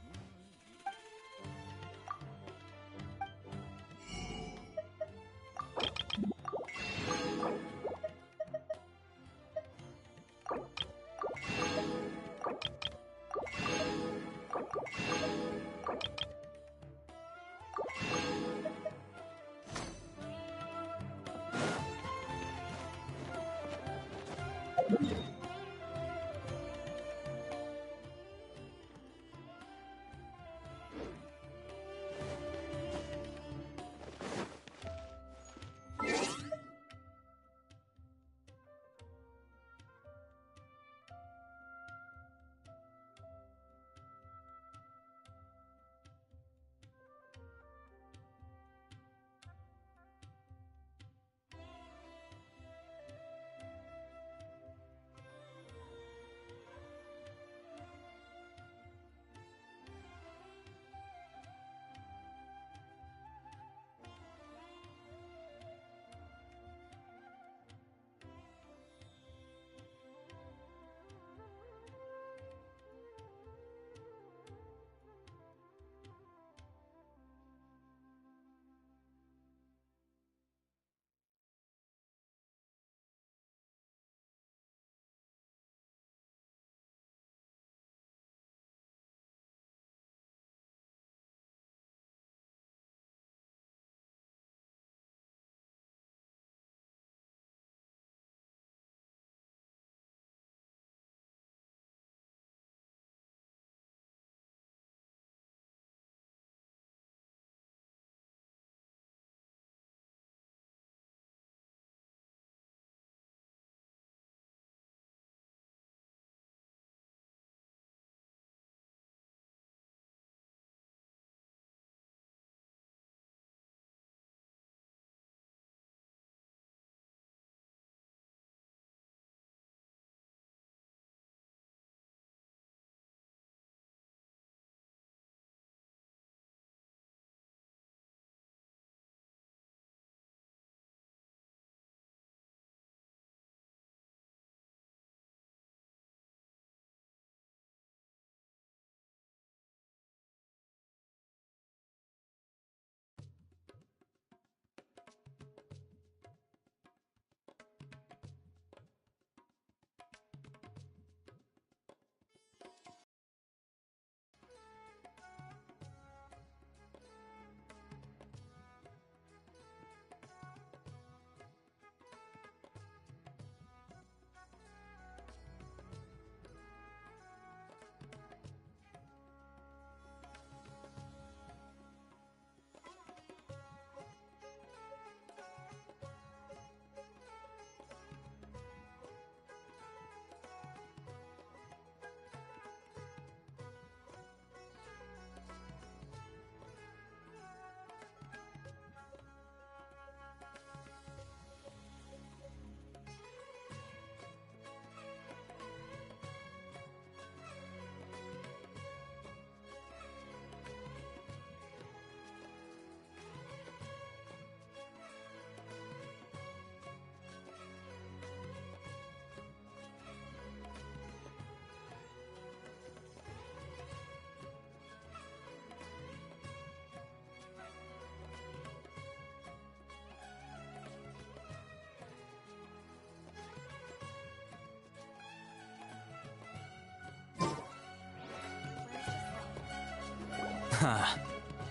Ha,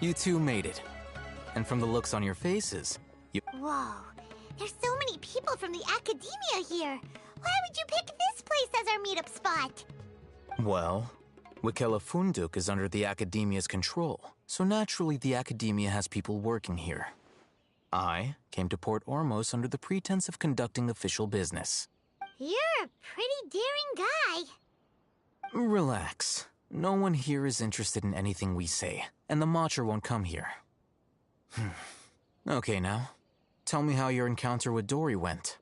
you two made it. And from the looks on your faces, you... Whoa, there's so many people from the academia here. Why would you pick this place as our meetup spot? Well, Wikela Funduk is under the academia's control, so naturally the academia has people working here. I came to Port Ormos under the pretense of conducting official business. You're a pretty daring guy. Relax. No one here is interested in anything we say, and the Matcha won't come here. Okay now, tell me how your encounter with Dory went.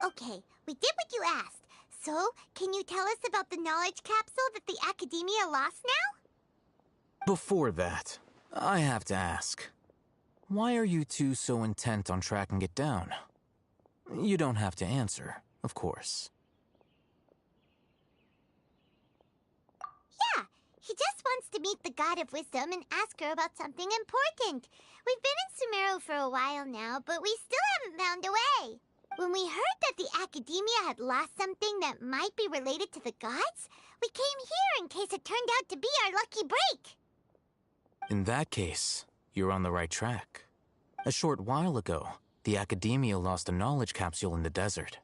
Okay, we did what you asked. So, can you tell us about the knowledge capsule that the academia lost now? Before that, I have to ask, why are you two so intent on tracking it down? You don't have to answer, of course. Yeah, he just wants to meet the God of Wisdom and ask her about something important. We've been in Sumeru for a while now, but we still haven't found a way. When we heard that the academia had lost something that might be related to the gods, we came here in case it turned out to be our lucky break. In that case, you're on the right track. A short while ago, the academia lost a knowledge capsule in the desert.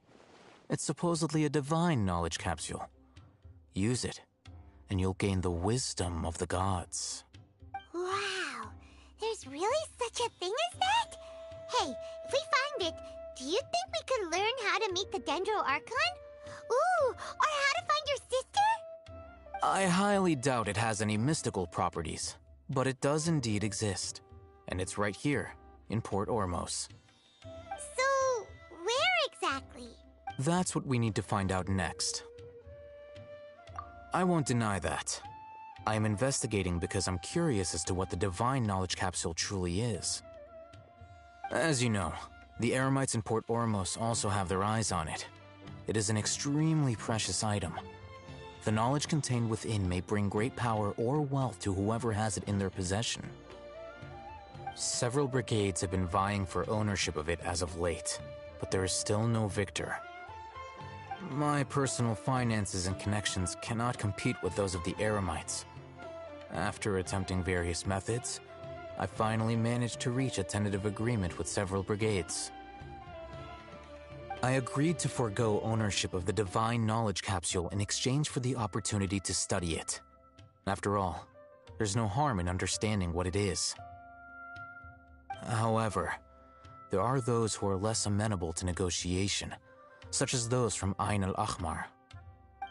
It's supposedly a divine knowledge capsule. Use it, and you'll gain the wisdom of the gods. Wow, there's really such a thing as that? Hey, if we find it, do you think we could learn how to meet the Dendro Archon? Ooh, or how to find your sister? I highly doubt it has any mystical properties, but it does indeed exist. And it's right here, in Port Ormos. So, where exactly? That's what we need to find out next. I won't deny that. I am investigating because I'm curious as to what the divine knowledge capsule truly is. As you know, the Eremites in Port Ormos also have their eyes on it. It is an extremely precious item. The knowledge contained within may bring great power or wealth to whoever has it in their possession. Several brigades have been vying for ownership of it as of late, but there is still no victor. My personal finances and connections cannot compete with those of the Eremites. After attempting various methods, I finally managed to reach a tentative agreement with several brigades. I agreed to forego ownership of the divine knowledge capsule in exchange for the opportunity to study it. After all, there's no harm in understanding what it is. However, there are those who are less amenable to negotiation, such as those from Ain al-Ahmar.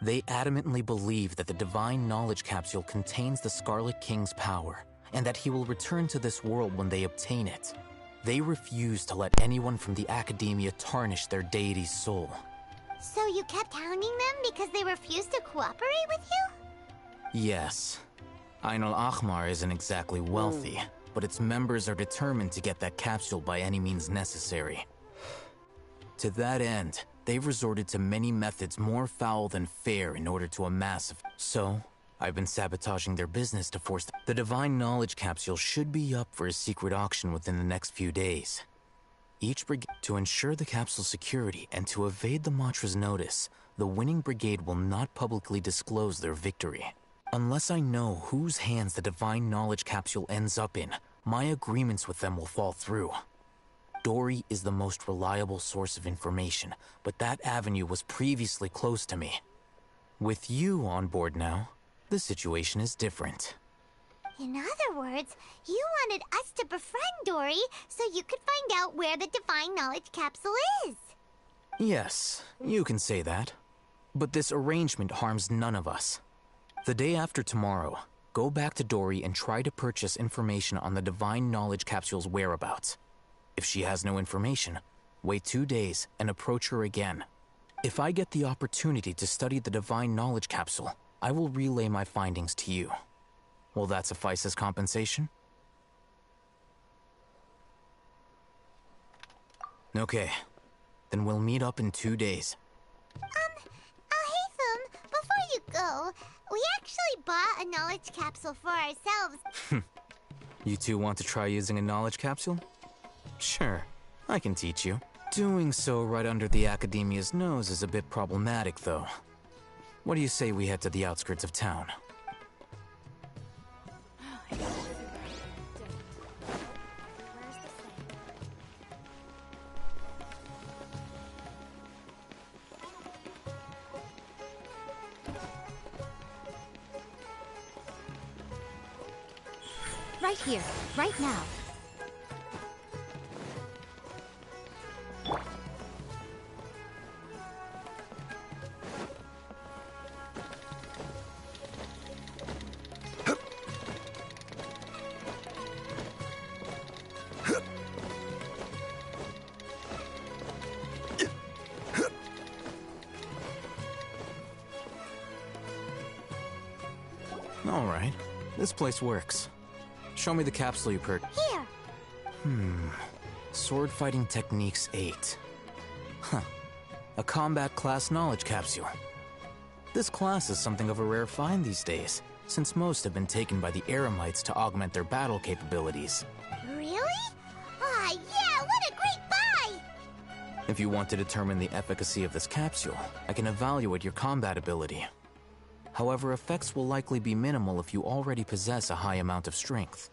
They adamantly believe that the divine knowledge capsule contains the Scarlet King's power, and that he will return to this world when they obtain it. They refuse to let anyone from the academia tarnish their deity's soul. So you kept hounding them because they refused to cooperate with you? Yes. Ain al-Ahmar isn't exactly wealthy, but its members are determined to get that capsule by any means necessary. To that end, they've resorted to many methods more foul than fair in order to amass. So, I've been sabotaging their business to force the divine knowledge capsule should be up for a secret auction within the next few days. Each brigade, to ensure the capsule's security and to evade the Matra's notice, the winning brigade will not publicly disclose their victory. Unless I know whose hands the divine knowledge capsule ends up in, my agreements with them will fall through. Dory is the most reliable source of information, but that avenue was previously closed to me. With you on board now, the situation is different. In other words, you wanted us to befriend Dory so you could find out where the divine knowledge capsule is. Yes, you can say that. But this arrangement harms none of us. The day after tomorrow, go back to Dory and try to purchase information on the divine knowledge capsule's whereabouts. If she has no information, wait 2 days and approach her again. If I get the opportunity to study the divine knowledge capsule, I will relay my findings to you. Will that suffice as compensation? Okay, then we'll meet up in 2 days. Haytham, before you go, we actually bought a knowledge capsule for ourselves. You two want to try using a knowledge capsule? Sure, I can teach you. Doing so right under the Academia's nose is a bit problematic, though. What do you say we head to the outskirts of town? Right here, right now. All right, this place works. Show me the capsule you purchased. Here. Sword Fighting Techniques 8. Huh. A combat class knowledge capsule. This class is something of a rare find these days, since most have been taken by the Eremites to augment their battle capabilities. Really? Ah, yeah, what a great buy! If you want to determine the efficacy of this capsule, I can evaluate your combat ability. However, effects will likely be minimal if you already possess a high amount of strength.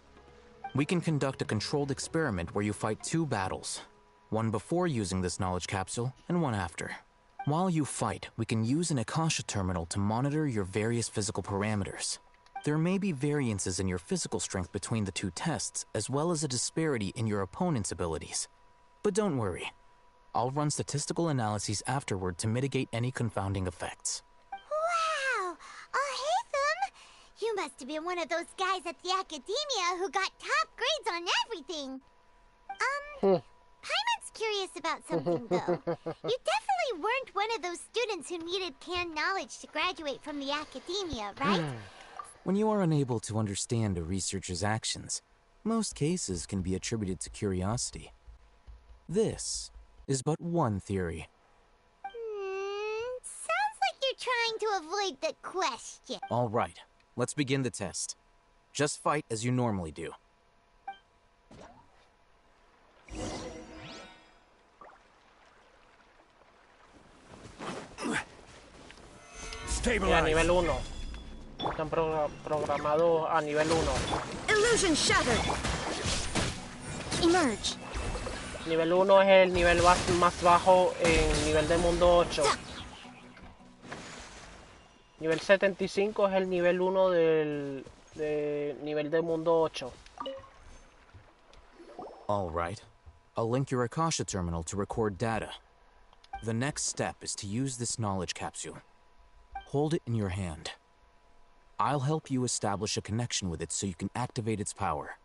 We can conduct a controlled experiment where you fight 2 battles, one before using this knowledge capsule and one after. While you fight, we can use an Akasha terminal to monitor your various physical parameters. There may be variances in your physical strength between the 2 tests, as well as a disparity in your opponent's abilities. But don't worry, I'll run statistical analyses afterward to mitigate any confounding effects. Wow! Oh, Haytham! You must have been one of those guys at the academia who got top grades on everything. Paimon's curious about something, though. You definitely weren't one of those students who needed canned knowledge to graduate from the academia, right? When you are unable to understand a researcher's actions, most cases can be attributed to curiosity. This is but one theory. Sounds like you're trying to avoid the question. All right, let's begin the test. Just fight as you normally do. Y a nivel 1. Están programados a nivel 1. Illusion shattered. Emerge. Nivel 1 es el nivel más bajo en nivel de mundo 8. Nivel 75 es el nivel 1 del nivel de mundo 8. All right. I'll link your Akasha terminal to record data. The next step is to use this knowledge capsule. Hold it in your hand. I'll help you establish a connection with it so you can activate its power.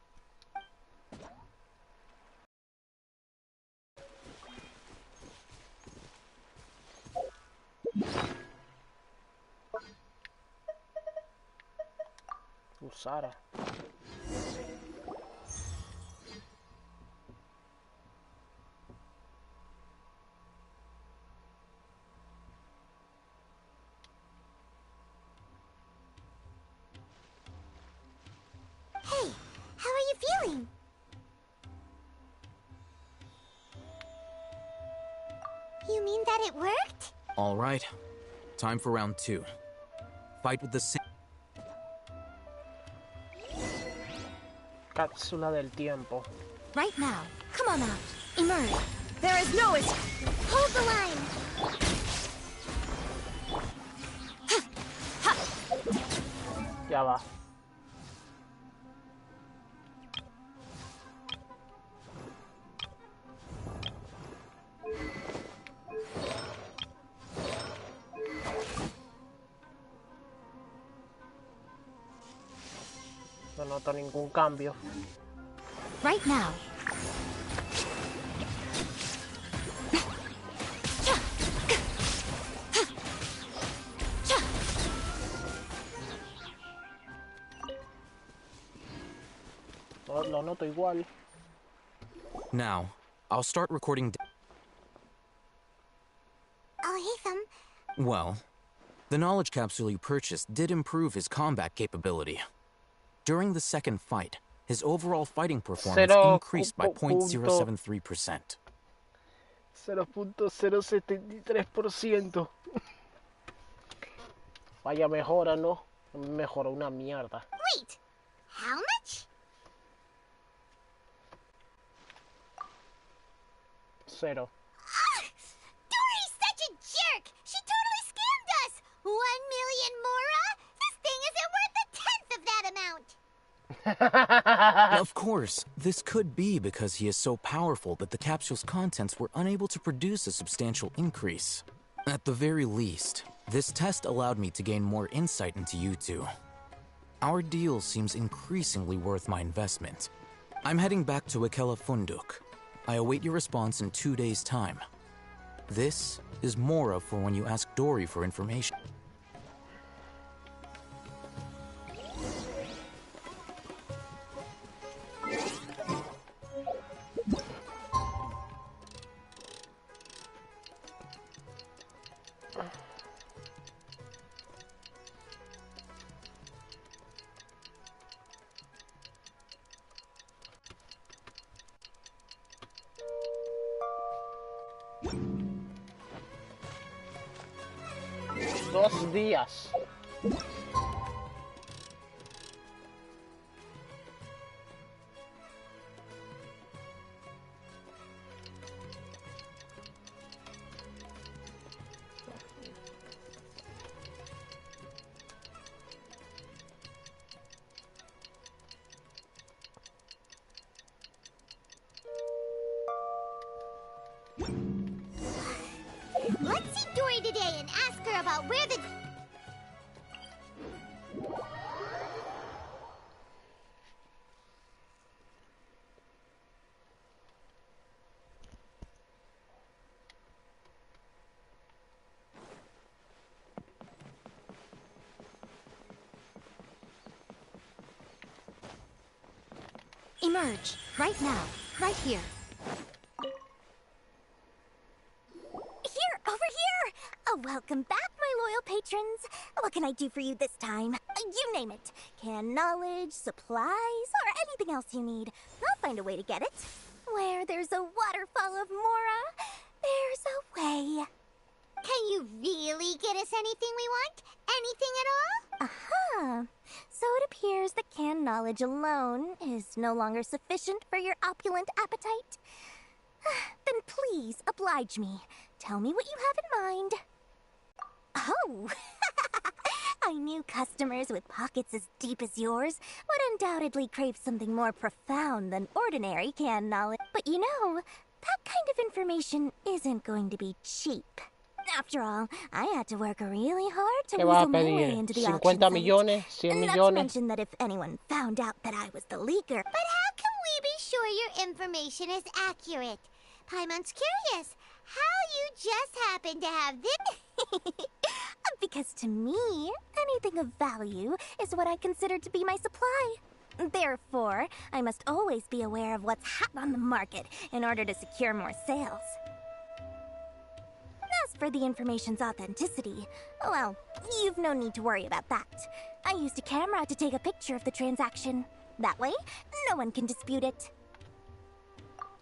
Usara. Hey, how are you feeling? You mean that it worked? All right. Time for round 2. Fight with the same... Cápsula del tiempo. Right now. Come on out. Emerge. There is no escape. Hold the line. Ya va. No noto ningún cambio. Right now. Lo noto igual. Now, I'll start recording... Oh, Haytham. Well, the knowledge capsule you purchased did improve his combat capability. During the second fight, his overall fighting performance increased by 0.073%. 0.073%. Vaya mejora, ¿no? Mejora una mierda. Wait, how much? 0. Dory's such a jerk! She totally scammed us! 1 million Mora? This thing isn't worth a tenth of that amount! Of course, this could be because he is so powerful that the capsule's contents were unable to produce a substantial increase. At the very least, this test allowed me to gain more insight into you two. Our deal seems increasingly worth my investment. I'm heading back to Ikela Funduk. I await your response in 2 days' time. This is Mora for when you ask Dory for information. Dos días. Let's see Dory today and ask her about where the... Emerge. Right now. Right here. Here, over here! Oh, welcome back, my loyal patrons. What can I do for you this time? You name it. Can knowledge, supplies, or anything else you need. I'll find a way to get it. Where there's a waterfall of Mora, there's a way. Can you really get us anything we want? Anything at all? Aha! So it appears that canned knowledge alone is no longer sufficient for your opulent appetite. Then please oblige me. Tell me what you have in mind. Oh! I knew customers with pockets as deep as yours would undoubtedly crave something more profound than ordinary canned knowledge. But you know, that kind of information isn't going to be cheap. After all, I had to work really hard to ¿Qué vas a weasel my way pedir? into the 50 auction site. millones, 100 Not to millones. mention that if anyone found out that I was the leaker... But how can we be sure your information is accurate? Paimon's curious. How you just happen to have this? Because to me, anything of value is what I consider to be my supply. Therefore, I must always be aware of what's hot on the market in order to secure more sales. As for the information's authenticity, well, you've no need to worry about that. I used a camera to take a picture of the transaction. That way, no one can dispute it.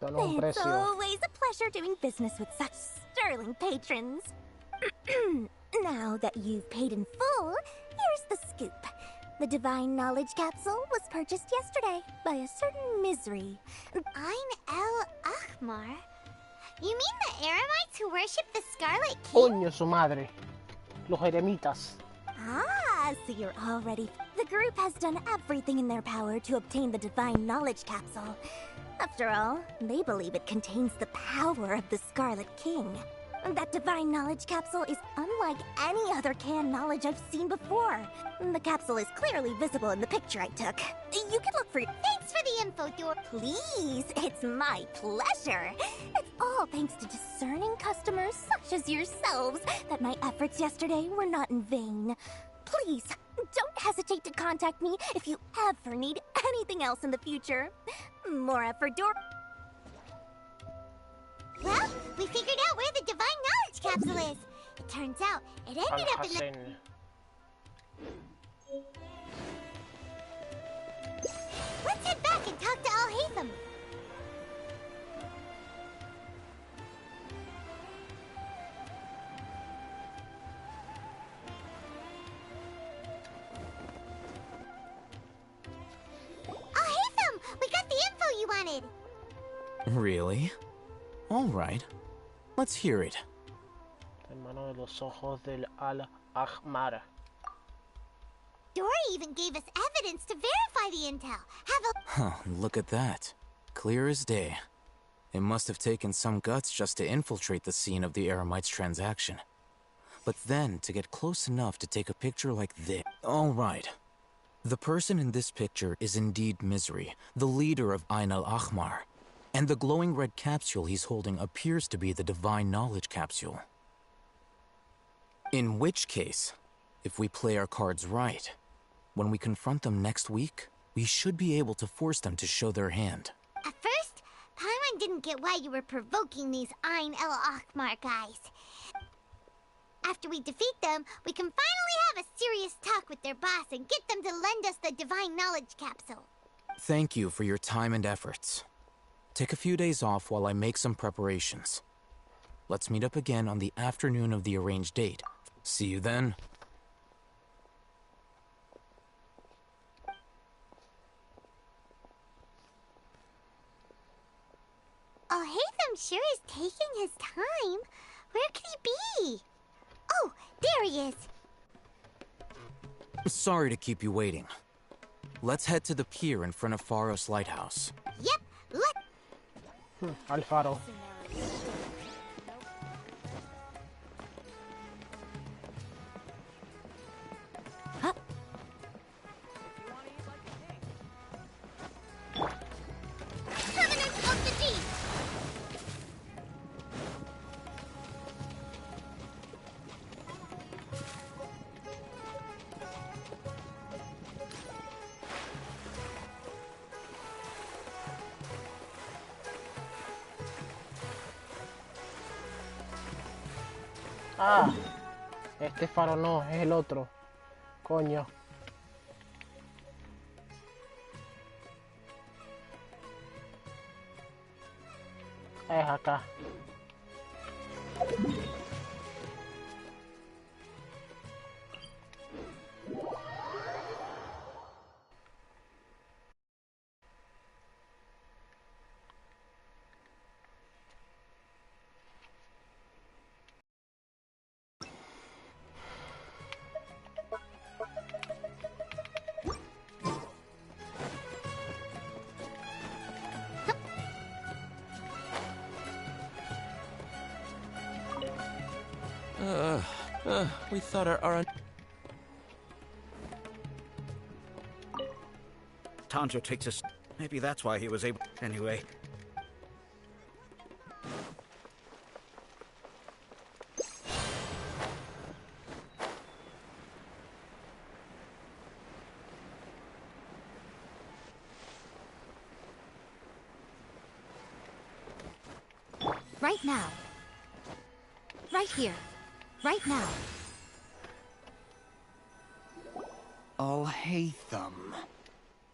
It's always a pleasure doing business with such sterling patrons. Now that you've paid in full, here's the scoop. The Divine Knowledge Capsule was purchased yesterday by a certain Misery. Ein El Ahmar? You mean the Eremites who worship the Scarlet King? Coño su madre. Los eremitas. Ah, so you're already... The group has done everything in their power to obtain the Divine Knowledge Capsule. After all, they believe it contains the power of the Scarlet King. That Divine Knowledge Capsule is unlike any other canned knowledge I've seen before. The capsule is clearly visible in the picture I took. You can look for... Thanks for the info, Dor. Please, it's my pleasure. It's all thanks to discerning customers such as yourselves that my efforts yesterday were not in vain. Please, don't hesitate to contact me if you ever need anything else in the future. Mora for Dor... Well, we figured out where the Divine Knowledge Capsule is. It turns out it ended up in the... Let's head back and talk to Al-Haytham. Really? All right. Let's hear it. Hermano de los ojos del Al-Ahmar. Dory even gave us evidence to verify the intel. Huh, look at that. Clear as day. It must have taken some guts just to infiltrate the scene of the Eremites transaction. But then, to get close enough to take a picture like this. All right. The person in this picture is indeed Misery, the leader of Ain al-Ahmar. And the glowing red capsule he's holding appears to be the Divine Knowledge Capsule. In which case, if we play our cards right, when we confront them next week, we should be able to force them to show their hand. At first, Paimon didn't get why you were provoking these Ain el-Ahmar guys. After we defeat them, we can finally have a serious talk with their boss and get them to lend us the Divine Knowledge Capsule. Thank you for your time and efforts. Take a few days off while I make some preparations. Let's meet up again on the afternoon of the arranged date. See you then. Oh, Hatham sure is taking his time. Where could he be? Oh, there he is. Sorry to keep you waiting. Let's head to the pier in front of Faros Lighthouse. Yep, Alfaro. Covenant of the Deep. Ah, este faro no, es el otro. Coño. Es acá. We thought our Tanjo takes us. Maybe that's why he was able. Anyway. Right now. Right here. Right now. Al-Haytham.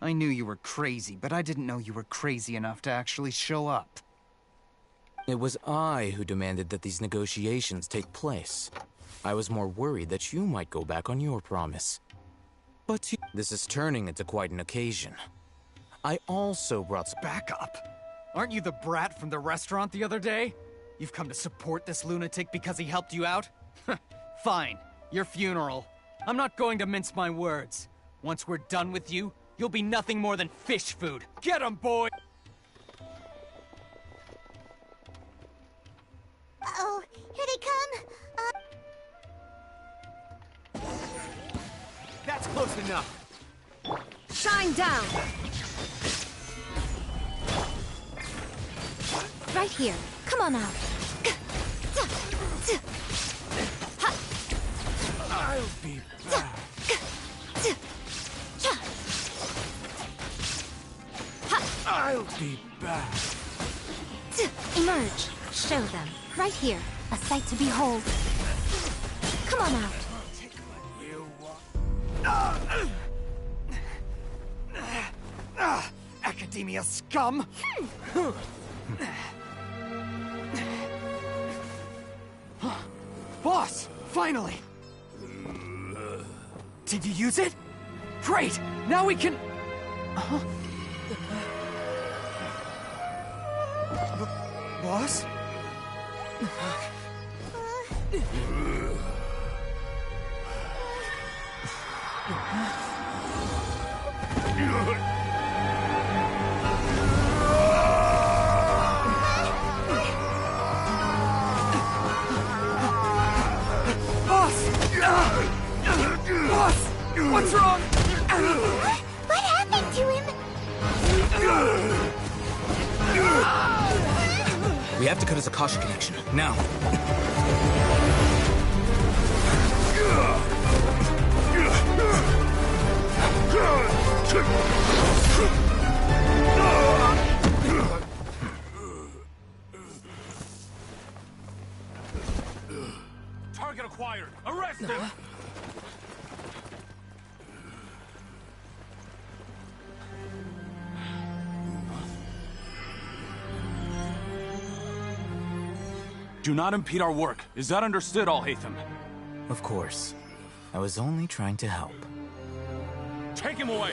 I knew you were crazy, but I didn't know you were crazy enough to actually show up. It was I who demanded that these negotiations take place. I was more worried that you might go back on your promise. But this is turning into quite an occasion. I also brought back up. Aren't you the brat from the restaurant the other day? You've come to support this lunatic because he helped you out? Fine, your funeral. I'm not going to mince my words. Once we're done with you, you'll be nothing more than fish food. Get 'em, boy! Uh-oh, here they come. That's close enough. Shine down. Right here. Come on out. I'll be back. I'll be back. Emerge. Show them. Right here. A sight to behold. Come on out. Academia scum! Boss! Finally! Did you use it? Great! Now we can... Boss? Boss! What's wrong? What happened to him? We have to cut his Akasha connection, now. Target acquired. Arrest him! Do not impede our work. Is that understood, Al-Haytham? Of course. I was only trying to help. Take him away!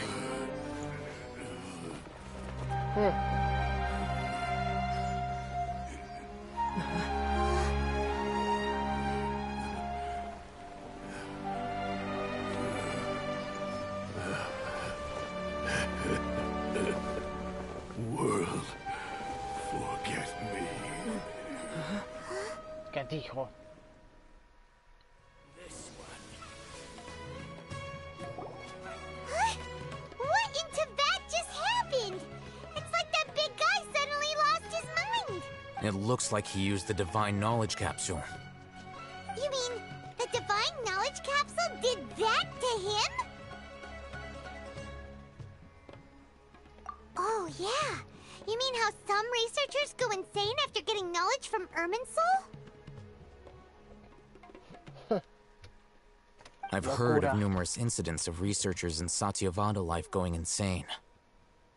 World, forget me. ¿Qué dijo? What in Tibet just happened? It's like that big guy suddenly lost his mind. It looks like he used the Divine Knowledge Capsule. You mean the Divine Knowledge Capsule did that to him? Oh, yeah. You mean how some researchers go insane after getting knowledge from Irminsul? I've heard of numerous incidents of researchers in Satyavada life going insane.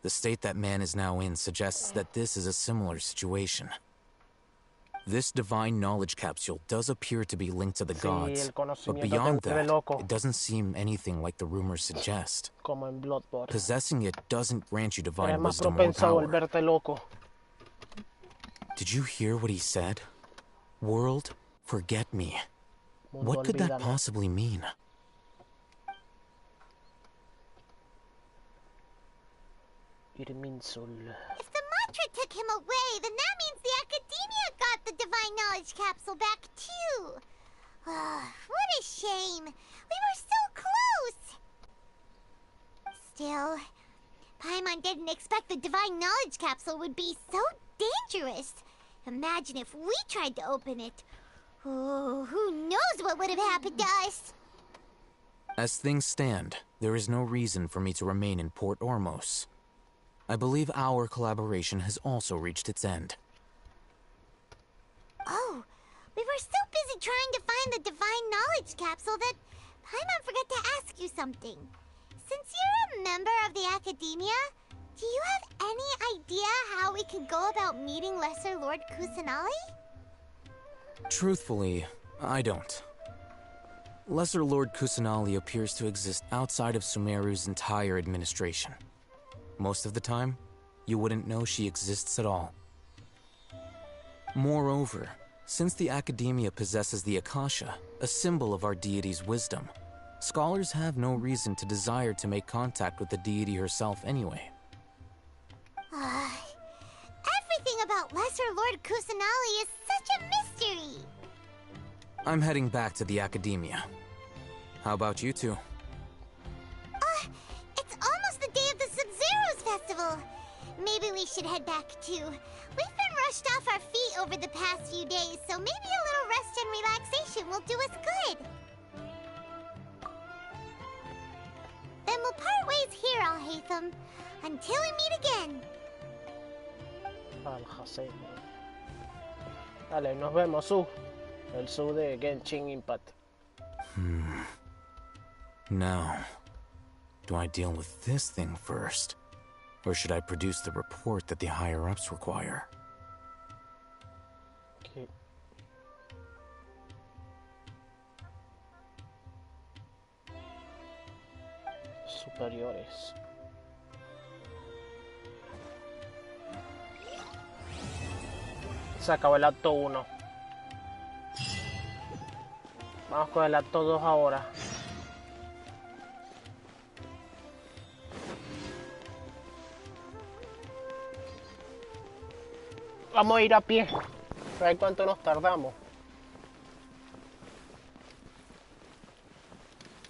The state that man is now in suggests that this is a similar situation. This divine knowledge capsule does appear to be linked to the gods, but beyond that, it doesn't seem anything like the rumors suggest. Possessing it doesn't grant you divine wisdom or power. Did you hear what he said? World, forget me. What could that possibly mean? If the mantra took him away, then that means the Academia got the Divine Knowledge Capsule back too. What a shame. We were so close. Still, Paimon didn't expect the Divine Knowledge Capsule would be so dangerous. Imagine if we tried to open it. Oh, who knows what would have happened to us? As things stand, there is no reason for me to remain in Port Ormos. I believe our collaboration has also reached its end. Oh, we were so busy trying to find the Divine Knowledge Capsule that Paimon forgot to ask you something. Since you're a member of the Academia, do you have any idea how we could go about meeting Lesser Lord Kusanali? Truthfully, I don't. Lesser Lord Kusanali appears to exist outside of Sumeru's entire administration. Most of the time, you wouldn't know she exists at all. Moreover, since the Academia possesses the Akasha, a symbol of our deity's wisdom, scholars have no reason to desire to make contact with the deity herself anyway. Everything about Lesser Lord Kusanali is such a mystery. I'm heading back to the Academia. How about you two? It's almost the day of the Sub-Zero's festival. Maybe we should head back too. We've been rushed off our feet over the past few days, so maybe a little rest and relaxation will do us good. Then we'll part ways here, Al-Haytham, until we meet again. Dale, nos vemos, Su. El Su de Genshin Impact. Now, do I deal with this thing first? Or should I produce the report that the higher-ups require? Okay. Superiores. Se acabó el acto 1. Vamos con el acto 2 ahora. Vamos a ir a pie. A ver cuánto nos tardamos.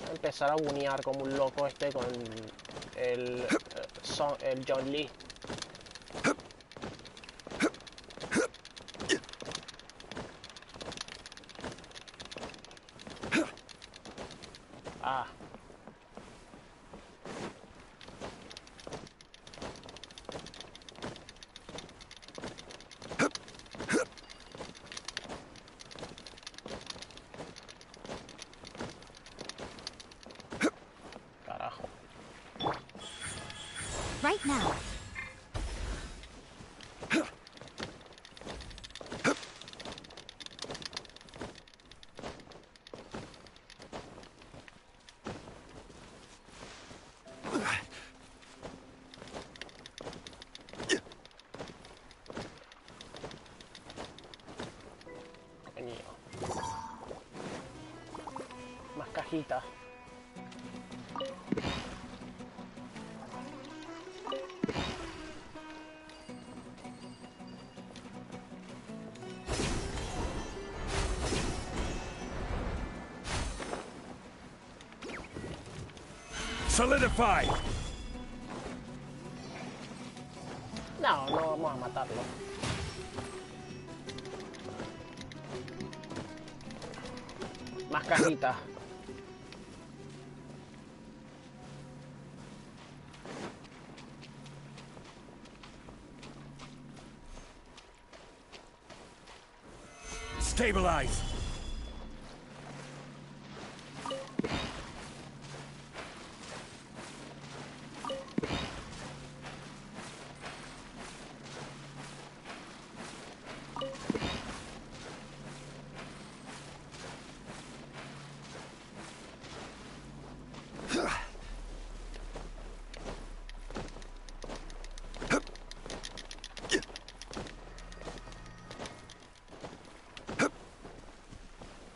Voy a empezar a bunear como un loco con el John Lee. Ah. Carajo. Right now. Más cajitas. Solidify. No, no vamos a matarlo. Más cajitas. Stabilize.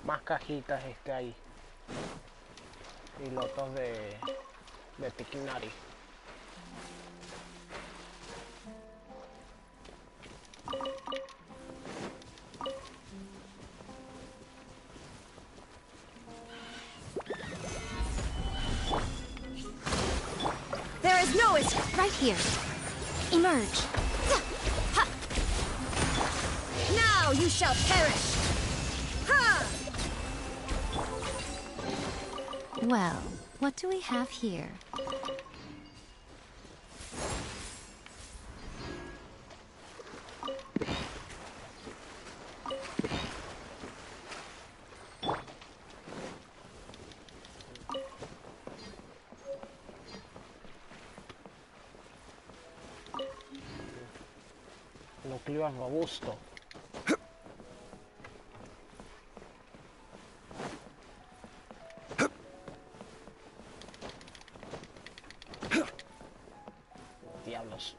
Más cajitas ahí. Pilotos de Pictionary. There is no escape. Right here. Emerge. Now you shall perish! Ha! Well, what do we have here? Núcleo robusto. Diablos.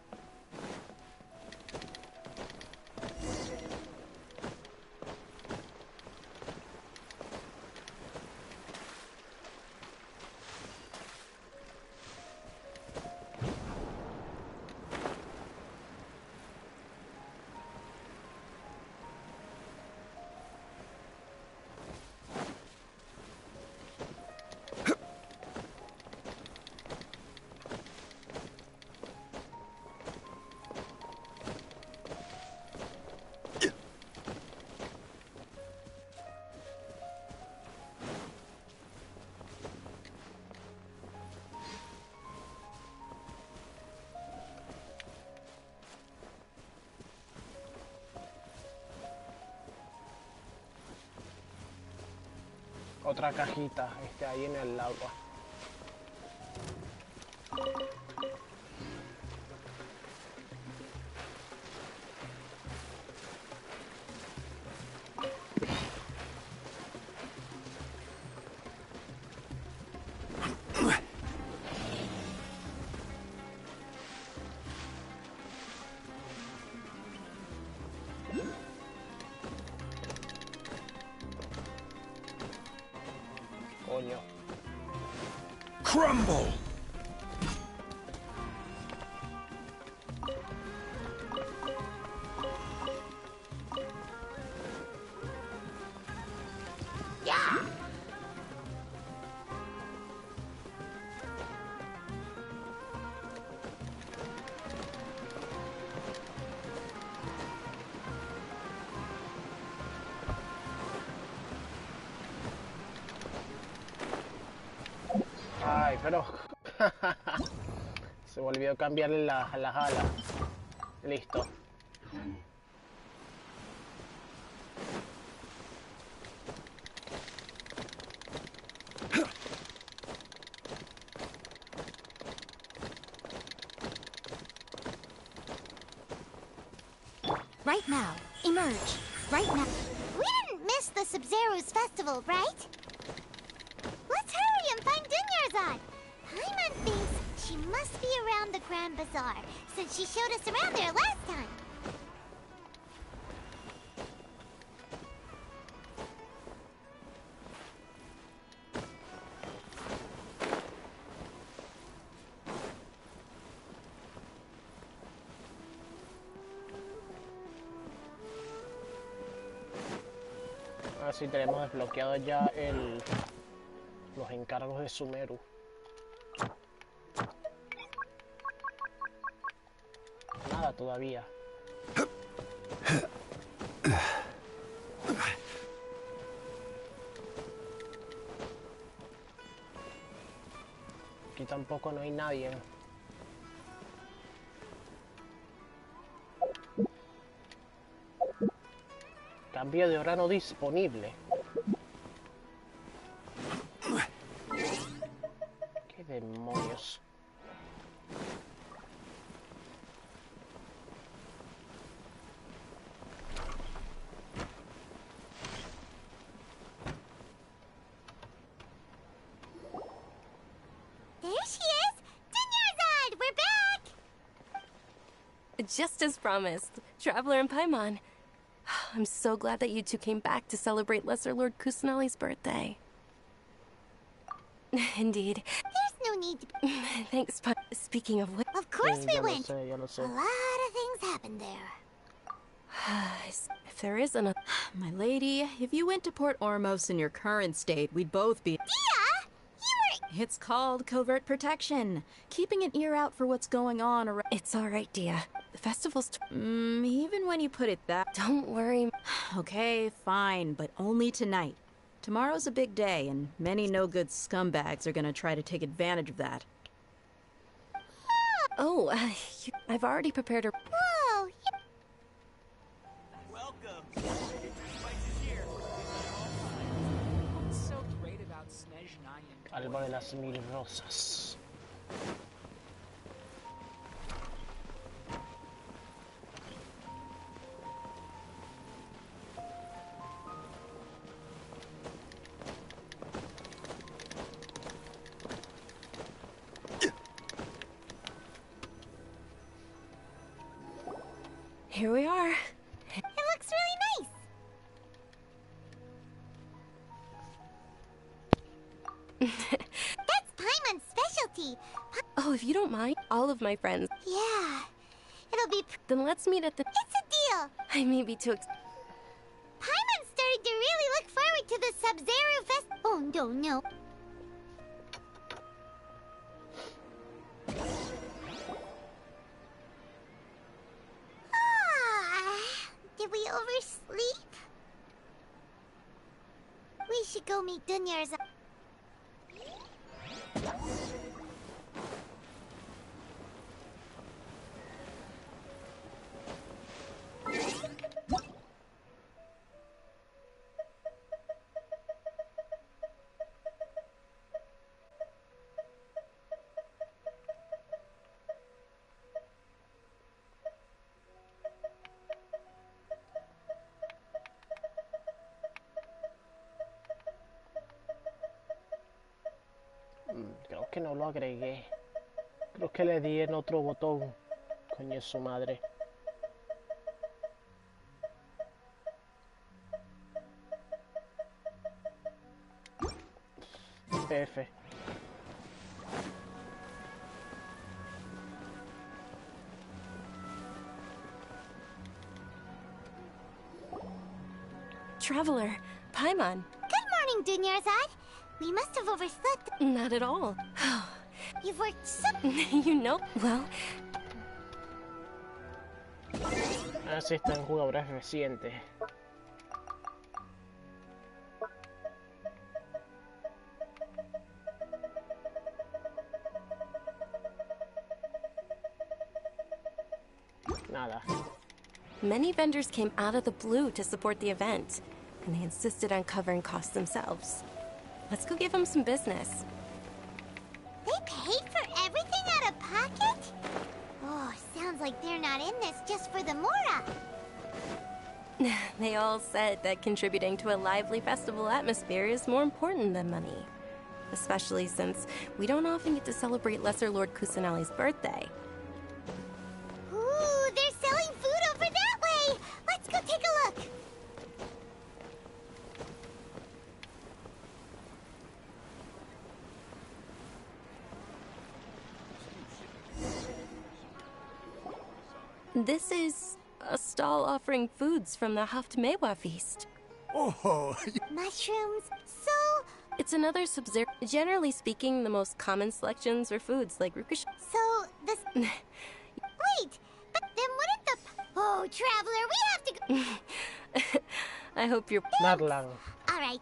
Otra cajita, ahí en el agua. Rumble! Ay, pero... Se volvió a cambiarle las alas. Listo. Right now. Emerge. Right now. We didn't miss the Sub-Zero's festival, right? Let's hurry and find Dunyarzad. Paimon thinks she must be around the Grand Bazaar, since she showed us around there last time. Así tenemos desbloqueado ya los encargos de Sumeru. Nada todavía. Aquí tampoco no hay nadie. Cambio de hora no disponible. ¿Qué demonios? There she is! Dunyarzad! We're back! Just as promised, Traveler and Paimon. I'm so glad that you two came back to celebrate Lesser Lord Kusanali's birthday. Indeed. There's no need to... Thanks, speaking of which... Of course we went! A lot of things happened there. If there is another... My lady, if you went to Port Ormos in your current state, we'd both be... Dia! You were... It's called covert protection. Keeping an ear out for what's going on around... It's alright, Dia. The festival's... even when you put it that... Don't worry. Okay, fine, but only tonight. Tomorrow's a big day, and many no-good scumbags are gonna try to take advantage of that. Oh, I've already prepared her... Whoa! Welcome! What's so great about Snezhnaya? Alba de las Mil Rosas. Here we are. It looks really nice. That's Paimon's specialty. Oh, if you don't mind, all of my friends. Yeah. It'll be... Then let's meet at the... It's a deal. I may be too... Paimon's starting to really look forward to the Sub-Zero Fest... Oh, no. Did we oversleep? We should go meet Dunyarzad. Creo que no lo agregué. Creo que le di en otro botón. Coño, su madre. F. Traveler, Paimon. Good morning, Dunyarzad. We must have overslept. Not at all. You've worked so... You know, well... Así están jugadores recientes. Nada. Many vendors came out of the blue to support the event, and they insisted on covering costs themselves. Let's go give them some business. They paid for everything out of pocket? Oh, sounds like they're not in this just for the Mora. They all said that contributing to a lively festival atmosphere is more important than money. Especially since we don't often get to celebrate Lesser Lord Kusanali's birthday. Ooh, they're selling food over that way! Let's go take a look! This is a stall offering foods from the Haftmewa feast. Oh, mushrooms? So... It's another sub-zero. Generally speaking, the most common selections are foods like rukush. So, this... Wait! But then wouldn't the... Oh, Traveler, we have to go... I hope you're... Not lang. Alright.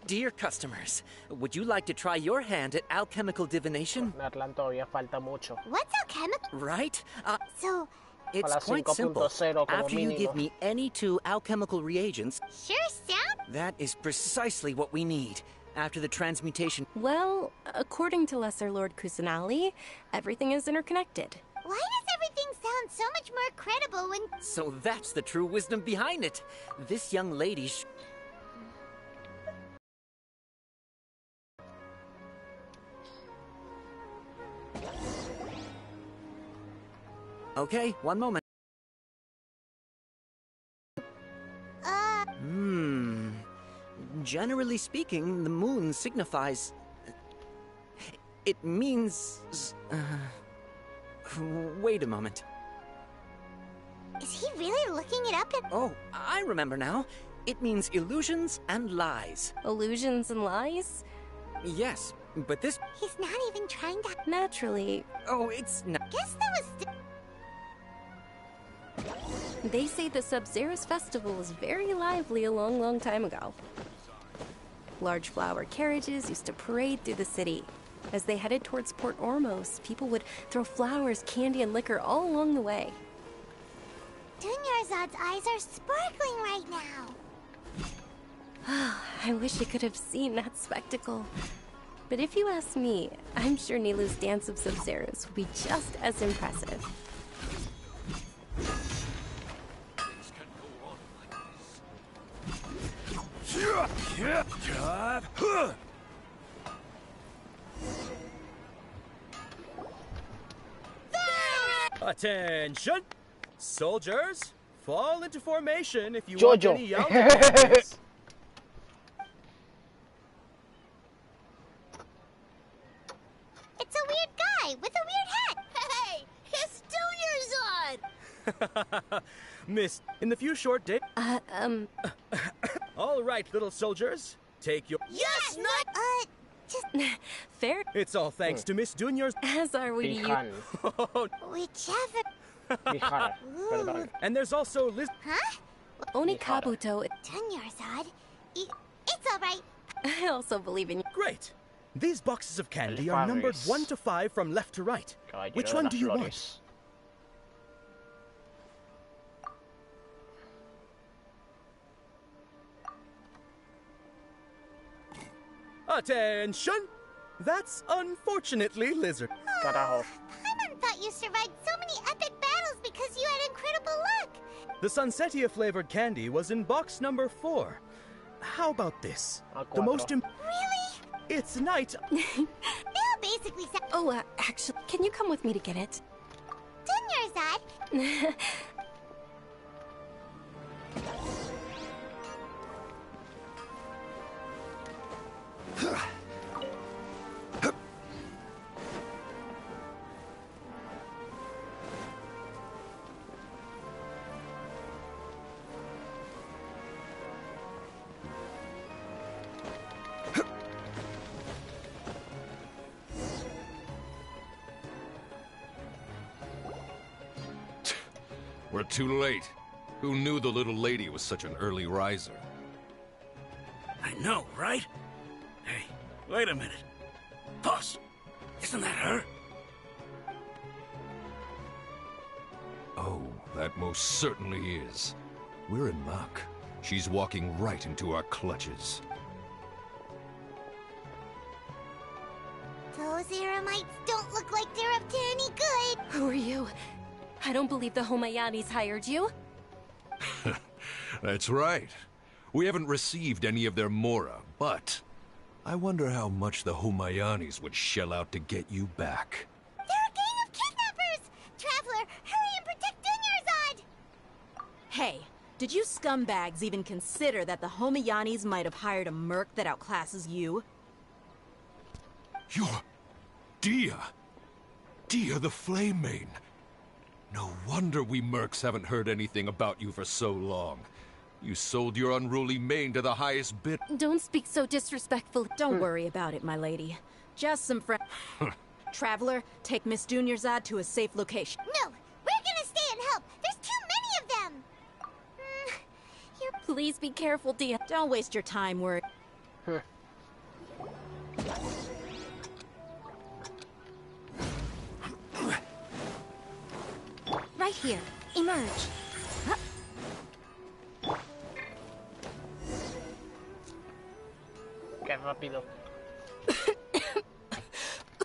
Dear customers, would you like to try your hand at alchemical divination? Natlan todavía falta mucho. What's alchemical? Right? So... It's quite simple. After you give me any 2 alchemical reagents... Sure sound... That is precisely what we need. After the transmutation... Well, according to Lesser Lord Kusanali, everything is interconnected. Why does everything sound so much more credible when... So that's the true wisdom behind it. This young lady... Okay, one moment. Generally speaking, the moon signifies... It means... Wait a moment. Is he really looking it up? Oh, I remember now. It means illusions and lies. Illusions and lies? Yes, but this... He's not even trying to... Naturally. Oh, it's not... Guess that was... They say the Sub-Zerus festival was very lively a long, long time ago. Large flower carriages used to parade through the city. As they headed towards Port Ormos, people would throw flowers, candy, and liquor all along the way. Dunyarzad's eyes are sparkling right now. I wish I could have seen that spectacle. But if you ask me, I'm sure Nilu's Dance of Sub-Zerus would be just as impressive. Attention! Soldiers, fall into formation if you Jojo. want any yells. It's a weird guy with a weird hat. Hey, it's Dunyarzad! Miss, in the few short days... All right, little soldiers, take your... Yes, not... just... Fair. It's all thanks to Miss Dunyarzad. As are we to you. Whichever... And there's also Liz... Huh? Onikabuto... Dunyarzad? It's alright. I also believe in you. Great. These boxes of candy are numbered 1 to 5 from left to right. Which one do you want? Attention! That's unfortunately Lizard. Paimon thought you survived so many epic battles because you had incredible luck. The Sunsetia flavored candy was in box number 4. How about this? The most Really? It's night. They'll basically say... Oh, actually, can you come with me to get it? Dunyarzad? We're too late. Who knew the little lady was such an early riser? I know, right? Hey, wait a minute. Boss, isn't that her? Oh, that most certainly is. We're in luck. She's walking right into our clutches. Those Eremites don't look like they're up to any good. Who are you? I don't believe the Homayanis hired you. That's right. We haven't received any of their Mora, but I wonder how much the Homayanis would shell out to get you back. They're a gang of kidnappers! Traveler, hurry and protect Dunyarzad! Hey, did you scumbags even consider that the Homayanis might have hired a merc that outclasses you? You're... Dia! Dia the Flame Mane! No wonder we mercs haven't heard anything about you for so long. You sold your unruly mane to the highest bid. Don't speak so disrespectfully. Don't worry about it, my lady. Just some friends. Traveler, take Miss Dunyarzad to a safe location. No! We're gonna stay and help! There's too many of them! Please be careful, Dia. Don't waste your time worrying. Right here. Emerge. Qué rápido.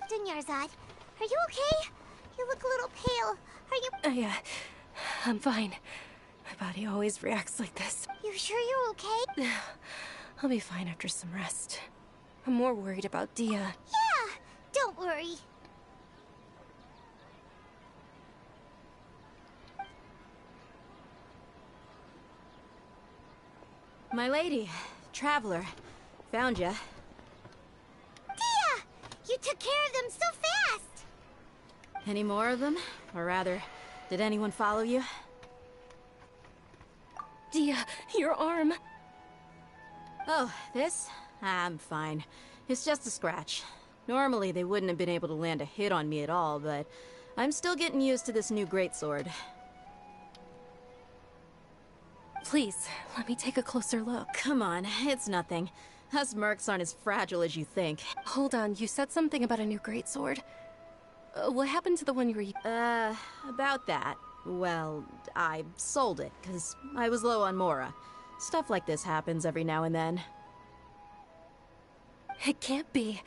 Dunyarzad, are you okay? You look a little pale. Are you... I'm fine. My body always reacts like this. You sure you're okay? I'll be fine after some rest. I'm more worried about Dia. Yeah, don't worry. My lady, Traveler, found ya. Dia! You took care of them so fast! Any more of them? Or rather, did anyone follow you? Dia, your arm. Oh, this? I'm fine. It's just a scratch. Normally, they wouldn't have been able to land a hit on me at all, but I'm still getting used to this new greatsword. Please, let me take a closer look. Come on, it's nothing. Us mercs aren't as fragile as you think. Hold on, you said something about a new greatsword. What happened to the one you were... about that. Well, I sold it, because I was low on Mora. Stuff like this happens every now and then. It can't be.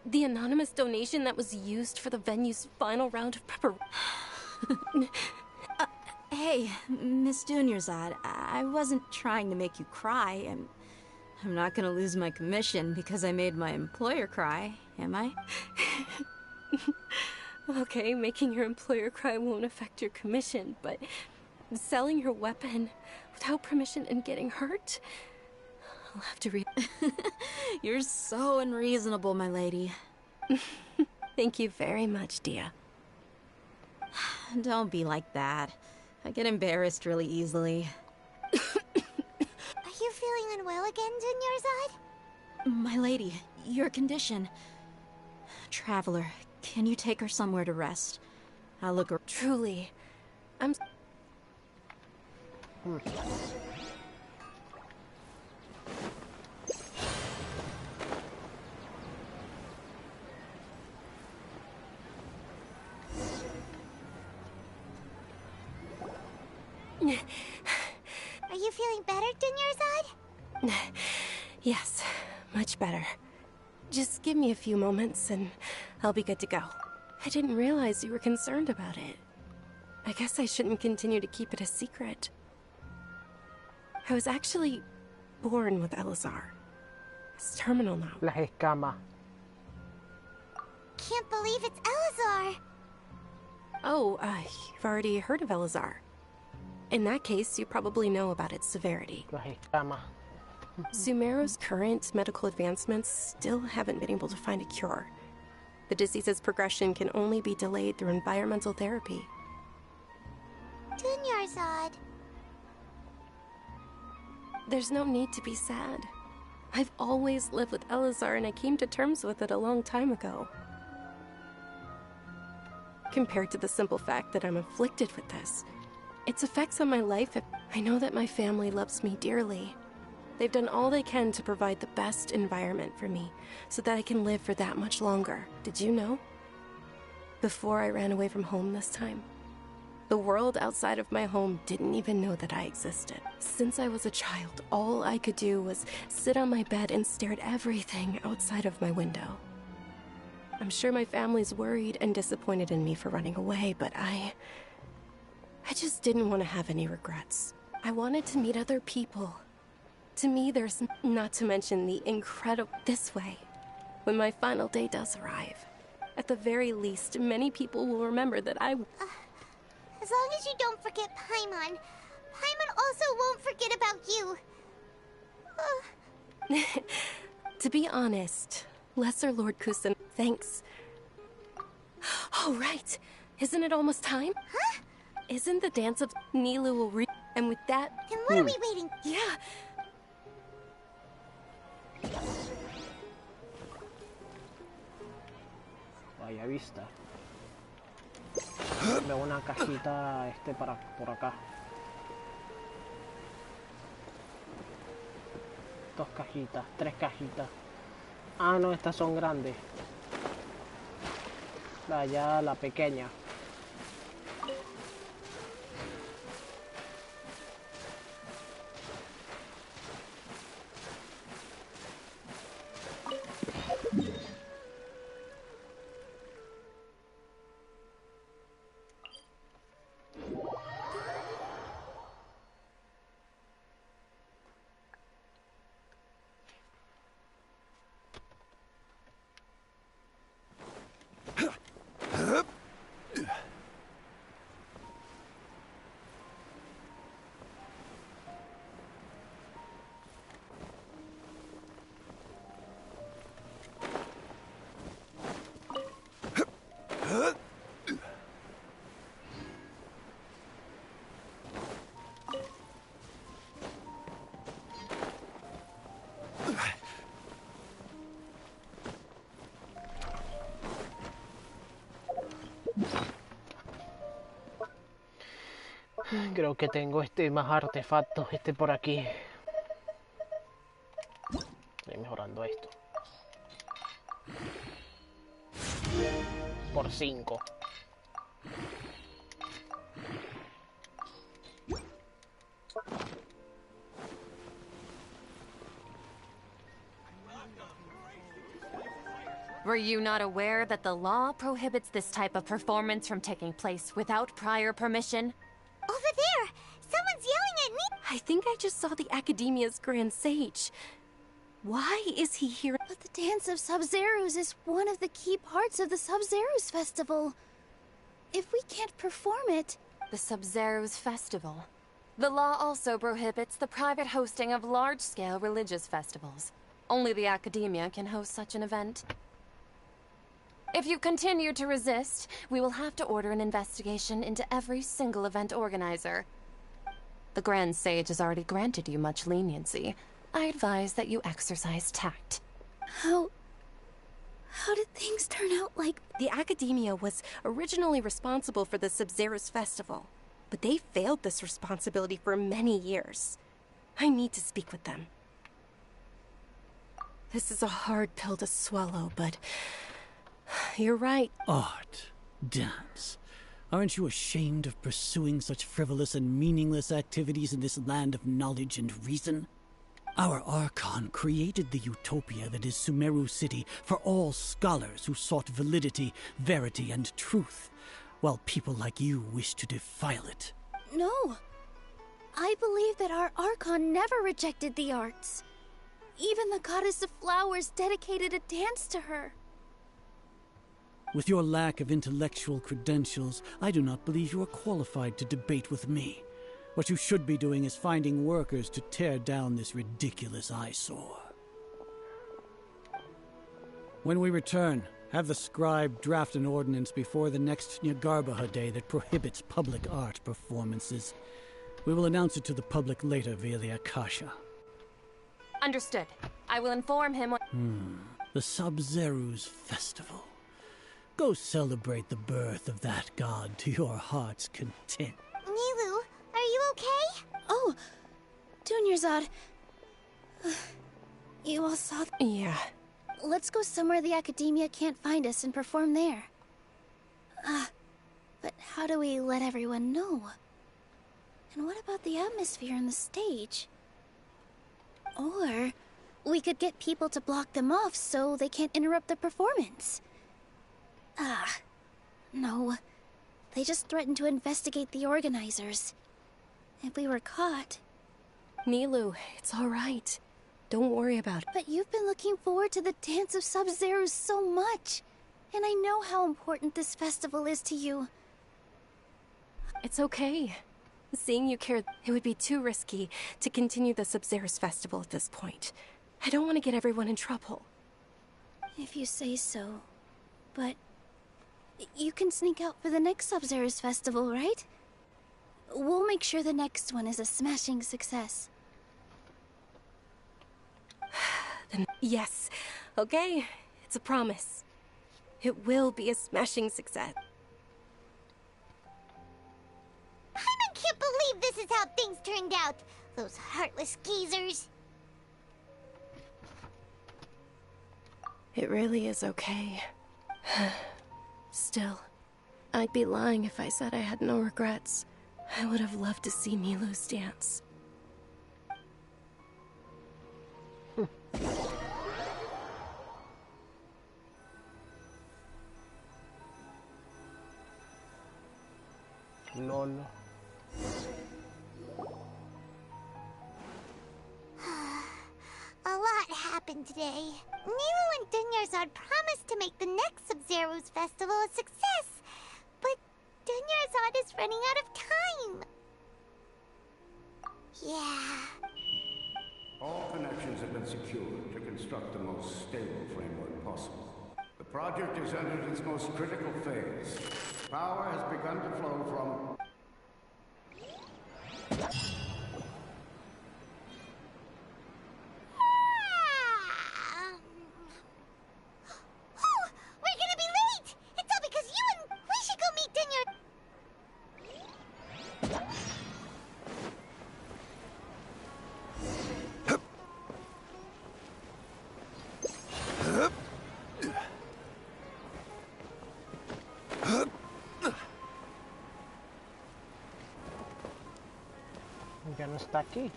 The anonymous donation that was used for the venue's final round of preparation. Hey, Miss Dunyarzad, I wasn't trying to make you cry. I'm not gonna lose my commission because I made my employer cry, am I? Okay, making your employer cry won't affect your commission, but selling your weapon without permission and getting hurt? I'll have to read. You're so unreasonable, my lady. Thank you very much, Dia. Don't be like that. I get embarrassed really easily. Are you feeling unwell again, Dunyarzad? My lady, your condition. Traveler, can you take her somewhere to rest? I'll look her. Truly, I'm... Are you feeling better, Dunyarzad? Yes, much better. Just give me a few moments and I'll be good to go. I didn't realize you were concerned about it. I guess I shouldn't continue to keep it a secret. I was actually born with Elazar. It's terminal now. Las escamas. Can't believe it's Elazar! Oh, you've already heard of Elazar. In that case, you probably know about its severity. Las escamas. Sumeru's current medical advancements still haven't been able to find a cure. The disease's progression can only be delayed through environmental therapy. Dunyarzad. There's no need to be sad. I've always lived with Elazar and I came to terms with it a long time ago. Compared to the simple fact that I'm afflicted with this, its effects on my life, I know that my family loves me dearly. They've done all they can to provide the best environment for me, so that I can live for that much longer. Did you know? Before I ran away from home this time, the world outside of my home didn't even know that I existed. Since I was a child, all I could do was sit on my bed and stare at everything outside of my window. I'm sure my family's worried and disappointed in me for running away, but I just didn't want to have any regrets. I wanted to meet other people. To me, there's not to mention the incredible this way. When my final day does arrive, at the very least, many people will remember that I... As long as you don't forget Paimon, Paimon also won't forget about you. To be honest, Lesser Lord Kusan, thanks. Oh, right. Isn't it almost time? Huh? Isn't the dance of Nilu will read? And with that... Then what are we waiting? Yeah. Vaya vista. Veo una cajita por acá. Dos cajitas, tres cajitas. Ah, no, estas son grandes. Allá la pequeña. Creo que tengo más artefactos, por aquí. Estoy mejorando esto. Por 5. Were you not aware that the law prohibits this type of performance from taking place without prior permission? Over there! Someone's yelling at me! I think I just saw the Academia's Grand Sage. Why is he here? But the Dance of Sub-Zerus is one of the key parts of the Sub-Zerus Festival. If we can't perform it... The Sub-Zerus Festival. The law also prohibits the private hosting of large-scale religious festivals. Only the Academia can host such an event. If you continue to resist, we will have to order an investigation into every single event organizer. The Grand Sage has already granted you much leniency. I advise that you exercise tact. How did things turn out like... The Academia was originally responsible for the Sub-Zerus Festival, but they failed this responsibility for many years. I need to speak with them. This is a hard pill to swallow, but... You're right. Art. Dance. Aren't you ashamed of pursuing such frivolous and meaningless activities in this land of knowledge and reason? Our Archon created the utopia that is Sumeru City for all scholars who sought validity, verity, and truth, while people like you wish to defile it. No. I believe that our Archon never rejected the arts. Even the Goddess of Flowers dedicated a dance to her. With your lack of intellectual credentials, I do not believe you are qualified to debate with me. What you should be doing is finding workers to tear down this ridiculous eyesore. When we return, have the scribe draft an ordinance before the next Nyagarbha day that prohibits public art performances. We will announce it to the public later via the Akasha. Understood. I will inform him The Sub-Zerus Festival. Go celebrate the birth of that god to your heart's content. Nilu, Dinyarzad. You all saw Yeah. Let's go somewhere the academia can't find us and perform there. But how do we let everyone know? And what about the atmosphere on the stage? Or we could get people to block them off so they can't interrupt the performance. No. They just threatened to investigate the organizers. If we were caught... Nilou, it's all right. Don't worry about it. But you've been looking forward to the Dance of Sub-Zero so much. And I know how important this festival is to you. It's okay. Seeing you care, it would be too risky to continue the Sub-Zero's festival at this point. I don't want to get everyone in trouble. If you say so. But... you can sneak out for the next Sub-Zero's festival, right? We'll make sure the next one is a smashing success. Then yes. Okay, it's a promise. It will be a smashing success. I can't believe this is how things turned out. Those heartless geezers. It really is okay. Still, I'd be lying if I said I had no regrets. I would have loved to see Nilou's dance. LOL. A lot happened today. Nilou and Dinyarzad promised to make the next Sub-Zero's festival a success. But Dinyarzad is running out of time. Yeah. All connections have been secured to construct the most stable framework possible. The project has entered its most critical phase. Power has begun to flow from... Oh, we're gonna be late! It's all because you and... We should go meet Dinyar... Ya no está aquí.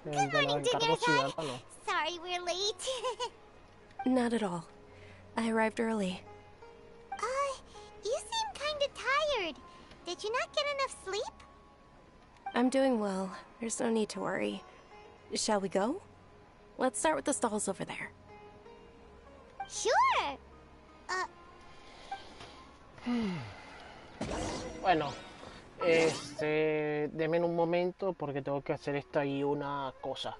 Good morning, Dinyarzad. Sorry we're late. Not at all. I arrived early. You seem kinda tired. Did you not get enough sleep? I'm doing well. There's no need to worry. Shall we go? Let's start with the stalls over there. Sure. Bueno, denme un momento porque tengo que hacer esta y una cosa.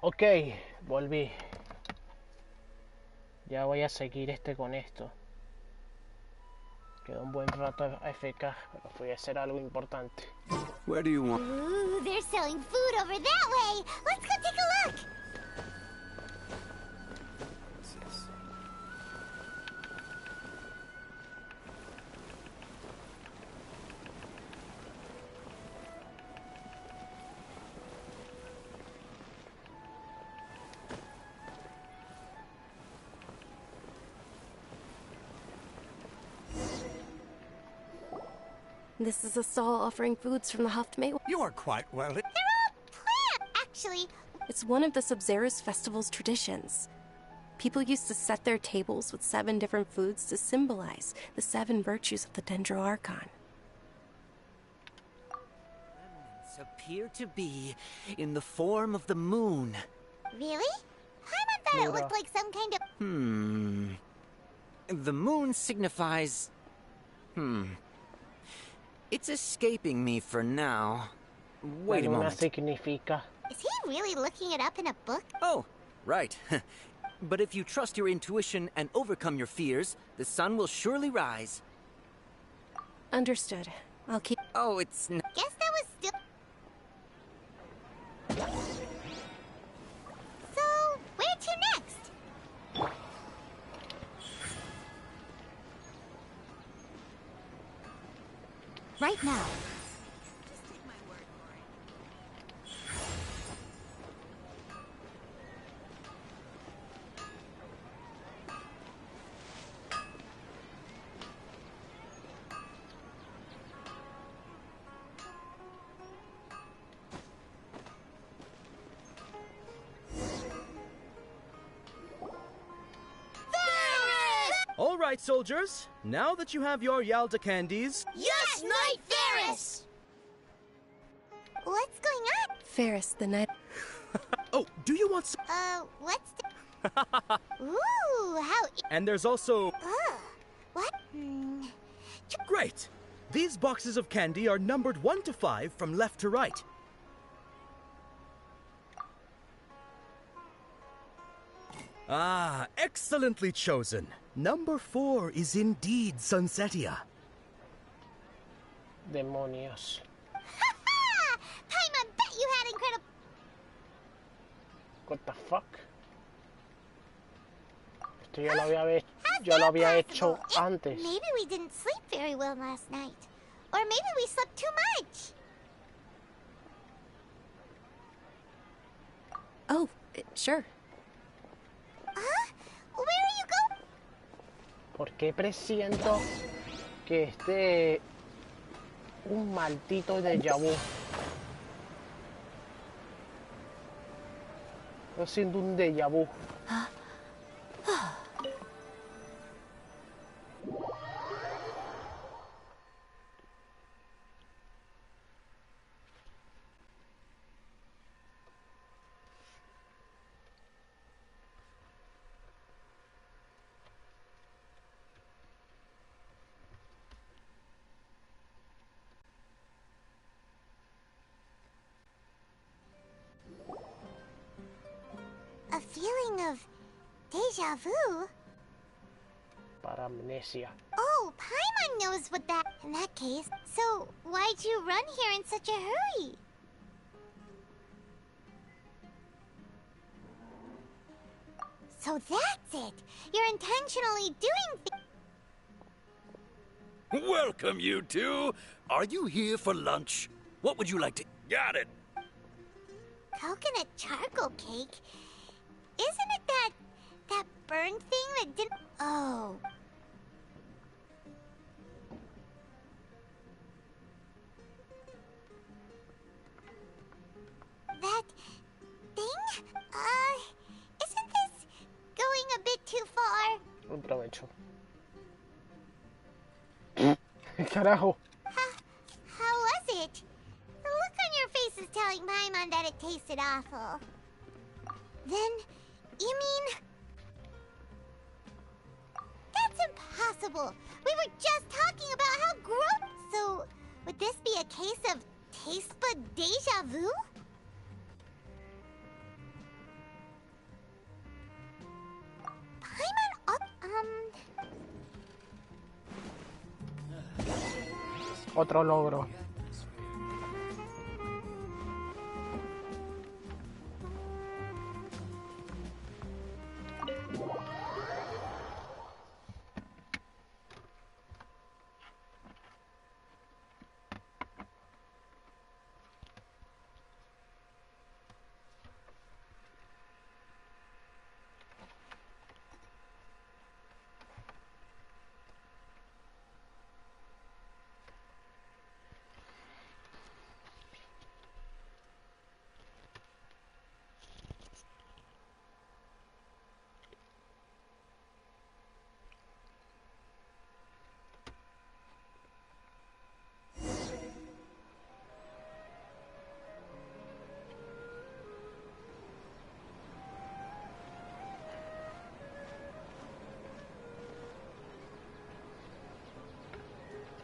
Ok, volví. Ya voy a seguir con esto. Quedó un buen rato AFK, pero voy a hacer algo importante. Where do you want? Ooh, they're selling food over that way. Let's go take a look. This is a stall offering foods from the Huft May. You are quite well. They're all plant, actually. It's one of the Sub-Zerus Festival's traditions. People used to set their tables with 7 different foods to symbolize the 7 virtues of the Dendro Archon. Remnants appear to be in the form of the moon. Really? Paimon thought it looked like some kind of... The moon signifies... It's escaping me for now. Wait a moment. Significa. Is he really looking it up in a book? Oh, right. But if you trust your intuition and overcome your fears, the sun will surely rise. Understood. I'll keep... Oh, it's... Guess that was still... So, where to next? Right now. All right, soldiers. Now that you have your Yalda candies... Yes, Knight Ferris! What's going on? Ferris, the night... Oh, do you want some... what's the... Ooh, how... And there's also... What? Great! These boxes of candy are numbered 1 to 5 from left to right. Ah, excellently chosen. Number 4 is indeed Sunsetia. Demonios. Paimon, bet you had incredible... What the fuck? Esto ya lo había hecho antes. Maybe we didn't sleep very well last night. Or maybe we slept too much. Oh, sure. Where are you going? ¿Por qué presiento que un maldito déjà vu? Estoy haciendo un déjà vu. A feeling of deja vu? Paramnesia. Oh, Paimon knows what that... In that case, so why'd you run here in such a hurry? So that's it! You're intentionally doing Welcome, you two. Are you here for lunch? What would you like to... Got it. coconut charcoal cake? Isn't it that burn thing that didn't... Oh. That thing? Isn't this going a bit too far? Un provecho. Carajo. How was it? The look on your face is telling Paimon that it tasted awful. Then, you mean... That's impossible! We were just talking about how gross... So, would this be a case of taste bud deja vu? Otro logro.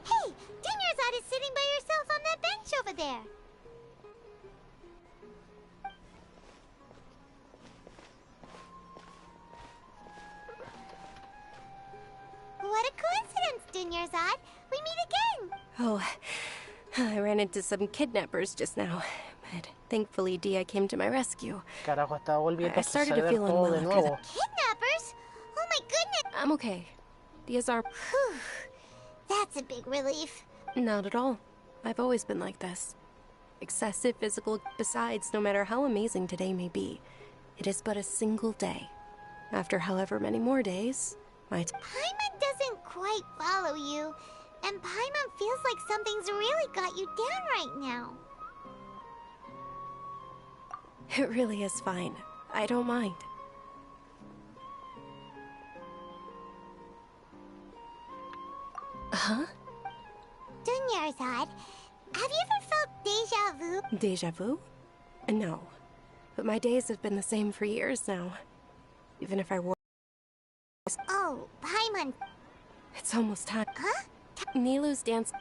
Hey, Dinnersot is sitting by yourself on that bench over there. What a coincidence, Dinnersot. We meet again. Oh, I ran into some kidnappers just now, but thankfully Dia came to my rescue. Carajo, está volviendo I a started to suceder feel todo de unwell after nuevo. Kidnappers? Oh my goodness. I'm okay. Dia's our... Whew. That's a big relief. Not at all. I've always been like this. Excessive physical... Besides, no matter how amazing today may be, it is but a single day. After however many more days, my... Paimon doesn't quite follow you, and Paimon feels like something's really got you down right now. It really is fine. I don't mind. Huh? Dunyarzad, have you ever felt deja vu? Deja vu? No. But my days have been the same for years now. Even if I wore... Oh, Paimon. It's almost time. Huh? Nilu's dance...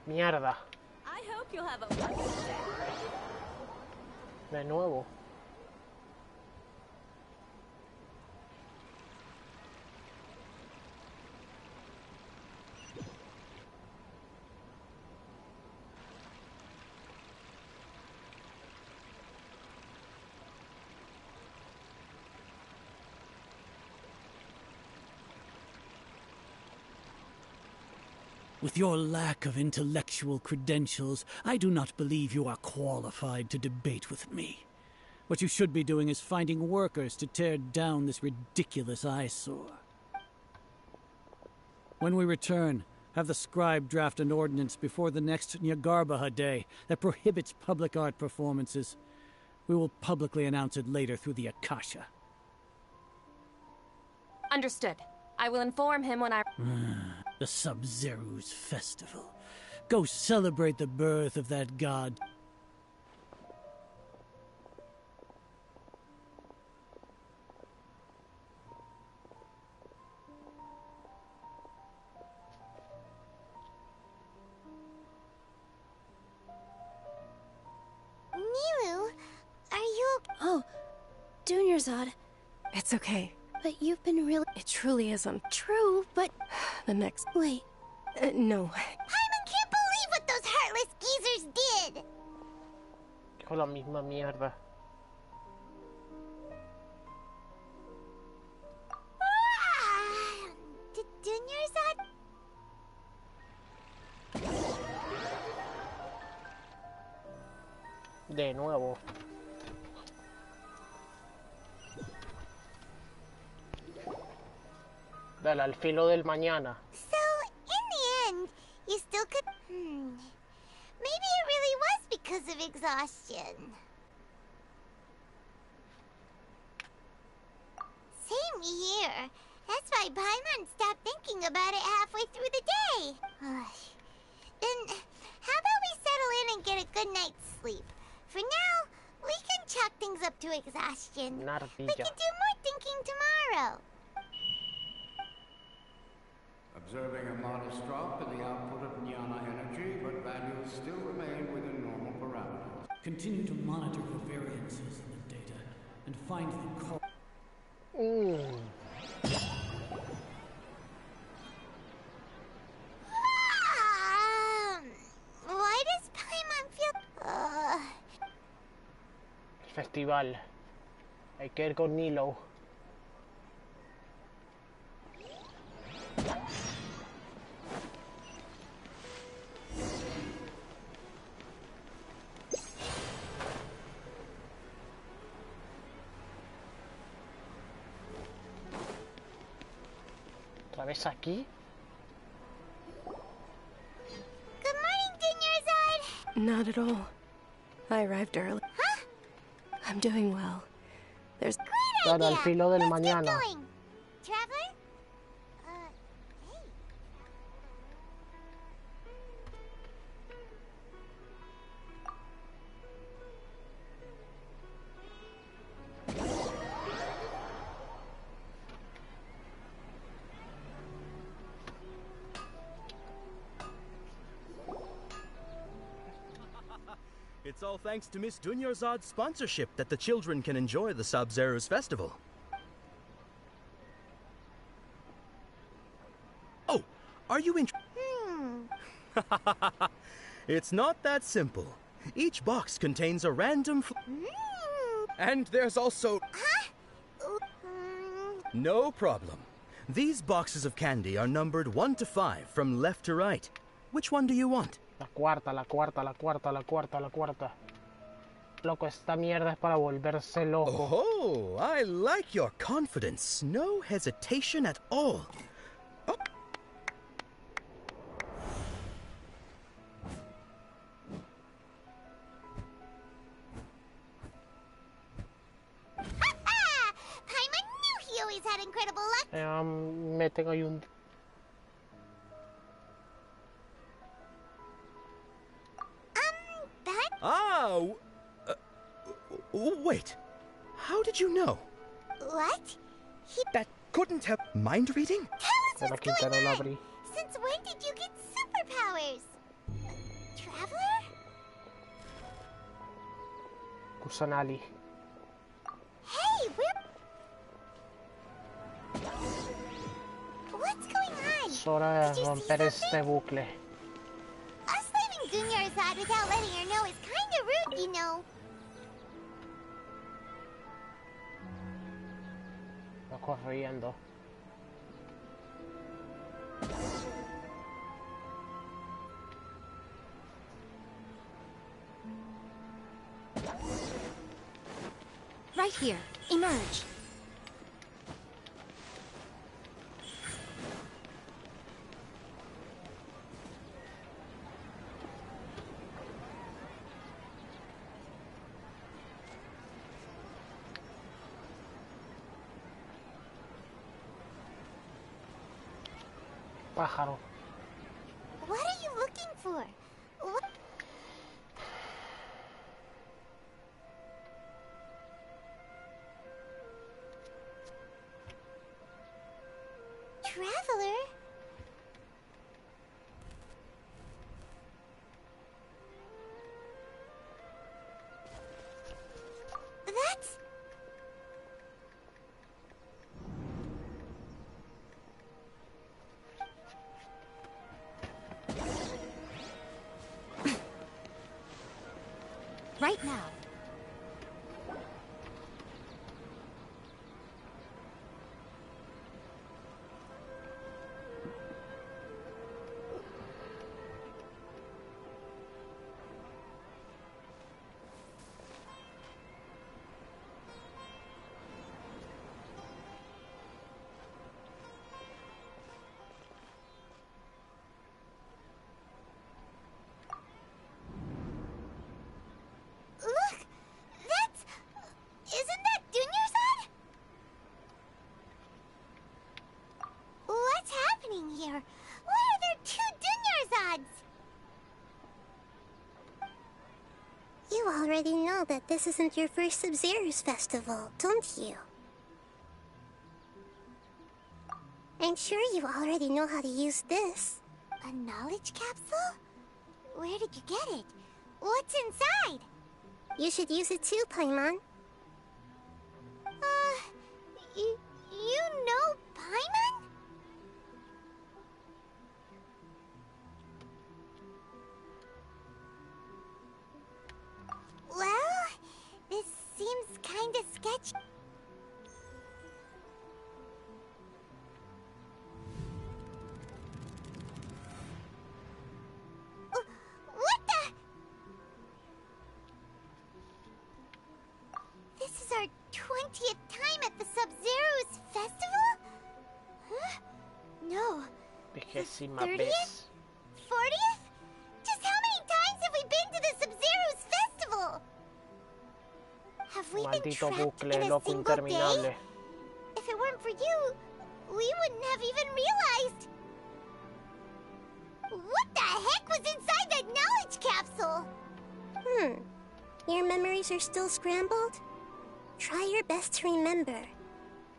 Mierda. I hope you'll have a wonderful day. De nuevo. With your lack of intellectual credentials, I do not believe you are qualified to debate with me. What you should be doing is finding workers to tear down this ridiculous eyesore. When we return, have the scribe draft an ordinance before the next Nyagarbaha Day that prohibits public art performances. We will publicly announce it later through the Akasha. Understood. I will inform him when I... The Sub-Zeru's festival. Go celebrate the birth of that god. Nilu, are you... Oh, Dunyarzad. It's okay. But you've been really... It truly is True, but... The next... Wait. No. Paimon can't believe what those heartless geezers did! Con la misma mierda. Ah! Dunyarzad? De nuevo. Dale, al filo del mañana. So, in the end, you still could... Maybe it really was because of exhaustion. Same here. That's why Paimon stopped thinking about it halfway through the day. Then, how about we settle in and get a good night's sleep? For now, we can chalk things up to exhaustion. We can do more thinking tomorrow. Observing a modest drop in the output of Jnana energy, but values still remain within normal parameters. Continue to monitor for variances in the data and find the cause. festival. Hay que ir con Nilo. ¿Otra vez aquí? Good morning, Dinyarzad! Not at all. I arrived early. Huh? I'm doing well. There's... Claro, al filo del mañana. Traveler? Hey. It's all thanks to Miss Dunyarzad's sponsorship that the children can enjoy the Sub-Zero's festival. Oh, are you in... It's not that simple. Each box contains a random... And there's also... No problem. These boxes of candy are numbered 1 to 5 from left to right. Which one do you want? La cuarta, la cuarta, la cuarta, la cuarta, la cuarta. Loco, esta mierda es para volverse loco. Oh, I like your confidence. No hesitation at all. Oh. Paimon knew he always had incredible luck. Meten ahí un... Wait. How did you know? What? That couldn't have... Mind reading? Tell us what's going on. Since when did you get superpowers? Traveler? Kusanali. Hey, what's going on? Es hora de romper este bucle. Us leaving Dunyarzad without letting her know is kinda rude, you know. Va corriendo. Right here. Emerge. Pájaro. What are you looking for? What? Traveler? That's... Right now. Look! That's... Isn't that Dunyarzad? What's happening here? Why are there two Dunyarzads? You already know that this isn't your first Sub-Zero's festival, don't you? I'm sure you already know how to use this. A knowledge capsule? Where did you get it? What's inside? You should use it too, Paimon. You know Paimon? Well, this seems get you. What the? This is our 20th time at the Sub-Zero's festival? Huh? No. 20ª 30th? vez. 40th? Just how many times have we been to the Sub-Zero's festival? Have we been Maldito trapped bucle in a loco single interminable. day? If it weren't for you, we wouldn't have even realized. What the heck was inside that knowledge capsule? Your memories are still scrambled? Try your best to remember.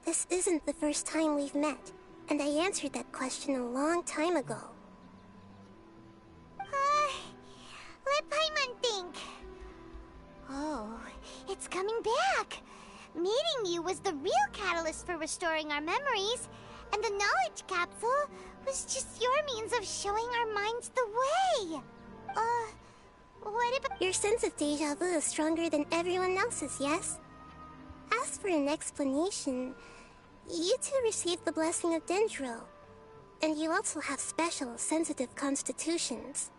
This isn't the first time we've met, and I answered that question a long time ago. Let Paimon think. Oh, it's coming back. Meeting you was the real catalyst for restoring our memories, and the knowledge capsule was just your means of showing our minds the way. What about... Your sense of deja vu is stronger than everyone else's, yes? As for an explanation, you two received the blessing of Dendro, and you also have special, sensitive constitutions.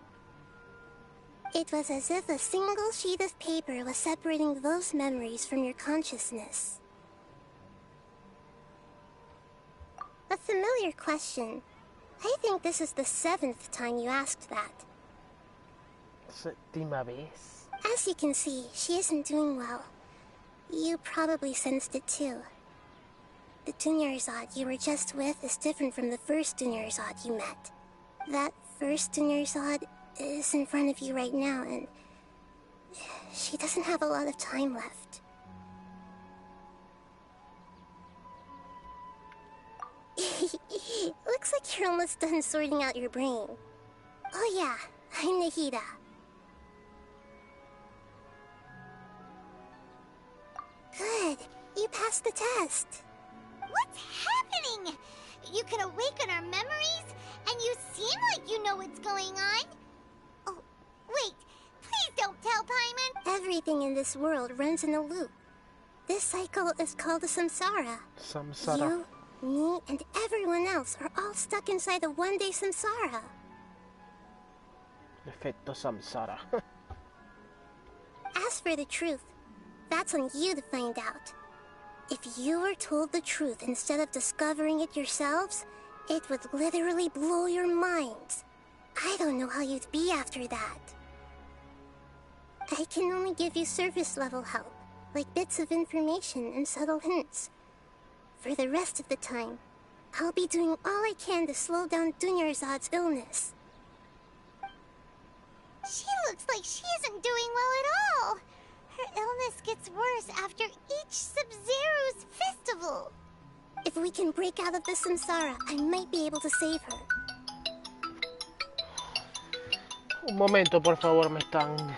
It was as if a single sheet of paper was separating those memories from your consciousness. A familiar question. I think this is the 7th time you asked that. 7ª vez. As you can see, she isn't doing well. You probably sensed it too. The Dunyarzad you were just with is different from the first Dunyarzad you met. That first Dunyarzad is in front of you right now, and she doesn't have a lot of time left. Looks like you're almost done sorting out your brain. Oh yeah, I'm Nahida. Good, you passed the test. What's happening? You can awaken our memories, and you seem like you know what's going on. Oh, wait, please don't tell Paimon. Everything in this world runs in a loop. This cycle is called the samsara. Samsara. You, me, and everyone else are all stuck inside the one-day samsara. Efecto Samsara. As for the truth, that's on you to find out. If you were told the truth instead of discovering it yourselves, it would literally blow your minds. I don't know how you'd be after that. I can only give you surface-level help, like bits of information and subtle hints. For the rest of the time, I'll be doing all I can to slow down Dunyarzad's illness. She looks like she isn't doing well at all. Her illness gets worse after each Sub-Zero's festival. If we can break out of the samsara, I might be able to save her. Un momento, por favor, me están...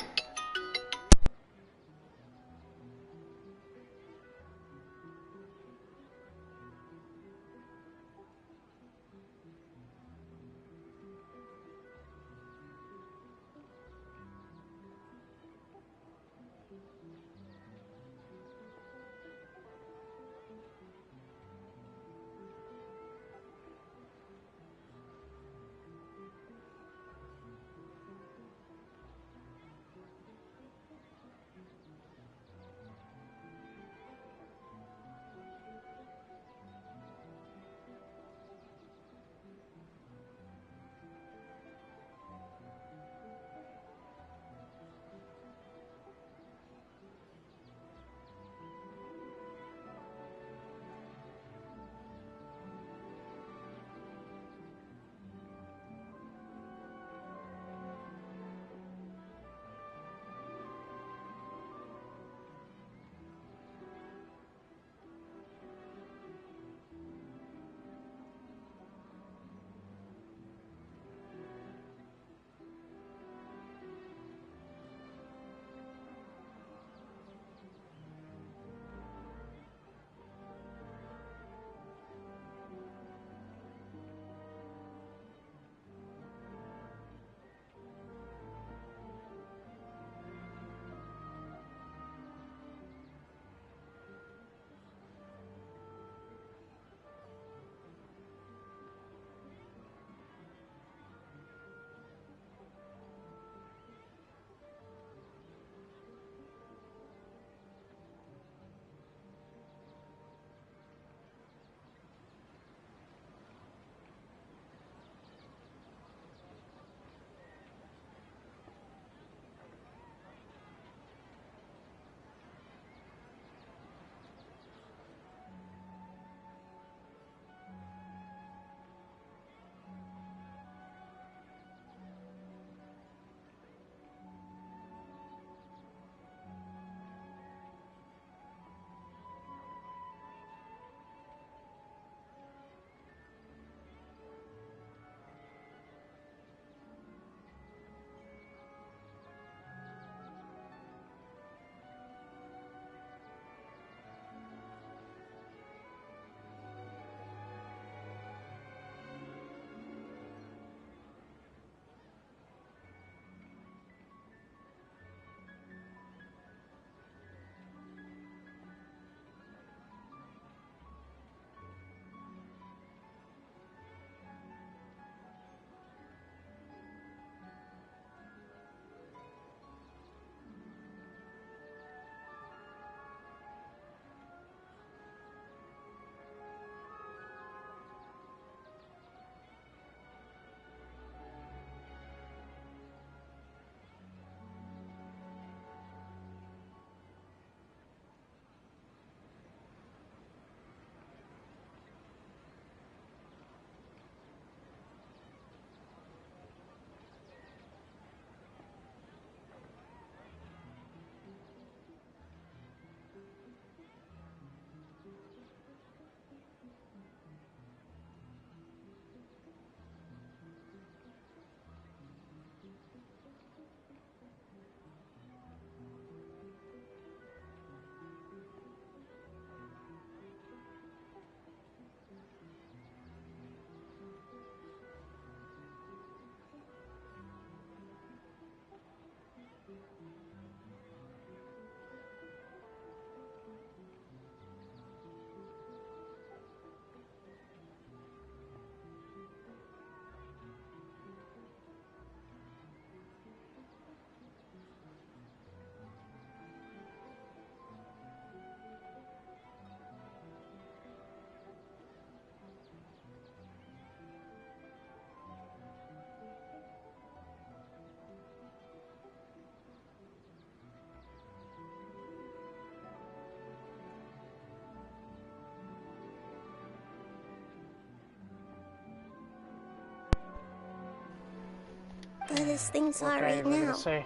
But as things are right now, regresé.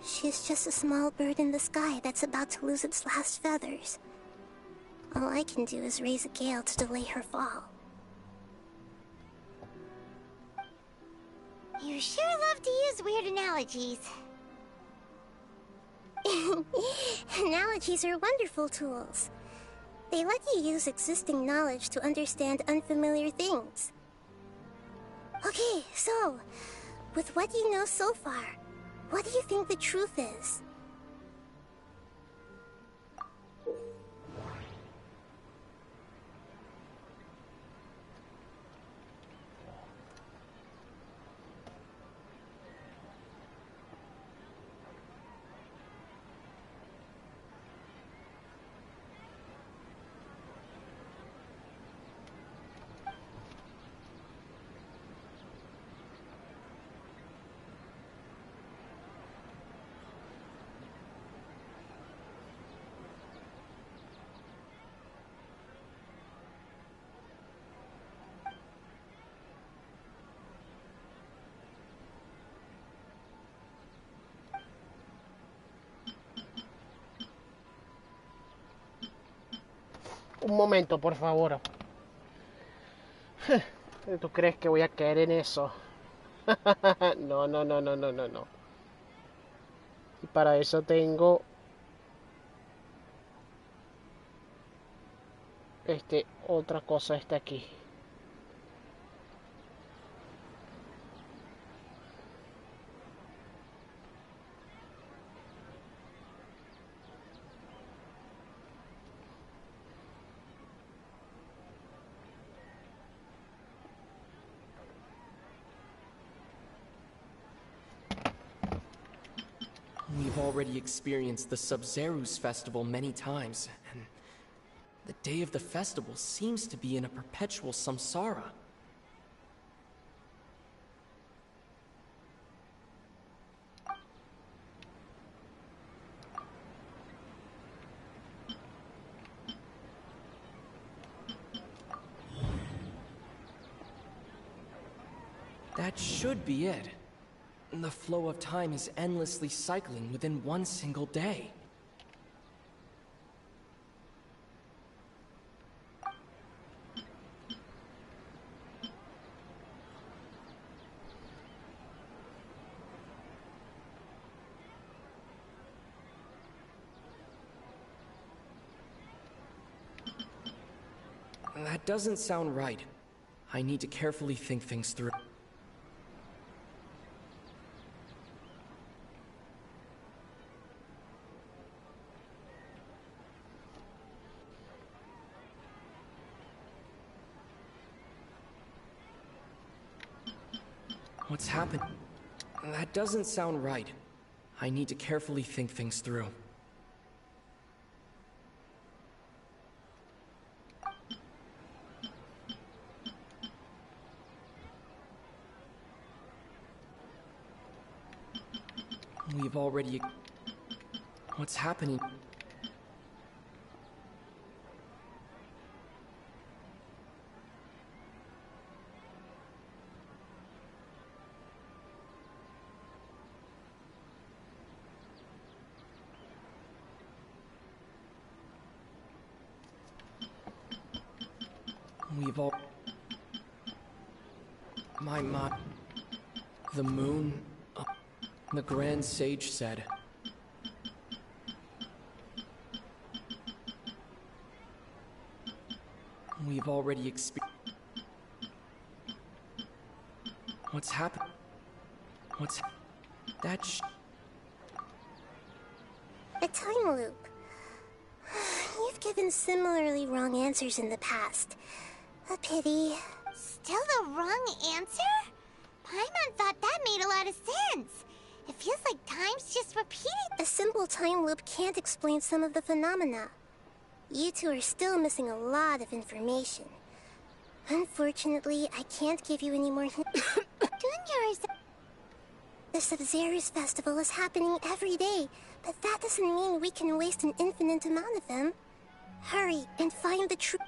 she's just a small bird in the sky that's about to lose its last feathers. All I can do is raise a gale to delay her fall. You sure love to use weird analogies. Analogies are wonderful tools. They let you use existing knowledge to understand unfamiliar things. Okay, so, with what you know so far, what do you think the truth is? Un momento, por favor. ¿Tú crees que voy a caer en eso? No, no, no, no, no, no, no. Y para eso tengo... otra cosa está aquí. We've already experienced the Sub-Zerus festival many times, and the day of the festival seems to be in a perpetual samsara. That should be it. The flow of time is endlessly cycling within one single day. That doesn't sound right. I need to carefully think things through. What's happened? That doesn't sound right. I need to carefully think things through. We've already... What's happening? We've all... My... The moon... the Grand Sage said... We've already experienced... What's happened? What's... That A time loop. You've given similarly wrong answers in the past. A pity. Still the wrong answer? Paimon thought that made a lot of sense. It feels like time's just repeating. A simple time loop can't explain some of the phenomena. You two are still missing a lot of information. Unfortunately, I can't give you any more hints. The Sub-Zerus festival is happening every day, but that doesn't mean we can waste an infinite amount of them. Hurry and find the truth.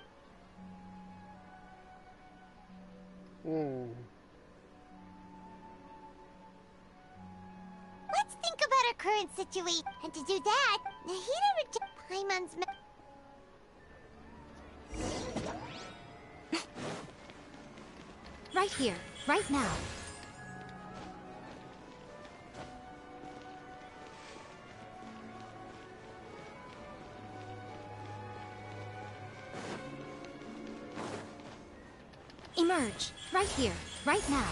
current situation. And to do that, Nahida rejects Paimon's Right here, right now. Emerge, right here, right now.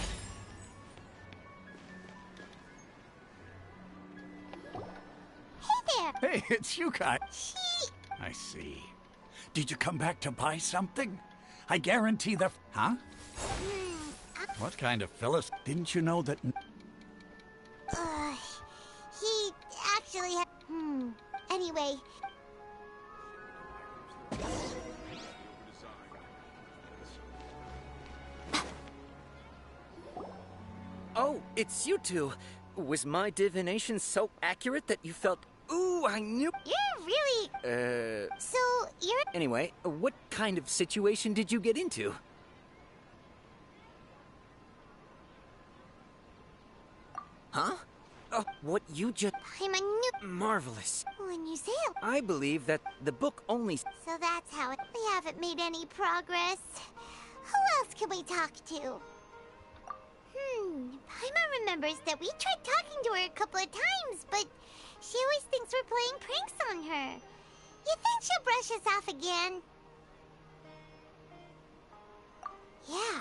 Hey, it's you guys. I see. Did you come back to buy something? I guarantee the... Huh? What kind of Phyllis? Didn't you know that... He actually had... Anyway... Oh, it's you two. Was my divination so accurate that you felt... Ooh, I knew... You're really... So, you're... Anyway, what kind of situation did you get into? Huh? What you just... I'm a new... Marvelous. When you say it... I believe that the book only... So that's how it... We haven't made any progress. Who else can we talk to? Paimon remembers that we tried talking to her a couple of times, but she always thinks we're playing pranks on her. You think she'll brush us off again? Yeah.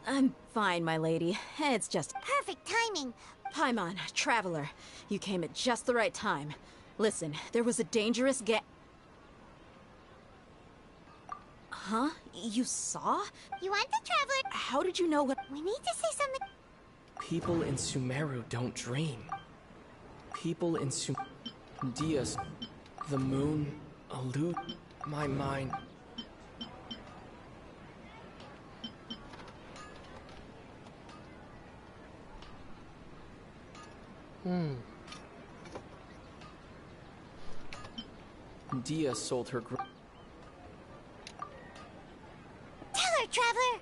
I'm fine, my lady. It's just... Perfect timing. Paimon, Traveler, you came at just the right time. Listen, there was a dangerous Huh? You saw? You want the Traveler? How did you know what... We need to say something... People in Sumeru don't dream. People in Dias, the moon, elude my mind. Dia sold her... Tell her, Traveler!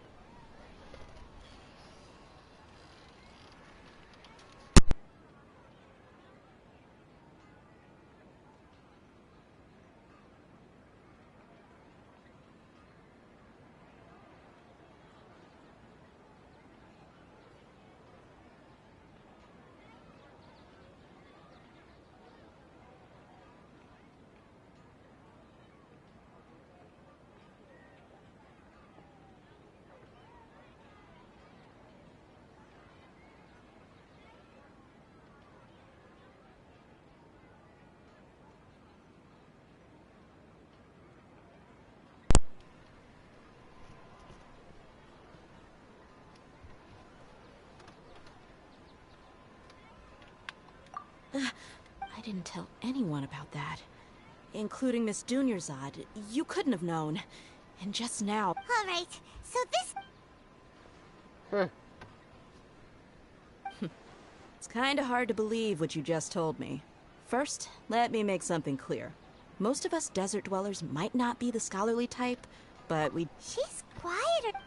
I didn't tell anyone about that. Including Miss Dunyarzad. You couldn't have known. And just now... Alright, so this... It's kinda hard to believe what you just told me. First, let me make something clear. Most of us desert dwellers might not be the scholarly type, but we... She's quieter.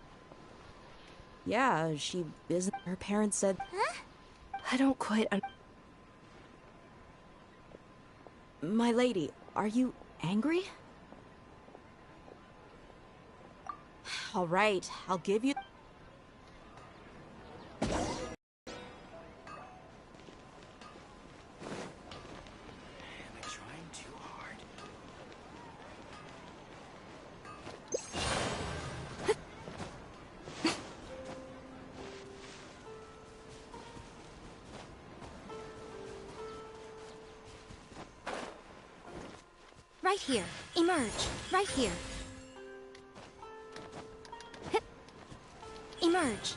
Yeah, she isn't... Her parents said... Huh? I don't quite... My lady, are you angry? All right, I'll give you... Right here. Emerge. Right here. Emerge.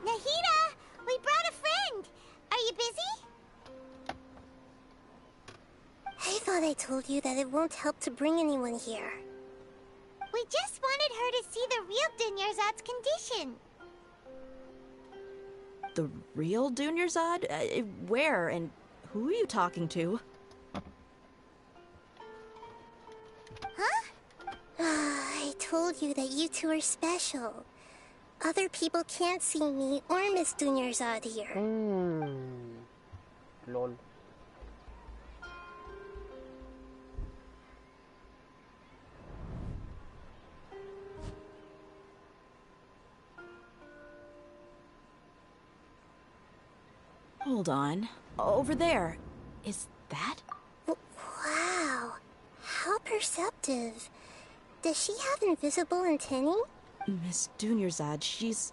Nahida! We brought a friend! Are you busy? thought I told you that it won't help to bring anyone here. We just wanted her to see the real Dunyarzad's condition. The real Dunyarzad? Where and who are you talking to? Huh? I told you that you two are special. Other people can't see me or Miss Dunyarzad here. Lol. Hold on. Over there. Is that? Wow. How perceptive. Does she have invisible antennae? Miss Dunyarzad, she's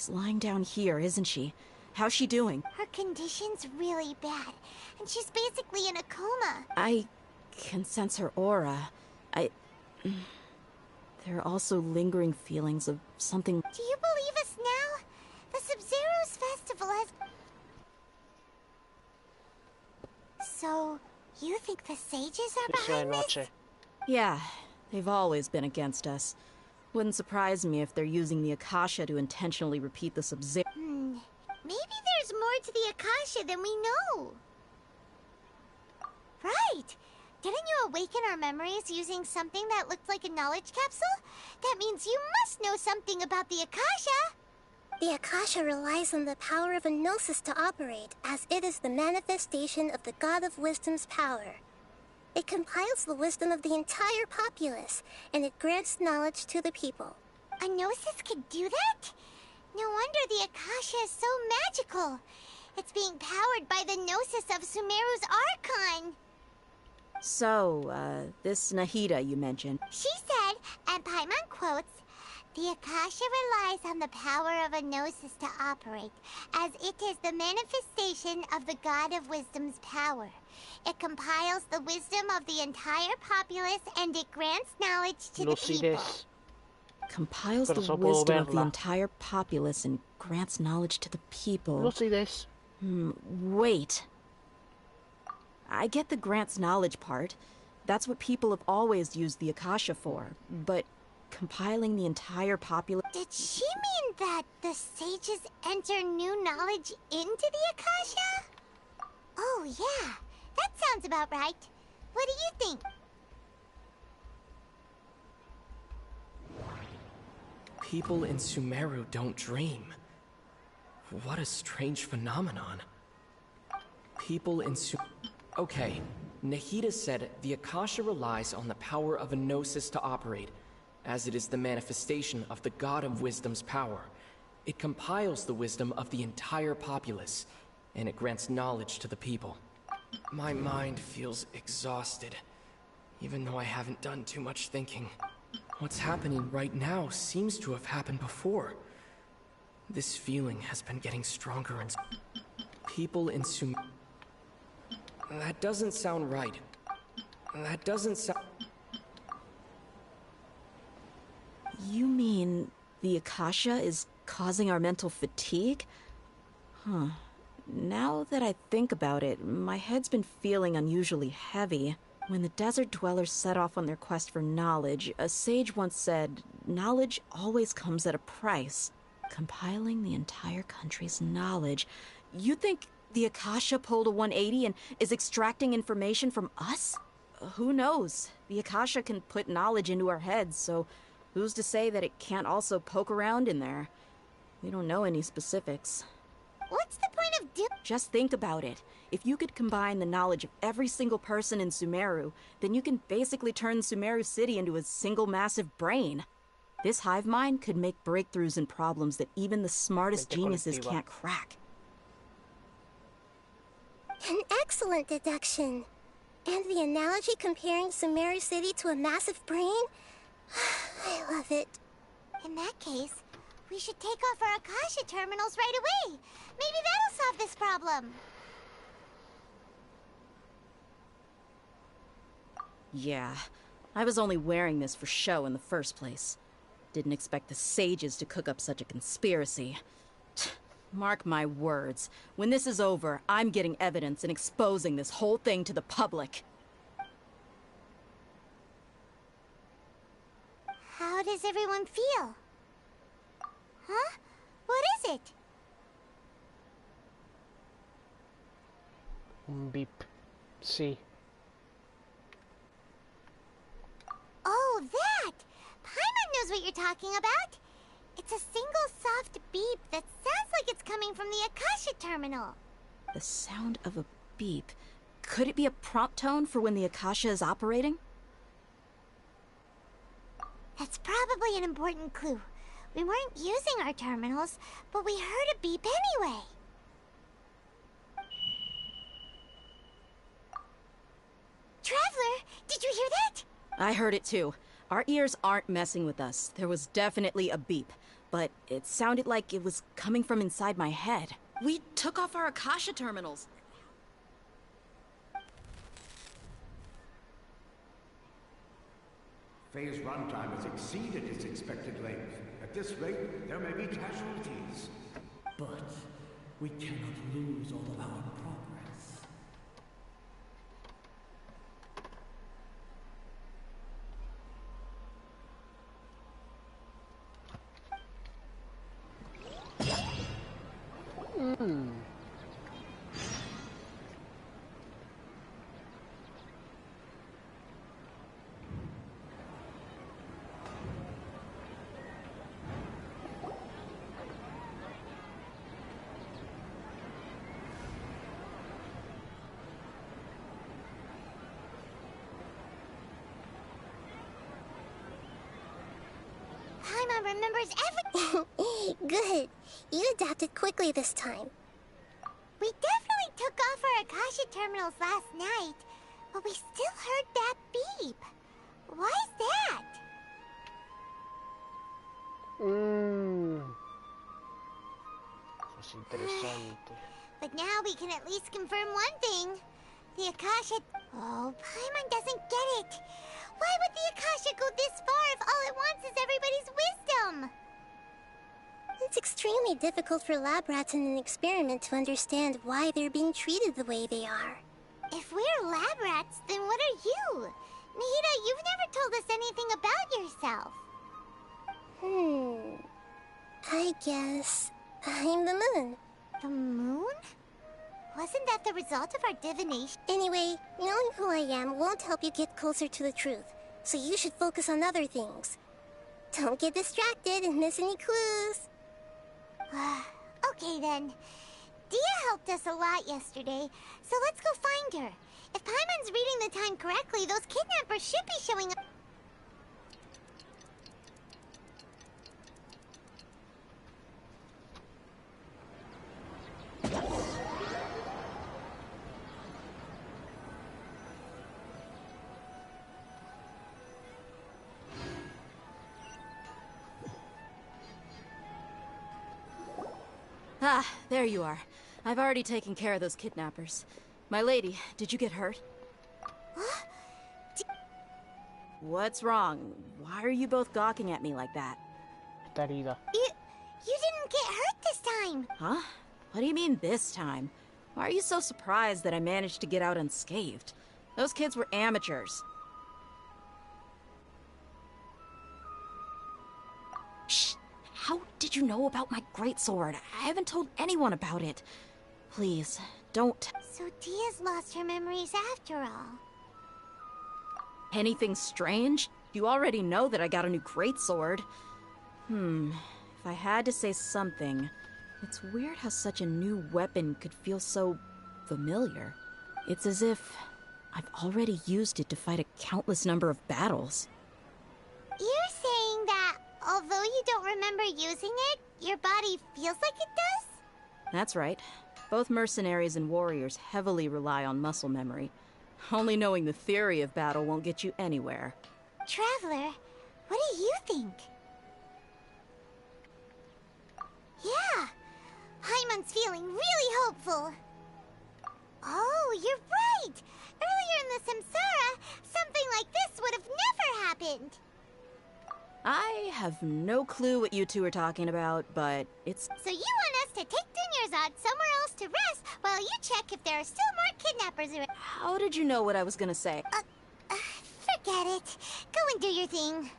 lying down here, isn't she? How's she doing? Her condition's really bad, and she's basically in a coma. I can sense her aura. There are also lingering feelings of something. Do you believe us now? The Sub-Zero's festival has... So, you think the sages are behind this? Yeah, they've always been against us. Wouldn't surprise me if they're using the Akasha to intentionally repeat the Sub-Zero. Maybe there's more to the Akasha than we know. Right! Didn't you awaken our memories using something that looked like a knowledge capsule? That means you must know something about the Akasha! The Akasha relies on the power of a gnosis to operate, as it is the manifestation of the God of Wisdom's power. It compiles the wisdom of the entire populace, and it grants knowledge to the people. A gnosis could do that? No wonder the Akasha is so magical. It's being powered by the gnosis of Sumeru's Archon. So, this Nahida you mentioned. She said, and Paimon quotes, "The Akasha relies on the power of a gnosis to operate, as it is the manifestation of the God of Wisdom's power. It compiles the wisdom of the entire populace, and it grants knowledge to the people." Compiles the wisdom of the entire populace and grants knowledge to the people. Lucidez. Wait. I get the grants knowledge part. That's what people have always used the Akasha for. But compiling the entire populace... Did she mean that the sages enter new knowledge into the Akasha? Oh, yeah. That sounds about right. What do you think? People in Sumeru don't dream. What a strange phenomenon. People in Okay, Nahida said the Akasha relies on the power of a gnosis to operate, as it is the manifestation of the God of Wisdom's power. It compiles the wisdom of the entire populace, and it grants knowledge to the people. My mind feels exhausted, even though I haven't done too much thinking. What's happening right now seems to have happened before. This feeling has been getting stronger and... People in That doesn't sound right. That doesn't sound... You mean the Akasha is causing our mental fatigue? Huh. Now that I think about it, my head's been feeling unusually heavy. When the desert dwellers set off on their quest for knowledge, a sage once said, knowledge always comes at a price. Compiling the entire country's knowledge. You think the Akasha pulled a 180 and is extracting information from us? Who knows? The Akasha can put knowledge into our heads, so who's to say that it can't also poke around in there? We don't know any specifics. What's the point of Just think about it. If you could combine the knowledge of every single person in Sumeru, then you can basically turn Sumeru City into a single massive brain. This hive mind could make breakthroughs in problems that even the smartest geniuses can't crack. An excellent deduction. And the analogy comparing Sumeru City to a massive brain? I love it. In that case, we should take off our Akasha terminals right away. Maybe that'll solve this problem. Yeah, I was only wearing this for show in the first place. Didn't expect the sages to cook up such a conspiracy. Mark my words, when this is over, I'm getting evidence and exposing this whole thing to the public. does everyone feel? Huh? What is it? Beep. Sí. Oh, that! Paimon knows what you're talking about. It's a single soft beep that sounds like it's coming from the Akasha terminal. The sound of a beep. Could it be a prompt tone for when the Akasha is operating? That's probably an important clue. We weren't using our terminals, but we heard a beep anyway. Traveler, did you hear that? I heard it too. Our ears aren't messing with us. There was definitely a beep, but it sounded like it was coming from inside my head. We took off our Akasha terminals. Phase runtime has exceeded its expected length. At this rate, there may be casualties. But we cannot lose all of our progress. Paimon remembers everything. Good. You adapted quickly this time. We definitely took off our Akasha terminals last night, but we still heard that beep. Why is that? Eso es interesante. But now we can at least confirm one thing. The Akasha... Oh, Paimon doesn't get it. Why would the Akasha go this far if all it wants is everybody's wisdom? It's extremely difficult for lab rats in an experiment to understand why they're being treated the way they are. If we're lab rats, then what are you? Nahida, you've never told us anything about yourself. I guess I'm the moon. The moon? Wasn't that the result of our divination? Anyway, knowing who I am won't help you get closer to the truth, so you should focus on other things. Don't get distracted and miss any clues. Okay then. Dia helped us a lot yesterday, so let's go find her. If Paimon's reading the time correctly, those kidnappers should be showing up. Ah, there you are. I've already taken care of those kidnappers. My lady, did you get hurt? What's wrong? Why are you both gawking at me like that? You didn't get hurt this time. Huh? What do you mean this time? Why are you so surprised that I managed to get out unscathed? Those kids were amateurs. Shh! How did you know about my greatsword? I haven't told anyone about it. Please, don't. So Dia's lost her memories after all. Anything strange? You already know that I got a new greatsword. If I had to say something, it's weird how such a new weapon could feel so familiar. It's as if I've already used it to fight a countless number of battles. You're saying that although you don't remember using it, your body feels like it does? That's right. Both mercenaries and warriors heavily rely on muscle memory. Only knowing the theory of battle won't get you anywhere. Traveler, what do you think? Yeah, Paimon's feeling really hopeful. Oh, you're right! Earlier in the Samsara, something like this would have never happened. I have no clue what you two are talking about, but it's... So you want us to take Dunyarzad somewhere else to rest while you check if there are still more kidnappers around? How did you know what I was gonna say? Forget it. Go and do your thing.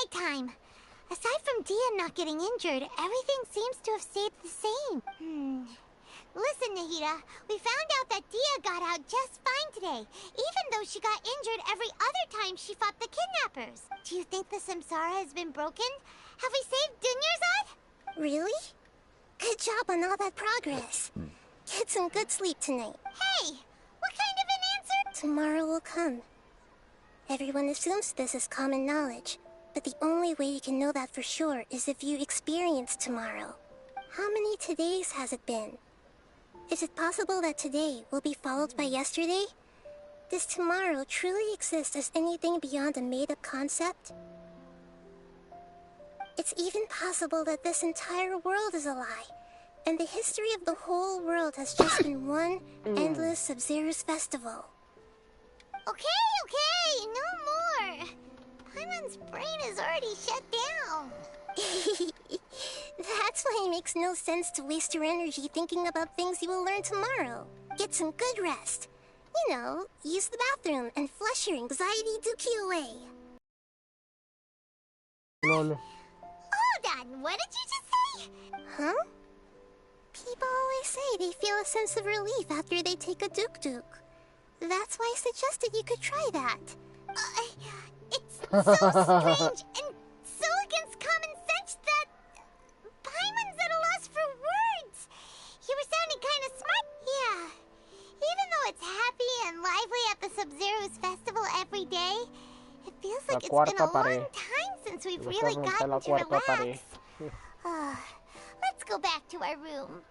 time. Aside from Dia not getting injured, everything seems to have stayed the same. Listen, Nahida, we found out that Dia got out just fine today, even though she got injured every other time she fought the kidnappers. Do you think the Samsara has been broken? Have we saved Dunyarzad? Really? Good job on all that progress. Get some good sleep tonight. Hey, what kind of an answer? Tomorrow will come. Everyone assumes this is common knowledge, but the only way you can know that for sure is if you experience tomorrow. How many todays has it been? Is it possible that today will be followed by yesterday? Does tomorrow truly exist as anything beyond a made-up concept? It's even possible that this entire world is a lie, and the history of the whole world has just been one endless Sub-Zero's festival. Okay, no more. Paimon's brain is already shut down. That's why it makes no sense to waste your energy thinking about things you will learn tomorrow. Get some good rest. You know, use the bathroom and flush your anxiety dookie away. Lol. Hold on, what did you just say? Huh? People always say they feel a sense of relief after they take a duk-duk. That's why I suggested you could try that. It's so strange and so against common sense that Paimon's at a loss for words. You were sounding kind of smart. Yeah. Even though it's happy and lively at the Sub-Zero's festival every day, it feels like it's been a long time since we've really gotten to relax. Let's go back to our room.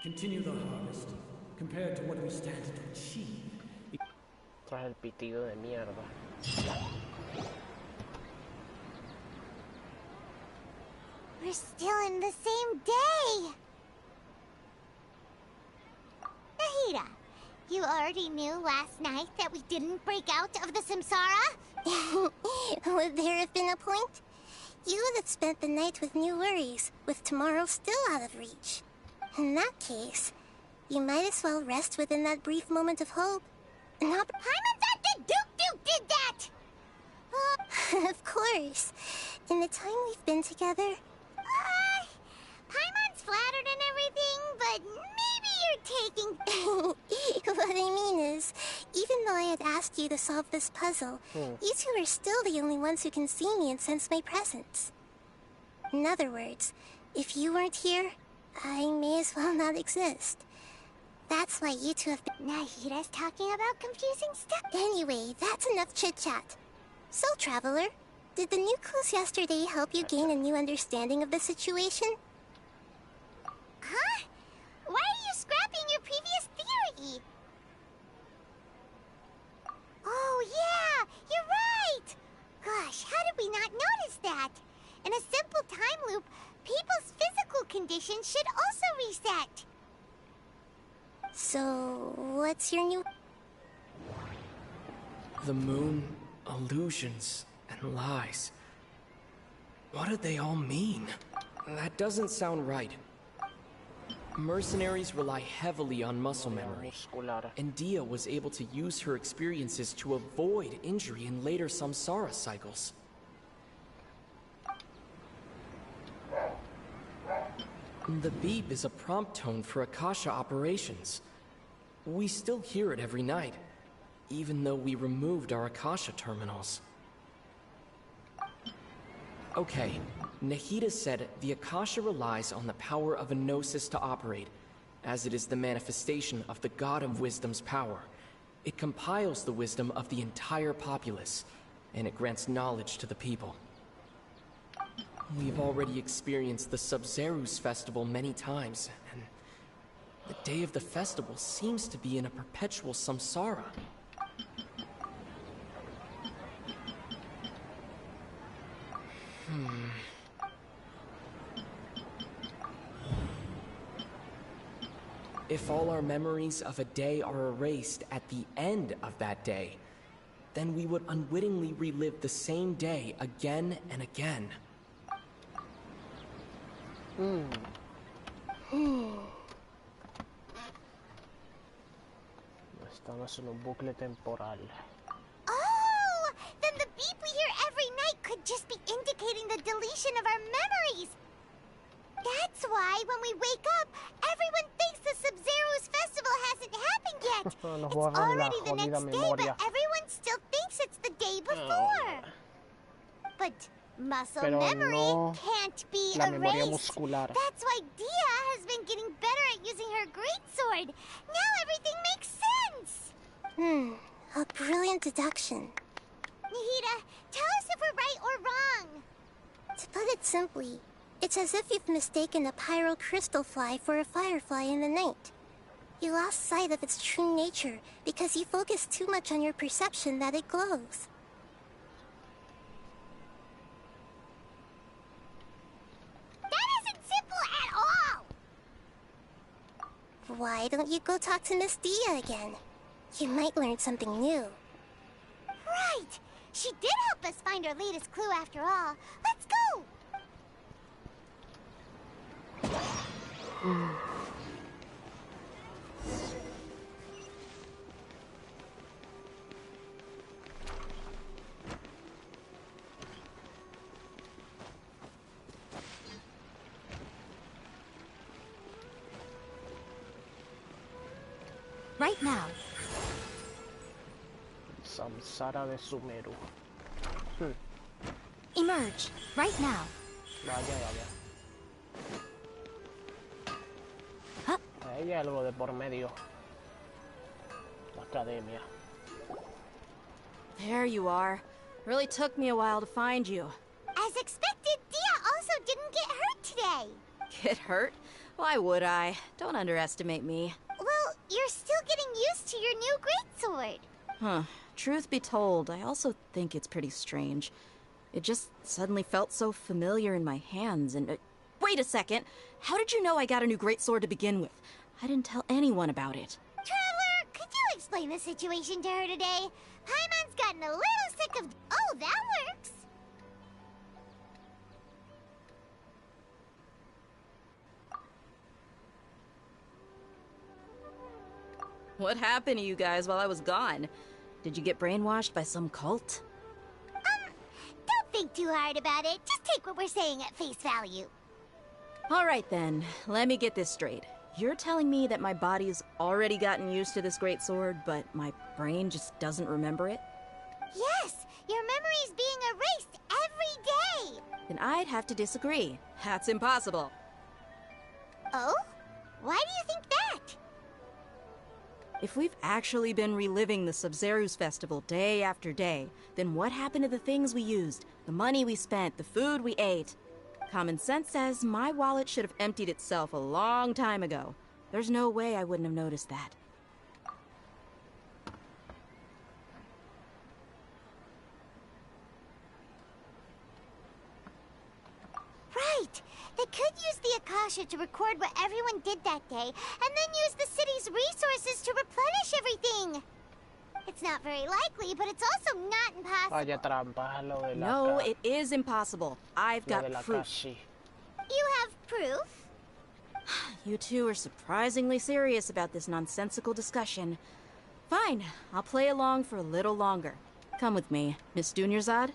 Continue the harvest. Compared to what we stand to achieve. Tras el pitido de mierda. We're still in the same day. Nahida, you already knew last night that we didn't break out of the Samsara? Would there have been a point? You would have spent the night with new worries, with tomorrow still out of reach. In that case, you might as well rest within that brief moment of hope. Not Paimon thought the Duke did that! Of course. In the time we've been together... Paimon's flattered and everything, but maybe you're taking... What I mean is, even though I had asked you to solve this puzzle, you two are still the only ones who can see me and sense my presence. In other words, if you weren't here, I may as well not exist. That's why you two have been... Nahida's talking about confusing stuff. Anyway, that's enough chit-chat. So, Traveler, did the new clues yesterday help you gain a new understanding of the situation? Huh? Why are you scrapping your previous theory? Oh, yeah! You're right! Gosh, how did we not notice that? In a simple time loop, people's physical conditions should also reset. So, what's your new... The moon, illusions, and lies. What do they all mean? That doesn't sound right. Mercenaries rely heavily on muscle memory, and Dia was able to use her experiences to avoid injury in later samsara cycles. The beep is a prompt tone for Akasha operations. We still hear it every night, even though we removed our Akasha terminals. Okay, Nahida said the Akasha relies on the power of a gnosis to operate, as it is the manifestation of the God of Wisdom's power. It compiles the wisdom of the entire populace, and it grants knowledge to the people. We've already experienced the Sub-Zero's festival many times, and the day of the festival seems to be in a perpetual samsara. If all our memories of a day are erased at the end of that day, then we would unwittingly relive the same day again and again. Estamos en un bucle temporal. Oh! Then the beep we hear every night could just be indicating the deletion of our memories. That's why when we wake up, everyone thinks the Sub-Zero's festival hasn't happened yet. Nos It's borran la already the jodida next day, memoria. but everyone still thinks it's the day before. But muscle Pero memory no can't be la memoria erased. muscular. That's why Dia has been getting better at using her greatsword. Now everything makes sense. A brilliant deduction. Nahida, tell us if we're right or wrong. To put it simply, it's as if you've mistaken a pyro crystal fly for a firefly in the night. You lost sight of its true nature because you focused too much on your perception that it glows. That isn't simple at all! Why don't you go talk to Miss Dia again? You might learn something new. Right! She did help us find our latest clue after all. Let's go! Right now. Samsara de Sumeru. Emerge. Right now. Vaya. Hay algo de por medio. La academia. There you are. Really took me a while to find you. As expected, Dia also didn't get hurt today. Get hurt? Why would I? Don't underestimate me. Well, you're still getting used to your new greatsword. Huh. Truth be told, I also think it's pretty strange. It just suddenly felt so familiar in my hands and... wait a second! How did you know I got a new greatsword to begin with? I didn't tell anyone about it. Traveler, could you explain the situation to her today? Paimon's gotten a little sick of... Oh, that works! What happened to you guys while I was gone? Did you get brainwashed by some cult? Don't think too hard about it. Just take what we're saying at face value. Alright then, let me get this straight. You're telling me that my body's already gotten used to this greatsword, but my brain just doesn't remember it? Yes, your memory's being erased every day. Then I'd have to disagree. That's impossible. Oh? Why do you think that? If we've actually been reliving the Sub-Zero's festival day after day, then what happened to the things we used, the money we spent, the food we ate? Common sense says my wallet should have emptied itself a long time ago. There's no way I wouldn't have noticed that. Right! They could use the Akasha to record what everyone did that day, and then use the city's resources to replenish everything! It's not very likely, but it's also not impossible. Vaya trampa, lo de la No, it is impossible. I've got proof. Kashi. You have proof? You two are surprisingly serious about this nonsensical discussion. Fine, I'll play along for a little longer. Come with me, Miss Dunyarzad.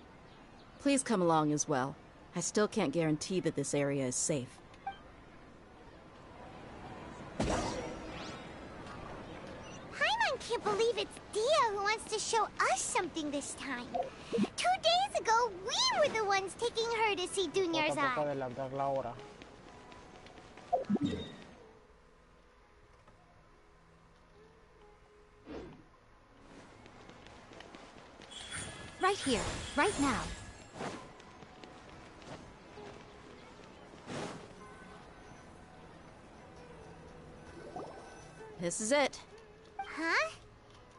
Please come along as well. I still can't guarantee that this area is safe. Paimon can't believe it's Dia who wants to show us something this time. 2 days ago, we were the ones taking her to see Dunyarzad. Tampoco adelantar la hora. Right here. Right now. This is it. Huh?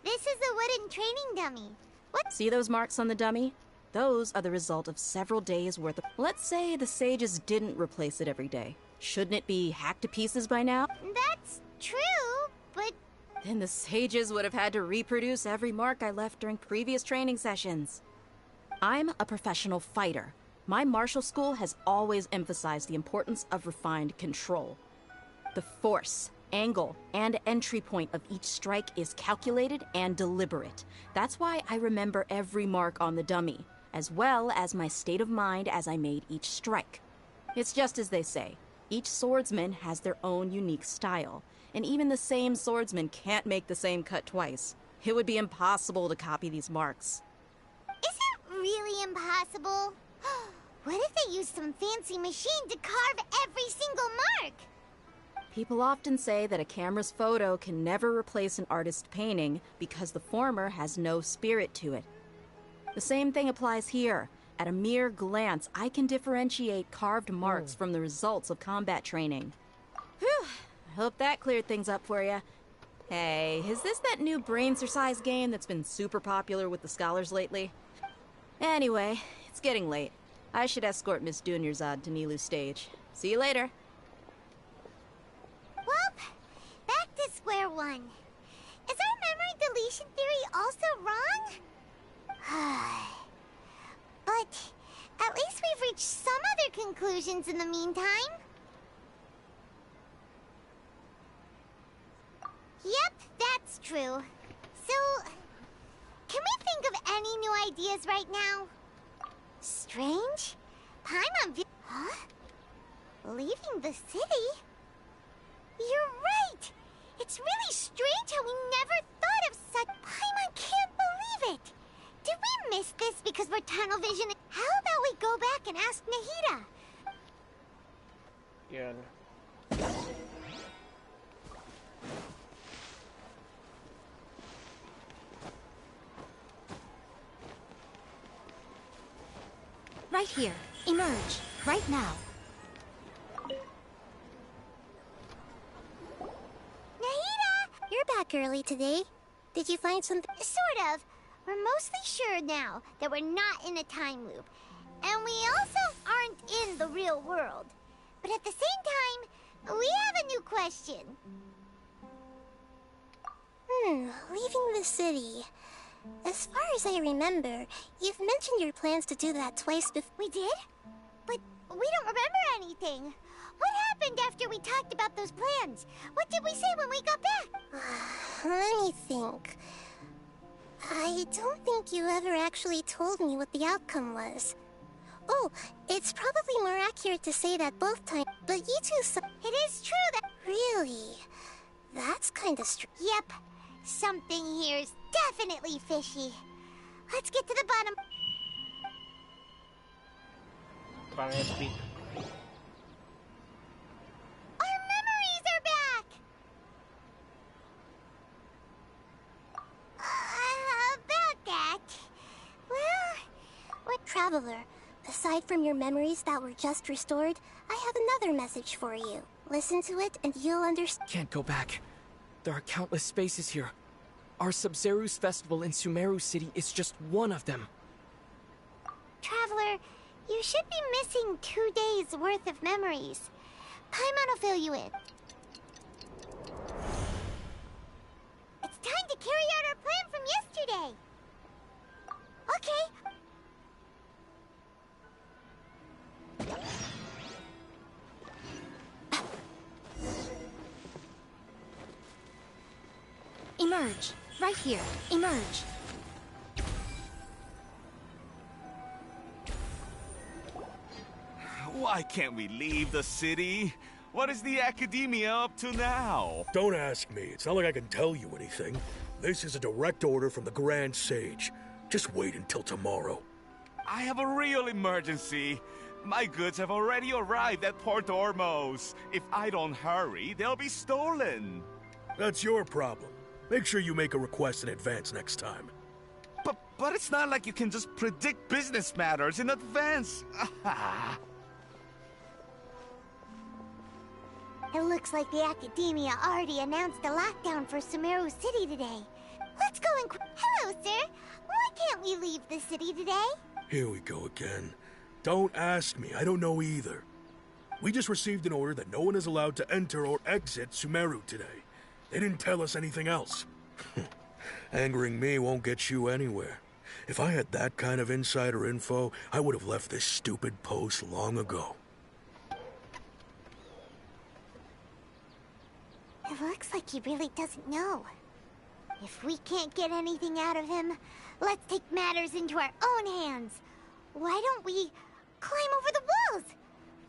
This is a wooden training dummy. What? See those marks on the dummy? Those are the result of several days' worth of... Let's say the sages didn't replace it every day. Shouldn't it be hacked to pieces by now? That's true, but... Then the sages would have had to reproduce every mark I left during previous training sessions. I'm a professional fighter. My martial school has always emphasized the importance of refined control. The force, angle, and entry point of each strike is calculated and deliberate. That's why I remember every mark on the dummy. as well as my state of mind as I made each strike. It's just as they say, each swordsman has their own unique style, and even the same swordsman can't make the same cut twice. It would be impossible to copy these marks. Is it really impossible? What if they used some fancy machine to carve every single mark? People often say that a camera's photo can never replace an artist's painting because the former has no spirit to it. The same thing applies here. At a mere glance, I can differentiate carved marks from the results of combat training. Whew, I hope that cleared things up for you. Hey, is this that new brain-exercise game that's been super popular with the scholars lately? Anyway, it's getting late. I should escort Miss Dunyarzad to Nilu's stage. See you later. Well, back to square one. Is our memory deletion theory also wrong? But at least we've reached some other conclusions in the meantime. Yep, that's true. So, can we think of any new ideas right now? Strange? Paimon huh? Leaving the city? You're right! It's really strange how we never thought of such... Paimon can't believe it! Did we miss this because we're tunnel vision? How about we go back and ask Nahida? Yun. Right here. Emerge. Right now. Nahida! You're back early today. Did you find something? Sort of. We're mostly sure now that we're not in a time loop. And we also aren't in the real world. But at the same time, we have a new question. Leaving the city. As far as I remember, you've mentioned your plans to do that twice before. We did? But we don't remember anything. What happened after we talked about those plans? What did we say when we got back? Let me think. I don't think you ever actually told me what the outcome was. Oh, it's probably more accurate to say that both times, but you two It is true that... Really? That's kind of strange. Yep. Something here's definitely fishy. Let's get to the bottom. Speed. Our memories are back! About that... Well... What traveler? Aside from your memories that were just restored, I have another message for you. Listen to it and you'll understand. Can't go back. There are countless spaces here. Our Sub-Zero's festival in Sumeru City is just one of them. Traveler, you should be missing 2 days worth of memories. Paimon will fill you in. It's time to carry out our plan from yesterday. Okay. Emerge. Right here. Emerge. Why can't we leave the city? What is the Academia up to now? Don't ask me. It's not like I can tell you anything. This is a direct order from the Grand Sage. Just wait until tomorrow. I have a real emergency. My goods have already arrived at Port Ormos. If I don't hurry, they'll be stolen. That's your problem. Make sure you make a request in advance next time. But it's not like you can just predict business matters in advance. It looks like the Academia already announced a lockdown for Sumeru City today. Let's go and... Hello, sir. Why can't we leave the city today? Here we go again. Don't ask me. I don't know either. We just received an order that no one is allowed to enter or exit Sumeru today. They didn't tell us anything else. Angering me won't get you anywhere. If I had that kind of insider info, I would have left this stupid post long ago. It looks like he really doesn't know. If we can't get anything out of him, let's take matters into our own hands. Why don't we climb over the walls?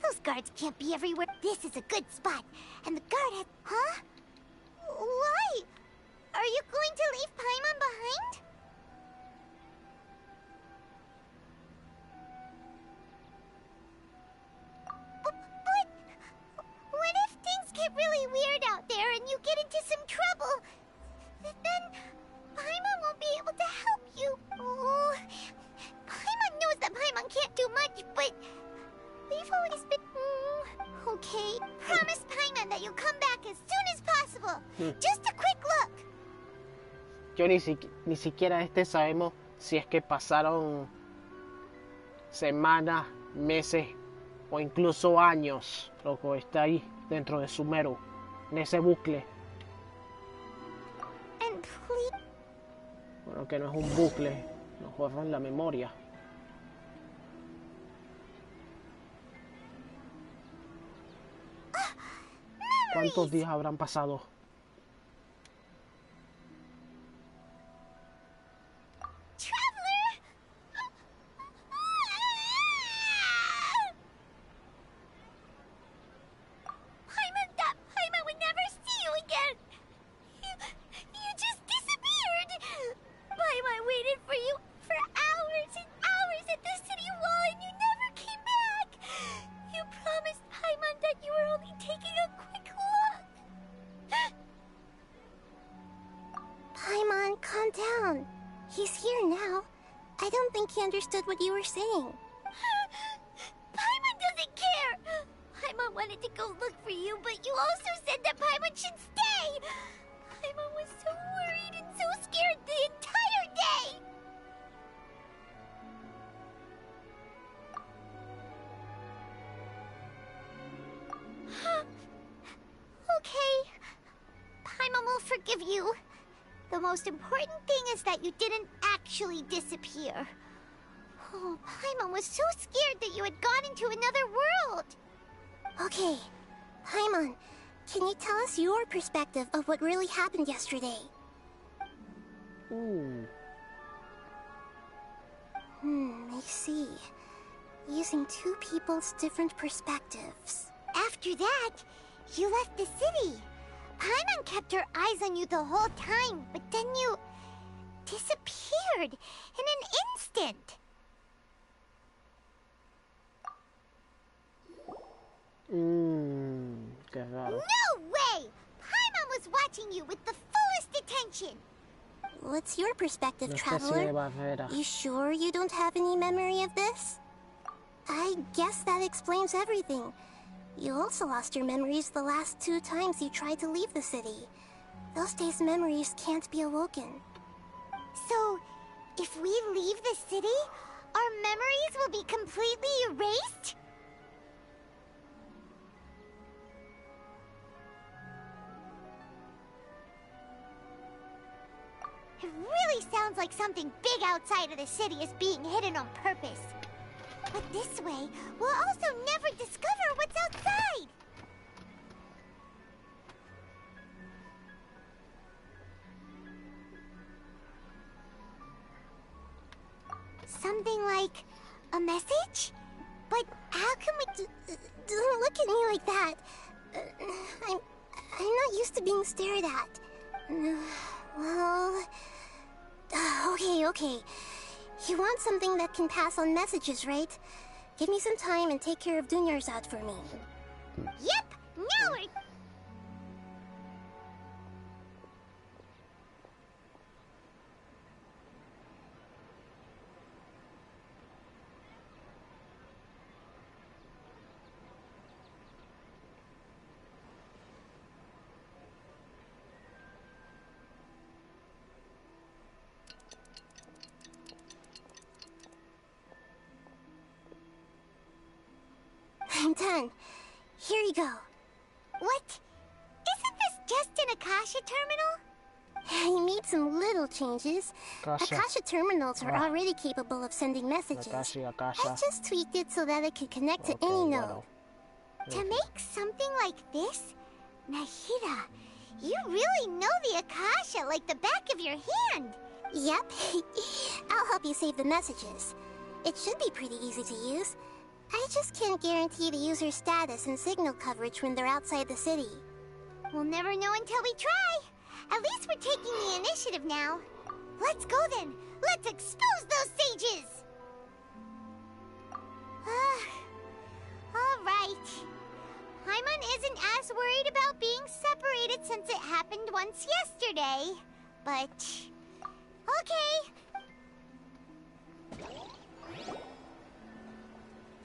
Those guards can't be everywhere. This is a good spot. And the guard has... Huh? Why? Are you going to leave Paimon behind? But what if things get really weird out there and you get into some trouble? Then Paimon won't be able to help you. Oh, Paimon knows that Paimon can't do much, but we've always been... Okay, promise Paimon that you'll come back as soon as possible. Just a quick look. Yo ni siquiera sabemos si es que pasaron semanas, meses o incluso años, loco, está ahí dentro de Sumeru, en ese bucle. Bueno, que no es un bucle, nos borran la memoria. ¿Cuántos días habrán pasado? Understood what you were saying. Paimon doesn't care! Paimon wanted to go look for you, but you also said that Paimon should stay! Paimon was so worried and so scared the entire day! Okay. Paimon will forgive you. The most important thing is that you didn't actually disappear. Oh, Paimon was so scared that you had gone into another world! Okay, Paimon, can you tell us your perspective of what really happened yesterday? I see. Using two people's different perspectives. After that, you left the city. Paimon kept her eyes on you the whole time, but then you disappeared in an instant. Qué raro. No way! Paimon was watching you with the fullest attention. What's your perspective, Traveler? You sure you don't have any memory of this? I guess that explains everything. You also lost your memories the last 2 times you tried to leave the city. Those days' memories can't be awoken. So, if we leave the city, our memories will be completely erased? It really sounds like something big outside of the city is being hidden on purpose. But this way, we'll also never discover what's outside! Something like a message? But how can we... Don't look at me like that. I'm not used to being stared at. Well... Okay. You want something that can pass on messages, right? Give me some time and take care of Dunyar's out for me. Yep! Now we're... I'm done. Here you go. What? Isn't this just an Akasha terminal? You made some little changes. Akasha terminals are already capable of sending messages. I just tweaked it so that it could connect to any node. To make something like this? Nahida, you really know the Akasha like the back of your hand. Yep. I'll help you save the messages. It should be pretty easy to use. I just can't guarantee the user's status and signal coverage when they're outside the city. We'll never know until we try. At least we're taking the initiative now. Let's go then. Let's expose those sages! All right. Paimon isn't as worried about being separated since it happened once yesterday. But... okay.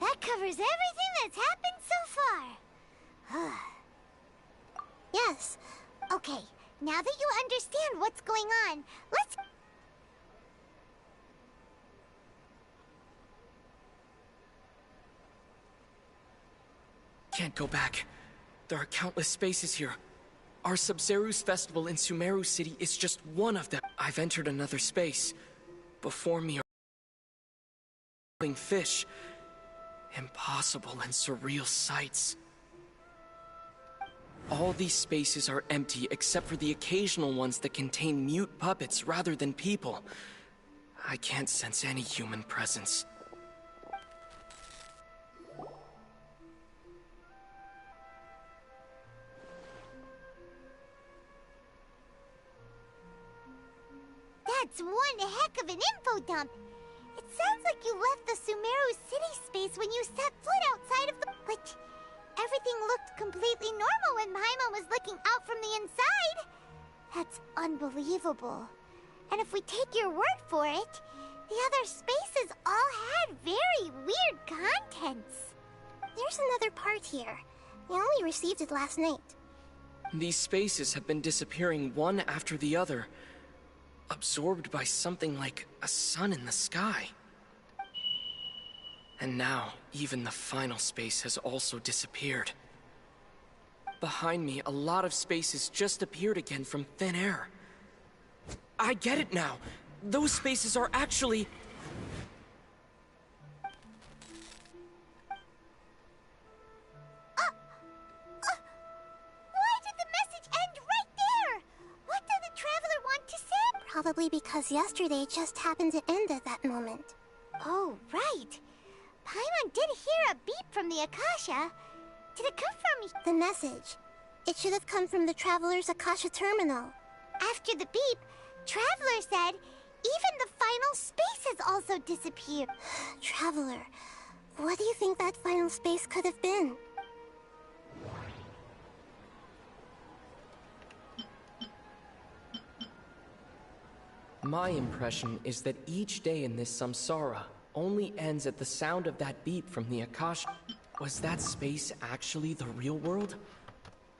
That covers everything that's happened so far. Yes. Okay, now that you understand what's going on, let's... Can't go back. There are countless spaces here. Our Sub-Zeru's festival in Sumeru City is just one of them. I've entered another space. Before me are fish. Impossible and surreal sights. All these spaces are empty except for the occasional ones that contain mute puppets rather than people. I can't sense any human presence. That's one heck of an info dump. It sounds like you left the Sumeru City space when you set foot outside of the... But everything looked completely normal when Paimon was looking out from the inside. That's unbelievable. And if we take your word for it, the other spaces all had very weird contents. There's another part here. We only received it last night. These spaces have been disappearing one after the other, absorbed by something like a sun in the sky. And now, even the final space has also disappeared. Behind me, a lot of spaces just appeared again from thin air. I get it now! Those spaces are actually... Why did the message end right there? What did the Traveler want to say? Probably because yesterday just happened to end at that moment. Oh, right. Paimon did hear a beep from the Akasha. Did it come from... The message. It should have come from the Traveler's Akasha terminal. After the beep, Traveler said even the final space has also disappeared. Traveler, what do you think that final space could have been? My impression is that each day in this samsara only ends at the sound of that beep from the Akasha. Was that space actually the real world?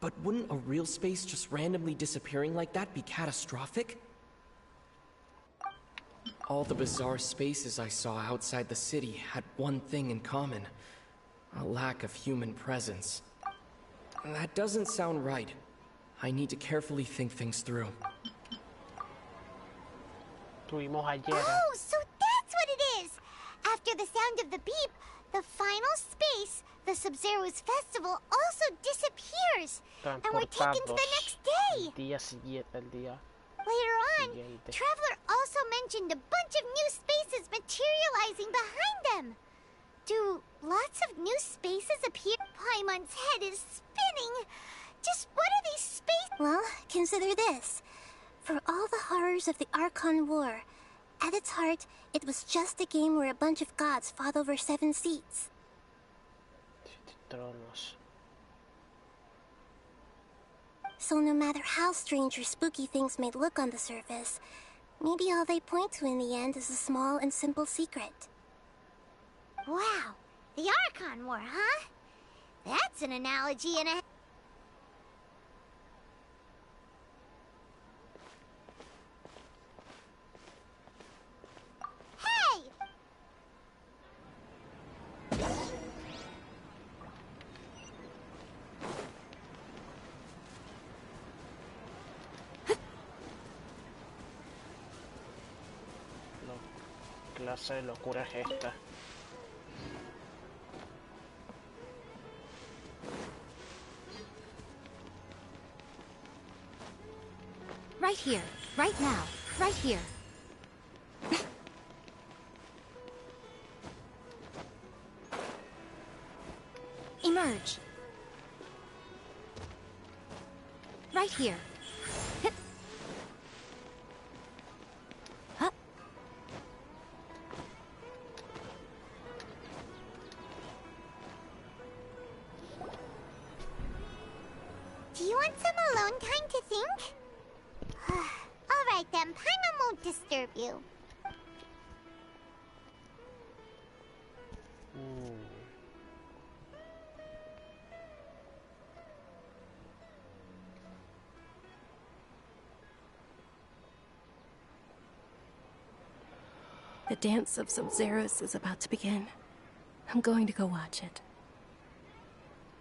But wouldn't a real space just randomly disappearing like that be catastrophic? All the bizarre spaces I saw outside the city had one thing in common: a lack of human presence. That doesn't sound right. I need to carefully think things through. Oh, so that's what it is! After the sound of the beep, the final space, the Sub-Zeru's festival, also disappears! And we're taken to the next day! Later on, Traveler also mentioned a bunch of new spaces materializing behind them. Do lots of new spaces appear? Paimon's head is spinning. Just what are these spaces? Well, consider this. For all the horrors of the Archon War, at its heart, it was just a game where a bunch of gods fought over 7 seats. So no matter how strange or spooky things may look on the surface, maybe all they point to in the end is a small and simple secret. Wow, the Archon War, huh? That's an analogy and a... Hey! Clase de locura es esta. Right here, right now, right here. Emerge. Right here. Hit. Huh? Do you want some alone time to think? Alright then, Paimon won't disturb you. The dance of Sub-Zeros is about to begin. I'm going to go watch it.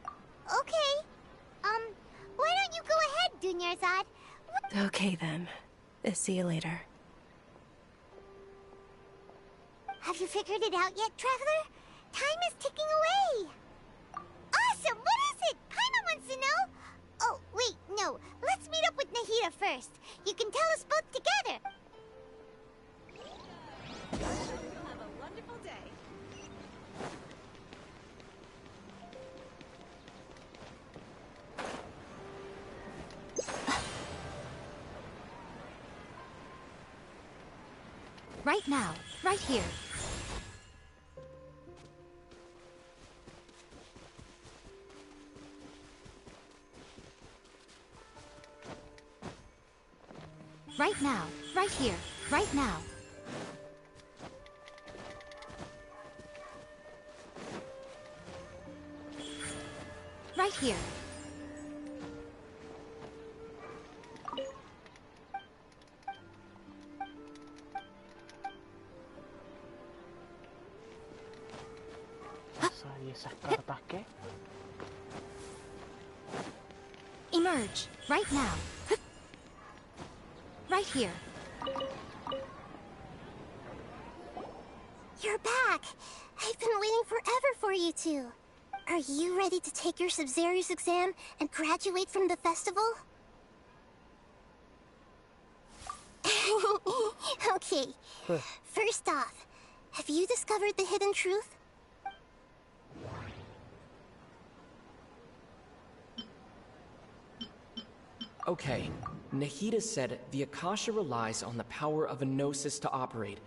Okay. Why don't you go ahead, Dunyarzad? Okay then. See you later. Have you figured it out yet, Traveler? Time is ticking away. Awesome! What is it? Paimon wants to know. Oh, wait, no. Let's meet up with Nahida first. You can tell us both together. Have a wonderful day. Right now. Right here. Right now. Right here. Right now. Right here. ¿Y esas cartas qué? Emerge. Right now. Right here. You're back! I've been waiting forever for you two. Are you ready to take your Sub-Zeros exam and graduate from the festival? Okay. First off, have you discovered the hidden truth? Okay, Nahida said the Akasha relies on the power of a gnosis to operate,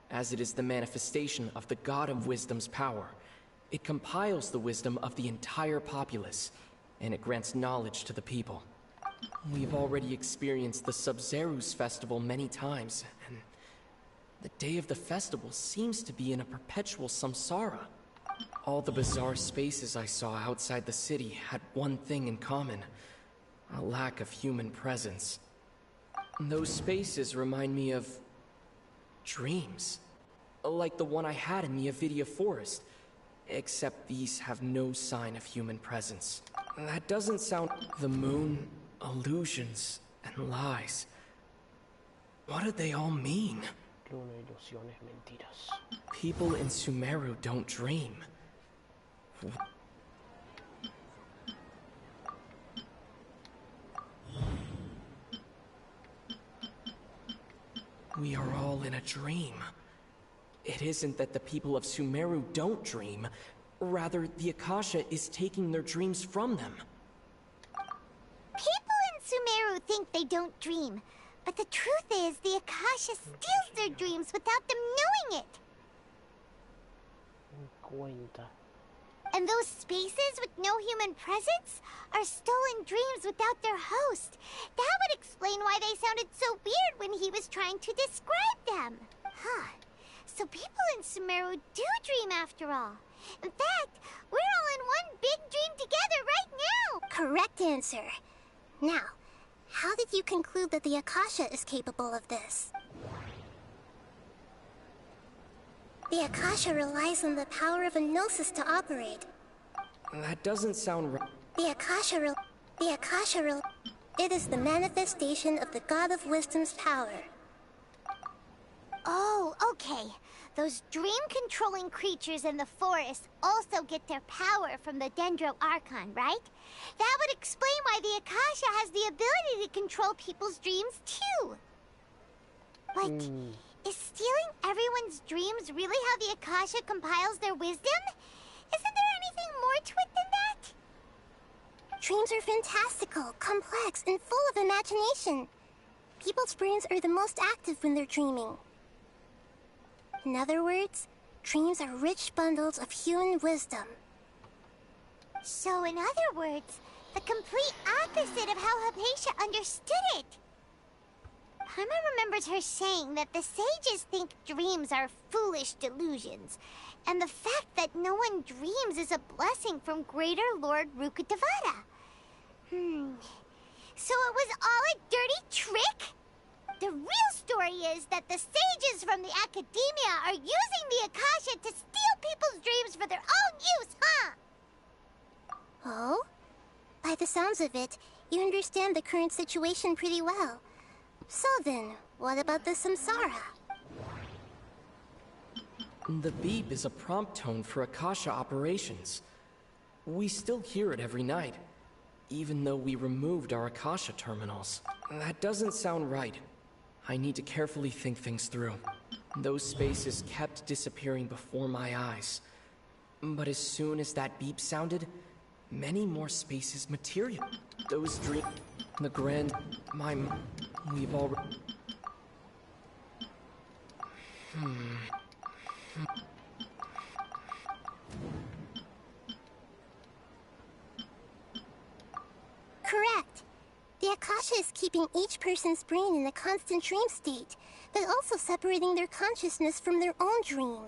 as it is the manifestation of the God of Wisdom's power. It compiles the wisdom of the entire populace, and it grants knowledge to the people. We've already experienced the Sub-Zeros festival many times, and the day of the festival seems to be in a perpetual samsara. All the bizarre spaces I saw outside the city had one thing in common: a lack of human presence. Those spaces remind me of dreams, like the one I had in the Avidia Forest, except these have no sign of human presence. That doesn't sound... The moon, illusions, and lies. What do they all mean? Luna, ilusiones, mentiras. People in Sumeru don't dream. We are all in a dream. It isn't that the people of Sumeru don't dream. Rather, the Akasha is taking their dreams from them. People in Sumeru think they don't dream, but the truth is the Akasha steals their dreams without them knowing it. Cuenta. And those spaces with no human presence are stolen dreams without their host. That would explain why they sounded so weird when he was trying to describe them. Huh. So people in Sumeru do dream after all. In fact, we're all in one big dream together right now. Correct answer. Now, how did you conclude that the Akasha is capable of this? The Akasha relies on the power of a gnosis to operate. That doesn't sound right. The Akasha it is the manifestation of the God of Wisdom's power. Oh, okay. Those dream-controlling creatures in the forest also get their power from the Dendro Archon, right? That would explain why the Akasha has the ability to control people's dreams, too. Like, is stealing everyone's dreams really how the Akasha compiles their wisdom? Isn't there anything more to it than that? Dreams are fantastical, complex, and full of imagination. People's brains are the most active when they're dreaming. In other words, dreams are rich bundles of human wisdom. So, in other words, the complete opposite of how Hypatia understood it. Paimon remembers her saying that the sages think dreams are foolish delusions, and the fact that no one dreams is a blessing from Greater Lord Rukkhadevata. So it was all a dirty trick? The real story is that the sages from the Academia are using the Akasha to steal people's dreams for their own use, huh? Oh? By the sounds of it, you understand the current situation pretty well. So then, what about the samsara? The beep is a prompt tone for Akasha operations. We still hear it every night, even though we removed our Akasha terminals. That doesn't sound right. I need to carefully think things through. Those spaces kept disappearing before my eyes. But as soon as that beep sounded, many more spaces material. Those dreams, the grand, we've already... Correct. The Akasha is keeping each person's brain in a constant dream state, but also separating their consciousness from their own dream.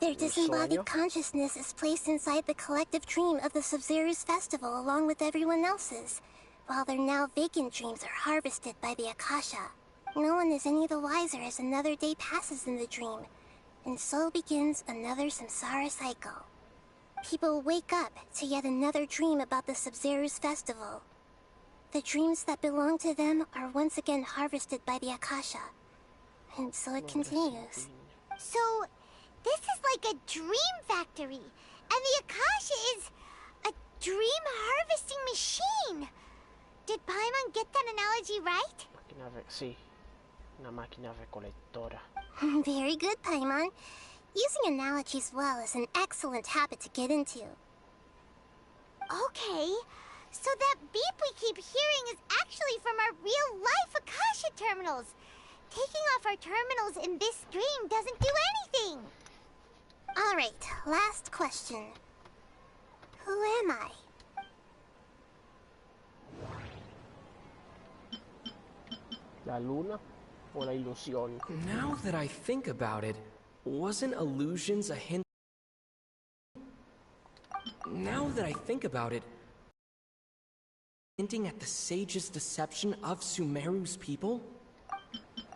Their disembodied consciousness is placed inside the collective dream of the Sub-Zero's festival along with everyone else's, while their now vacant dreams are harvested by the Akasha. No one is any the wiser as another day passes in the dream, and so begins another samsara cycle. People wake up to yet another dream about the Sub-Zero's festival. The dreams that belong to them are once again harvested by the Akasha, and so it continues. So, this is like a dream factory, and the Akasha is a dream harvesting machine. Did Paimon get that analogy right? Sí, una máquina recolectora. Very good, Paimon. Using analogies well is an excellent habit to get into. Okay, so that beep we keep hearing is actually from our real-life Akasha terminals. Taking off our terminals in this dream doesn't do anything. Alright, last question. Who am I? La luna o la ilusión? Now that I think about it, wasn't illusions a hint? Now that I think about it, hinting at the sage's deception of Sumeru's people?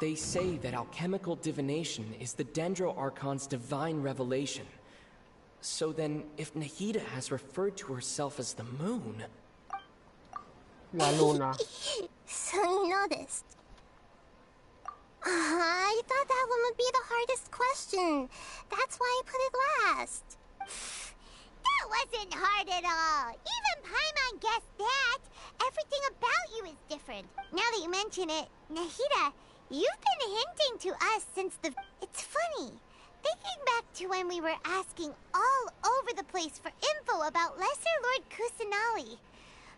They say that alchemical divination is the Dendro Archon's divine revelation. So then, if Nahida has referred to herself as the moon... La luna. So you noticed. I thought that one would be the hardest question. That's why I put it last. That wasn't hard at all. Even Paimon guessed that. Everything about you is different. Now that you mention it, Nahida, you've been hinting to us since the... It's funny. Thinking back to when we were asking all over the place for info about Lesser Lord Kusanali.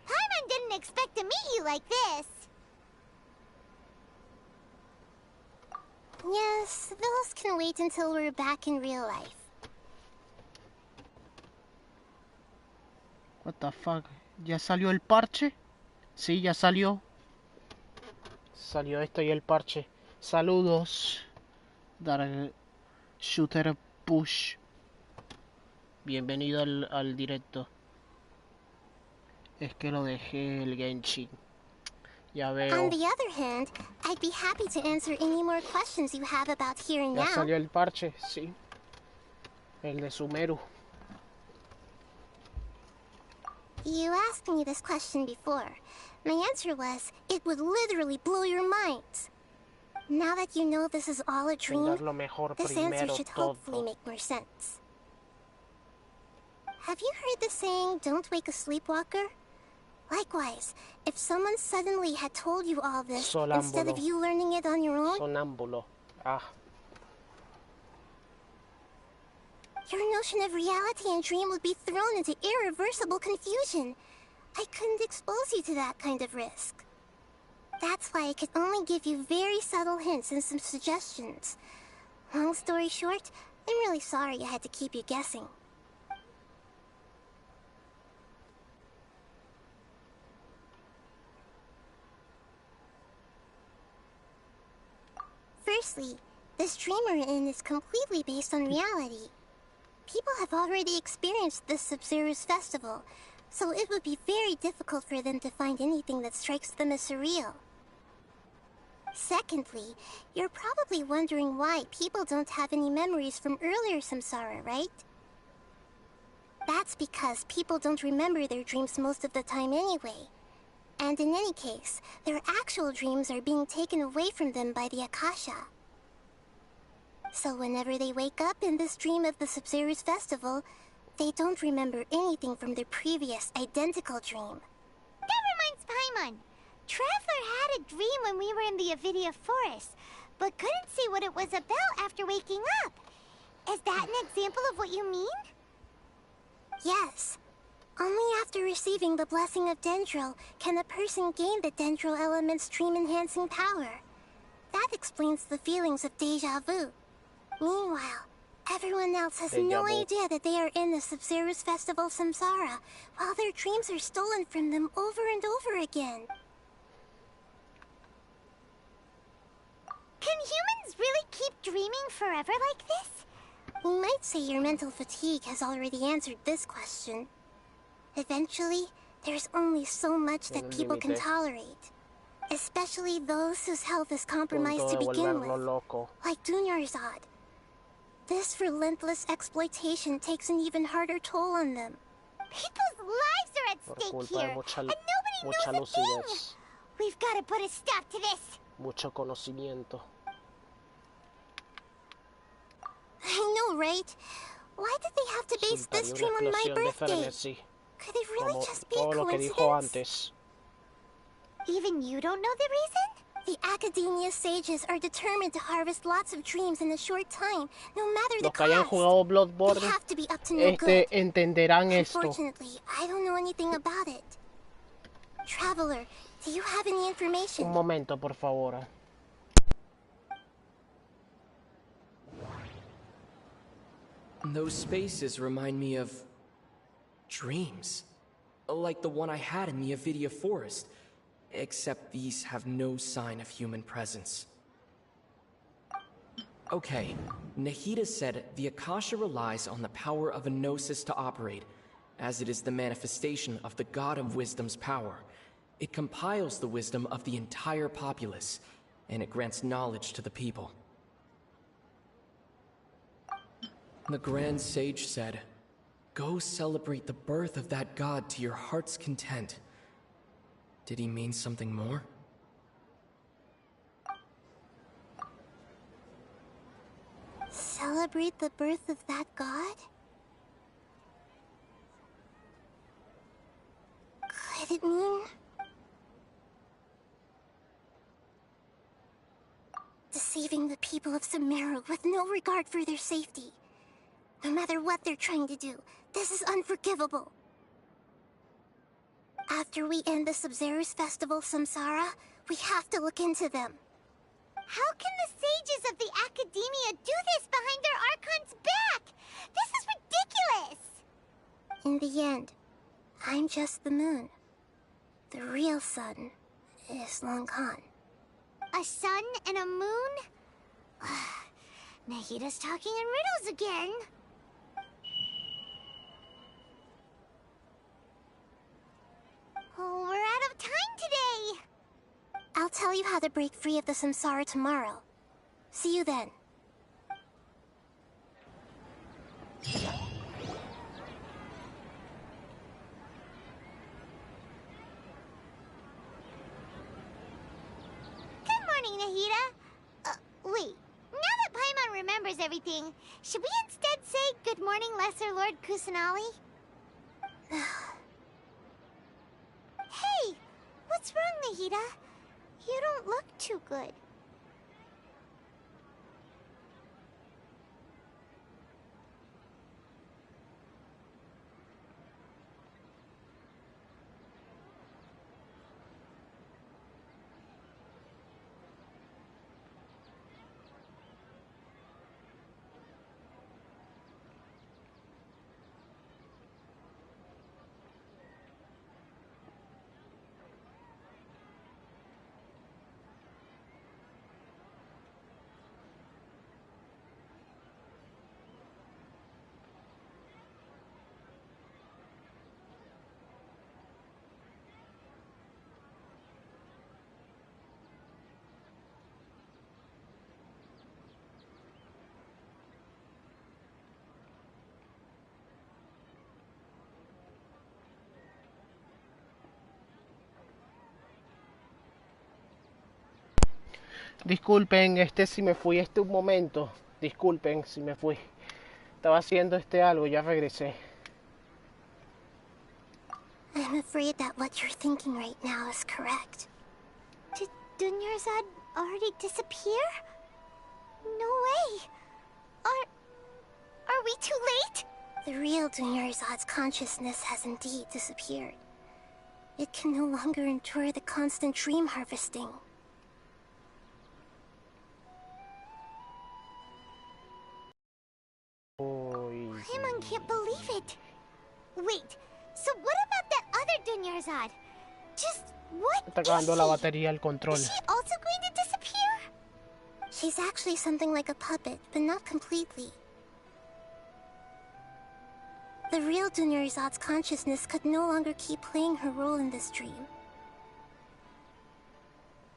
Paimon didn't expect to meet you like this. Yes, those can wait until we're back in real life. What the fuck? ¿Ya salió el parche? Sí, ya salió. Salió esto y el parche. Saludos. Dark Shooter Push. Bienvenido al directo. Es que lo dejé el Genshin. Ya veo. On the other hand, I'd be happy to answer any more questions you have about here and Ya now. salió el parche, sí. El de Sumeru. You asked me this question before. My answer was, it would literally blow your minds. Now that you know this is all a dream, this answer should hopefully make more sense. Have you heard the saying, don't wake a sleepwalker? Likewise, if someone suddenly had told you all this, instead of you learning it on your own... Sonámbulo. Ah. Your notion of reality and dream would be thrown into irreversible confusion. I couldn't expose you to that kind of risk. That's why I could only give you very subtle hints and some suggestions. Long story short, I'm really sorry I had to keep you guessing. Firstly, this dream we're in is completely based on reality. People have already experienced this Sub-Zero's festival, so it would be very difficult for them to find anything that strikes them as surreal. Secondly, you're probably wondering why people don't have any memories from earlier samsara, right? That's because people don't remember their dreams most of the time anyway. And in any case, their actual dreams are being taken away from them by the Akasha. So whenever they wake up in this dream of the Sub-Zero's festival, they don't remember anything from their previous identical dream. That reminds Paimon. Traveler had a dream when we were in the Avidia forest, but couldn't see what it was about after waking up. Is that an example of what you mean? Yes. Only after receiving the blessing of Dendril can a person gain the Dendril element's dream-enhancing power. That explains the feelings of déjà vu. Meanwhile, everyone else has no idea that they are in the Sub-Zero's festival samsara, while their dreams are stolen from them over and over again. Can humans really keep dreaming forever like this? We might say your mental fatigue has already answered this question. Eventually, there's only so much that people can tolerate. Especially those whose health is compromised to begin with, like Dunyarzad. This relentless exploitation takes an even harder toll on them. People's lives are at stake here, and nobody knows a thing! We've got to put a stop to this! Mucho conocimiento. I know, right? Why did they have to base this dream on my birthday? Could it really just be a coincidence? Even you don't know the reason? The Academia sages are determined to harvest lots of dreams in a short time, no matter the Los que hayan cost. jugado Bloodborne, They have to be up to no good. entenderán esto. Unfortunately, I don't know anything about it. Traveler, do you have any information? Un momento, por favor. Those spaces remind me of dreams, like the one I had in the Avidia forest, except these have no sign of human presence. Okay, Nahida said the Akasha relies on the power of a gnosis to operate, as it is the manifestation of the God of Wisdom's power. It compiles the wisdom of the entire populace, and it grants knowledge to the people. The Grand Sage said, "Go celebrate the birth of that God to your heart's content." Did he mean something more? Celebrate the birth of that God? Could it mean... deceiving the people of Sumeru with no regard for their safety? No matter what they're trying to do, this is unforgivable. After we end the Sub-Zero's festival samsara, we have to look into them. How can the sages of the Academia do this behind their Archon's back? This is ridiculous! In the end, I'm just the moon. The real sun is long gone. A sun and a moon? Nahida's talking in riddles again. Oh, we're out of time today! I'll tell you how to break free of the samsara tomorrow. See you then. Good morning, Nahida. Wait. Now that Paimon remembers everything, should we instead say good morning, Lesser Lord Kusanali? Hey! What's wrong, Nahida? You don't look too good. Disculpen, si me fui un momento. Disculpen si me fui. Estaba haciendo algo, ya regresé. I'm afraid that what you're thinking right now is correct. Did Dunyarzad already disappear? No way. Are we too late? The real Dunyarzad's consciousness has indeed disappeared. It can no longer endure the constant dream harvesting. Paimon can't believe it. Wait, so what about that other Dunyarzad? Just what Está acabando la batería el control. Is she also going to disappear? She's actually something like a puppet, but not completely. The real Dunyarzad's consciousness could no longer keep playing her role in this dream.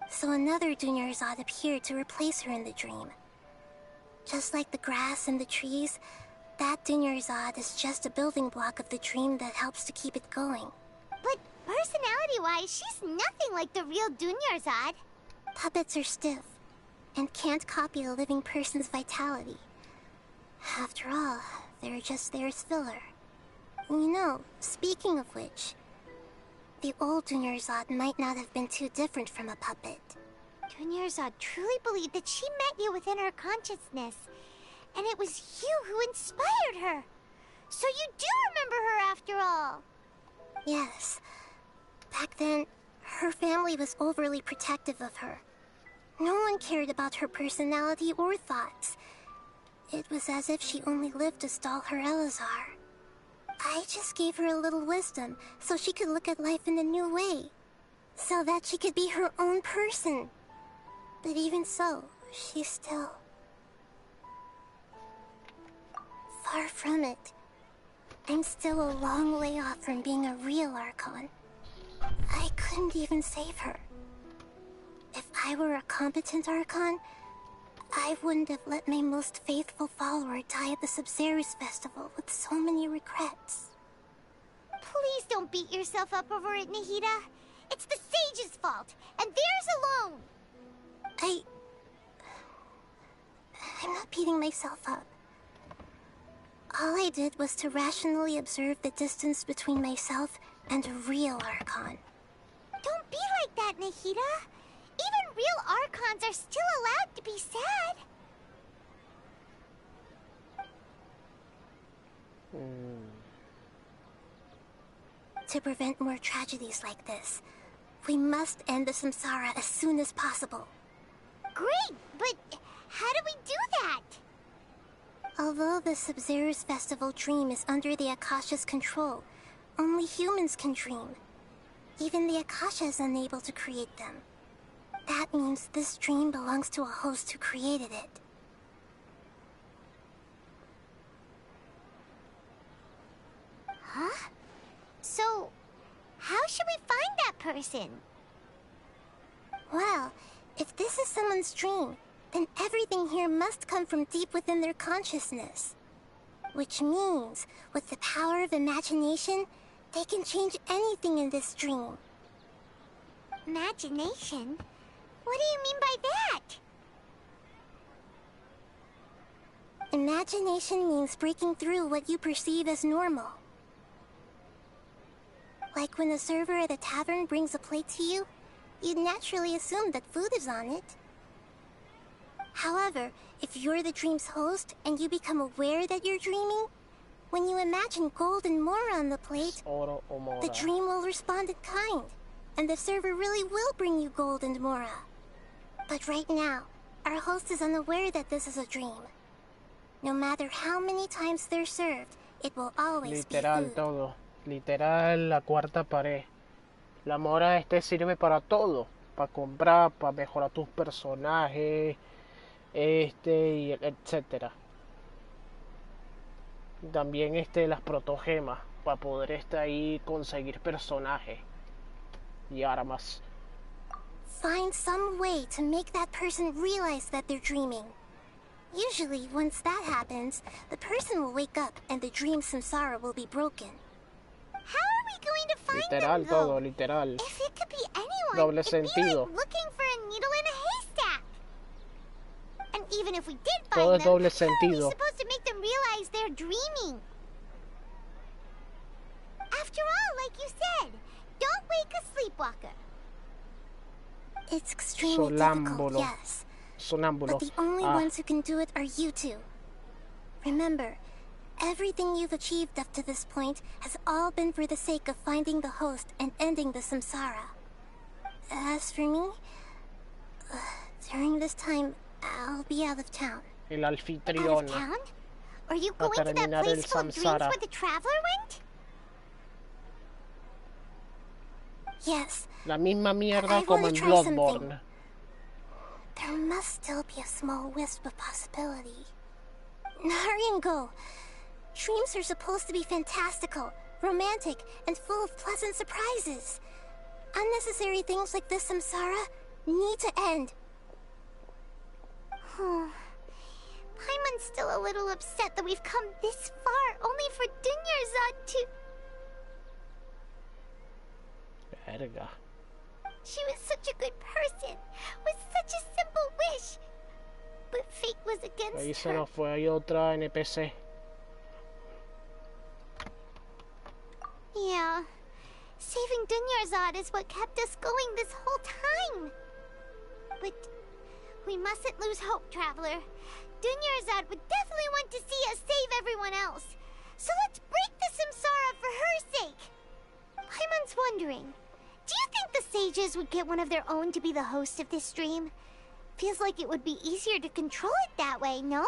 So another Dunyarzad appeared to replace her in the dream. Just like the grass and the trees, that Dunyarzad is just a building block of the dream that helps to keep it going. But personality-wise, she's nothing like the real Dunyarzad. Puppets are stiff, and can't copy a living person's vitality. After all, they're just there as filler. You know, speaking of which, the old Dunyarzad might not have been too different from a puppet. Dunyarzad truly believed that she met you within her consciousness, and it was you who inspired her. So you do remember her after all. Yes. Back then, her family was overly protective of her. No one cared about her personality or thoughts. It was as if she only lived to stall her Elazar. I just gave her a little wisdom so she could look at life in a new way. So that she could be her own person. But even so, she's still... far from it. I'm still a long way off from being a real Archon. I couldn't even save her. If I were a competent Archon, I wouldn't have let my most faithful follower die at the Sabzeruz festival with so many regrets. Please don't beat yourself up over it, Nahida. It's the sage's fault, and theirs alone. I'm not beating myself up. All I did was to rationally observe the distance between myself and a real Archon. Don't be like that, Nahida. Even real Archons are still allowed to be sad. To prevent more tragedies like this, we must end the samsara as soon as possible. Great, but how do we do that? Although the Sabzeruz festival dream is under the Akasha's control, only humans can dream. Even the Akasha is unable to create them. That means this dream belongs to a host who created it. Huh? So, how should we find that person? Well, if this is someone's dream, then everything here must come from deep within their consciousness. Which means, with the power of imagination, they can change anything in this dream. Imagination? What do you mean by that? Imagination means breaking through what you perceive as normal. Like when a server at a tavern brings a plate to you, you'd naturally assume that food is on it. However, if you're the dream's host and you become aware that you're dreaming, when you imagine gold and Mora on the plate, the dream will respond in kind, and the server really will bring you gold and Mora. But right now, our host is unaware that this is a dream. No matter how many times they're served, it will always be food. Todo. Literal, la cuarta pared. La Mora sirve para todo. Para comprar, para mejorar tus personajes, y etcétera. También las protogemas para poder ahí conseguir personajes y armas. Find some way to make that person realize that they're dreaming. Usually, once that happens, the person will wake up and the dream samsara will be broken. How are we going to find Literal them, though? todo, literal. If it could be anyone, Doble it'd sentido. be like looking for a needle in a haystack. Even if we did Todo find es them, doble how are we sentido. supposed to make them realize they're dreaming? After all, like you said, don't wake a sleepwalker. It's extremely difficult, Sonámbulo. yes. Sonámbulo. But the only Ah. ones who can do it are you two. Remember, everything you've achieved up to this point has all been for the sake of finding the host and ending the samsara. As for me, during this time, I'll be out of town. El Out anfitrión. of town? Are you A going to that terminar place el full of dreams samsara. where the traveler went? Yes. La misma mierda I como wanna en try something. Bloodborne. There must still be a small wisp of possibility. Hurry and go. Dreams are supposed to be fantastical, romantic, and full of pleasant surprises. Unnecessary things like this samsara need to end. Paimon's still a little upset that we've come this far only for Dunyarzad to... Verga. She was such a good person, with such a simple wish. But fate was against Ahí se her. nos fue. Hay otra NPC. Yeah. Saving Dunyarzad is what kept us going this whole time. But we mustn't lose hope, Traveler. Dunyarzad would definitely want to see us save everyone else. So let's break the samsara for her sake. Paimon's wondering, do you think the sages would get one of their own to be the host of this dream? Feels like it would be easier to control it that way, no?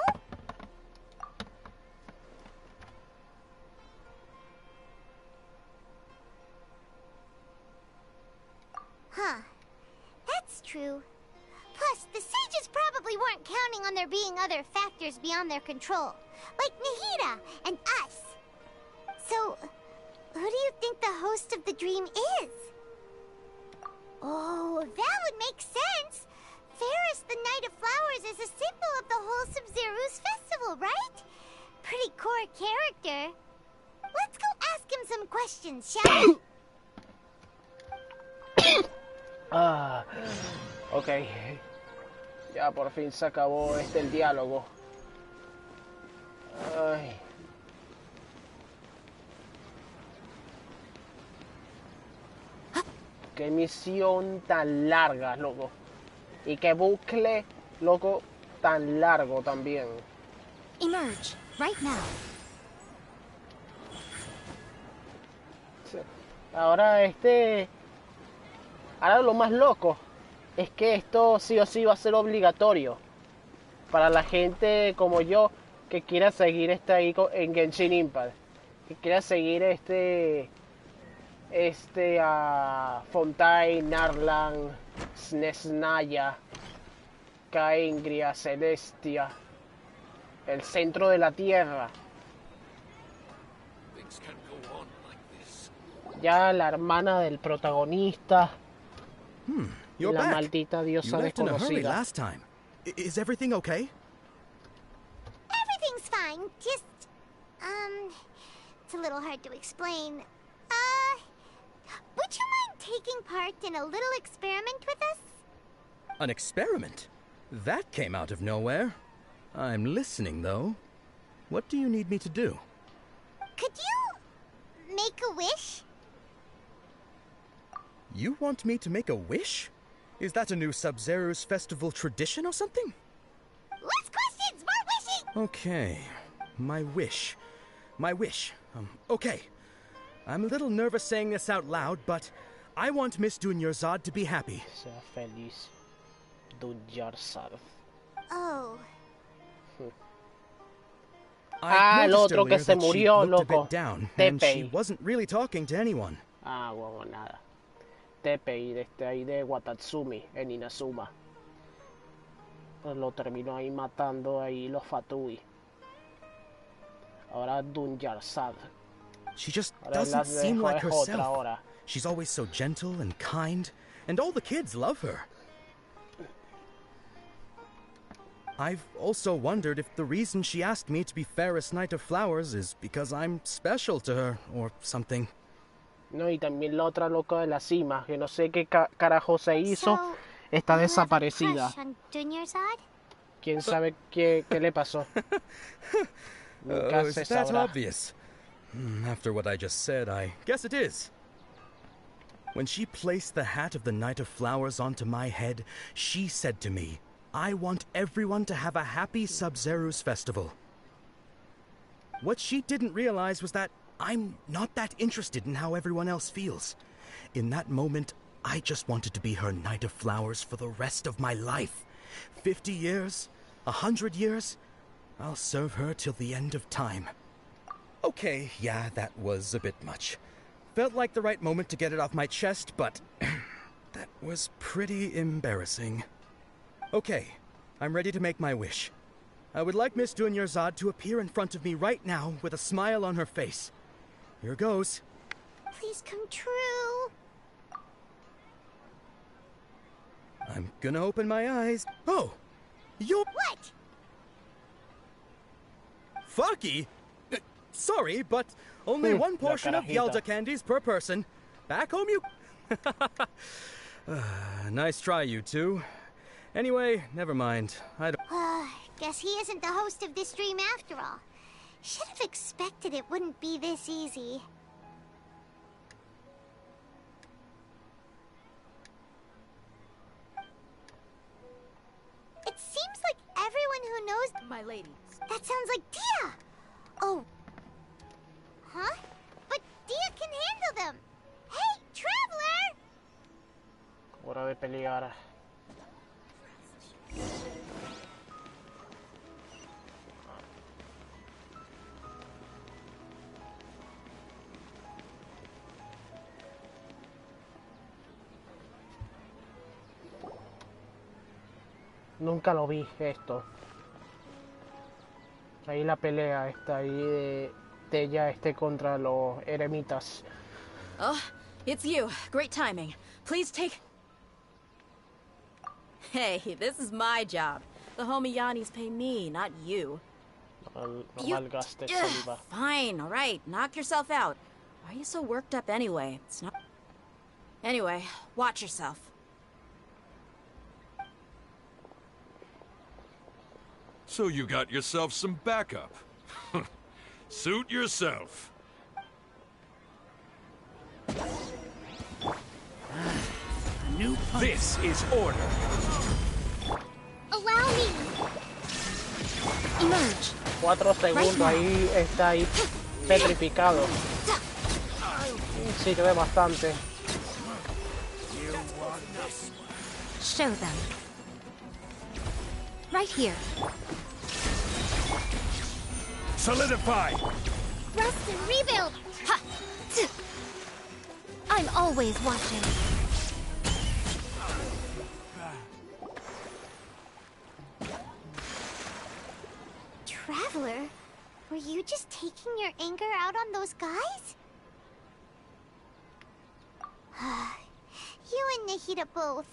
Huh. That's true. Plus, the sages probably weren't counting on there being other factors beyond their control, like Nahida and us. So, who do you think the host of the dream is? Oh, that would make sense. Ferris, the Knight of Flowers, is a symbol of the whole Sub-Zero's festival, right? Pretty core character. Let's go ask him some questions, shall we? Ah, ok. Ya por fin se acabó el diálogo. Ay. Qué misión tan larga, loco. Y qué bucle, loco, tan largo también. Emerge, right now. Ahora ahora lo más loco es que esto sí o sí va a ser obligatorio para la gente como yo que quiera seguir ahí en Genshin Impact, que quiera seguir a Fontaine, Narlan, Snesnaya, Caengria, Celestia, el centro de la tierra. Ya la hermana del protagonista, You're la back. maldita You diosa left in a hurry desconocida. last time. Is everything okay? Everything's fine. Just, it's a little hard to explain. Would you mind taking part in a little experiment with us? An experiment? That came out of nowhere. I'm listening, though. What do you need me to do? Could you make a wish? You want me to make a wish? Is that a new Sub-Zero's festival tradition or something? Less questions, more wishing! Okay. My wish. Okay. I'm a little nervous saying this out loud, but I want Miss Dunyarzad to be happy. Sea feliz. Dunyarzad. Oh. I el noticed otro que earlier se that she murió, looked a loco. bit down, and she Teppei. wasn't really talking to anyone. Ah, bueno, nada. Teppei, ahí de Watatsumi, en Inazuma. Pues lo terminó ahí matando ahí los Fatui. Ahora Dunyarzad. She just Ahora doesn't seem like es otra herself. ahora. She's always so gentle and kind, and all the kids love her. I've also wondered if the reason she asked me to be Fairest Knight of Flowers is because I'm special to her, or something. No, y también la otra loca de la cima, que no sé qué carajo se hizo, So, está you have a desaparecida. crush on Dunyarzad? ¿Quién sabe qué le pasó? Nunca Is se that sabrá. obvious? After what I just said, I guess it is. When she placed the hat of the Knight of Flowers onto my head, she said to me, I want everyone to have a happy Sub-Zero's festival. What she didn't realize was that I'm not that interested in how everyone else feels. In that moment, I just wanted to be her Knight of Flowers for the rest of my life. 50 years? 100 years? I'll serve her till the end of time. Okay, yeah, that was a bit much. Felt like the right moment to get it off my chest, but that was pretty embarrassing. Okay, I'm ready to make my wish. I would like Miss Dunyarzad to appear in front of me right now with a smile on her face. Here goes. Please come true. I'm gonna open my eyes. Oh! You... What? Fucky? Sorry, but only one portion of Yelda candies per person. Back home you... Nice try, you two. Anyway, never mind. I don't... Guess he isn't the host of this stream after all. Should have expected it wouldn't be this easy. It seems like everyone who knows... My ladies. That sounds like Dia! Oh. Huh? But Dia can handle them! Hey, Traveler! Hora de pelear. Nunca lo vi esto. Ahí la pelea está ahí de ella contra los eremitas. Oh, it's you. Great timing. Please take... Hey, this is my job. The Homiyanis pay me, not you. Fine, all right. Knock yourself out. Why are you so worked up anyway? It's not... Anyway, watch yourself. So you got yourself some backup. Suit yourself. This is order. Allow me. Emerge. 4 segundos, ahí está ahí petrificado. Sirve bastante. Show them. Right here. Solidify! Rest and rebuild! Ha! I'm always watching. Traveler, were you just taking your anger out on those guys? You and Nahida both.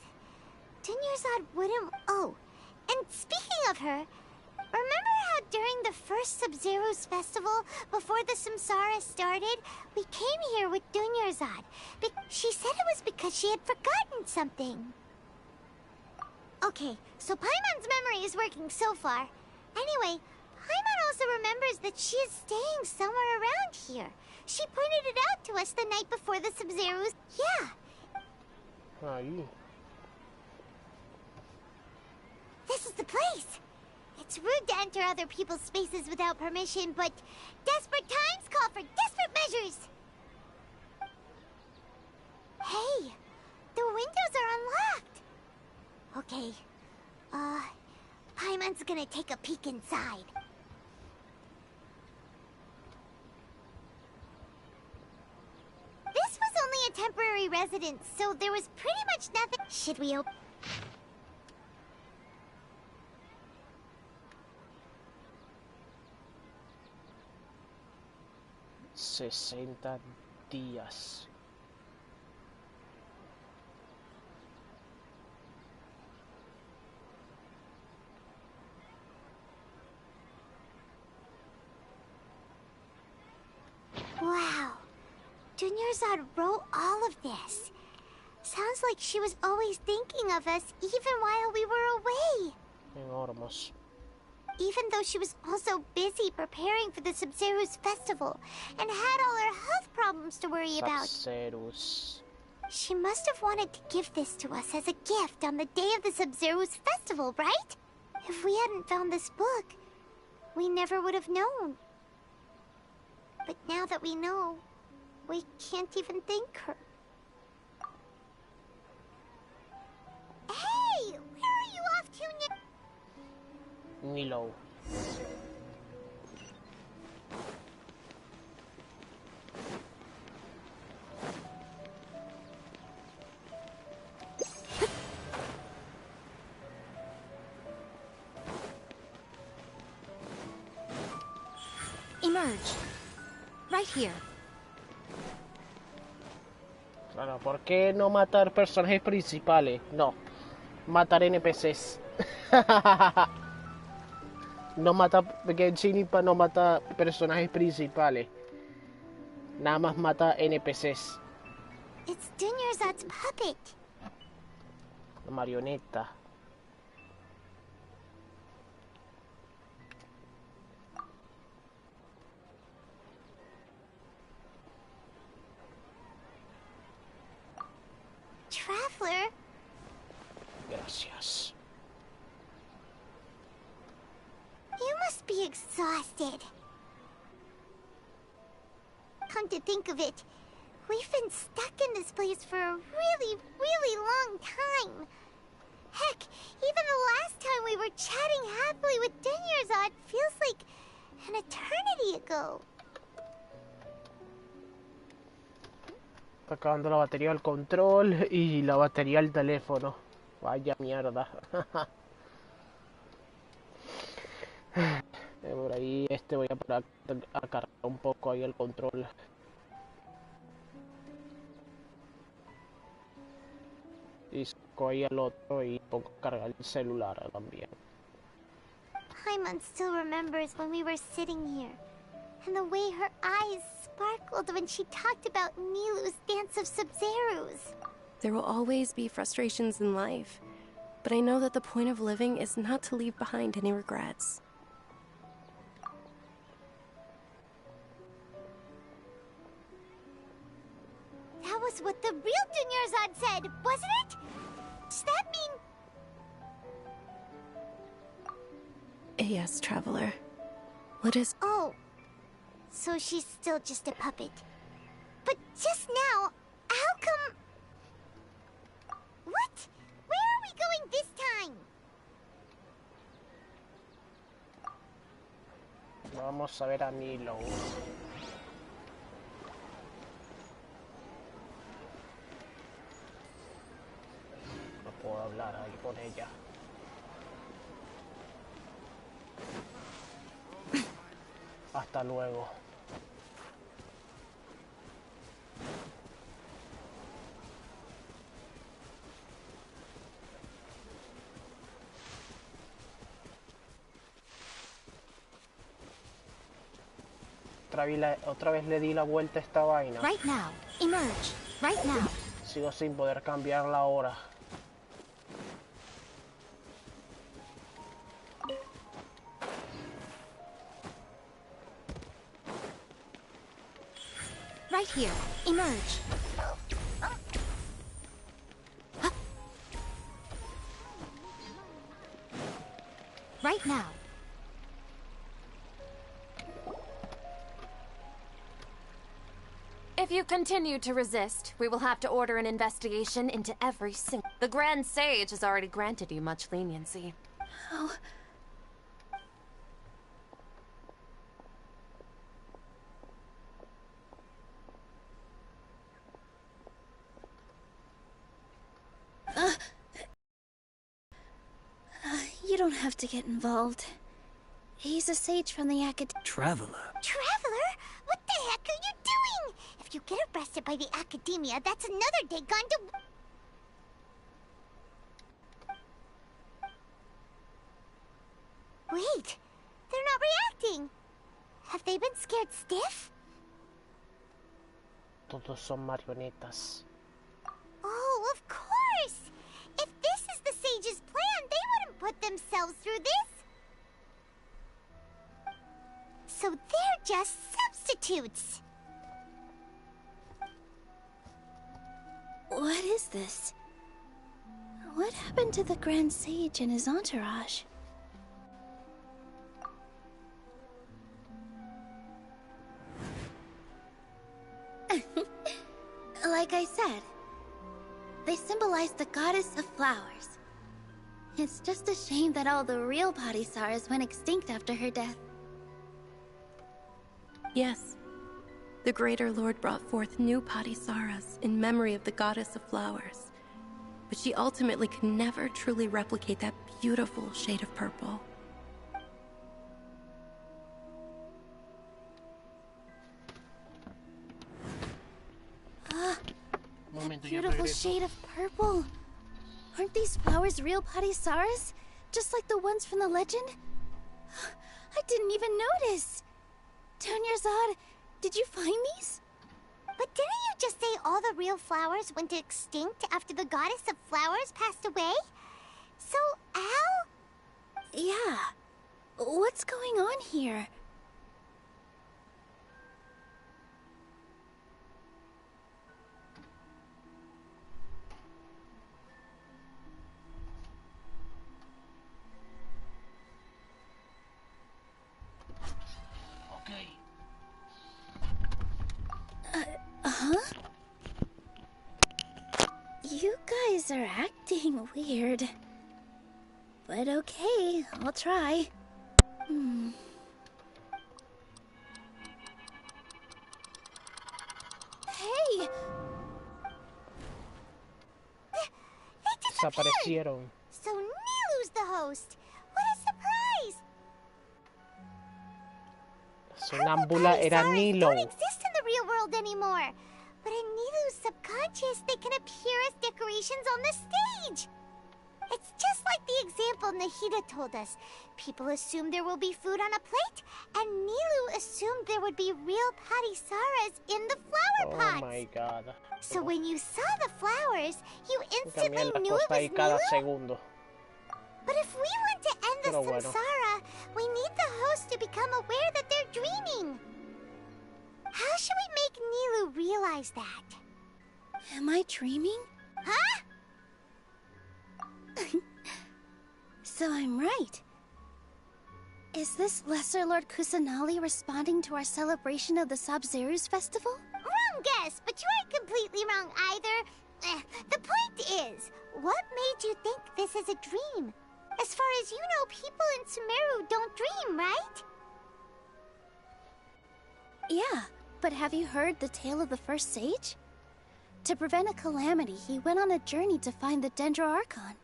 Dunyarzad wouldn't... Oh, and speaking of her, remember how during the first Sub-Zero's festival, before the Samsara started, we came here with Dunyarzad? She said it was because she had forgotten something. Okay, so Paimon's memory is working so far. Anyway, Paimon also remembers that she is staying somewhere around here. She pointed it out to us the night before the Sub-Zero's... Yeah. Ahí. This is the place. It's rude to enter other people's spaces without permission, but desperate times call for desperate measures. Hey, the windows are unlocked. Okay, Paimon's gonna take a peek inside. This was only a temporary residence, so there was pretty much nothing. Should we open? 60 días. Wow. Dunyarzad wrote all of this. Sounds like she was always thinking of us even while we were away. En Ormos. Even though she was also busy preparing for the Sub-Zero's festival and had all her health problems to worry about. Sub-Zero's. She must have wanted to give this to us as a gift on the day of the Sub-Zero's festival, right? If we hadn't found this book, we never would have known. But now that we know, we can't even thank her. Hey! Where are you off to, Milo. Emerge. Right here. Claro, ¿por qué no matar personajes principales? No, matar NPCs. No mata Genshin no mata personajes principales. Nada más mata NPCs. It's Dunyarzad's puppet. La marioneta. Traveler? Gracias. You must be exhausted. Come to think of it, we've been stuck in this place for a really, really long time. Heck, even the last time we were chatting happily with Dunyarzad feels like an eternity ago. Está acabando la batería del control y la batería del teléfono. Vaya mierda. Por ahí voy a parar a cargar un poco ahí el control. Y saco ahí el otro y pongo a cargar el celular también. Paimon still remembers when we were sitting here, and the way her eyes sparkled when she talked about Nilu's dance of Sub-Zeros. There will always be frustrations in life, but I know that the point of living is not to leave behind any regrets. That was what the real Dunyarzad said, wasn't it? Does that mean... Yes, Traveler. Let us... Oh, so she's still just a puppet. But just now, how come... What? Where are we going this time? Vamos a ver a Milo. No puedo hablar ahí con ella. Hasta luego. Otra vez le di la vuelta a esta vaina. Right now. Emerge. Right now. Sigo sin poder cambiar la hora. Right here. Emerge. Right now. If you continue to resist, we will have to order an investigation into every single... The Grand Sage has already granted you much leniency. Oh. You don't have to get involved. He's a sage from the academy. Traveler. Traveler? What the heck are you doing? If you get arrested by the academia, that's another day gone to... Wait, they're not reacting. Have they been scared stiff? Todos son marionetas. Oh, of course! If this is the sage's plan, they wouldn't put themselves through just substitutes. What is this? What happened to the Grand Sage and his entourage? Like I said, they symbolize the goddess of flowers. It's just a shame that all the real Padisaras went extinct after her death. Yes. The Greater Lord brought forth new Padisaras in memory of the goddess of flowers. But she ultimately could never truly replicate that beautiful shade of purple. Beautiful shade of purple. Aren't these flowers real Padisaras? Just like the ones from the legend? I didn't even notice. Dunyarzad, did you find these? But didn't you just say all the real flowers went extinct after the goddess of flowers passed away? So, how? Yeah. What's going on here? Huh? You guys are acting weird. But okay, I'll try. Hey! Desaparecieron. So Nilu's the host. What a surprise! Sonámbula era Nilo. Don't exist in the real world anymore. But in Nilu's subconscious, they can appear as decorations on the stage. It's just like the example Nahida told us. People assumed there will be food on a plate, and Nilu assumed there would be real Padisaras in the flower pots. Oh my god. So when you saw the flowers, you instantly Cambian las knew it cosas ahí was cada Nilu? segundo. But if we want to end the Pero bueno. samsara, we need the host to become aware that they're dreaming. How should we make Nilu realize that? Am I dreaming? Huh? So I'm right. Is this Lesser Lord Kusanali responding to our celebration of the Sabzeruz festival? Wrong guess, but you aren't completely wrong either. The point is, what made you think this is a dream? As far as you know, people in Sumeru don't dream, right? Yeah, but have you heard the tale of the first sage? To prevent a calamity, he went on a journey to find the Dendroarchon.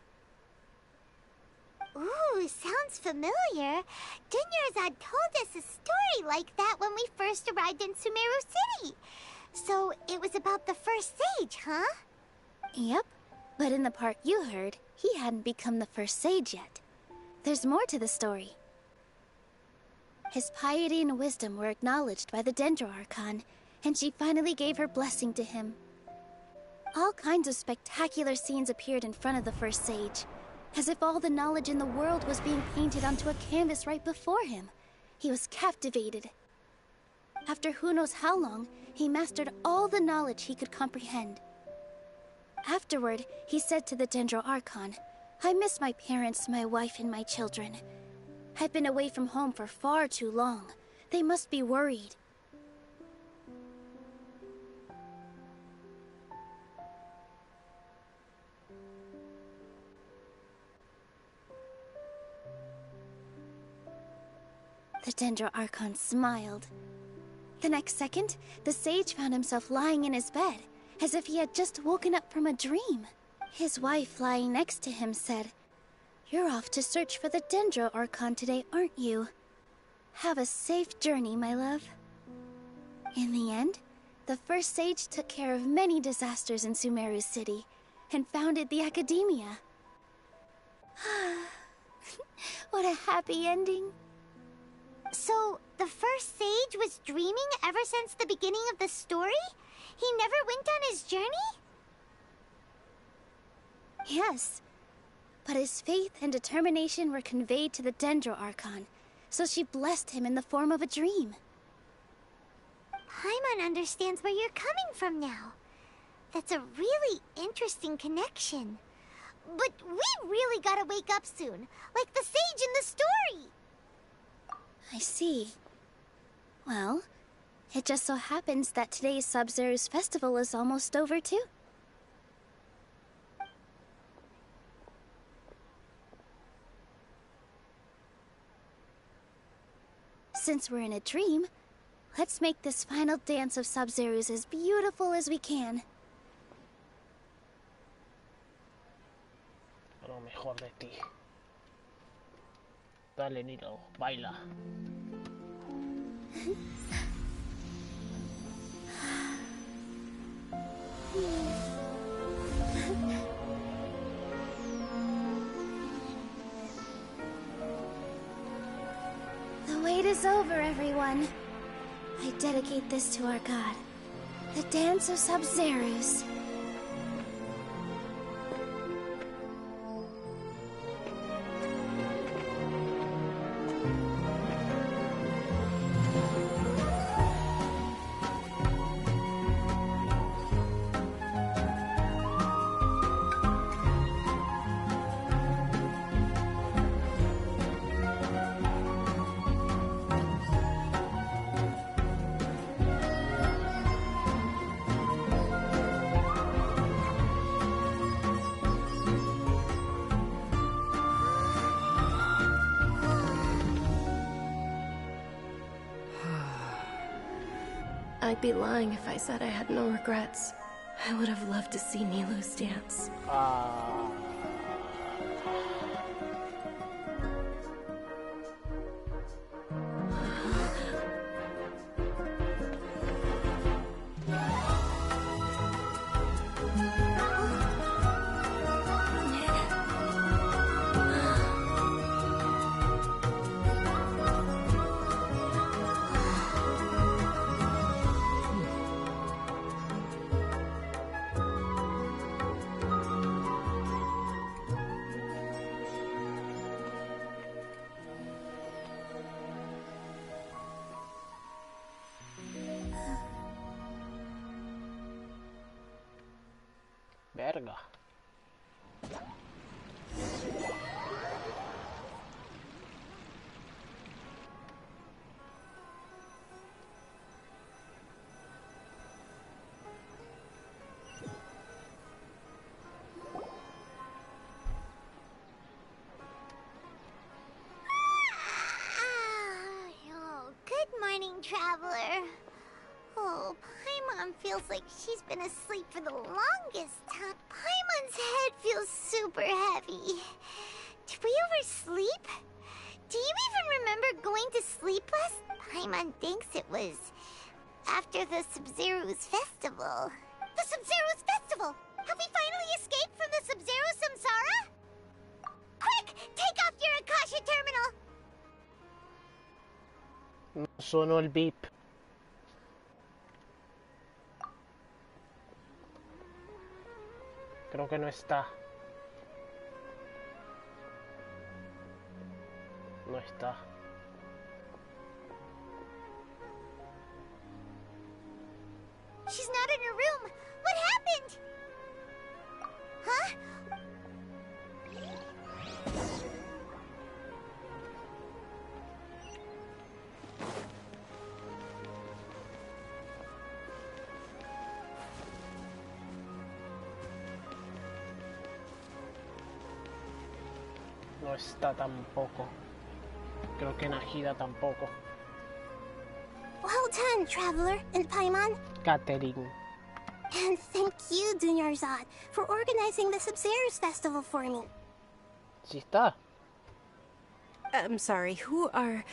Ooh, sounds familiar. Dunyarzad told us a story like that when we first arrived in Sumeru City. So, it was about the first sage, huh? Yep, but in the part you heard, he hadn't become the first sage yet. There's more to the story. His piety and wisdom were acknowledged by the Dendroarchon, and she finally gave her blessing to him. All kinds of spectacular scenes appeared in front of the first sage, as if all the knowledge in the world was being painted onto a canvas right before him. He was captivated. After who knows how long, he mastered all the knowledge he could comprehend. Afterward, he said to the Dendroarchon, "I miss my parents, my wife, and my children. I've been away from home for far too long. They must be worried." The Dendroarchon smiled. The next second, the sage found himself lying in his bed, as if he had just woken up from a dream. His wife, lying next to him, said, "You're off to search for the Dendroarchon today, aren't you? Have a safe journey, my love." In the end, the first sage took care of many disasters in Sumeru City, and founded the Academia. What a happy ending. So, the first sage was dreaming ever since the beginning of the story? He never went on his journey? Yes, but his faith and determination were conveyed to the Dendroarchon, so she blessed him in the form of a dream. Paimon understands where you're coming from now. That's a really interesting connection. But we really gotta wake up soon, like the sage in the story. I see. Well, it just so happens that today's Sub-Zero's festival is almost over too. Since we're in a dream, let's make this final dance of Sub-Zero's as beautiful as we can. Lo mejor de ti. Dale, Nilo, baila. The wait is over, everyone. I dedicate this to our god, the dance of Sub-Zero's. I'd be lying if I said I had no regrets. I would have loved to see Nilou's dance. Verga. Good morning, traveler. Oh, Paimon feels like she's been asleep for the longest time. Paimon's head feels super heavy. Did we oversleep? Do you even remember going to sleep last? Paimon thinks it was after the Sub-Zero's festival. The Sub-Zero's festival! Have we finally escaped from the Sub-Zero samsara? Quick! Take off your Akasha terminal! Sonó el beep. Creo que no está. No está. She's not in her room. What happened? Huh? No está tampoco. Creo que Nahida tampoco. Well done, Traveler and Paimon. Catherine. And thank you, Dunyarzad, for organizing the Sub-Zero's festival for me. Sí está. I'm sorry, who are...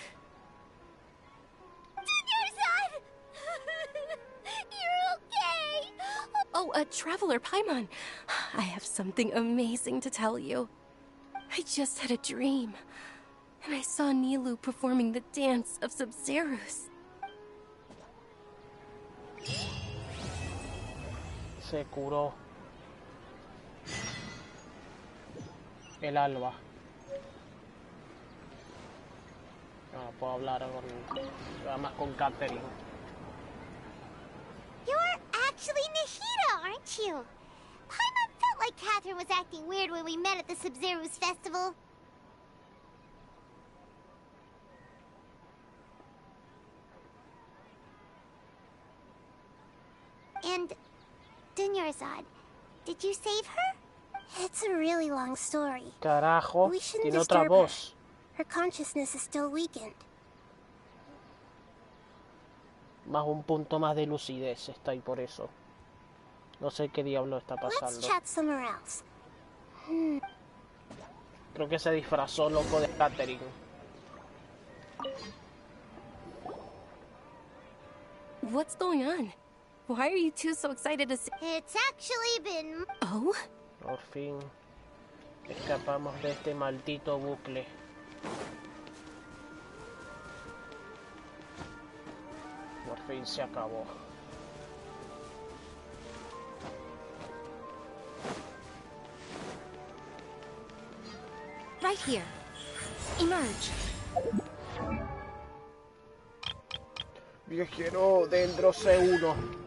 Dunyarzad! You're okay! Oh, Traveler Paimon. I have something amazing to tell you. I just had a dream, and I saw Nilou performing the dance of Sub-Zero's. Se curó. El alba. No puedo hablar con... Nada más con Catherine. actually Nahida, aren't you? Paimon felt like Catherine was acting weird when we met at the Sub-Zero's festival. And Dunyarzad, did you save her? It's a really long story. Carajo, We shouldn't tiene otra disturb her. voz. Her consciousness is still weakened. Más un punto más de lucidez está ahí por eso. No sé qué diablo está Let's pasando. chat somewhere else. Creo que se disfrazó loco de Catherine. What's going on? Why are you two so excited to see? It's actually been... Oh? Por fin escapamos de este maldito bucle. Por fin se acabó. Right here. Emerge. Viajero dentro C1.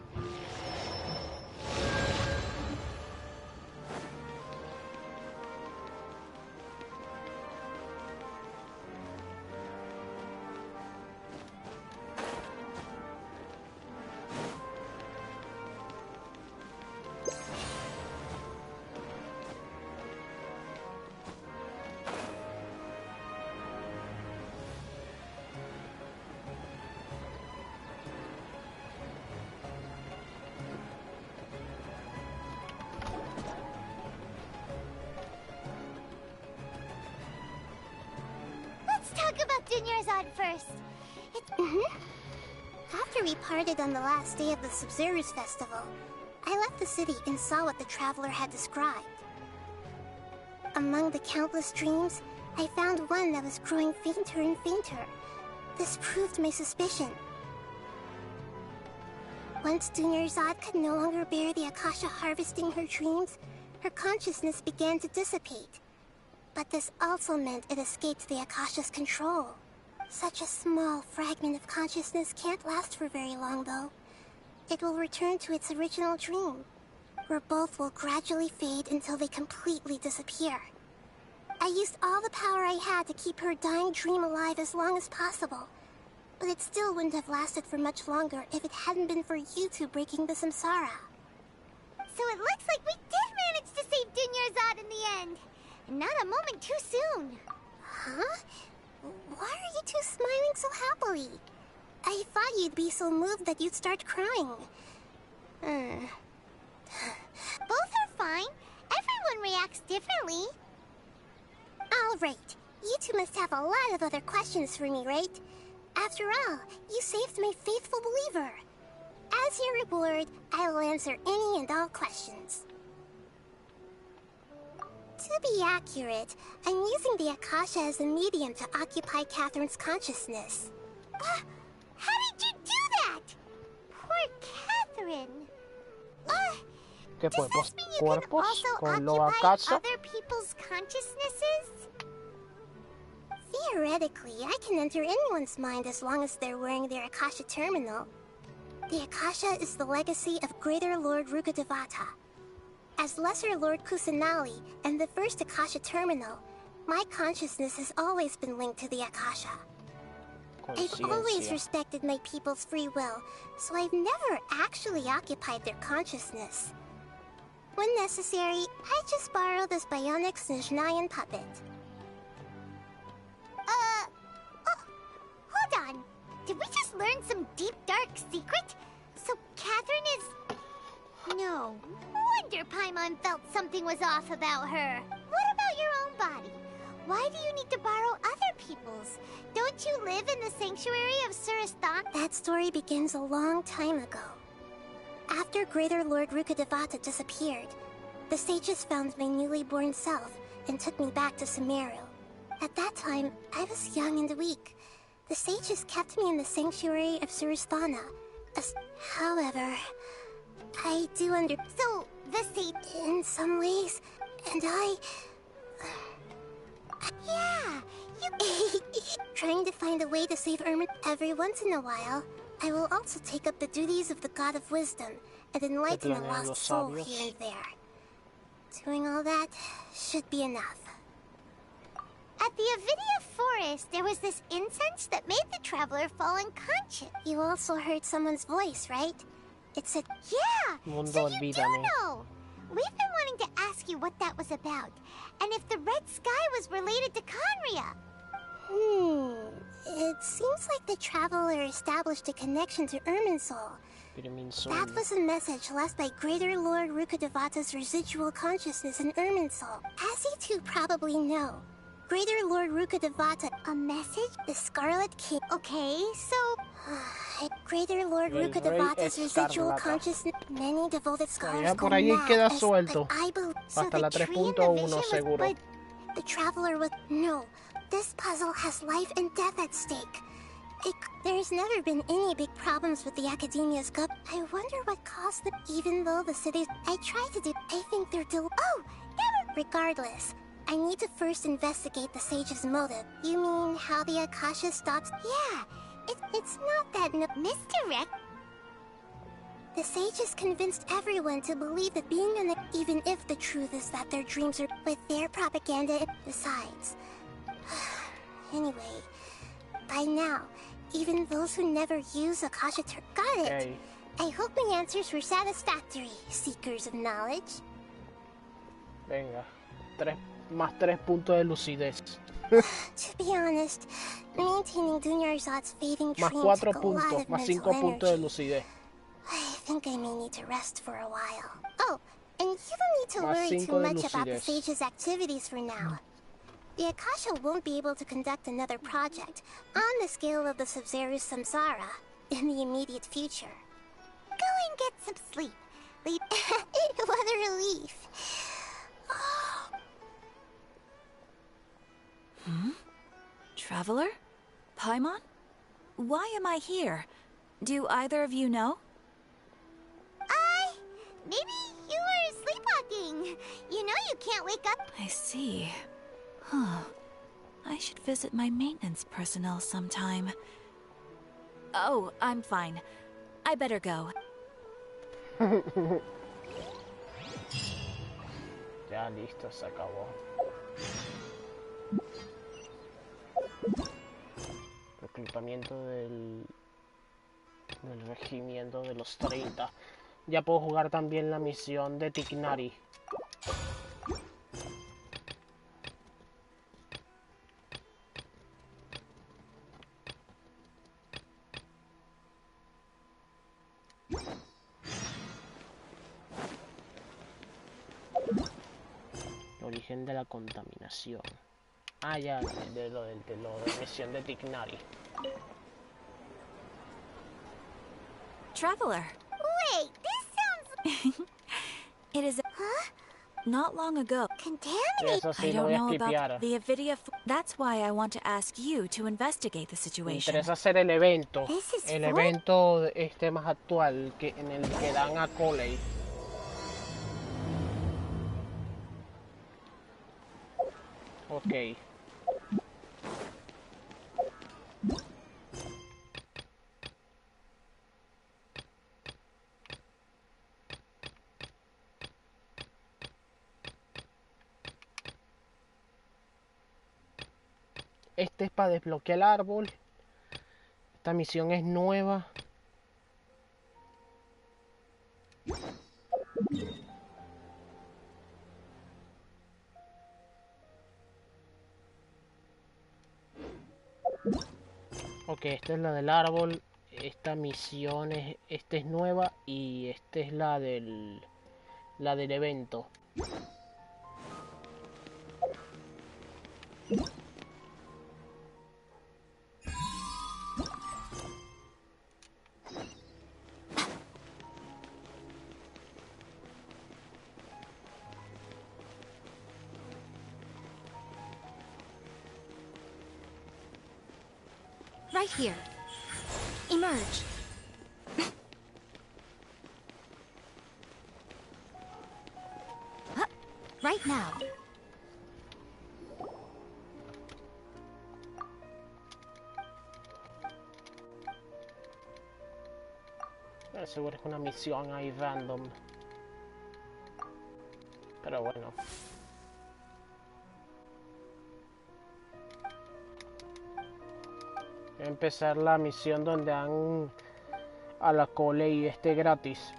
Let's talk about Dunyarzad first. After we parted on the last day of the Sub-Zero's festival, I left the city and saw what the traveler had described. Among the countless dreams, I found one that was growing fainter and fainter. This proved my suspicion. Once Dunyarzad could no longer bear the Akasha harvesting her dreams, her consciousness began to dissipate. But this also meant it escaped the Akasha's control. Such a small fragment of consciousness can't last for very long, though. It will return to its original dream, where both will gradually fade until they completely disappear. I used all the power I had to keep her dying dream alive as long as possible, but it still wouldn't have lasted for much longer if it hadn't been for you two breaking the samsara. So it looks like we did manage to save Dunyarzad in the end. And not a moment too soon. Huh? Why are you two smiling so happily? I thought you'd be so moved that you'd start crying. Both are fine. Everyone reacts differently. All right. You two must have a lot of other questions for me, right? After all, you saved my faithful believer. As your reward, I will answer any and all questions. To be accurate, I'm using the Akasha as a medium to occupy Catherine's consciousness. How did you do that? Poor Catherine. ¿Qué Does podemos this mean you can cuerpos also con lo occupy Akasha? other people's consciousnesses? Theoretically, I can enter anyone's mind as long as they're wearing their Akasha terminal. The Akasha is the legacy of Greater Lord Rukkhadevata. As Lesser Lord Kusanali and the first Akasha terminal, my consciousness has always been linked to the Akasha. I've always respected my people's free will, so I've never actually occupied their consciousness. When necessary, I just borrow this bionic Snezhnayan puppet. Hold on. Did we just learn some deep, dark secret? So Catherine is... No wonder Paimon felt something was off about her. What about your own body? Why do you need to borrow other people's? Don't you live in the sanctuary of Surasthana? That story begins a long time ago. After Greater Lord Rukkhadevata disappeared, the sages found my newly born self and took me back to Sumeru. At that time, I was young and weak. The sages kept me in the sanctuary of Surasthana. However, I do So, the sage... In some ways, and I... Yeah, you... Trying to find a way to save Irma every once in a while, I will also take up the duties of the God of Wisdom and enlighten a lost soul here and there. Doing all that should be enough. At the Avidia Forest, there was this incense that made the traveler fall unconscious. You also heard someone's voice, right? It said, yeah! So you do know! We've been wanting to ask you what that was about, and if the red sky was related to Conria. It seems like the traveler established a connection to Irminsul. That was a message left by Greater Lord Rukkhadevata's residual consciousness in Irminsul. As you two probably know, Greater Lord Rukkhadevata, a message? The Scarlet King. Okay, so... Greater Lord Rukkhadevata's residual consciousness. Many devoted scholars go por ahí mad queda as suelto. I believe. Hasta la 3.1 seguro. The traveler was... No, this puzzle has life and death at stake. There's never been any big problems with the Academia's cup. I wonder what caused them. Even though the cities... I tried to do... I think they're Regardless, I need to first investigate the sage's motive. You mean how the Akasha stops... Yeah, it's not that misdirect. The sages convinced everyone to believe that being an... Even if the truth is that their dreams are... With their propaganda... Besides... Anyway, by now, even those who never use Akasha... Got it! Okay. I hope my answers were satisfactory, seekers of knowledge. Venga, más 3 puntos de lucidez. To be honest, maintaining Dunyarzad's fading Más dream 4 took a lot puntos, of más mental 5 puntos de energy. lucidez. I think I may need to rest for a while. Oh, and you don't need to Más worry 5 too de much about the lucidez. sage's activities for now. The Akasha won't be able to conduct another project on the scale of the Sub-Zero's Samsara in the immediate future. Go and get some sleep. What a relief. Traveler? Paimon? Why am I here? Do either of you know? Maybe you were sleepwalking. You know you can't wake up. I see. Huh. I should visit my maintenance personnel sometime. Oh, I'm fine. I better go. Ya listo, se acabó. Reclutamiento del regimiento de los 30. Ya puedo jugar también la misión de Tignari. El origen de la contaminación. Ah, ya, de lo de misión de Tignari. Traveler. Wait, this sounds... It is... Huh? Not long ago. Contaminated? Eso sí, I lo don't voy a know skipear. about the Avidia... That's why I want to ask you to investigate the Me situation. interesa hacer el evento. This is El for- evento más actual que en el que dan a Coley. Ok. Este es para desbloquear el árbol. Esta misión es nueva. Ok, esta es la del árbol. Esta misión es, esta es nueva y esta es la del evento. Right here. Emerge. Huh. Right now. seguro es una misión ahí random. Pero bueno. Voy a empezar la misión donde dan a la cole y gratis.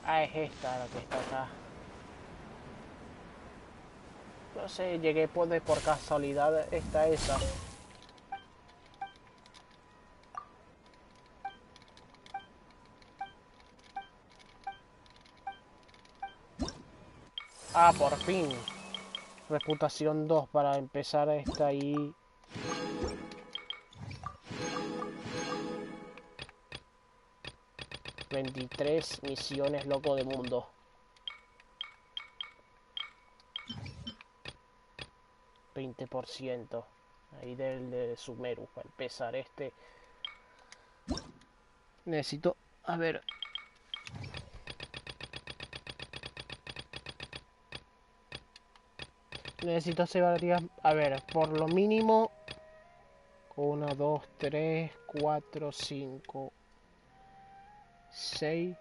Ah, es esta la que está acá. No sé, llegué por casualidad. Esa. Ah, por fin. Reputación 2 para empezar esta ahí. ...23 misiones, loco, de mundo. ...20%... ahí de Sumeru, para empezar necesito... a ver... necesito hacer varias... a ver, por lo mínimo... 1, 2, 3, 4, 5... 6...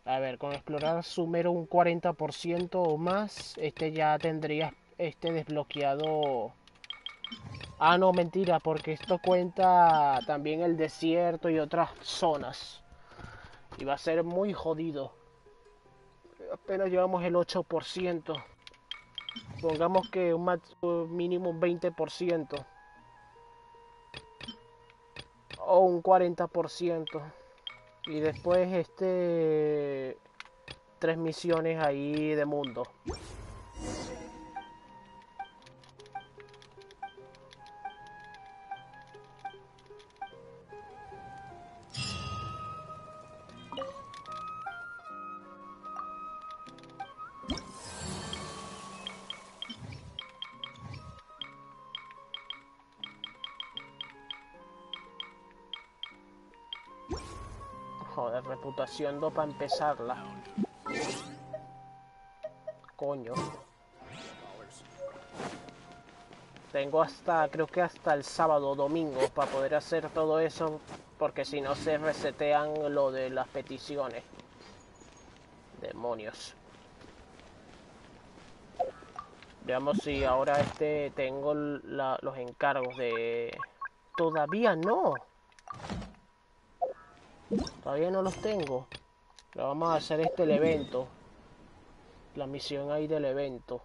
A ver, con explorar Sumeru un 40% o más, ya tendría desbloqueado. Ah, no, mentira, porque esto cuenta también el desierto y otras zonas. Y va a ser muy jodido. Apenas llevamos el 8%. Pongamos que un mínimo un 20%. O un 40%. Y después 3 misiones ahí de mundo. Joder, reputación 2 para empezarla. Coño. Tengo creo que hasta el sábado o domingo para poder hacer todo eso, porque si no se resetean lo de las peticiones. Demonios. Veamos si ahora tengo los encargos de... Todavía no. Todavía no los tengo. Pero vamos a hacer el evento. La misión ahí del evento.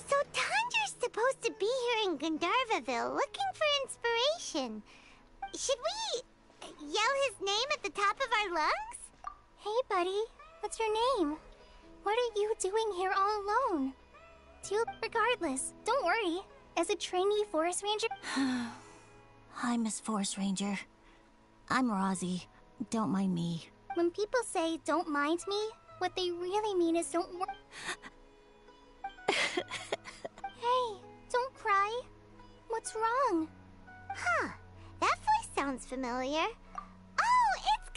So Tanger's supposed to be here in Gandharvaville looking for inspiration. Should we yell his name at the top of our lungs? Hey, buddy. What's your name? What are you doing here all alone? Regardless, don't worry. As a trainee forest ranger... Hi, Miss Forest Ranger. I'm Rozzy. Don't mind me. When people say don't mind me, what they really mean is don't worry. Hey, don't cry. What's wrong? Huh, that voice sounds familiar. Oh, it's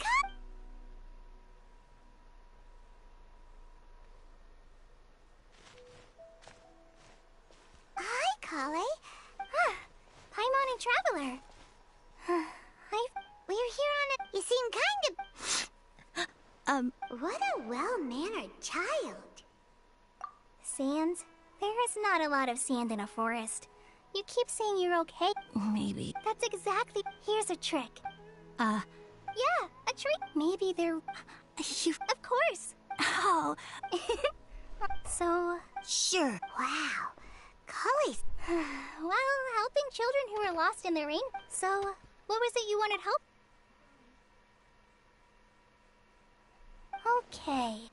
traveler. We're here on a... You seem kind of... What a well-mannered child. Sands? There is not a lot of sand in a forest. You keep saying you're okay. Maybe. That's exactly... Here's a trick. Yeah, a trick. Maybe they're... You... Of course. Oh. So... Sure. Wow. Cully's... Well, helping children who are lost in the rain. So, what was it you wanted help? Okay.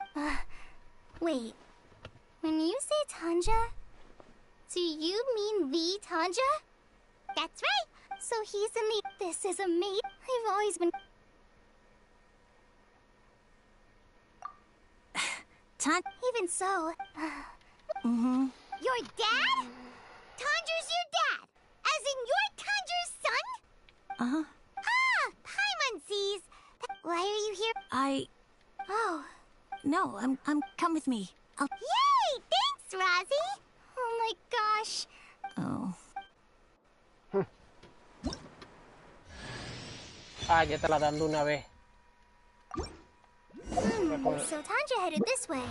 Wait. When you say Tanja, do you mean the Tanja? That's right. So he's in the... This is amazing. I've always been... Even so... Your dad? Tanja's your dad. As in you're Tanja's son? Ah, Paimon sees. Why are you here? Oh. No, come with me. Yay! Thanks, Rosie! Oh my gosh. Oh. Ah, ya te la dan de una vez. So Tanja headed this way.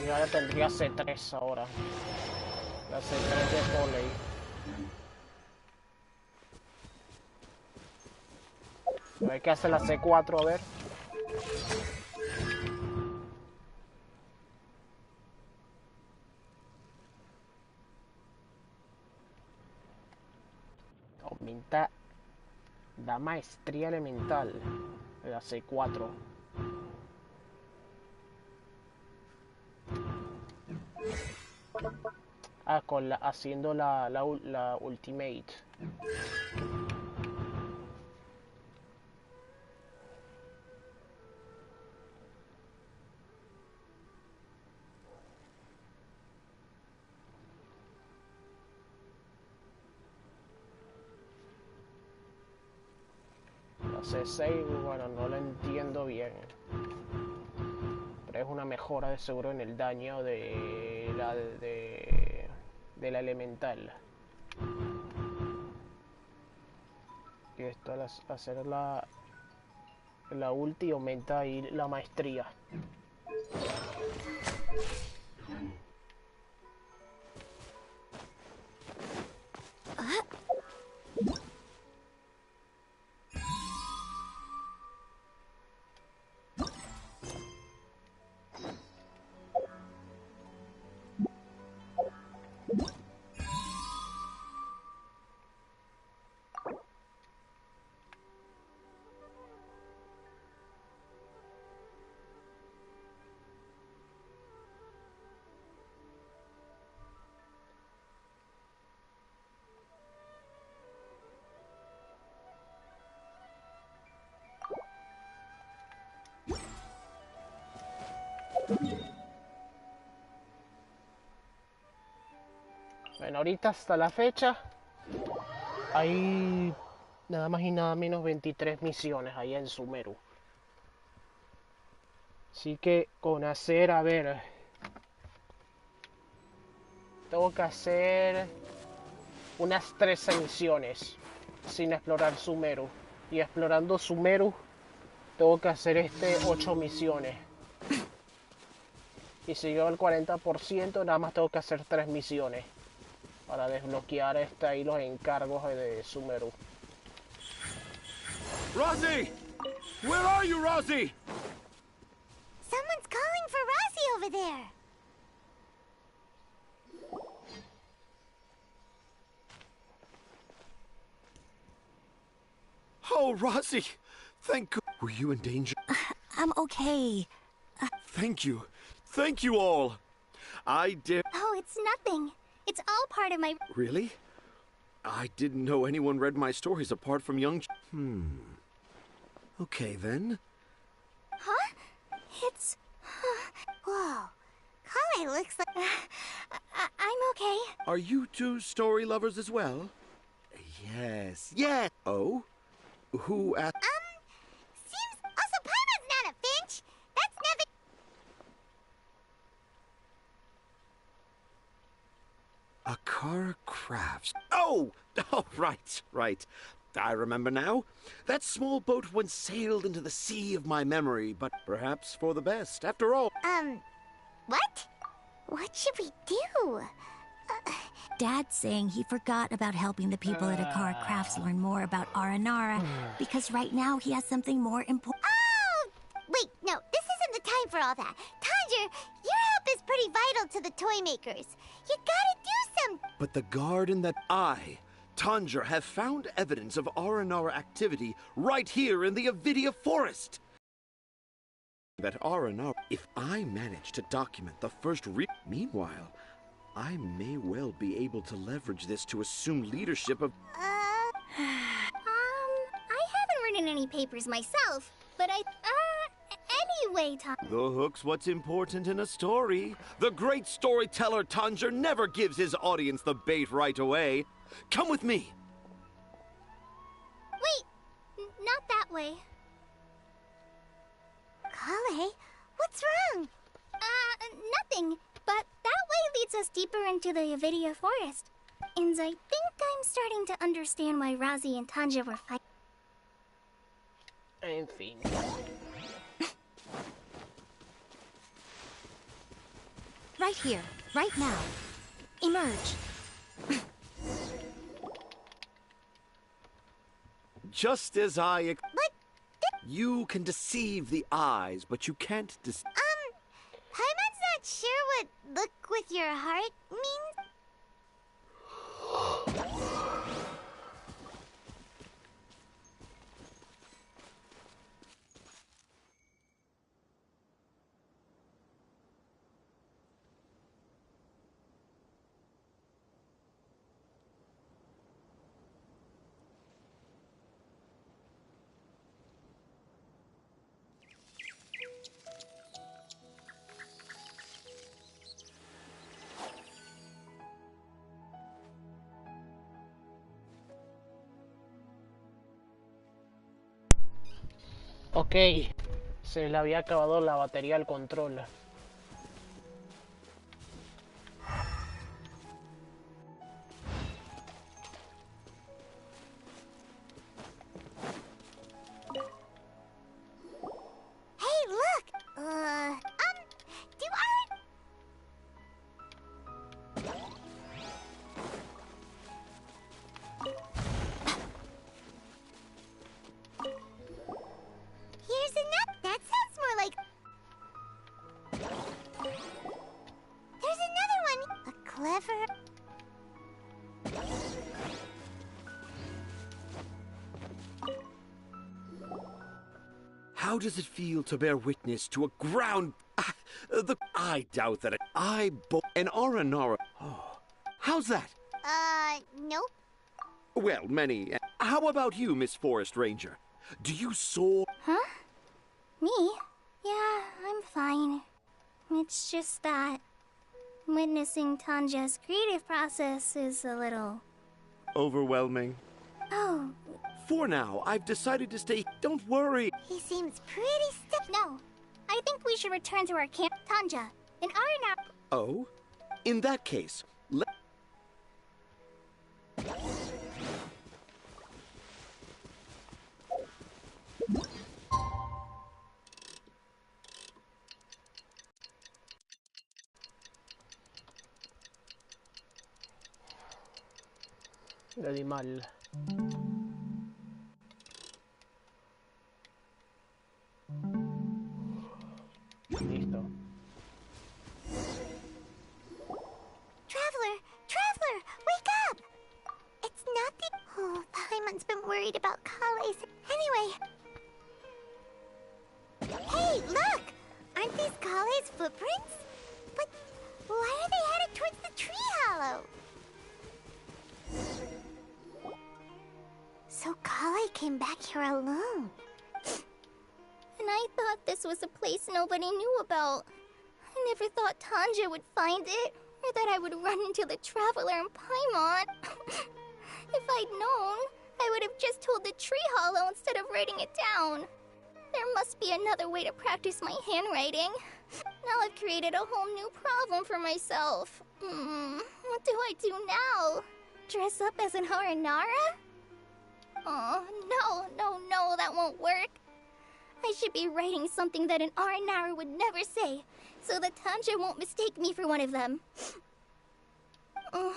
Y ahora tendría C3 ahora. La C3 de Foley. Hay que hacer la C4, a ver. Aumenta. Da maestría elemental. La C4. Ah, haciendo la ultimate. La C6, bueno, no la entiendo bien. Pero es una mejora de seguro en el daño de la elemental. Y esto al hacer la ulti aumenta ahí la maestría. Bueno, ahorita hasta la fecha hay nada más y nada menos 23 misiones ahí en Sumeru. Así que con hacer, a ver, tengo que hacer unas 13 misiones sin explorar Sumeru. Y explorando Sumeru tengo que hacer 8 misiones. Y si yo el 40%, nada más tengo que hacer 3 misiones para desbloquear ahí los encargos de Sumeru. Rosie! Where are you, Rosie? Someone's calling for Rosie over there. Oh, Rosie! Thank God. Were you in danger? I'm okay. Thank you. Thank you all. I did... Oh, it's nothing. It's all part of my... Really? I didn't know anyone read my stories apart from young... Okay, then. Huh? It's... Whoa. Collie looks like... I'm okay. Are you two story lovers as well? Yes. Yes. Oh? Who at... Seems... Also, Paimon's not a finch. That's never... Akara Crafts. Oh! Oh, right. I remember now. That small boat once sailed into the sea of my memory, but perhaps for the best, after all. What? What should we do? Dad's saying he forgot about helping the people at Akara Crafts learn more about Aranara, because right now he has something more important. Oh! Wait, no, this isn't the time for all that. Tanja, your help is pretty vital to the toy makers. You gotta do something. But the garden that I, Tanja, have found evidence of Aranara activity right here in the Avidia Forest. That Aranara, if I manage to document the first meanwhile, I may well be able to leverage this to assume leadership of... I haven't written any papers myself, but anyway, Tom. The hook's what's important in a story. The great storyteller Tanja never gives his audience the bait right away. Come with me. Wait, not that way. Kale, what's wrong? Nothing. But that way leads us deeper into the Avidia Forest. And I think I'm starting to understand why Razi and Tanja were fighting. En fin. Right here, right now. Emerge. Just as I... You can deceive the eyes, but you can't Paimon's not sure what look with your heart means. Ok, se le había acabado la batería al control. Hey, look! Do Here's a nut. That sounds more like... There's another one. A clever... How does it feel to bear witness to a ground... I doubt that an Aranara... Oh, how's that? Nope. Well, many... How about you, Miss Forest Ranger? Do you soar... Huh? Me? Yeah, I'm fine. It's just that witnessing Tanja's creative process is a little... Overwhelming? Oh. For now, I've decided to stay... Don't worry. He seems pretty stiff. No. I think we should return to our camp, Tanja. In Aranara... Oh? In that case, Le di mal. Listo. Traveler, wake up! It's not the... Oh, Paimon's been worried about Kale's... Anyway... Hey, look! Aren't these Kale's footprints? But why are they headed towards the tree hollow? So Kale came back here alone. And I thought this was a place nobody knew about. I never thought Tanja would find it, or that I would run into the Traveler and Paimon. If I'd known, I would have just told the tree hollow instead of writing it down. There must be another way to practice my handwriting. Now I've created a whole new problem for myself. What do I do now? Dress up as an Aranara? Oh, no, that won't work. I should be writing something that an Aranara would never say, so that Tanja won't mistake me for one of them. Oh,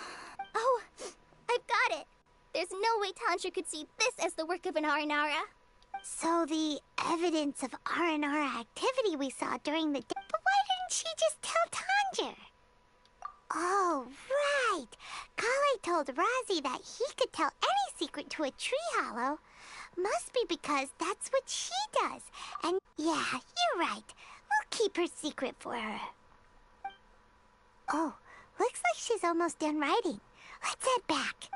I've got it. There's no way Tanja could see this as the work of an Aranara. So the evidence of Aranara activity we saw during the day. But why didn't she just tell Tanja? Oh, right. Kale told Razi that he could tell any secret to a tree hollow. Must be because that's what she does. And yeah, you're right. We'll keep her secret for her. Oh, looks like she's almost done writing. Let's head back.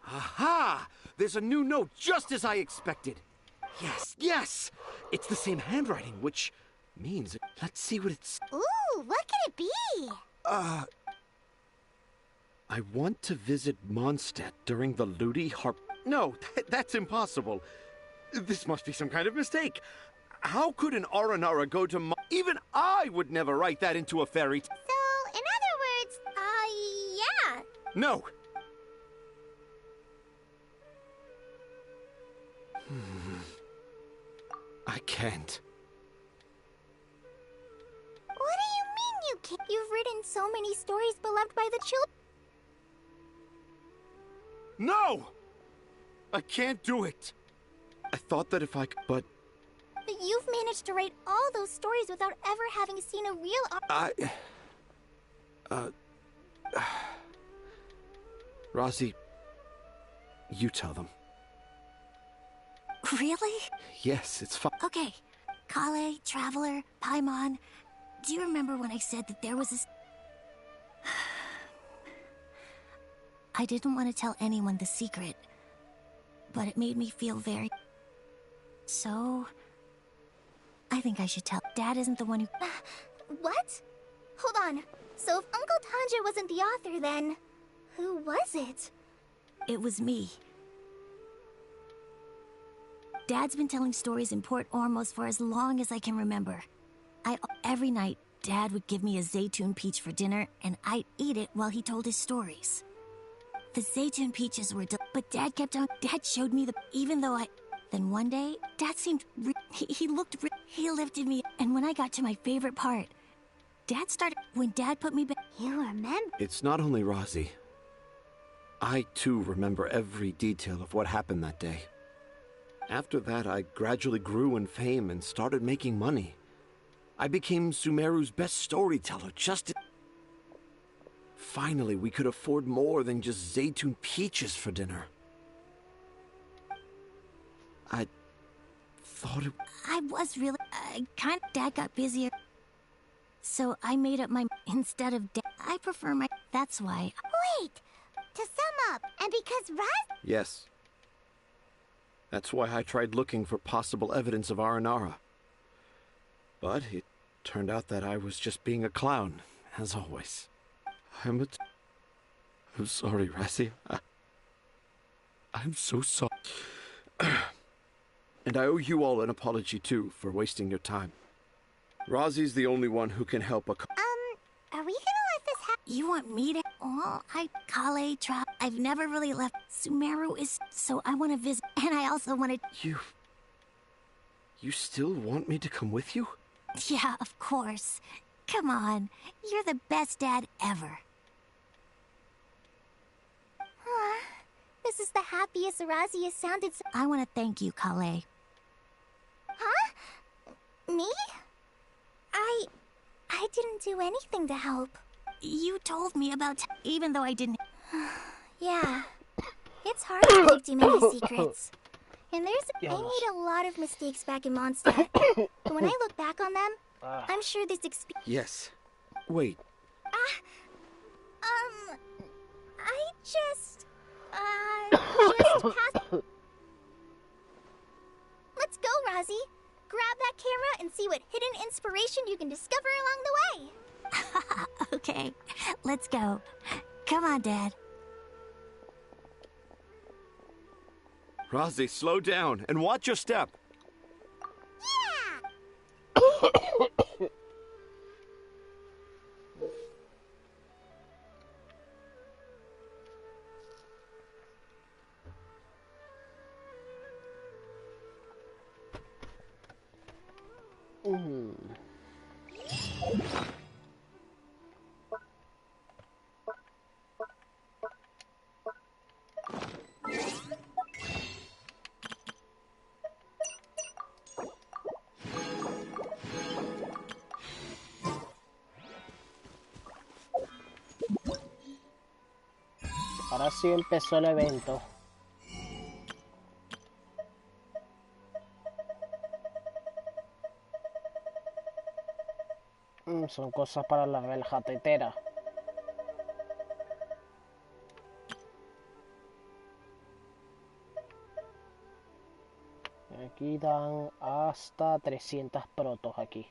Aha! There's a new note just as I expected. Yes! It's the same handwriting, which means... Let's see what it's... Ooh, what could it be? I want to visit Mondstadt during the Ludi Harp... No, that's impossible. This must be some kind of mistake. How could an Aranara go to Even I would never write that into a fairy tale. So, in other words, yeah. No. I can't. What do you mean you can't? You've written so many stories beloved by the children. No! I can't do it. I thought that if I could, but... But you've managed to write all those stories without ever having seen a real... Razi, you tell them. Really? Yes, it's fine. Okay. Kale, Traveler, Paimon, do you remember when I said that there was this... I didn't want to tell anyone the secret, but it made me feel very... So... I think I should tell. Dad isn't the one who... What? Hold on. So if Uncle Tanja wasn't the author, then... Who was it? It was me. Dad's been telling stories in Port Ormos for as long as I can remember. Every night, Dad would give me a Zaytun peach for dinner, and I'd eat it while he told his stories. The Zaytun peaches were but Dad kept on... Dad showed me the... Even though I... Then one day, Dad seemed... He looked... He lifted me, and when I got to my favorite part, Dad started... When Dad put me back... You remember? It's not only Razi. I, too, remember every detail of what happened that day. After that, I gradually grew in fame and started making money. I became Sumeru's best storyteller just... Finally, we could afford more than just Zaytun peaches for dinner. I thought it... I was really... Dad got busier. So I made up my... Instead of Dad, I prefer my... That's why... Wait! To sum up, and because Raz... Yes. That's why I tried looking for possible evidence of Aranara. But it turned out that I was just being a clown, as always. I'm sorry, Razi. I'm so sorry. And I owe you all an apology, too, for wasting your time. Razi's the only one who can help a... Are we gonna let this happen? You want me to... Oh, Kale, I've never really left. Sumeru is... So I want to visit. And I also want to... You still want me to come with you? Yeah, of course. Come on. You're the best dad ever. This is the happiest Razi has sounded. I want to thank you, Kale. Huh? Me? I didn't do anything to help. You told me about... Even though I didn't... Yeah. It's hard to keep too many secrets. And I made a lot of mistakes back in Mondstadt. But when I look back on them, I'm sure this experience... Yes. Wait. I just passed... Let's go, Razi. Grab that camera and see what hidden inspiration you can discover along the way. Okay, let's go. Come on, Dad. Razi, slow down and watch your step. Ahora sí empezó el evento. Son cosas para la verja tetera. Aquí dan hasta 300 protos aquí.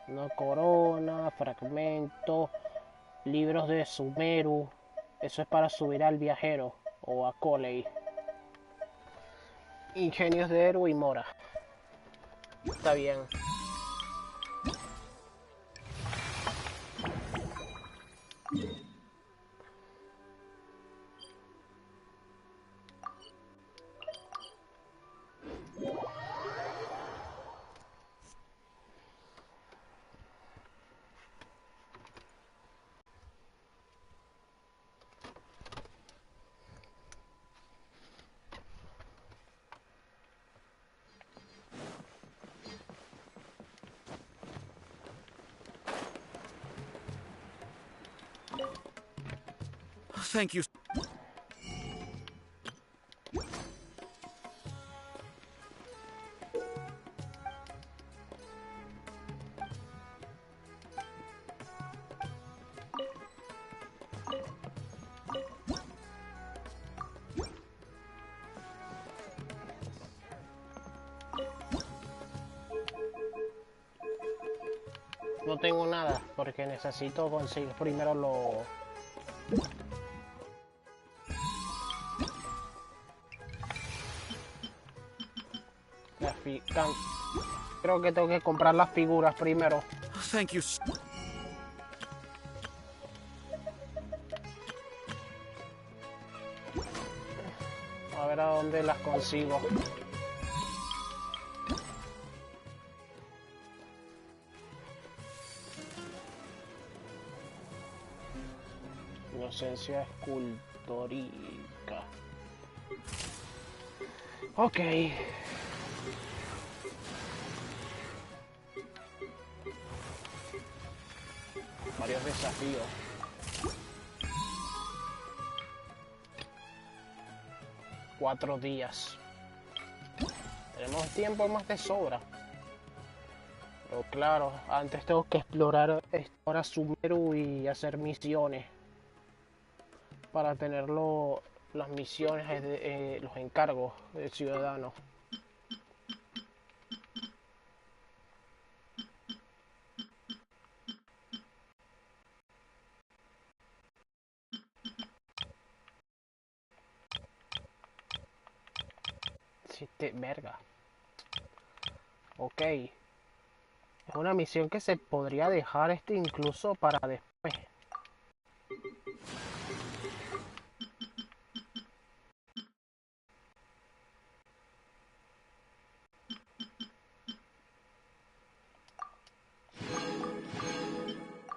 Una corona, fragmento, libros de Sumeru. Eso es para subir al viajero o a Coley. Ingenios de héroe y Mora. Está bien. Thank you. No tengo nada porque necesito conseguir primero creo que tengo que comprar las figuras primero. Thank you. A ver a dónde las consigo. Inocencia escultórica. Ok. Varios desafíos. Cuatro días. Tenemos tiempo más de sobra. Pero claro, antes tengo que explorar ahora Sumeru y hacer misiones. Para tener las misiones, los encargos del ciudadano. Verga. Ok. Es una misión que se podría dejar incluso para después.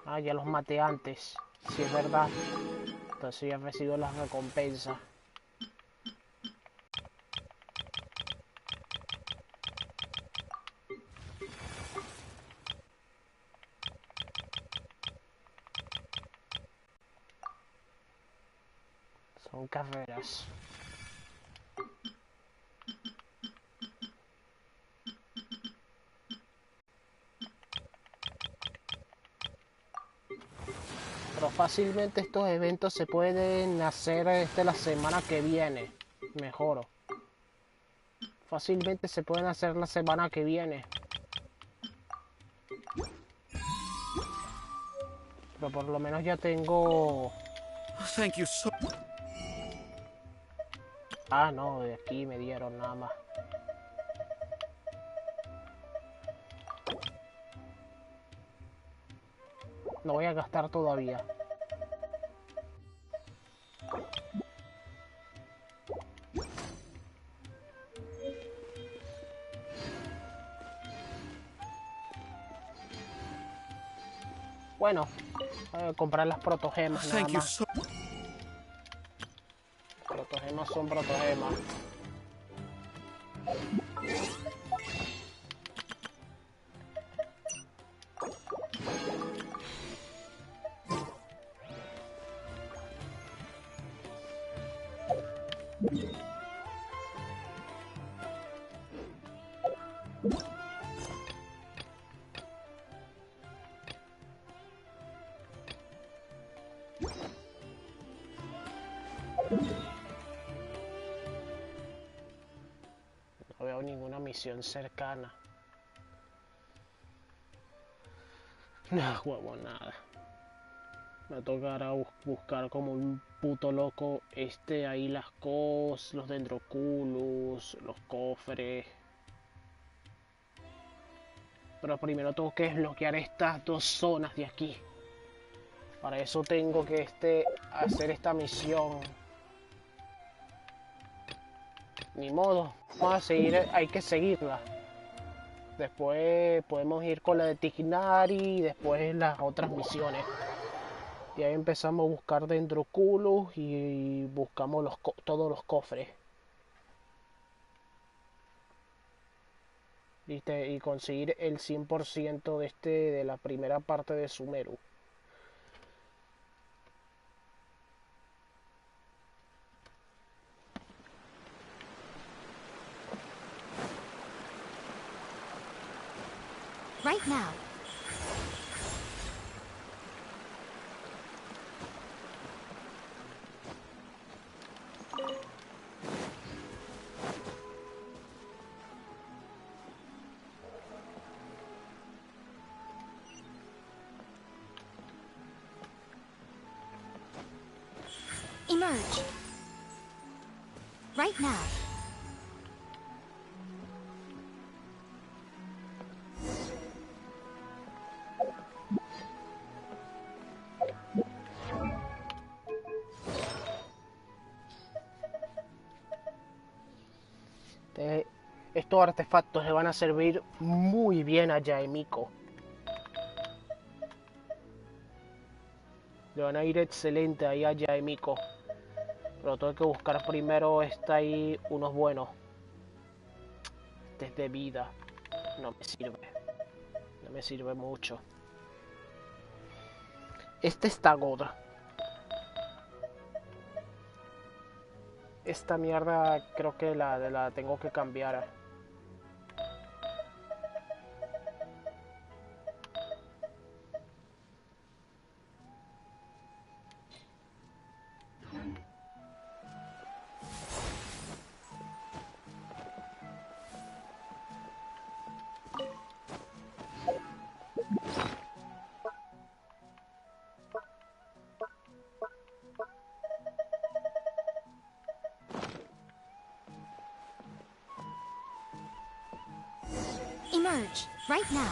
Ah, ya los maté antes. Si es verdad. Entonces ya recibo las recompensas. Son carreras. Pero fácilmente estos eventos se pueden hacer la semana que viene. Mejor. Fácilmente se pueden hacer la semana que viene. Pero por lo menos ya tengo Thank you so... Ah, no, de aquí me dieron nada más. No voy a gastar todavía. Bueno, voy a comprar las protogemas nada más. Protogemas son protogemas. No veo ninguna misión cercana. No, huevo, nada. Me tocará buscar como un puto loco ahí las cosas, los dendroculus, los cofres. Pero primero tengo que desbloquear estas dos zonas de aquí. Para eso tengo que hacer esta misión. Ni modo, vamos a seguir, hay que seguirla. Después podemos ir con la de Tignari y después las otras misiones. Y ahí empezamos a buscar dendroculus y buscamos todos los cofres. ¿Viste? Y conseguir el 100% de la primera parte de Sumeru. Right now. Emerge. Right now. Estos artefactos le van a servir muy bien a Yaemiko. Le van a ir excelente ahí a Yaemiko. Pero tengo que buscar primero ahí unos buenos. De vida. No me sirve. No me sirve mucho. Está God. Esta mierda creo que la tengo que cambiar. Emerge, right now.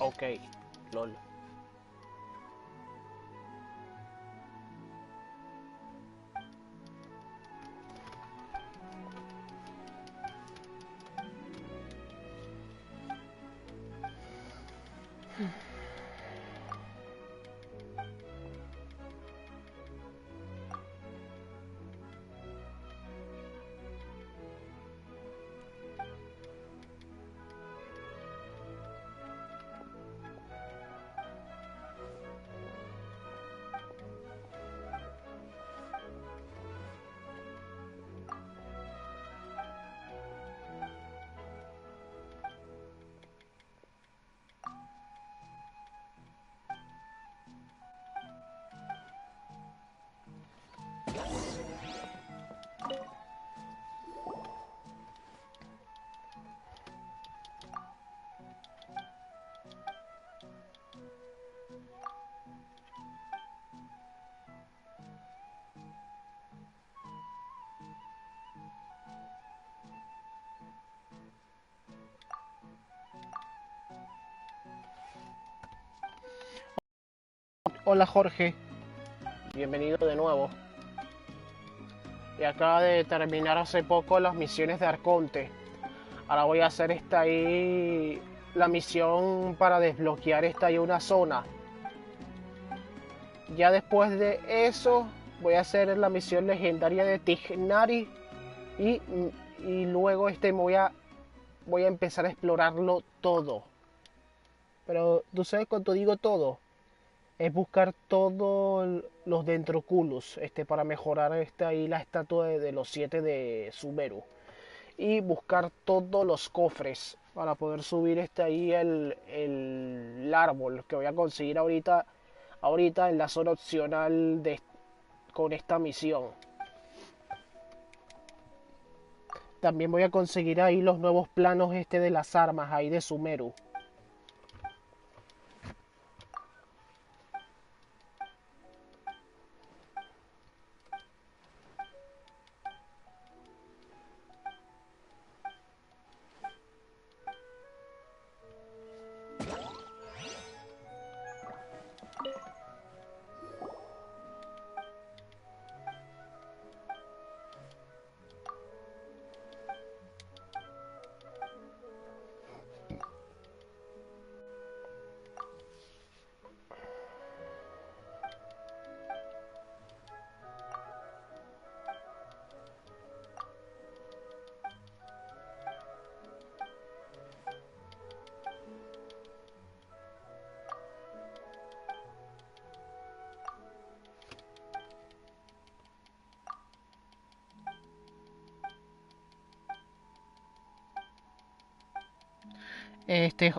Ok, lol. Hola Jorge, bienvenido de nuevo. Y acaba de terminar hace poco las misiones de Arconte. Ahora voy a hacer la misión para desbloquear una zona. Ya después de eso voy a hacer la misión legendaria de Tignari y luego voy a empezar a explorarlo todo. Pero tú sabes cuando digo todo, es buscar todos los Dentroculus para mejorar la estatua de los 7 de Sumeru. Y buscar todos los cofres para poder subir el árbol que voy a conseguir ahorita en la zona opcional con esta misión. También voy a conseguir ahí los nuevos planos de las armas ahí de Sumeru.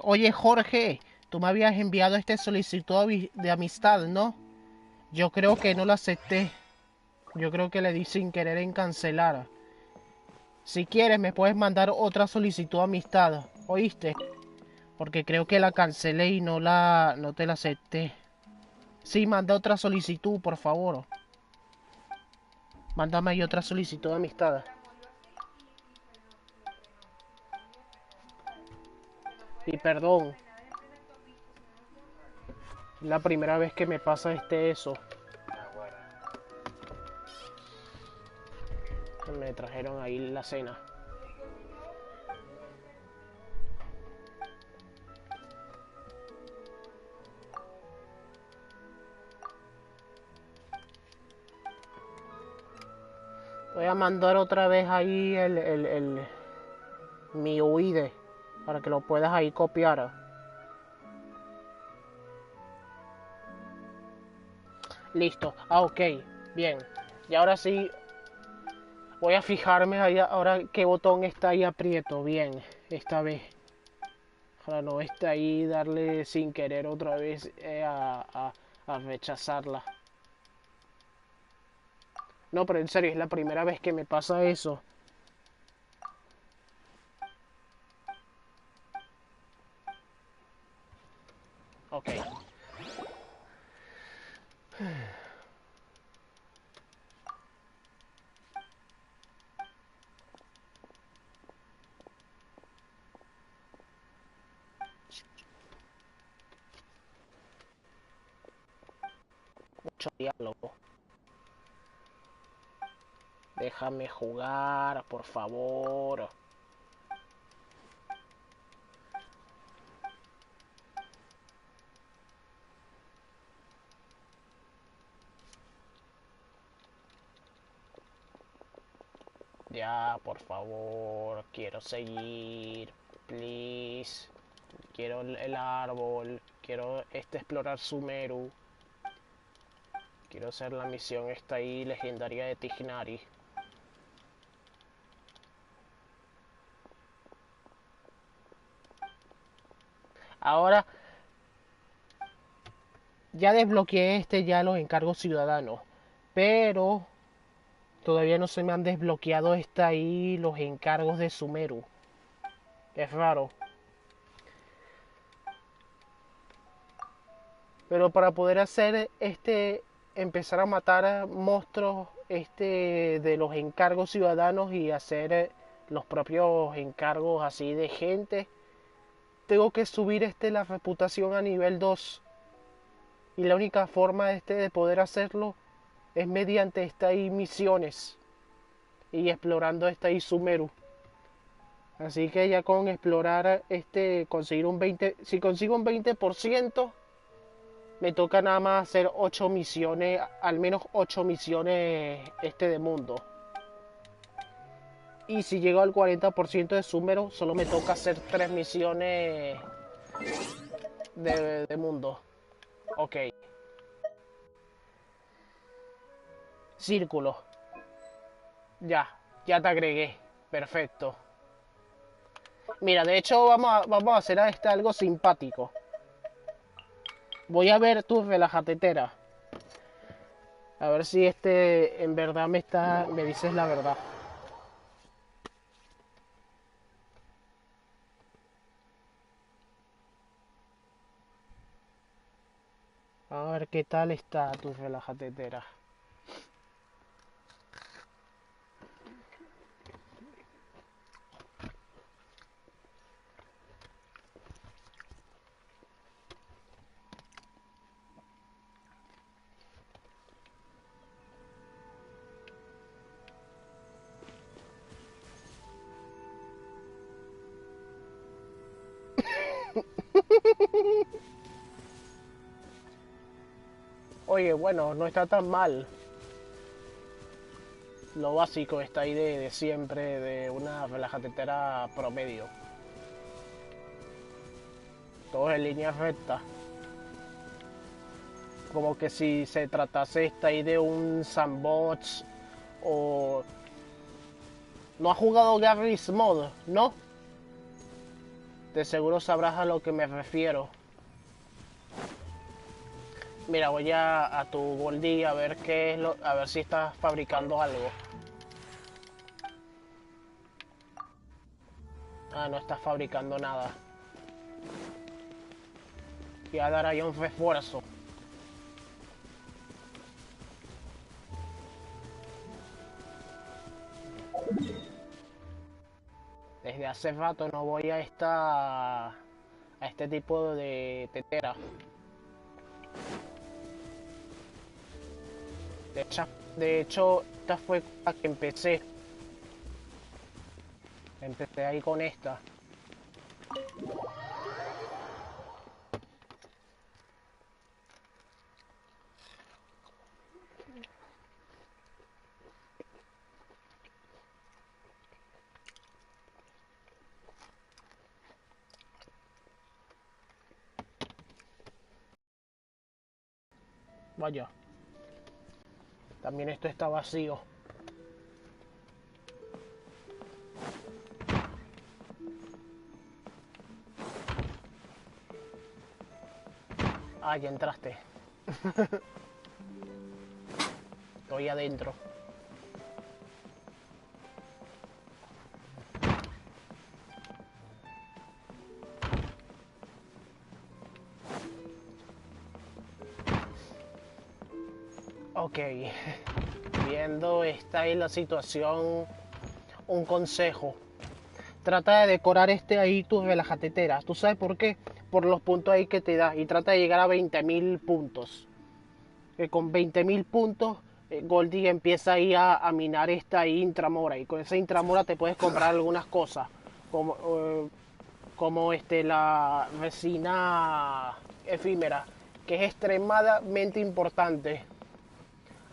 Oye Jorge, tú me habías enviado solicitud de amistad, ¿no? Yo creo que no lo acepté. Yo creo que le di sin querer en cancelar. Si quieres me puedes mandar otra solicitud de amistad, ¿oíste? Porque creo que la cancelé y no te la acepté. Sí, manda otra solicitud, por favor. Mándame ahí otra solicitud de amistad. Y perdón. Es la primera vez que me pasa eso. Me trajeron ahí la cena. Voy a mandar otra vez ahí mi UID para que lo puedas ahí copiar. Listo. Ok. Bien. Y ahora sí voy a fijarme ahí ahora qué botón está ahí aprieto. Bien. Esta vez. Para no ahí darle sin querer otra vez a rechazarla. No, pero en serio, es la primera vez que me pasa eso. Ok. mucho diálogo. Déjame jugar, por favor. Ya, por favor, quiero seguir, please. Quiero el árbol, quiero explorar Sumeru. Quiero hacer la misión esta ahí legendaria de Tignari. Ahora ya desbloqueé ya los encargos ciudadanos, pero todavía no se me han desbloqueado ahí los encargos de Sumeru. Es raro. Pero para poder hacer empezar a matar a monstruos de los encargos ciudadanos y hacer los propios encargos así de gente, tengo que subir la reputación a nivel 2. Y la única forma de poder hacerlo es mediante ahí misiones y explorando ahí Sumeru. Así que ya con explorar conseguir un 20, si consigo un 20%, me toca nada más hacer 8 misiones, al menos 8 misiones de mundo. Y si llego al 40% de Sumeru, solo me toca hacer 3 misiones de mundo. Ok. Círculo. Ya te agregué. Perfecto. Mira, de hecho vamos a hacer algo simpático. Voy a ver tu relajatetera. A ver si en verdad me dices la verdad. A ver qué tal está tu relajatetera. Oye, bueno, no está tan mal. Lo básico está ahí de siempre, de una relajatetera promedio. Todo en línea recta. Como que si se tratase ahí de un sandbox o... ¿No has jugado Garry's Mod, no? De seguro sabrás a lo que me refiero. Mira, voy a tu Goldie a ver a ver si estás fabricando algo. Ah, no estás fabricando nada. Voy a dar ahí un refuerzo. Desde hace rato no voy a este tipo de tetera. De hecho, esta fue la que empecé. Empecé ahí con esta. Vaya. También esto está vacío. Ah, ya entraste. Estoy adentro. Ok. Viendo esta ahí la situación, un consejo. Trata de decorar ahí tus relajateteras. ¿Tú sabes por qué? Por los puntos ahí que te da. Y trata de llegar a 20.000 puntos. que con 20.000 puntos Goldie empieza ahí a minar esta intramora, y con esa intramora te puedes comprar algunas cosas como la resina efímera, que es extremadamente importante,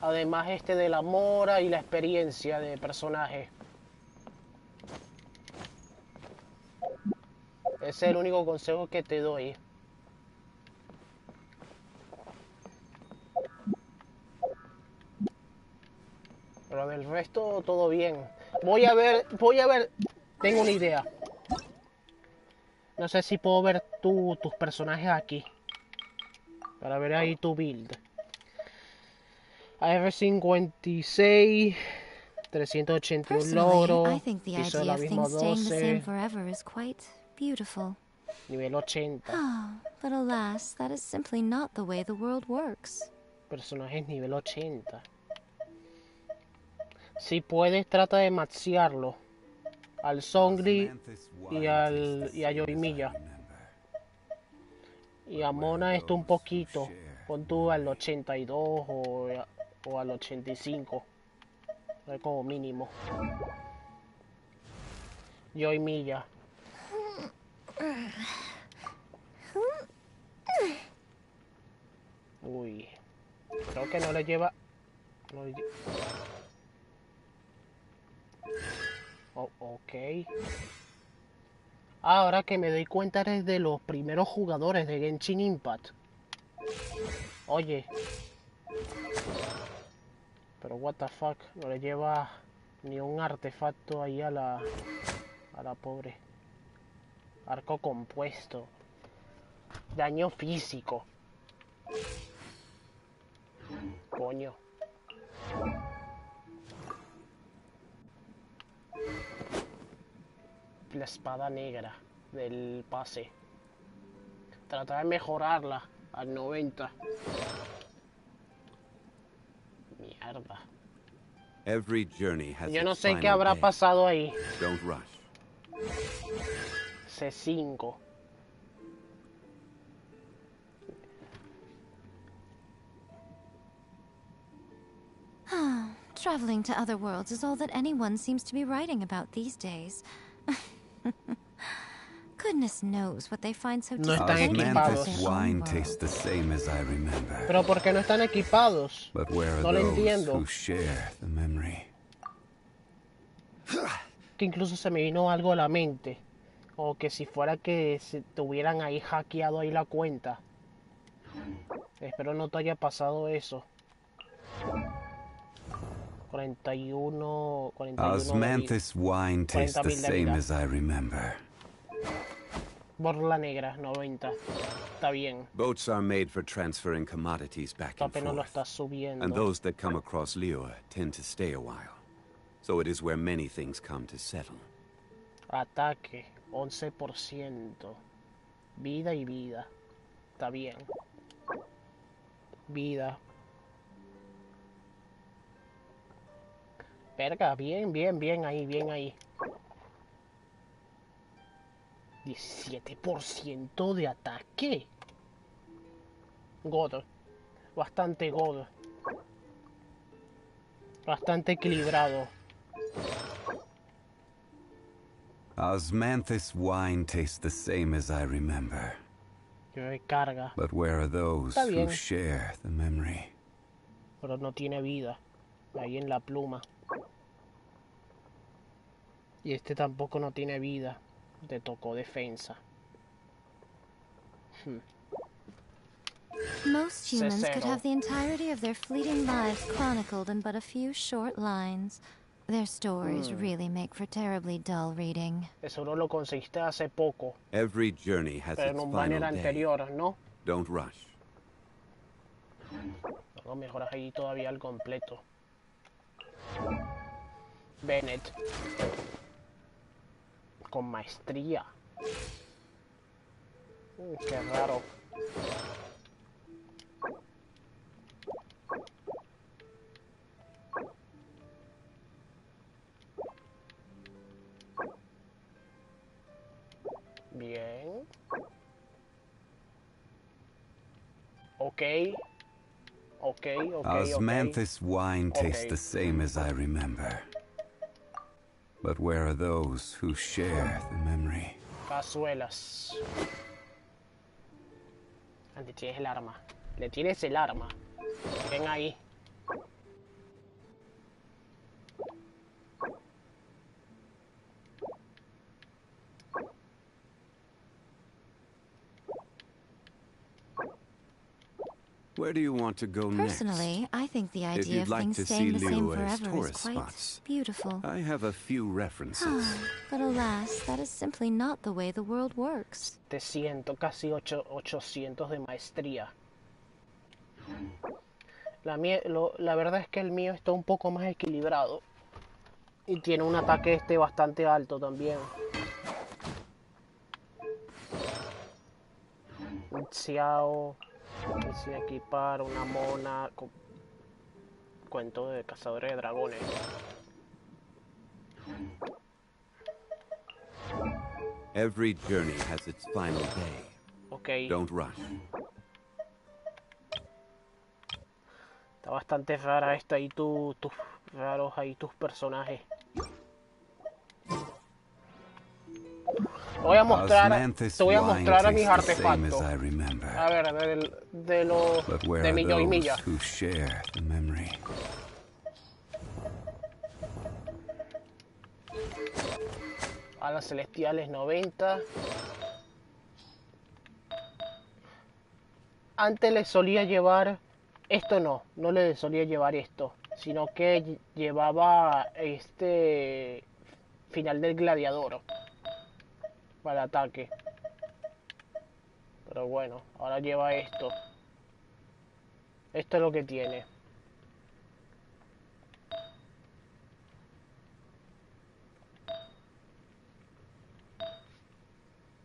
además de la mora y la experiencia de personaje. Ese es el único consejo que te doy. Pero del resto todo bien. Voy a ver, tengo una idea. No sé si puedo ver tus personajes aquí. Para ver ahí tu build. AR-56, 381 logros, I think the piso del idea of abismo things staying the same 12, forever is quite beautiful. nivel 80. But alas, that is simply not the way the world works. Personajes nivel 80. Si puedes, trata de maxearlo. Al Songri y a Yoimiya. Y a Mona un poquito. Pon tú al 82 o al 85. Como mínimo. Yoimiya. Uy. Creo que no le lleva... ok. Ahora que me doy cuenta, eres de los primeros jugadores de Genshin Impact. Oye. Pero what the fuck, no le lleva ni un artefacto ahí a la pobre. Arco compuesto. Daño físico. Coño. La espada negra del pase. Tratar de mejorarla al 90. Mierda. Yo no sé qué habrá pasado ahí. C5. Traveling to other worlds is all that anyone seems to be writing about these days. Goodness knows what they find so No están equipados. Pero ¿por qué no están equipados? No lo entiendo. Que incluso se me vino algo a la mente. O que si fuera que se tuvieran ahí hackeado ahí la cuenta. Espero no te haya pasado eso. 41 Osmanthus wine tastes the same as I remember. Borla negra, 90. Está bien. Boats are made for transferring commodities back and Apenas lo forth. está subiendo. And those that come across Liu tend to stay a while. So it is where many things come to settle. Ataque, 11%. Vida y vida. Está bien. Vida. Verga, bien, bien, bien ahí, bien ahí. 17% de ataque. God. Bastante God. Bastante equilibrado. Osmanthus wine tastes the same as I remember. Que recarga. But where are those who share the memory? Pero no tiene vida. Ahí en la pluma. Y tampoco no tiene vida. Te tocó defensa. Most humans could have the entirety of their fleeting lives chronicled in but a few short lines. Their stories really make for terribly dull reading. Eso no lo conseguiste hace poco. Every journey has pero its en un final banner day. anterior, ¿no? Don't rush. No mejoras ahí todavía al completo. Bennett. Con maestría. Qué raro. Bien. Ok. Okay. Osmanthus wine tastes the same as I remember. But where are those who share the memory? Cazuelas. Antes tienes el arma. Le tienes el arma. Ven ahí. Where do you want to go next? Personally, I think the If idea you'd of like things to staying see the same Liyue's forever is tourist quite spots, beautiful. I have a few references. But alas, that is simply not the way the world works. 700, casi 800 de maestría. La verdad es que el mío está un poco más equilibrado. Y tiene un ataque bastante alto también. Un Xiao. Sin equipar, una mona. Cuento de cazadores de dragones. Every journey has its final day. Okay. Don't rush. Está bastante rara esta y raros ahí tus personajes. Te voy a mostrar a mis artefactos. A ver, de Millo y Milla. A las celestiales 90. Antes le solía llevar esto, no le solía llevar esto, sino que llevaba final del gladiador para el ataque. Pero bueno, ahora lleva esto. Esto es lo que tiene.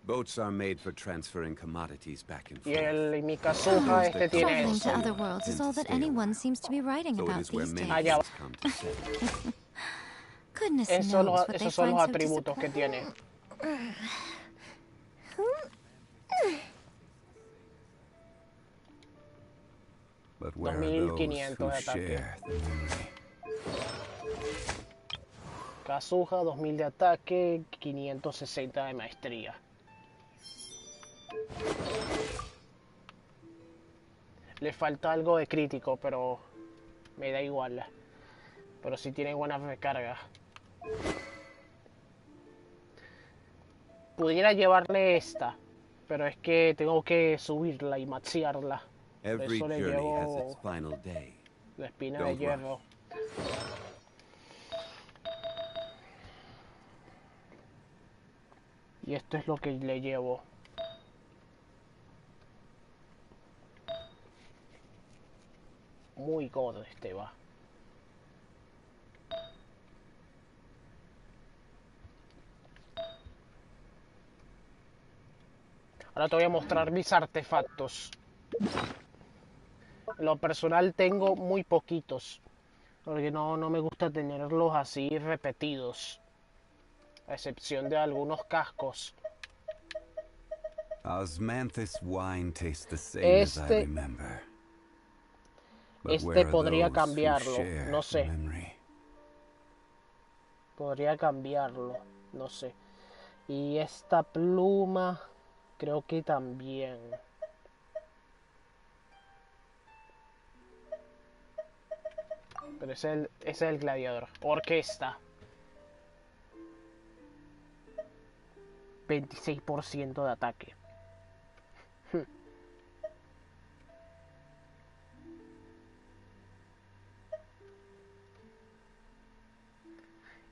Boats are made for transferring commodities back and Y forth. mi Kazuha tiene Traveling eso. to other worlds is all that anyone seems to be writing about these days. Goodness knows what they Esos son find los so atributos que tiene. But where are those 2500 who de ataque. share the memory? Kazuha 2000 de ataque, 560 de maestría. Le falta algo de crítico, pero me da igual. Pero sí tiene buenas recargas. Pudiera llevarle esta, pero es que tengo que subirla y maxiarla. Por Every eso le journey has llevo its final day. la espina Don't de hierro. Y esto es lo que le llevo. Muy god va. Ahora te voy a mostrar mis artefactos. En lo personal tengo muy poquitos. Porque no me gusta tenerlos así repetidos. A excepción de algunos cascos. Osmanthus wine tastes the same as I remember. But where are Podría those who cambiarlo, share no the sé. memory? Podría cambiarlo, no sé. Y esta pluma, creo que también. Pero ese es el gladiador. Orquesta. 26% de ataque.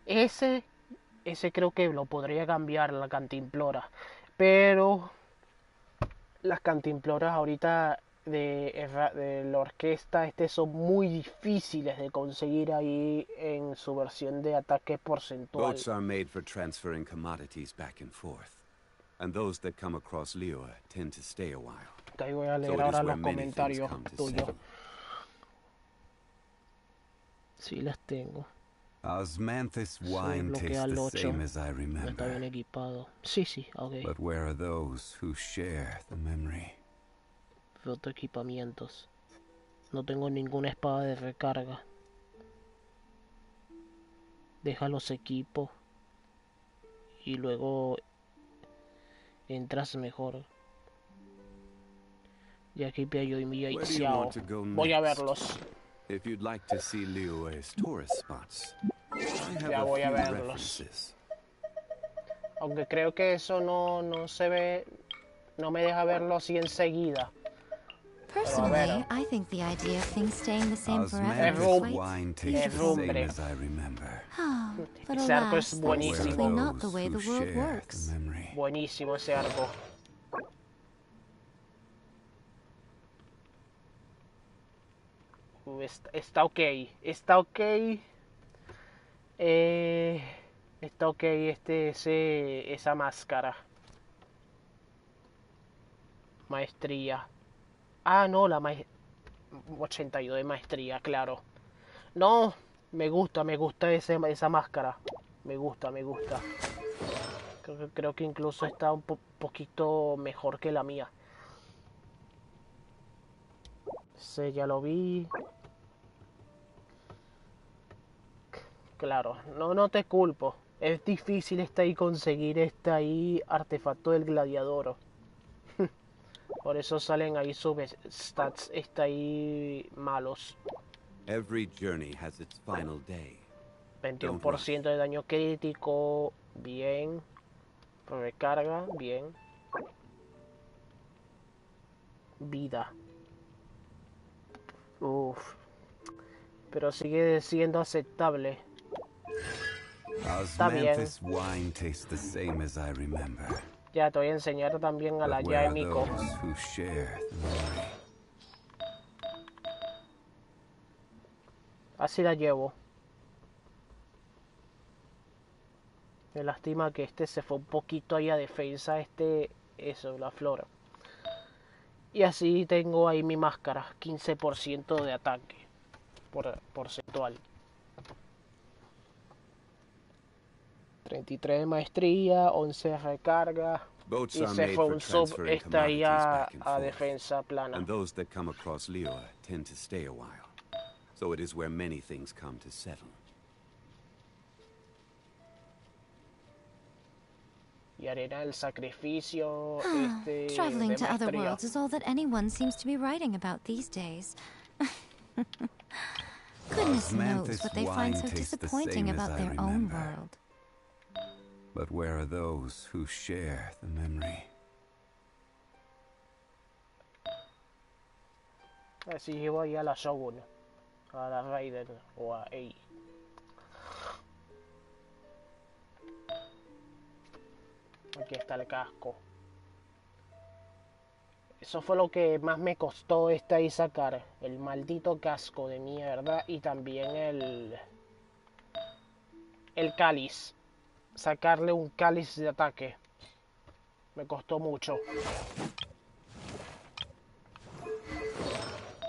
Ese creo que lo podría cambiar, la cantimplora. Pero las cantimploras ahorita de la orquesta son muy difíciles de conseguir ahí en su versión de ataque porcentual. Boats are made for transferring commodities back and forth. And those that come across Liyue tend to stay a while. Ahí voy a leer ahora los comentarios tuyos. Sí, las tengo. Osmanthus wine tastes the same as I remember. Está bien equipado. Sí, ok. But where are those who share the memory? Foto equipamientos. No tengo ninguna espada de recarga. Deja los equipos y luego entras mejor. Y aquí Piayo y Mia y Where do you Xiao. want to go Voy a next? verlos. If you'd like to see Liyue's tourist spots, I have Ya a voy a few verlos. references. Aunque creo que eso no se ve, no me deja verlo así enseguida. Pero a ver. Personally, I think the idea of things staying the same forever is Osmanthus quite wine tastes the beautiful. same as I remember. Oh, but Ese arco alas, es that is simply buenísimo. not the way the world works. Buenísimo ese arco. Está ok. Está ok. Está ok esa máscara. Maestría. Ah, no, 82 de maestría, claro. No, me gusta esa máscara. Me gusta. Creo que incluso está un poquito mejor que la mía. Sí, ya lo vi. Claro, no te culpo. Es difícil conseguir artefacto del gladiador. Por eso salen ahí sus stats malos. Every journey has its final day. 21% de daño crítico, bien. Recarga, bien. Vida. Uff. Pero sigue siendo aceptable. Está bien. Osmanthus wine tastes the same as I remember. Ya te voy a enseñar también a la But where ya de are Miko. those who share the memory? Así la llevo. Me lastima que se fue un poquito ahí a defensa, eso, la flora. Y así tengo ahí mi máscara, 15% de ataque porcentual. 33 de maestría, 11 de recarga. Boats Y are se made fue for un sub, transferring está ahí commodities back and a forth, defensa plana. and those that come across Liyue tend to stay a while. So it is where many things come to settle. Y arena del sacrificio, Traveling de to other maestría. worlds is all that anyone seems to be writing about these days. Goodness knows what they find so tastes the disappointing same as about I their own remember. world. But where are those who share the memory? Así llevo ahí a la Shogun, a la Raiden o a Ei. Aquí está el casco. Eso fue lo que más me costó ahí sacar. El maldito casco de mierda y también el cáliz. Sacarle un cáliz de ataque. Me costó mucho.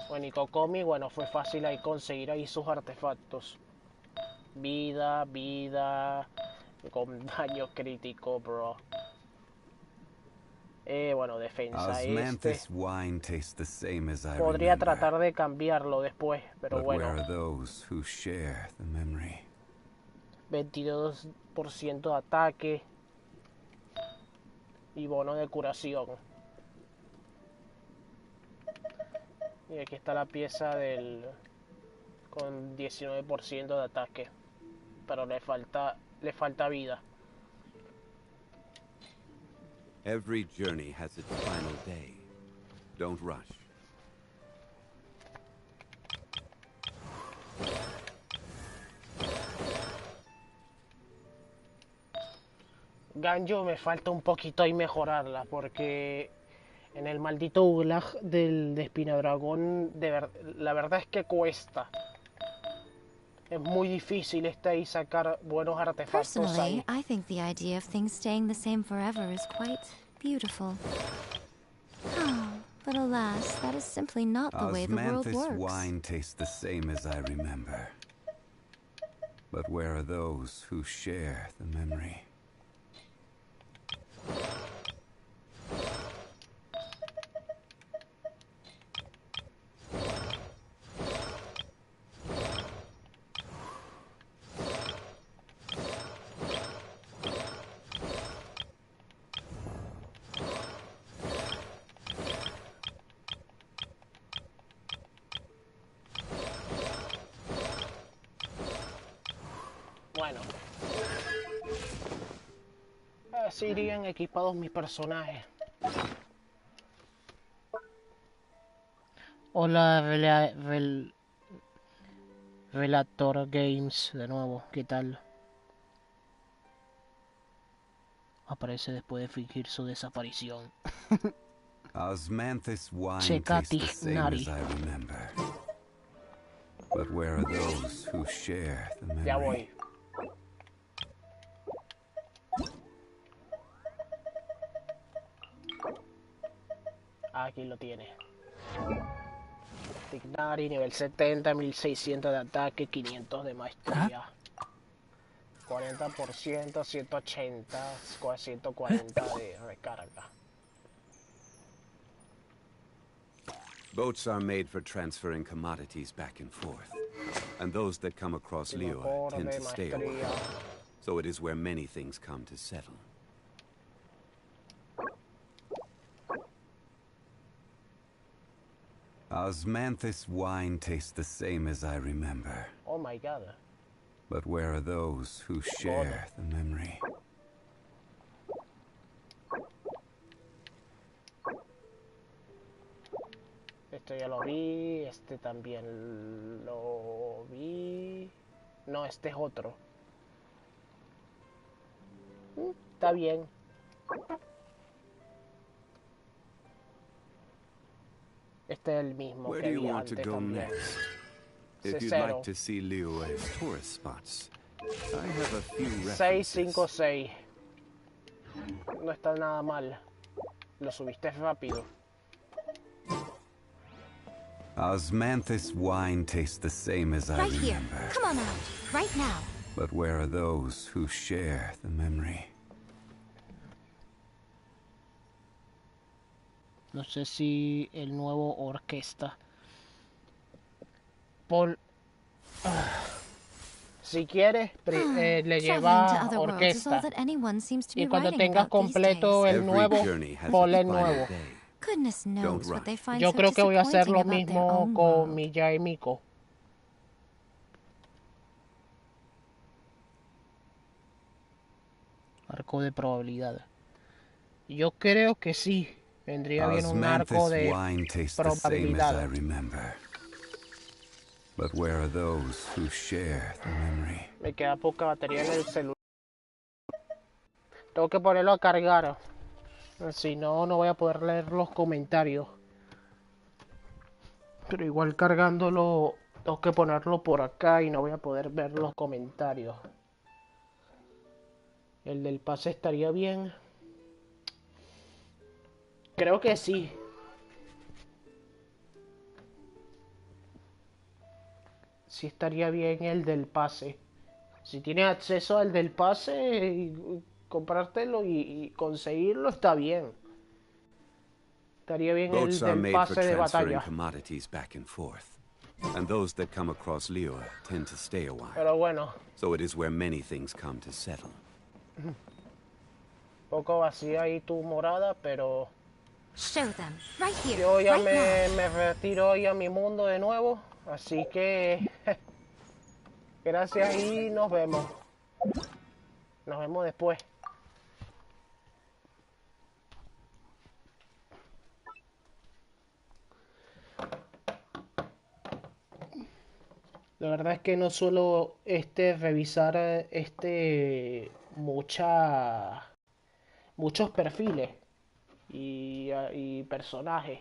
Bueno, y Kokomi, bueno, fue fácil ahí conseguir ahí sus artefactos. Vida, con daño crítico, bro. Bueno, defensa Osmanthus wine tastes the same as I Podría remember. tratar de cambiarlo después, pero But bueno. where are those who share the memory? 22% de ataque. Y bono de curación. Y aquí está la pieza con 19% de ataque. Pero le falta vida. Every journey has its final day. Don't rush. Ganjo me falta un poquito ahí mejorarla, porque en el maldito gulag de Espinadragón, la verdad es que cuesta. Es muy difícil ahí sacar buenos artefactos Personally, ahí. I think the idea of things staying the same forever is quite beautiful. Oh, but alas, that is simply not the way the world Osmanthus works. wine tastes the same as I remember. But where are those who share the memory? Bueno. Así irían equipados mis personajes. Hola, Relator Games, de nuevo, ¿qué tal? Aparece después de fingir su desaparición. Osmanthus wine Checati, tastes the same Nari. as I remember. But where are those who share the memory? Ya voy. Aquí lo tiene. Tignari, nivel 70, 1600 de ataque, 500 de maestría. 40%, 180, 140 de recarga. Boats are made for transferring commodities back and forth. And those that come across Liyue tend to stay a while. So it is where many things come to settle. Osmanthus wine tastes the same as I remember. Oh my god. But where are those who share the memory? Este ya lo vi, este también lo vi. No, este es otro. Está bien. Este es el mismo Where que do you vi want to antes go también. next? If you'd Cero. like to see Liyue's tourist spots, I have a few 6, references. 5, 6. No está nada mal. Lo subiste rápido. Osmanthus wine tastes the same as I Right here. remember. Come on out. Right now. But where are those who share the memory? No sé si el nuevo orquesta. Pon... Si quieres, le lleva orquesta. Y cuando tengas completo el nuevo, ponle el nuevo. Goodness knows what they find Yo so creo que voy a hacer lo disappointing about their mismo own con world. Milla y Miko. Arco de probabilidad. Yo creo que sí. Vendría bien un arco Osmanthus de wine tastes the same as I probabilidad. remember. But where are those who share the memory? Me queda poca batería en el celular. Tengo que ponerlo a cargar. Si no, no voy a poder leer los comentarios. Pero igual cargándolo, tengo que ponerlo por acá y no voy a poder ver los comentarios. El del pase estaría bien. Creo que sí. Sí estaría bien el del pase. Si tienes acceso al del pase, comprártelo y conseguirlo está bien. Estaría bien el Boats are del made for pase de transferring batalla. commodities back and forth. And those that come across Liyue tend to stay a while. Pero bueno, So it is where many things come to settle. poco vacía ahí tu morada, pero Show them. Right here. yo ya Right now. me retiro ahí a mi mundo de nuevo. Así que gracias y nos vemos. Nos vemos después. La verdad es que no suelo revisar muchos perfiles y personajes.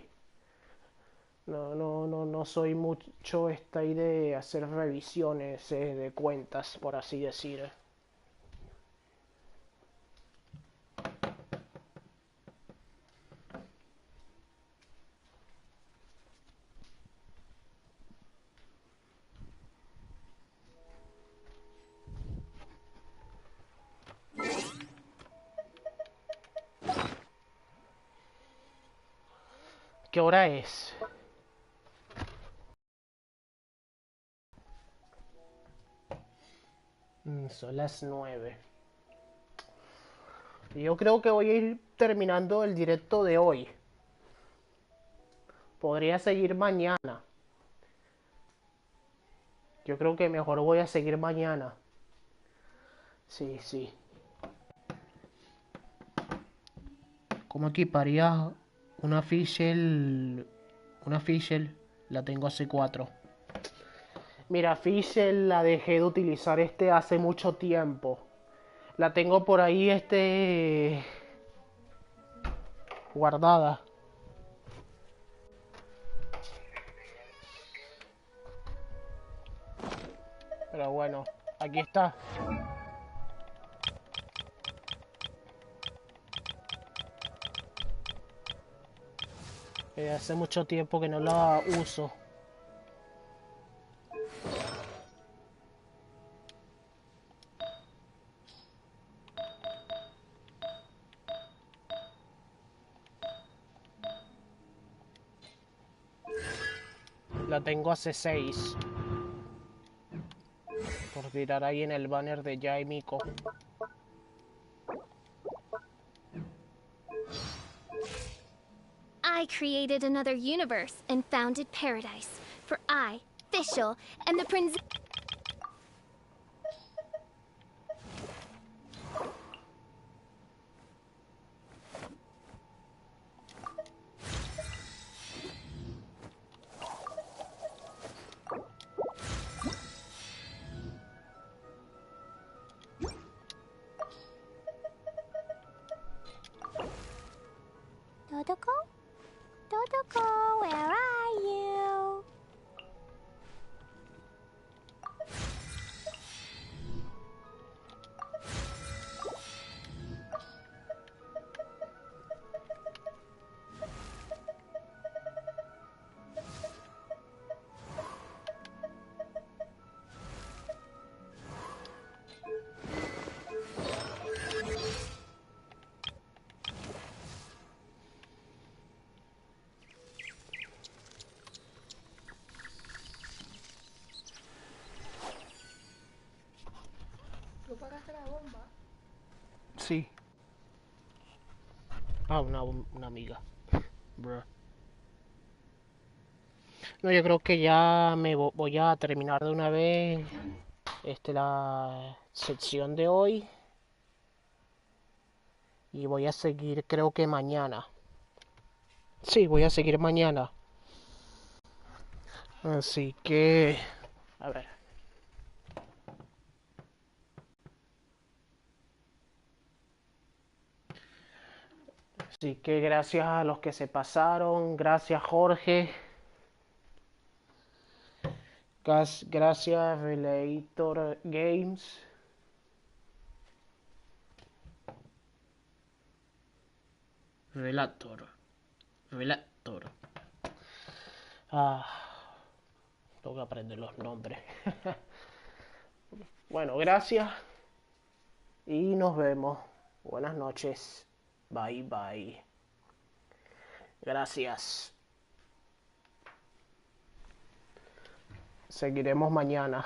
No soy mucho ahí de hacer revisiones de cuentas, por así decir. ¿Qué hora es? Son las 9. Yo creo que voy a ir terminando el directo de hoy. Podría seguir mañana. Yo creo que mejor voy a seguir mañana. Sí, sí. ¿Cómo equiparía una Fischl? Una Fischl la tengo hace 4. Mira, Fischl la dejé de utilizar hace mucho tiempo. La tengo por ahí guardada. Pero bueno, aquí está. Hace mucho tiempo que no la uso. La tengo hace 6. Por tirar ahí en el banner de Jai Miko. I created another universe and founded paradise. For I, Fischl, and the prince... Dodoko? Dodoko, where are you? ¿Tú pagaste la bomba? Sí. Ah, una amiga. Bruh. No, yo creo que ya me voy a terminar de una vez la sección de hoy. Y voy a seguir, creo que mañana. Sí, voy a seguir mañana. Así que... A ver. Así que gracias a los que se pasaron. Gracias, Jorge. Gracias, Relator Games. Relator. Ah, tengo que aprender los nombres. Bueno, gracias. Y nos vemos. Buenas noches. Bye, bye. Gracias. Seguiremos mañana.